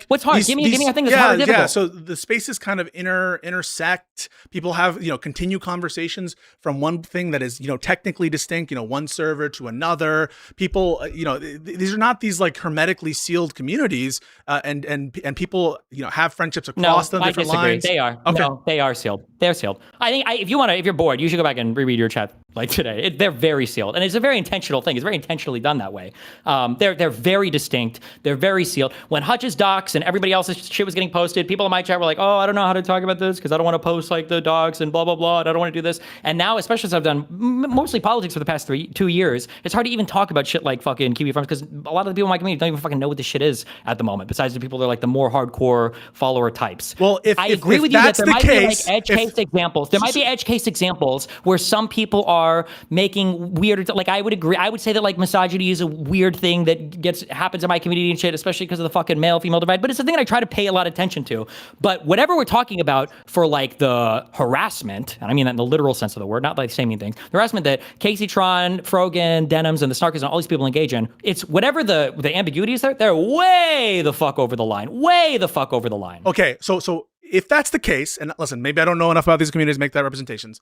what's hard? Give me a thing that's hard or difficult. Yeah, so the spaces kind of intersect. People have, continue conversations from one thing that is, technically distinct, one server to another. People, these are not these hermetically sealed communities, and people, have friendships across the different lines. They are. Okay. No, they are sealed. They're sealed. I think if you're bored, you should go back and reread your chat today. They're very sealed, and it's a very intentional thing. It's very intentionally done that way. They're very distinct. They're very sealed. When Hutch's docs and everybody else's shit was getting posted, people in my chat were like, oh, I don't know how to talk about this because I don't want to post the docs and blah, blah, blah, and I don't want to do this. And now, especially since I've done mostly politics for the past 2 years, it's hard to even talk about shit like fucking Kiwi Farms because a lot of the people in my community don't even fucking know what this shit is at the moment, besides the people that are the more hardcore follower types. Well, if I agree with you that there might be edge cases. case examples. There might be edge case examples where some people are making weird, like I would agree. I would say that like misogyny is a weird thing that happens in my community and shit, especially because of the fucking male-female divide. But it's a thing that I try to pay a lot of attention to. But whatever we're talking about for like the harassment, and I mean that in the literal sense of the word, not like saying mean things, the harassment that Casey Tron, Frogan, Denims, and the Snarkers and all these people engage in, it's whatever the ambiguity is there, they're way the fuck over the line. Way the fuck over the line. Okay, so if that's the case, and listen, maybe I don't know enough about these communities to make that representations,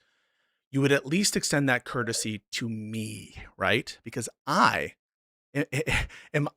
you would at least extend that courtesy to me, right? Because am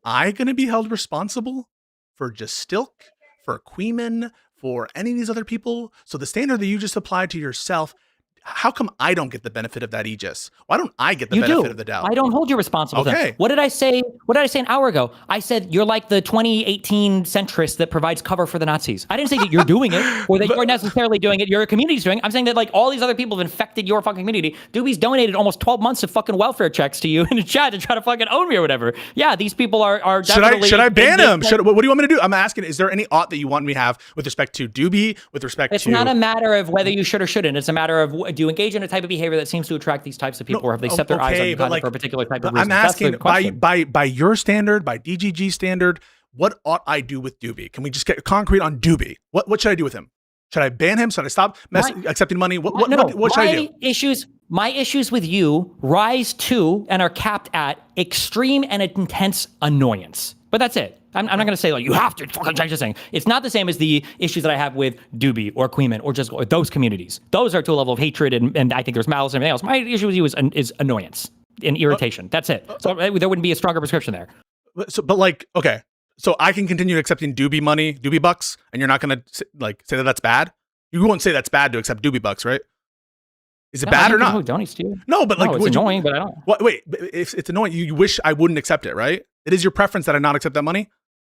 I going to be held responsible for just Stilk, for Queeman, for any of these other people? So the standard that you just applied to yourself, how come I don't get the benefit of that aegis? Why don't I get the benefit of the doubt? I don't hold you responsible. Okay. Then. What did I say? What did I say an hour ago? I said you're like the 2018 centrist that provides cover for the Nazis. I didn't say that you're doing it or that you're necessarily doing it. Your community's doing it. I'm saying that like all these other people have infected your fucking community. Doobie's donated almost 12 months of fucking welfare checks to you in the chat to try to fucking own me or whatever. Yeah, these people are definitely. Should I ban him? What do you want me to do? I'm asking, is there any ought that you want me to have with respect to Doobie, with respect It's not a matter of whether you should or shouldn't. It's a matter of do you engage in a type of behavior that seems to attract these types of people, or have they set their eyes on you for a particular type of reason? I'm asking by your standard, by DGG standard, what ought I do with Doobie? Can we just get concrete on Doobie? What should I do with him? Should I ban him? Should I stop accepting money? What should I do? My issues with you rise to and are capped at extreme and intense annoyance. But that's it. I'm not going to say like you have to fucking change this thing. It's not the same as the issues that I have with Doobie or Queeman or just those communities. Those are to a level of hatred and I think there's malice and everything else. My issue with you is annoyance and irritation. That's it. So there wouldn't be a stronger prescription there. Okay. So I can continue accepting Doobie money, Doobie bucks, and you're not going to say that that's bad? You won't say that's bad to accept Doobie bucks, right? Is it bad or not? Who donates to you? No, but it's annoying, but I don't. Wait, if it's annoying, you wish I wouldn't accept it, right? It is your preference that I not accept that money?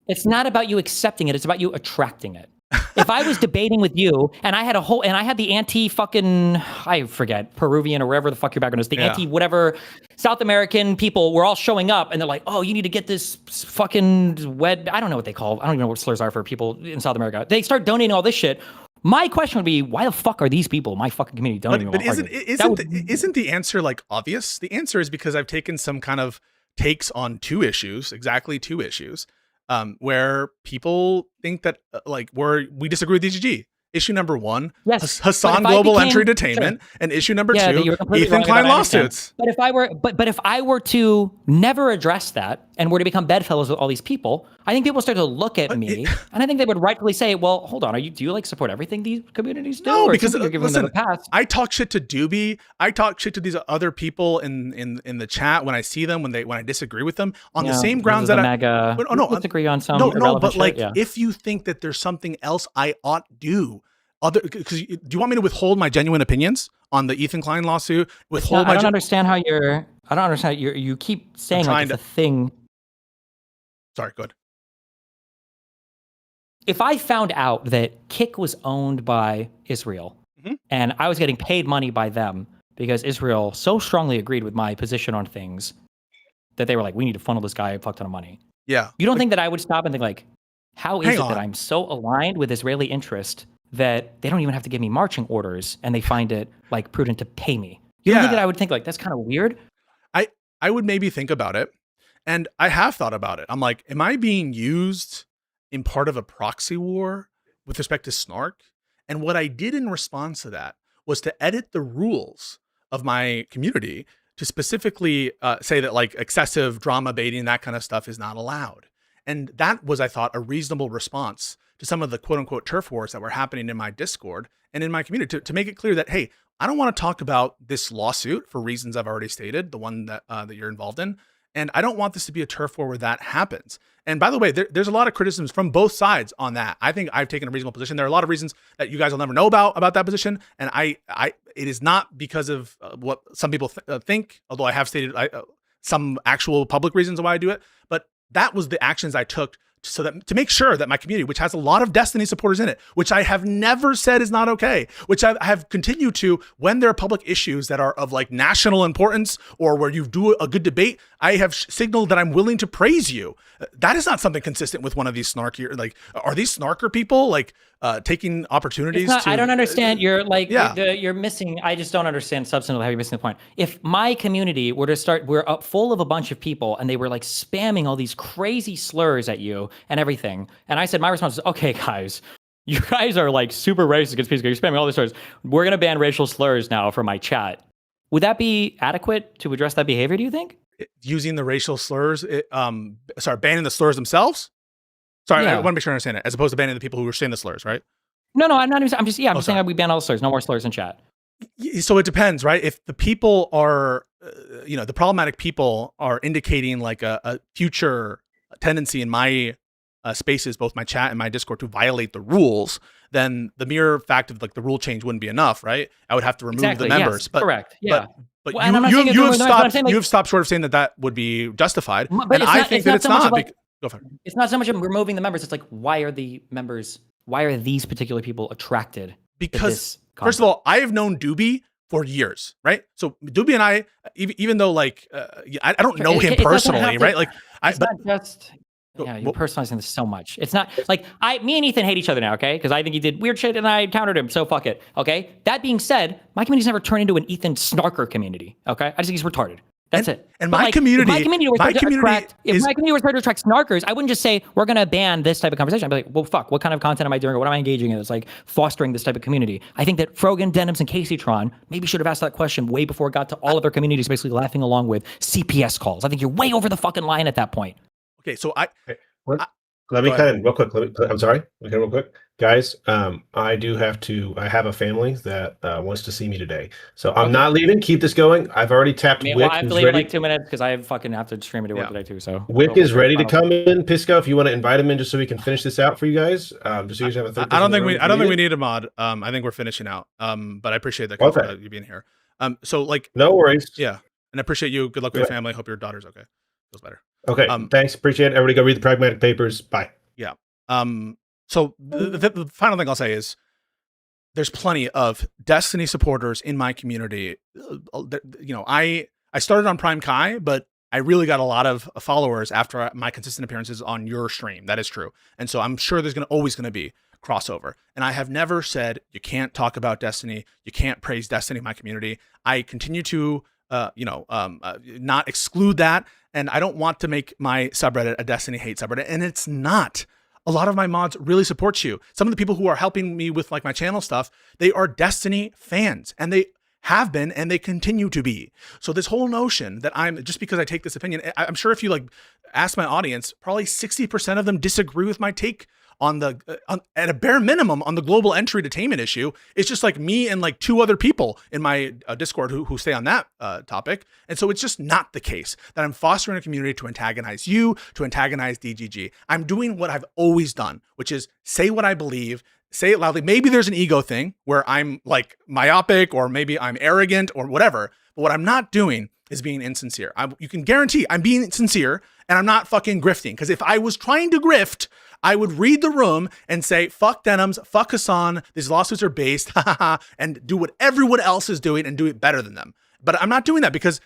It's not about you accepting it. It's about you attracting it. If I was debating with you and I had the anti-fucking, I forget, Peruvian or wherever the fuck your background is, anti-whatever South American people were all showing up and they're like, oh, you need to get this fucking I don't know what they call, I don't even know what slurs are for people in South America. They start donating all this shit. My question would be, why the fuck are these people in my fucking community donating? But isn't the answer like obvious? The answer is because I've taken some kind of takes on exactly two issues. Where people think that we disagree with DGG. Issue number one, yes, Hassan Global Entry Detainment, and issue number two, Ethan Klein lawsuits. But if I were to never address that and were to become bedfellows with all these people, I think people start to look at me and I think they would rightfully say, well, hold on, do you support everything these communities do? No, or because you're giving them a pass? I talk shit to Doobie. I talk shit to these other people in the chat when I see them, when I disagree with them on the same grounds that I disagree on some. But if you think that there's something else I ought do, because do you want me to withhold my genuine opinions on the Ethan Klein lawsuit? I don't understand how you keep saying it's a thing. Sorry, go ahead. If I found out that Kik was owned by Israel and I was getting paid money by them because Israel so strongly agreed with my position on things that they were like, we need to funnel this guy a fuck ton of money. Yeah. You don't think that I would stop and think like, how is it that I'm so aligned with Israeli interest that they don't even have to give me marching orders and they find it like prudent to pay me? You don't think that I would think like, that's kind of weird? I would maybe think about it. And I have thought about it. I'm like, am I being used in part of a proxy war with respect to Snark? And what I did in response to that was to edit the rules of my community to specifically say that like excessive drama baiting, that kind of stuff is not allowed. And that was, I thought, a reasonable response to some of the quote unquote turf wars that were happening in my Discord and in my community to make it clear that, hey, I don't want to talk about this lawsuit for reasons I've already stated, the one that you're involved in. And I don't want this to be a turf war where that happens. And by the way, there's a lot of criticisms from both sides on that. I think I've taken a reasonable position. There are a lot of reasons that you guys will never know about that position. And it is not because of what some people think, although I have stated some actual public reasons why I do it. But that was the actions I took so that to make sure that my community, which has a lot of Destiny supporters in it, which I have never said is not okay, which I have continued to when there are public issues that are of like national importance or where you do a good debate, I have signaled that I'm willing to praise you. That is not something consistent with one of these snarky, like, are these snarker people like taking opportunities to? I don't understand. You're like, yeah. you're missing. I just don't understand substantively how you're missing the point. If my community were to start, we're up full of a bunch of people and they were like spamming all these crazy slurs at you and everything. And I said, my response is, okay, guys, you guys are like super racist against Pisco. You're spamming all these slurs. We're going to ban racial slurs now from my chat. Would that be adequate to address that behavior, do you think? Using the racial slurs, banning the slurs themselves? Sorry, I want to make sure I understand it, as opposed to banning the people who were saying the slurs, right? No, I'm not even, I'm just saying we ban all the slurs. No more slurs in chat. So it depends, right? If the people are, the problematic people are indicating like a future tendency in my spaces, both my chat and my Discord, to violate the rules, then the mere fact of like the rule change wouldn't be enough, right? I would have to remove the members. Yes, correct. Yeah. But you've stopped short of saying that would be justified. And I think that it's not. Go for it. It's not so much of removing the members. It's like, why are these particular people attracted? Because first of all, I have known Doobie for years, right? So Doobie and I, even though like, I don't know him personally, right? Like, you're personalizing this so much. It's not like me and Ethan hate each other now, okay? Because I think he did weird shit and I countered him, so fuck it, okay? That being said, my community's never turned into an Ethan snarker community, okay? I just think he's retarded. That's it. And my community, if my community were to attract snarkers, I wouldn't just say we're going to ban this type of conversation. I'd be like, well, fuck, what kind of content am I doing, or what am I engaging in that's like fostering this type of community? I think that Frogan, Denims, and Caseytron maybe should have asked that question way before it got to all of their communities basically laughing along with CPS calls. I think you're way over the fucking line at that point. Okay, so let me cut in real quick. I'm sorry. Okay, real quick, guys. I have a family that wants to see me today, so I'm not leaving. Keep this going. I've already tapped Wick. Well, I have to leave in like 2 minutes because I fucking have to stream it to work today too. So Wick is ready to come in. Pisco, if you want to invite him in, just so we can finish this out for you guys. Just so you have a third. I don't think we need a mod. I think we're finishing out. But I appreciate that you being here. So like, no worries. Yeah, and I appreciate you. Good luck with your family. Hope your daughter's okay. Feels better. Okay. Thanks. Appreciate it. Everybody go read the Pragmatic Papers. Bye. Yeah. So the final thing I'll say is there's plenty of Destiny supporters in my community. I started on Prime Kai, but I really got a lot of followers after my consistent appearances on your stream. That is true. And so I'm sure there's always going to be crossover. And I have never said you can't talk about Destiny. You can't praise Destiny in my community. I continue to not exclude that. And I don't want to make my subreddit a Destiny hate subreddit. And it's not. A lot of my mods really support you. Some of the people who are helping me with like my channel stuff, they are Destiny fans, and they have been, and they continue to be. So this whole notion that just because I take this opinion, I'm sure if you like ask my audience, probably 60% of them disagree with my take on at a bare minimum on the global entry detainment issue. It's just like me and like 2 other people in my Discord who stay on that topic. And so it's just not the case that I'm fostering a community to antagonize you, to antagonize DGG. I'm doing what I've always done, which is say what I believe, say it loudly. Maybe there's an ego thing where I'm like myopic, or maybe I'm arrogant or whatever. But what I'm not doing is being insincere. You can guarantee I'm being sincere, and I'm not fucking grifting. Because if I was trying to grift, I would read the room and say, fuck Denims, fuck Hassan, these lawsuits are based, and do what everyone else is doing and do it better than them. But I'm not doing that because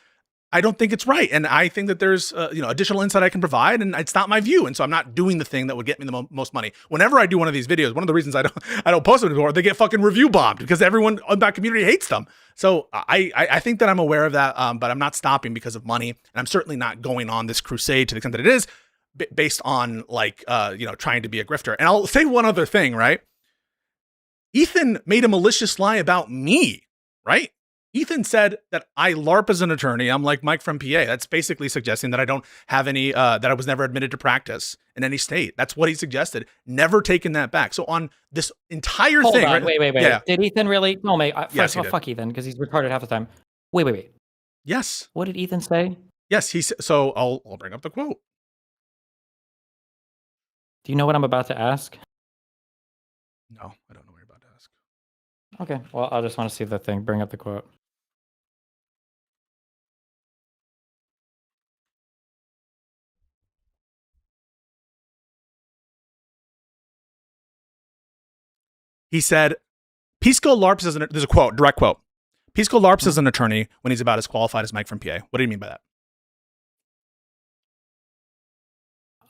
I don't think it's right. And I think that there's additional insight I can provide, and it's not my view. And so I'm not doing the thing that would get me the most money. Whenever I do one of these videos, one of the reasons I don't post them anymore, they get fucking review bombed because everyone in that community hates them. So I think that I'm aware of that, but I'm not stopping because of money. And I'm certainly not going on this crusade to the extent that it is based on like, trying to be a grifter. And I'll say one other thing, right? Ethan made a malicious lie about me, right? Ethan said that I LARP as an attorney. I'm like Mike from PA. That's basically suggesting that I don't have any, that I was never admitted to practice in any state. That's what he suggested. Never taken that back. So on this entire Hold thing. On, right? Wait. Yeah. Did Ethan really? No, mate. Yes, fuck Ethan, because he's retarded half the time. Wait. Yes. What did Ethan say? Yes, so I'll bring up the quote. Do you know what I'm about to ask? No, I don't know what you're about to ask. Okay, well, I just want to see the thing. Bring up the quote. He said, Pisco LARPs as there's a quote, direct quote. Pisco LARPs as an attorney when he's about as qualified as Mike from PA. What do you mean by that?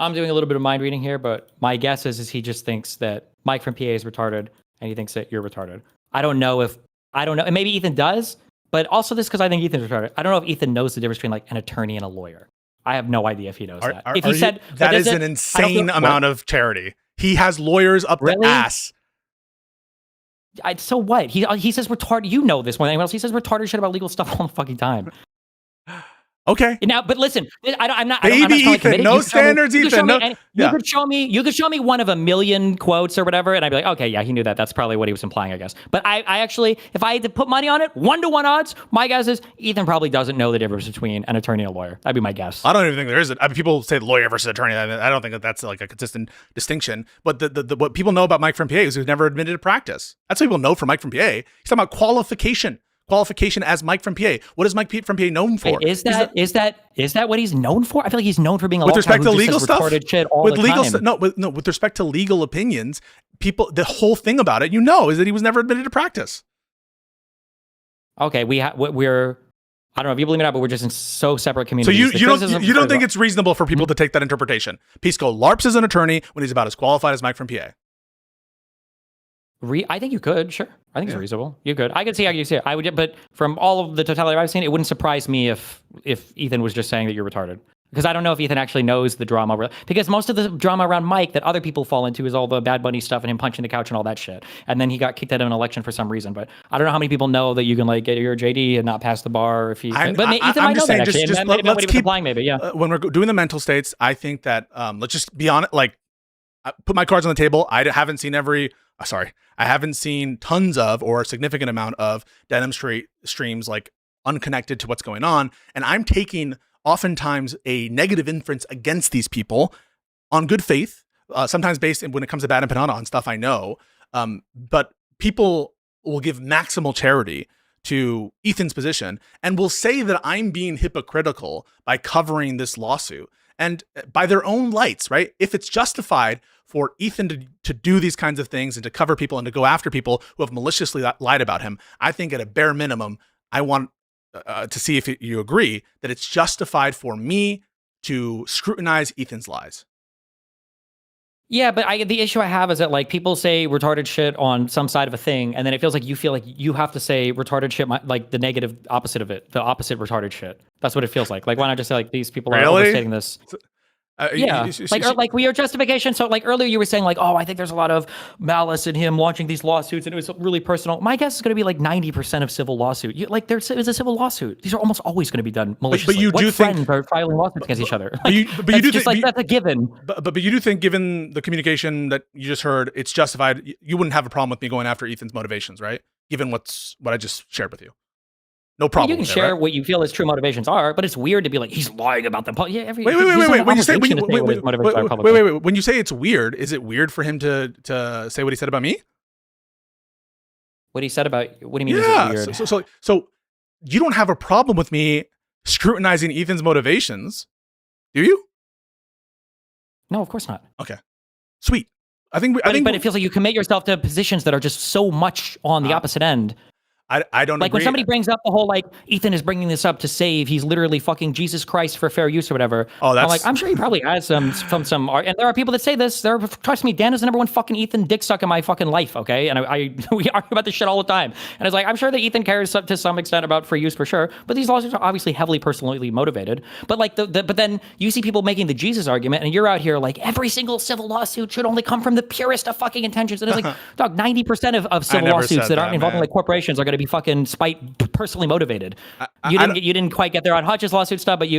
I'm doing a little bit of mind reading here, but my guess is he just thinks that Mike from PA is retarded, and he thinks that you're retarded. I don't know, and maybe Ethan does, but also this because I think Ethan's retarded. I don't know if Ethan knows the difference between like an attorney and a lawyer. I have no idea if he knows that. If he said that is an insane amount of charity. He has lawyers up the ass. So what? He says retarded. You know this more than anyone else. He says retarded shit about legal stuff all the fucking time. Okay. Now, but listen, I'm not. Baby I'm not Ethan, no standards, Ethan. You could show me one of a million quotes or whatever, and I'd be like, okay, yeah, he knew that. That's probably what he was implying, I guess. But I actually, if I had to put money on it, 1-to-1 odds, my guess is Ethan probably doesn't know the difference between an attorney and a lawyer. That'd be my guess. I don't even think there is. People say lawyer versus attorney. I don't think that that's like a consistent distinction. But the what people know about Mike from PA is he's never admitted to practice. That's what people know from Mike from PA. He's talking about qualification as Mike from PA. What is Mike from PA known for? Wait, is that what he's known for? I feel like he's known for being a with respect to legal stuff. Shit all with the legal time. with respect to legal opinions, the whole thing about it, is that he was never admitted to practice. Okay, we're I don't know if you believe it or not, but we're just in so separate communities. So you don't think it's reasonable for people to take that interpretation? Pisco LARPs as an attorney when he's about as qualified as Mike from PA. I think you could, sure. I think it's reasonable. You could. I could see how you see it. I would, but from all of the totality I've seen, it wouldn't surprise me if Ethan was just saying that you're retarded. Because I don't know if Ethan actually knows the drama. Because most of the drama around Mike that other people fall into is all the Bad Bunny stuff and him punching the couch and all that shit. And then he got kicked out of an election for some reason. But I don't know how many people know that you can like get your JD and not pass the bar if you. Ethan might know that actually. Let's keep implying maybe. Yeah. When we're doing the mental states, I think that let's just be honest. Like, put my cards on the table. I haven't seen tons of or a significant amount of denim streams like unconnected to what's going on, and I'm taking oftentimes a negative inference against these people on good faith, sometimes based when it comes to Bad and Panana on stuff I know. But people will give maximal charity to Ethan's position and will say that I'm being hypocritical by covering this lawsuit. And by their own lights, right? If it's justified for Ethan to do these kinds of things and to cover people and to go after people who have maliciously lied about him, I think at a bare minimum, I want to see if you agree that it's justified for me to scrutinize Ethan's lies. Yeah, but the issue I have is that like people say retarded shit on some side of a thing, and then it feels like you feel like you have to say retarded shit like the negative opposite of it, the opposite retarded shit. That's what it feels like. Like why not just say like these people are overstating this? Yeah, like your justification. So like earlier you were saying like, oh, I think there's a lot of malice in him launching these lawsuits and it was really personal. My guess is going to be like 90% of civil lawsuit. There's a civil lawsuit. These are almost always going to be done maliciously. But you do friends think are filing lawsuits against each other? That's a given. But you do think, given the communication that you just heard, it's justified. You wouldn't have a problem with me going after Ethan's motivations, right? Given what I just shared with you. No problem. You can share what you feel his true motivations are, but it's weird to be like he's lying about them. Yeah, wait. When you say it's weird, is it weird for him to say what he said about me? What he said about what do you mean? Yeah, is it weird? So you don't have a problem with me scrutinizing Ethan's motivations, do you? No, of course not. Okay, sweet. I think it feels like you commit yourself to positions that are just so much on the opposite end. I don't like agree. When somebody brings up the whole like Ethan is bringing this up to save, he's literally fucking Jesus Christ for fair use or whatever. Oh, I'm like, I'm sure he probably has some and there are people that say this. Trust me, Dan is the number one fucking Ethan dick suck in my fucking life. Okay, and we argue about this shit all the time. And it's like I'm sure that Ethan cares to some extent about free use for sure, but these lawsuits are obviously heavily personally motivated. But like but then you see people making the Jesus argument, and you're out here like every single civil lawsuit should only come from the purest of fucking intentions. And it's like, dog, 90% of civil lawsuits that aren't involving like corporations are going to be fucking personally motivated. You didn't quite get there on Hutch's lawsuit stuff, but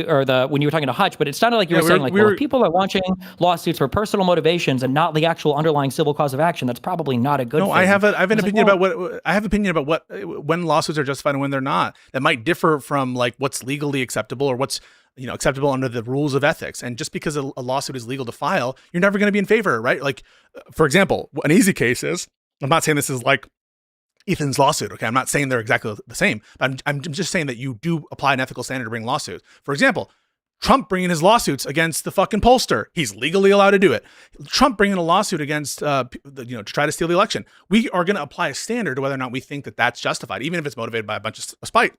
when you were talking to Hutch, but it sounded like you were saying like, well, if people are launching lawsuits for personal motivations and not the actual underlying civil cause of action, that's probably not a good thing. I have an opinion about what when lawsuits are justified and when they're not. That might differ from like what's legally acceptable or what's acceptable under the rules of ethics. And just because a lawsuit is legal to file, you're never going to be in favor, right? Like, for example, an easy case is, I'm not saying this is like Ethan's lawsuit. Okay, I'm not saying they're exactly the same, but I'm just saying that you do apply an ethical standard to bring lawsuits. For example, Trump bringing his lawsuits against the fucking pollster. He's legally allowed to do it. Trump bringing a lawsuit against, to try to steal the election. We are going to apply a standard to whether or not we think that that's justified, even if it's motivated by a bunch of spite.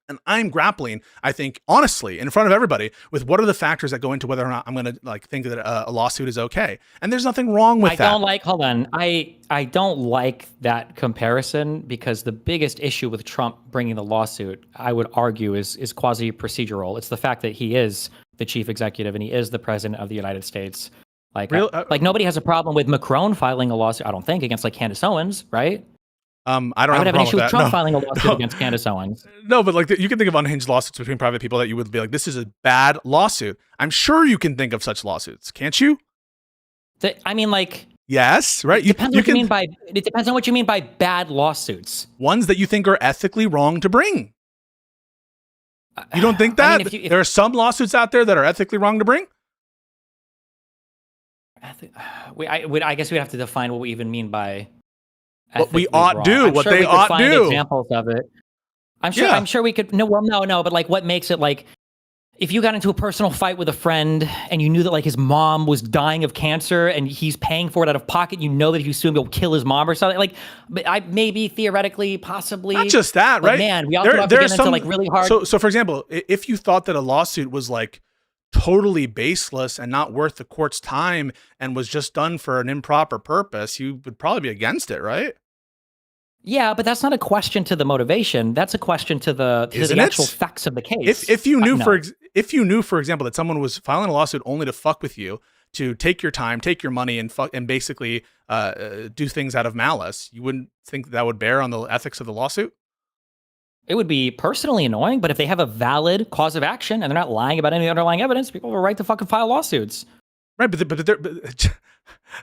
And I'm grappling, I think, honestly, in front of everybody, with what are the factors that go into whether or not I'm going to like think that a lawsuit is okay. And there's nothing wrong with that. Hold on. I don't like that comparison because the biggest issue with Trump bringing the lawsuit, I would argue, is quasi procedural. It's the fact that he is the chief executive and he is the president of the United States. Like, like nobody has a problem with Macron filing a lawsuit, I don't think, against like Candace Owens, right? I don't I would have an issue with Trump no. filing a lawsuit against Candace Owens. No, but like you can think of unhinged lawsuits between private people that you would be like, this is a bad lawsuit. I'm sure you can think of such lawsuits, can't you? I mean, like, yes, right. It depends on what you mean by bad lawsuits. Ones that you think are ethically wrong to bring. You don't think that? I mean, there are some lawsuits out there that are ethically wrong to bring? I guess we'd have to define what we even mean by what we ought wrong. do, what they ought do. Examples of it. I'm sure we could. No, but like, what makes it like? If you got into a personal fight with a friend and you knew that like his mom was dying of cancer and he's paying for it out of pocket, you know that if you sue him, he'll kill his mom or something. Like, maybe theoretically, possibly. Not just that, right? Man, we also have to get into like really hard. So for example, if you thought that a lawsuit was like totally baseless and not worth the court's time and was just done for an improper purpose, you would probably be against it, right? Yeah, but that's not a question to the motivation. That's a question to the actual facts of the case. If you knew, for example, that someone was filing a lawsuit only to fuck with you, to take your time, take your money, and basically do things out of malice, you wouldn't think that would bear on the ethics of the lawsuit? It would be personally annoying, but if they have a valid cause of action and they're not lying about any underlying evidence, people have a right to fucking file lawsuits. Right, but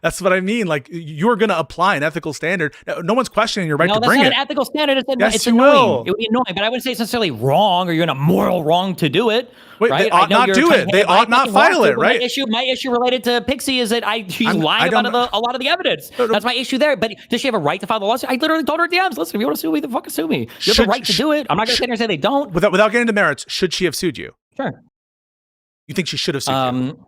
that's what I mean. Like, you're going to apply an ethical standard. No one's questioning your right to bring it. No, that's not an ethical standard. It's you annoying. will. It would be annoying, but I wouldn't say it's necessarily wrong or you're in a moral wrong to do it. Wait, right? they ought not do it. They ought not file it, right? My issue related to Pixie is that she's lying about a lot of the evidence. That's my issue there. But does she have a right to file the lawsuit? I literally told her at the DMs, listen, if you want to sue me, then fucking sue me. You have the right to do it. I'm not going to sit here and say they don't. Without getting into merits, should she have sued you? Sure. You think she should have sued you?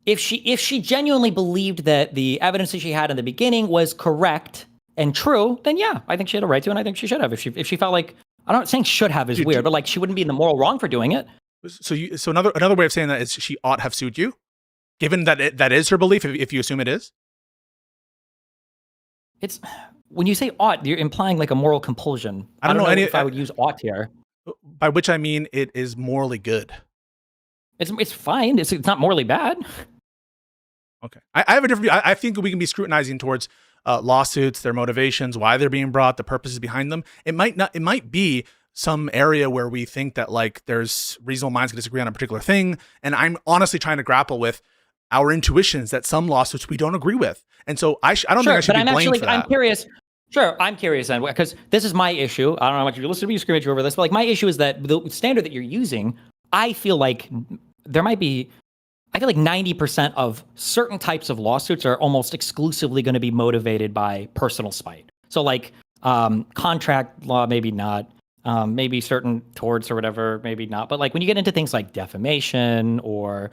If she genuinely believed that the evidence that she had in the beginning was correct and true, then yeah, I think she had a right to, and I think she should have. If she felt like, I'm not saying should have is weird, but like she wouldn't be in the moral wrong for doing it. So another way of saying that is she ought have sued you, given that that is her belief. If you assume it is, it's when you say ought, you're implying like a moral compulsion. I don't know if I would use ought here. By which I mean it is morally good. It's fine. It's not morally bad. Okay, I have a different view. I think we can be scrutinizing towards lawsuits, their motivations, why they're being brought, the purposes behind them. It might be some area where we think that like there's reasonable minds can disagree on a particular thing, and I'm honestly trying to grapple with our intuitions that some lawsuits we don't agree with, and so I don't think I should be blamed for that. I'm curious. Sure, I'm curious then, because this is my issue. I don't know how much you listen to me scream at you over this, but like my issue is that the standard that you're using, I feel like there might be. I feel like 90% of certain types of lawsuits are almost exclusively going to be motivated by personal spite. So like contract law, maybe not. Maybe certain torts or whatever, maybe not. But like when you get into things like defamation or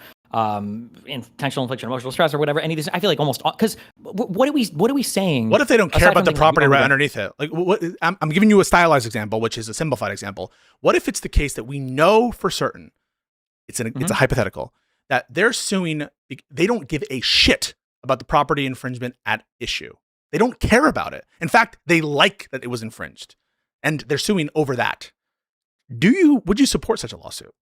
intentional infliction of emotional stress or whatever, any of these, I feel like almost because what are we saying? What if they don't care about the property right underneath it? Like I'm giving you a stylized example, which is a simplified example. What if it's the case that we know for certain, it's a hypothetical, that they're suing, they don't give a shit about the property infringement at issue. They don't care about it. In fact, they like that it was infringed, and they're suing over that. Would you support such a lawsuit?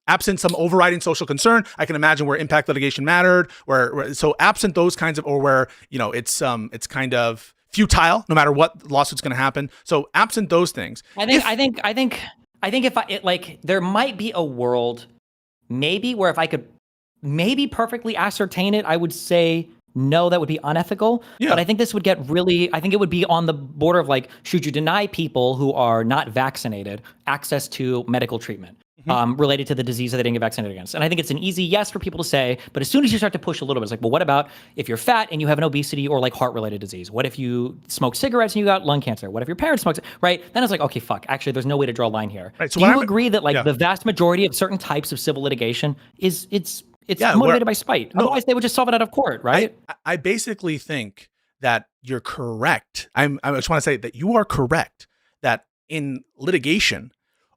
Absent some overriding social concern, I can imagine where impact litigation mattered, so absent those kinds of, or where, it's kind of futile, no matter what lawsuit's going to happen. So absent those things. I think if there might be a world maybe where if I could maybe perfectly ascertain it, I would say no, that would be unethical. Yeah. But I think this would get I think it would be on the border of like, should you deny people who are not vaccinated access to medical treatment related to the disease that they didn't get vaccinated against? And I think it's an easy yes for people to say, but as soon as you start to push a little bit, it's like, well, what about if you're fat and you have an obesity or like heart-related disease? What if you smoke cigarettes and you got lung cancer? What if your parents smoked, right? Then it's like, okay, fuck, actually, there's no way to draw a line here. Right, so do you agree that like the vast majority of certain types of civil litigation it's motivated by spite? Otherwise, they would just solve it out of court, right? I basically think that you're correct. I just want to say that you are correct, that in litigation,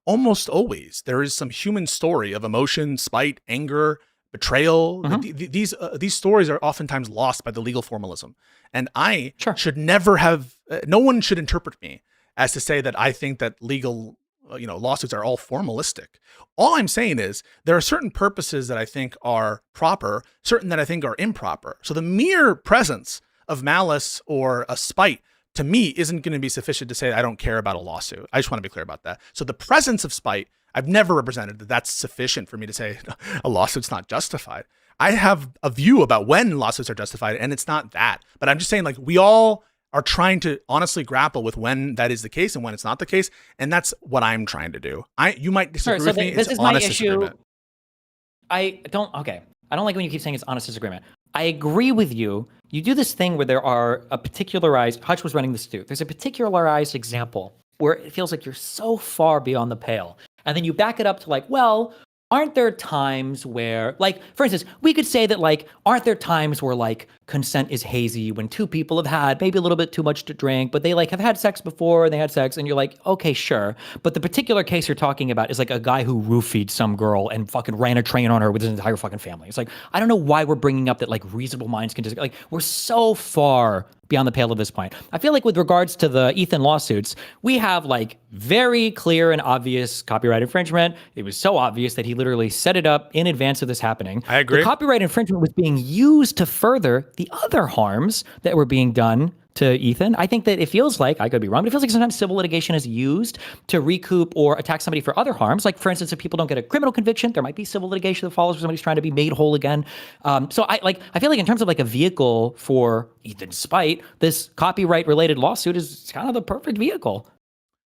almost always there is some human story of emotion, spite, anger, betrayal. These stories are oftentimes lost by the legal formalism. And I should never have, no one should interpret me as to say that I think that legal lawsuits are all formalistic. All I'm saying is there are certain purposes that I think are proper, certain that I think are improper. So the mere presence of malice or a spite to me isn't going to be sufficient to say I don't care about a lawsuit. I just want to be clear about that. So the presence of spite, I've never represented that that's sufficient for me to say a lawsuit's not justified. I have a view about when lawsuits are justified, and it's not that. But I'm just saying, like, we all are trying to honestly grapple with when that is the case and when it's not the case, and that's what I'm trying to do. You might disagree with me. This it's is my honest issue. Disagreement. I don't like when you keep saying it's honest disagreement. I agree with you. You do this thing where there are a particularized, Hutch was running this too. There's a particularized example where it feels like you're so far beyond the pale. And then you back it up to like, well, aren't there times where, like, for instance, we could say that, like, aren't there times where, like, consent is hazy when two people have had maybe a little bit too much to drink, but they, like, have had sex before and they had sex, and you're like, okay, sure. But the particular case you're talking about is, like, a guy who roofied some girl and fucking ran a train on her with his entire fucking family. It's like, I don't know why we're bringing up that, like, reasonable minds can disagree. Like, we're so far beyond the pale at this point. I feel like with regards to the Ethan lawsuits, we have like very clear and obvious copyright infringement. It was so obvious that he literally set it up in advance of this happening. I agree. The copyright infringement was being used to further the other harms that were being done to Ethan. I think that it feels like, I could be wrong, but it feels like sometimes civil litigation is used to recoup or attack somebody for other harms. Like, for instance, if people don't get a criminal conviction, there might be civil litigation that follows where somebody's trying to be made whole again. So I feel like in terms of like a vehicle for Ethan's spite, this copyright related lawsuit is kind of the perfect vehicle.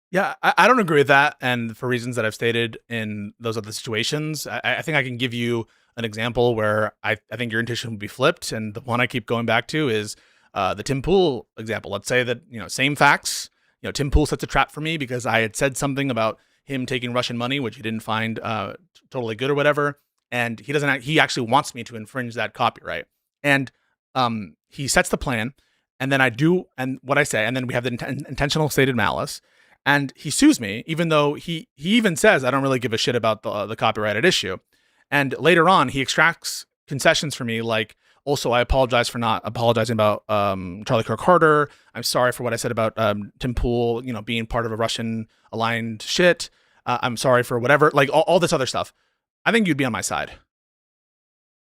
Yeah, I don't agree with that. And for reasons that I've stated in those other situations, I think I can give you an example where I think your intuition would be flipped. And the one I keep going back to is the Tim Pool example. Let's say that, same facts, Tim Pool sets a trap for me because I had said something about him taking Russian money, which he didn't find totally good or whatever. And he actually wants me to infringe that copyright. And he sets the plan, and then I do, and what I say, and then we have the intentional stated malice. And he sues me, even though he even says, I don't really give a shit about the copyrighted issue. And later on, he extracts concessions for me, like, also, I apologize for not apologizing about Charlie Kirk Carter. I'm sorry for what I said about Tim Pool, being part of a Russian-aligned shit. I'm sorry for whatever, like all this other stuff. I think you'd be on my side.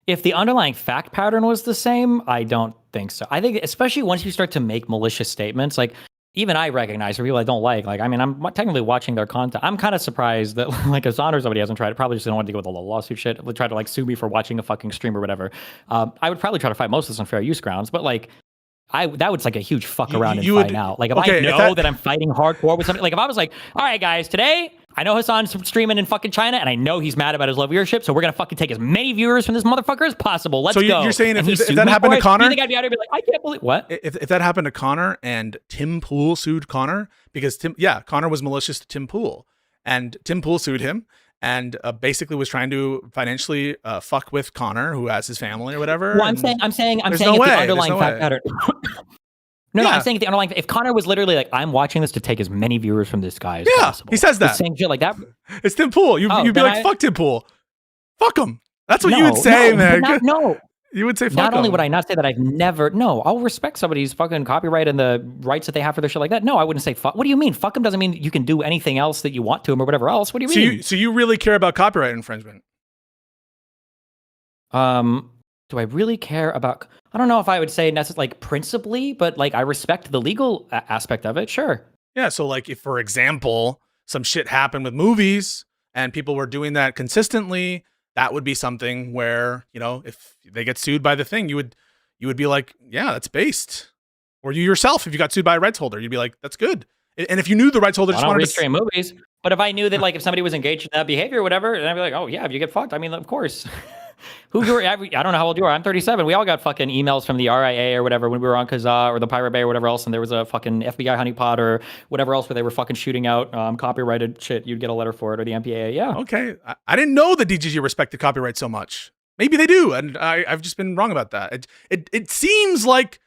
If the underlying fact pattern was the same, I don't think so. I think, especially once you start to make malicious statements, like, even I recognize for people I don't like, I mean, I'm technically watching their content. I'm kind of surprised that, like, Azan or somebody hasn't tried it. Probably just didn't want to deal with all the lawsuit shit. They tried to, like, sue me for watching a fucking stream or whatever. I would probably try to fight most of this on fair use grounds, but, like, that was like a huge fuck around and find out. Like, if I know that I'm fighting hardcore with something, like, if I was like, all right, guys, today, I know Hassan's streaming in fucking China, and I know he's mad about his low viewership, so we're gonna fucking take as many viewers from this motherfucker as possible. Let's go. So you're saying if that happened to Connor, you think I'd be out here be like, I can't believe what? If that happened to Connor and Tim Pool sued Connor, because Connor was malicious to Tim Pool, and Tim Pool sued him, and basically was trying to financially fuck with Connor, who has his family or whatever. Well, I'm saying if the underlying fact pattern. No, I'm saying the underlying. If Connor was literally like, I'm watching this to take as many viewers from this guy as possible. He says that. Saying shit like that. It's Tim Pool. You'd be like, fuck Tim Pool. Fuck him. That's what you would say, man. You would say fuck him. Not only would I not say that I'll respect somebody's fucking copyright and the rights that they have for their shit like that. No, I wouldn't say fuck. What do you mean? Fuck him doesn't mean you can do anything else that you want to him or whatever else. What do you mean? So you really care about copyright infringement? Do I really care about... I don't know if I would say necessarily, like, principally, but, like, I respect the legal aspect of it, sure. Yeah, so, like, if, for example, some shit happened with movies and people were doing that consistently, that would be something where, if they get sued by the thing, you would be like, yeah, that's based. Or you yourself, if you got sued by a rights holder, you'd be like, that's good. And if you knew the rights holder just wanted to... stream movies, but if I knew that, like, if somebody was engaged in that behavior or whatever, then I'd be like, oh, yeah, if you get fucked, I mean, of course. I don't know how old you are. I'm 37. We all got fucking emails from the RIA or whatever when we were on Kazaa or the Pirate Bay or whatever else, and there was a fucking FBI honeypot or whatever else where they were fucking shooting out copyrighted shit. You'd get a letter for it, or the MPAA. Yeah. Okay. I didn't know that DGG respected copyright so much. Maybe they do, and I've just been wrong about that. It seems like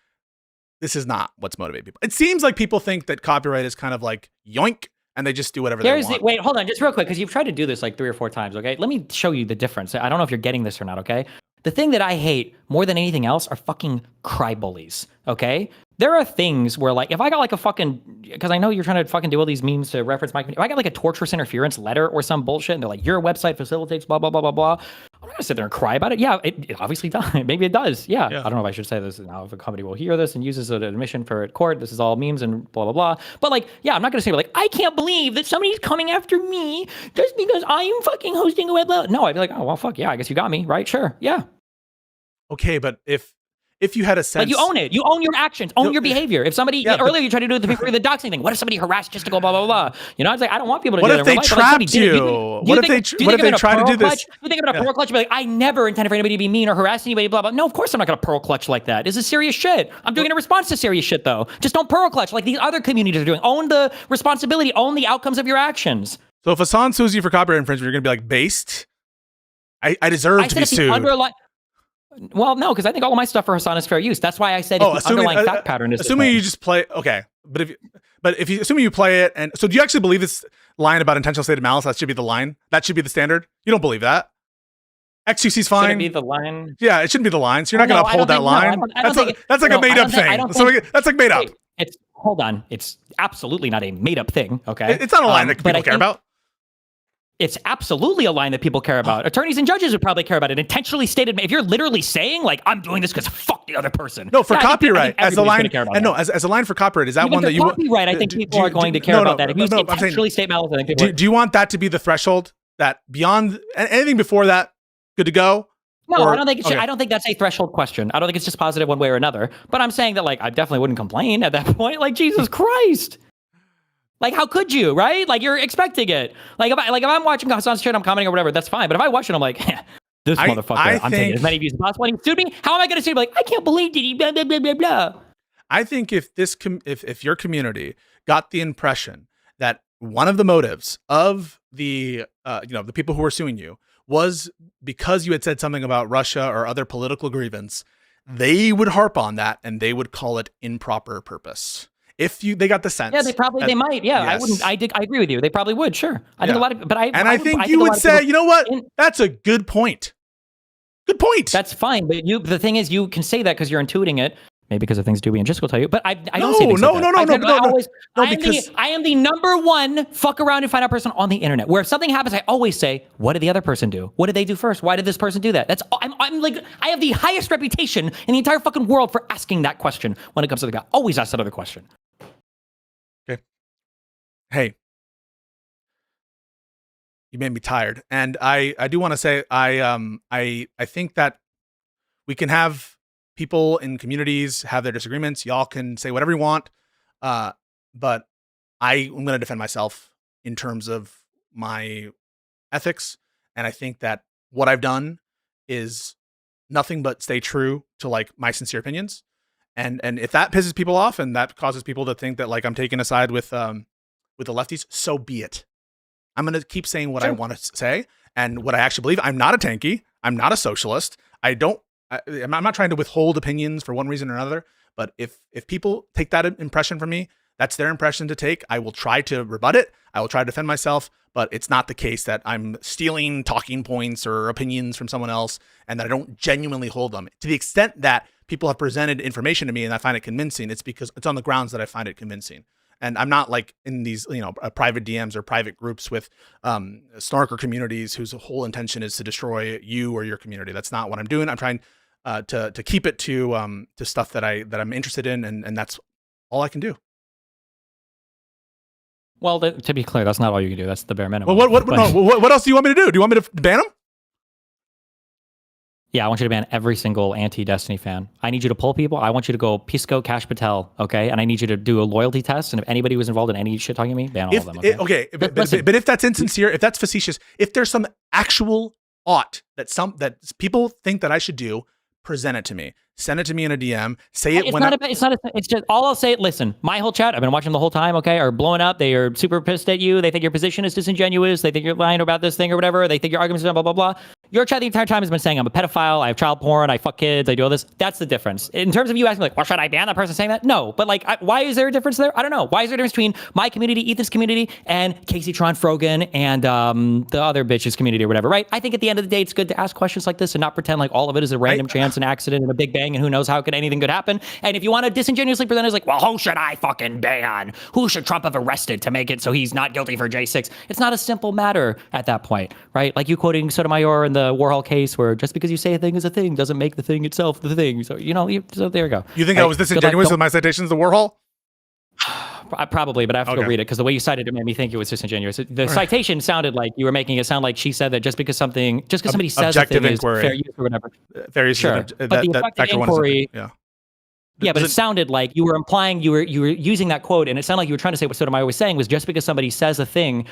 this is not what's motivating people. It seems like people think that copyright is kind of like yoink, and they just do whatever they want. Wait, hold on, just real quick, because you've tried to do this like 3 or 4 times, okay? Let me show you the difference. I don't know if you're getting this or not, okay? The thing that I hate more than anything else are fucking cry bullies, okay? There are things where, like, if I got like a fucking, because I know you're trying to fucking do all these memes to reference my community. If I got like a torturous interference letter or some bullshit, and they're like, your website facilitates blah, blah, blah, blah, blah. I'm not gonna sit there and cry about it. Yeah, it obviously does. Maybe it does. Yeah. I don't know if I should say this now. If a company will hear this and use this as an admission for court, this is all memes and blah, blah, blah. But like, yeah, I'm not gonna say like, I can't believe that somebody's coming after me just because I am fucking hosting a web. No, I'd be like, oh, well, fuck yeah, I guess you got me, right? Sure. Yeah. Okay, but if you had a sense, like, you own it, you own your actions, own your behavior. If somebody earlier you tried to do the doxing thing. What if somebody harassed just to go blah blah blah? You know, it's like I don't want people to. What do if that in they real life, trapped you? What if they try to do this? You think about a pearl clutch? Be like, I never intended for anybody to be mean or harass anybody. Blah blah. No, of course I'm not going to pearl clutch like that. This is serious shit. I'm doing it in response to serious shit though. Just don't pearl clutch like these other communities are doing. Own the responsibility. Own the outcomes of your actions. So if Hassan sues you for copyright infringement, you're going to be like, based. I deserve to be sued. Well, no, because I think all of my stuff for Hassan is fair use. That's why I said if the underlying fact pattern is assuming you just play. Okay, but if you assuming you play it, and so do you actually believe this line about intentional stated malice? That should be the line. That should be the standard. You don't believe that? XQC's fine. Should it be the line? Yeah, it shouldn't be the line. So you're not going to uphold that line. That's like a made up thing. So that's like made up. Hold on. It's absolutely not a made up thing. Okay, it's not a line that people care about. It's absolutely a line that people care about. Attorneys and judges would probably care about it. Intentionally stated. If you're literally saying like, I'm doing this because fuck the other person. No, for copyright, as a line, and no, as a line for copyright, is that even one that you copyright? I think people are going to care about that. If you intentionally state malice, I think people. Do you want that to be the threshold? That beyond anything before that, good to go? No, I don't think. I don't think that's a threshold question. I don't think it's just positive one way or another. But I'm saying that like I definitely wouldn't complain at that point. Like Jesus Christ. Like, how could you, right? Like, you're expecting it. Like, if I'm watching Hassan's shit, I'm commenting or whatever, that's fine. But if I watch it, I'm like, this motherfucker, I'm taking as many views as possible. And he sued me. How am I going to say, like, I can't believe that he blah, blah, blah, blah, blah. I think if if your community got the impression that one of the motives of the, the people who were suing you was because you had said something about Russia or other political grievance, they would harp on that and they would call it improper purpose. If they got the sense, they might. Yeah, yes. I agree with you. They probably would. Sure, I think a lot of, but I think you would say, you know what? That's a good point. Good point. That's fine, but the thing is, you can say that because you're intuiting it. Maybe because of things Dewey and Jessica will tell you, but I don't say things like that. I am the number one fuck around and find out person on the internet. Where if something happens, I always say, "What did the other person do? What did they do first? Why did this person do that?" I'm like, I have the highest reputation in the entire fucking world for asking that question when it comes to the guy. Always ask that other question. Okay. Hey, you made me tired, and I do want to say I think that we can have people in communities have their disagreements. Y'all can say whatever you want, but I'm going to defend myself in terms of my ethics, and I think that what I've done is nothing but stay true to like my sincere opinions. And if that pisses people off and that causes people to think that like I'm taking a side with the lefties, so be it. I'm going to keep saying what I want to say and what I actually believe. I'm not a tanky. I'm not a socialist. I'm not trying to withhold opinions for one reason or another. But if people take that impression from me, that's their impression to take. I will try to rebut it. I will try to defend myself. But it's not the case that I'm stealing talking points or opinions from someone else and that I don't genuinely hold them. To the extent that people have presented information to me and I find it convincing, it's because it's on the grounds that I find it convincing. And I'm not like in these, private DMs or private groups with snarker communities whose whole intention is to destroy you or your community. That's not what I'm doing. I'm trying to keep it to stuff that I'm interested in, and that's all I can do. Well, to be clear, that's not all you can do. That's the bare minimum. Well, what else do you want me to do? Do you want me to ban them? Yeah, I want you to ban every single anti-Destiny fan. I need you to pull people. I want you to go Pisco, Kash, Patel, okay? And I need you to do a loyalty test. And if anybody was involved in any shit talking to me, ban all of them. Okay, but if that's insincere, if that's facetious, if there's some actual ought that people think that I should do, present it to me. Send it to me in a DM. Say it it's just all I'll say. Listen, my whole chat, I've been watching the whole time, okay, are blowing up. They are super pissed at you. They think your position is disingenuous. They think you're lying about this thing or whatever. They think your arguments are blah, blah, blah. Your chat the entire time has been saying I'm a pedophile, I have child porn, I fuck kids, I do all this. That's the difference. In terms of you asking like, well, should I ban that person saying that? No, but like, why is there a difference there? I don't know. Why is there a difference between my community, Ethan's community, and Casey Tron Frogan and the other bitch's community or whatever, right? I think at the end of the day, it's good to ask questions like this and not pretend like all of it is a random chance, an accident, and a big bang, and who knows how anything could happen. And if you want to disingenuously present it as like, well, who should I fucking ban? Who should Trump have arrested to make it so he's not guilty for J6? It's not a simple matter at that point, right? Like you quoting Sotomayor in the Warhol case, where just because you say a thing is a thing doesn't make the thing itself the thing. So so there you go. You think I was disingenuous with my citations to Warhol? Probably, but I have to go read it because the way you cited it made me think it was disingenuous. The citation sounded like you were making it sound like she said that just because somebody says a thing is fair use or whatever. Fair use. Sure, but the effective inquiry. Yeah, but it sounded like you were implying you were using that quote, and it sounded like you were trying to say what Sotomayor was saying was just because somebody says a thing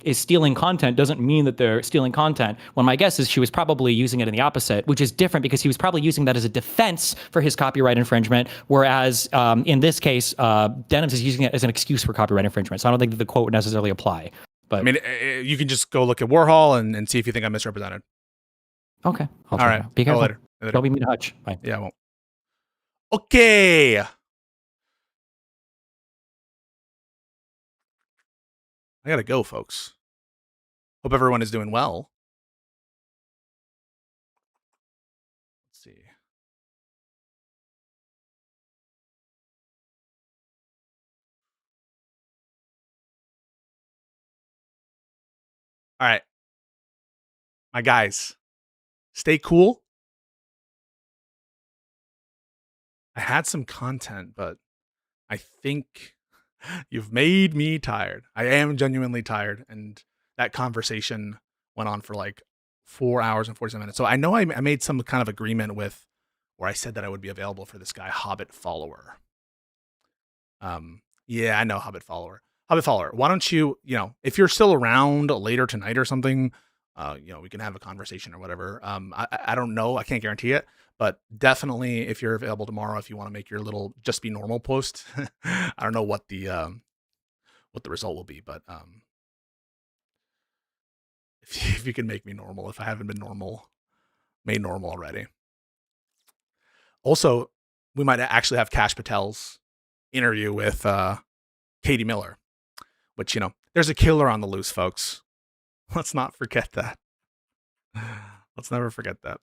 is stealing content doesn't mean that they're stealing content. When my guess is she was probably using it in the opposite, which is different because he was probably using that as a defense for his copyright infringement, whereas in this case, Denims is using it as an excuse for copyright infringement. So I don't think that the quote would necessarily apply. But I mean, you can just go look at Warhol and see if you think I'm misrepresented. Okay. All right. Be careful. Later. Don't be mean to Hutch. Bye. Yeah, I won't. Okay. I gotta go, folks. Hope everyone is doing well. Let's see. All right. My guys, stay cool. I had some content, but I think you've made me tired. I am genuinely tired. And that conversation went on for like 4 hours and 47 minutes. So I know I made some kind of agreement with where I said that I would be available for this guy, Hobbit Follower. Yeah, I know Hobbit Follower. Hobbit Follower, why don't you, if you're still around later tonight or something, we can have a conversation or whatever. I don't know. I can't guarantee it. But definitely, if you're available tomorrow, if you want to make your little just be normal post, I don't know what the result will be, but if you can make me normal, if I haven't been made normal already. Also, we might actually have Kash Patel's interview with Katie Miller, which there's a killer on the loose, folks. Let's not forget that. Let's never forget that.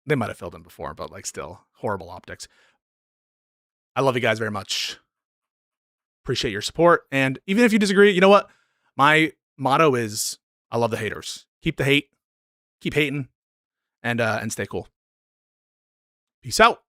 They might have filled in before, but still horrible optics. I love you guys very much. Appreciate your support. And even if you disagree, you know what? My motto is I love the haters. Keep the hate, keep hating, and stay cool. Peace out.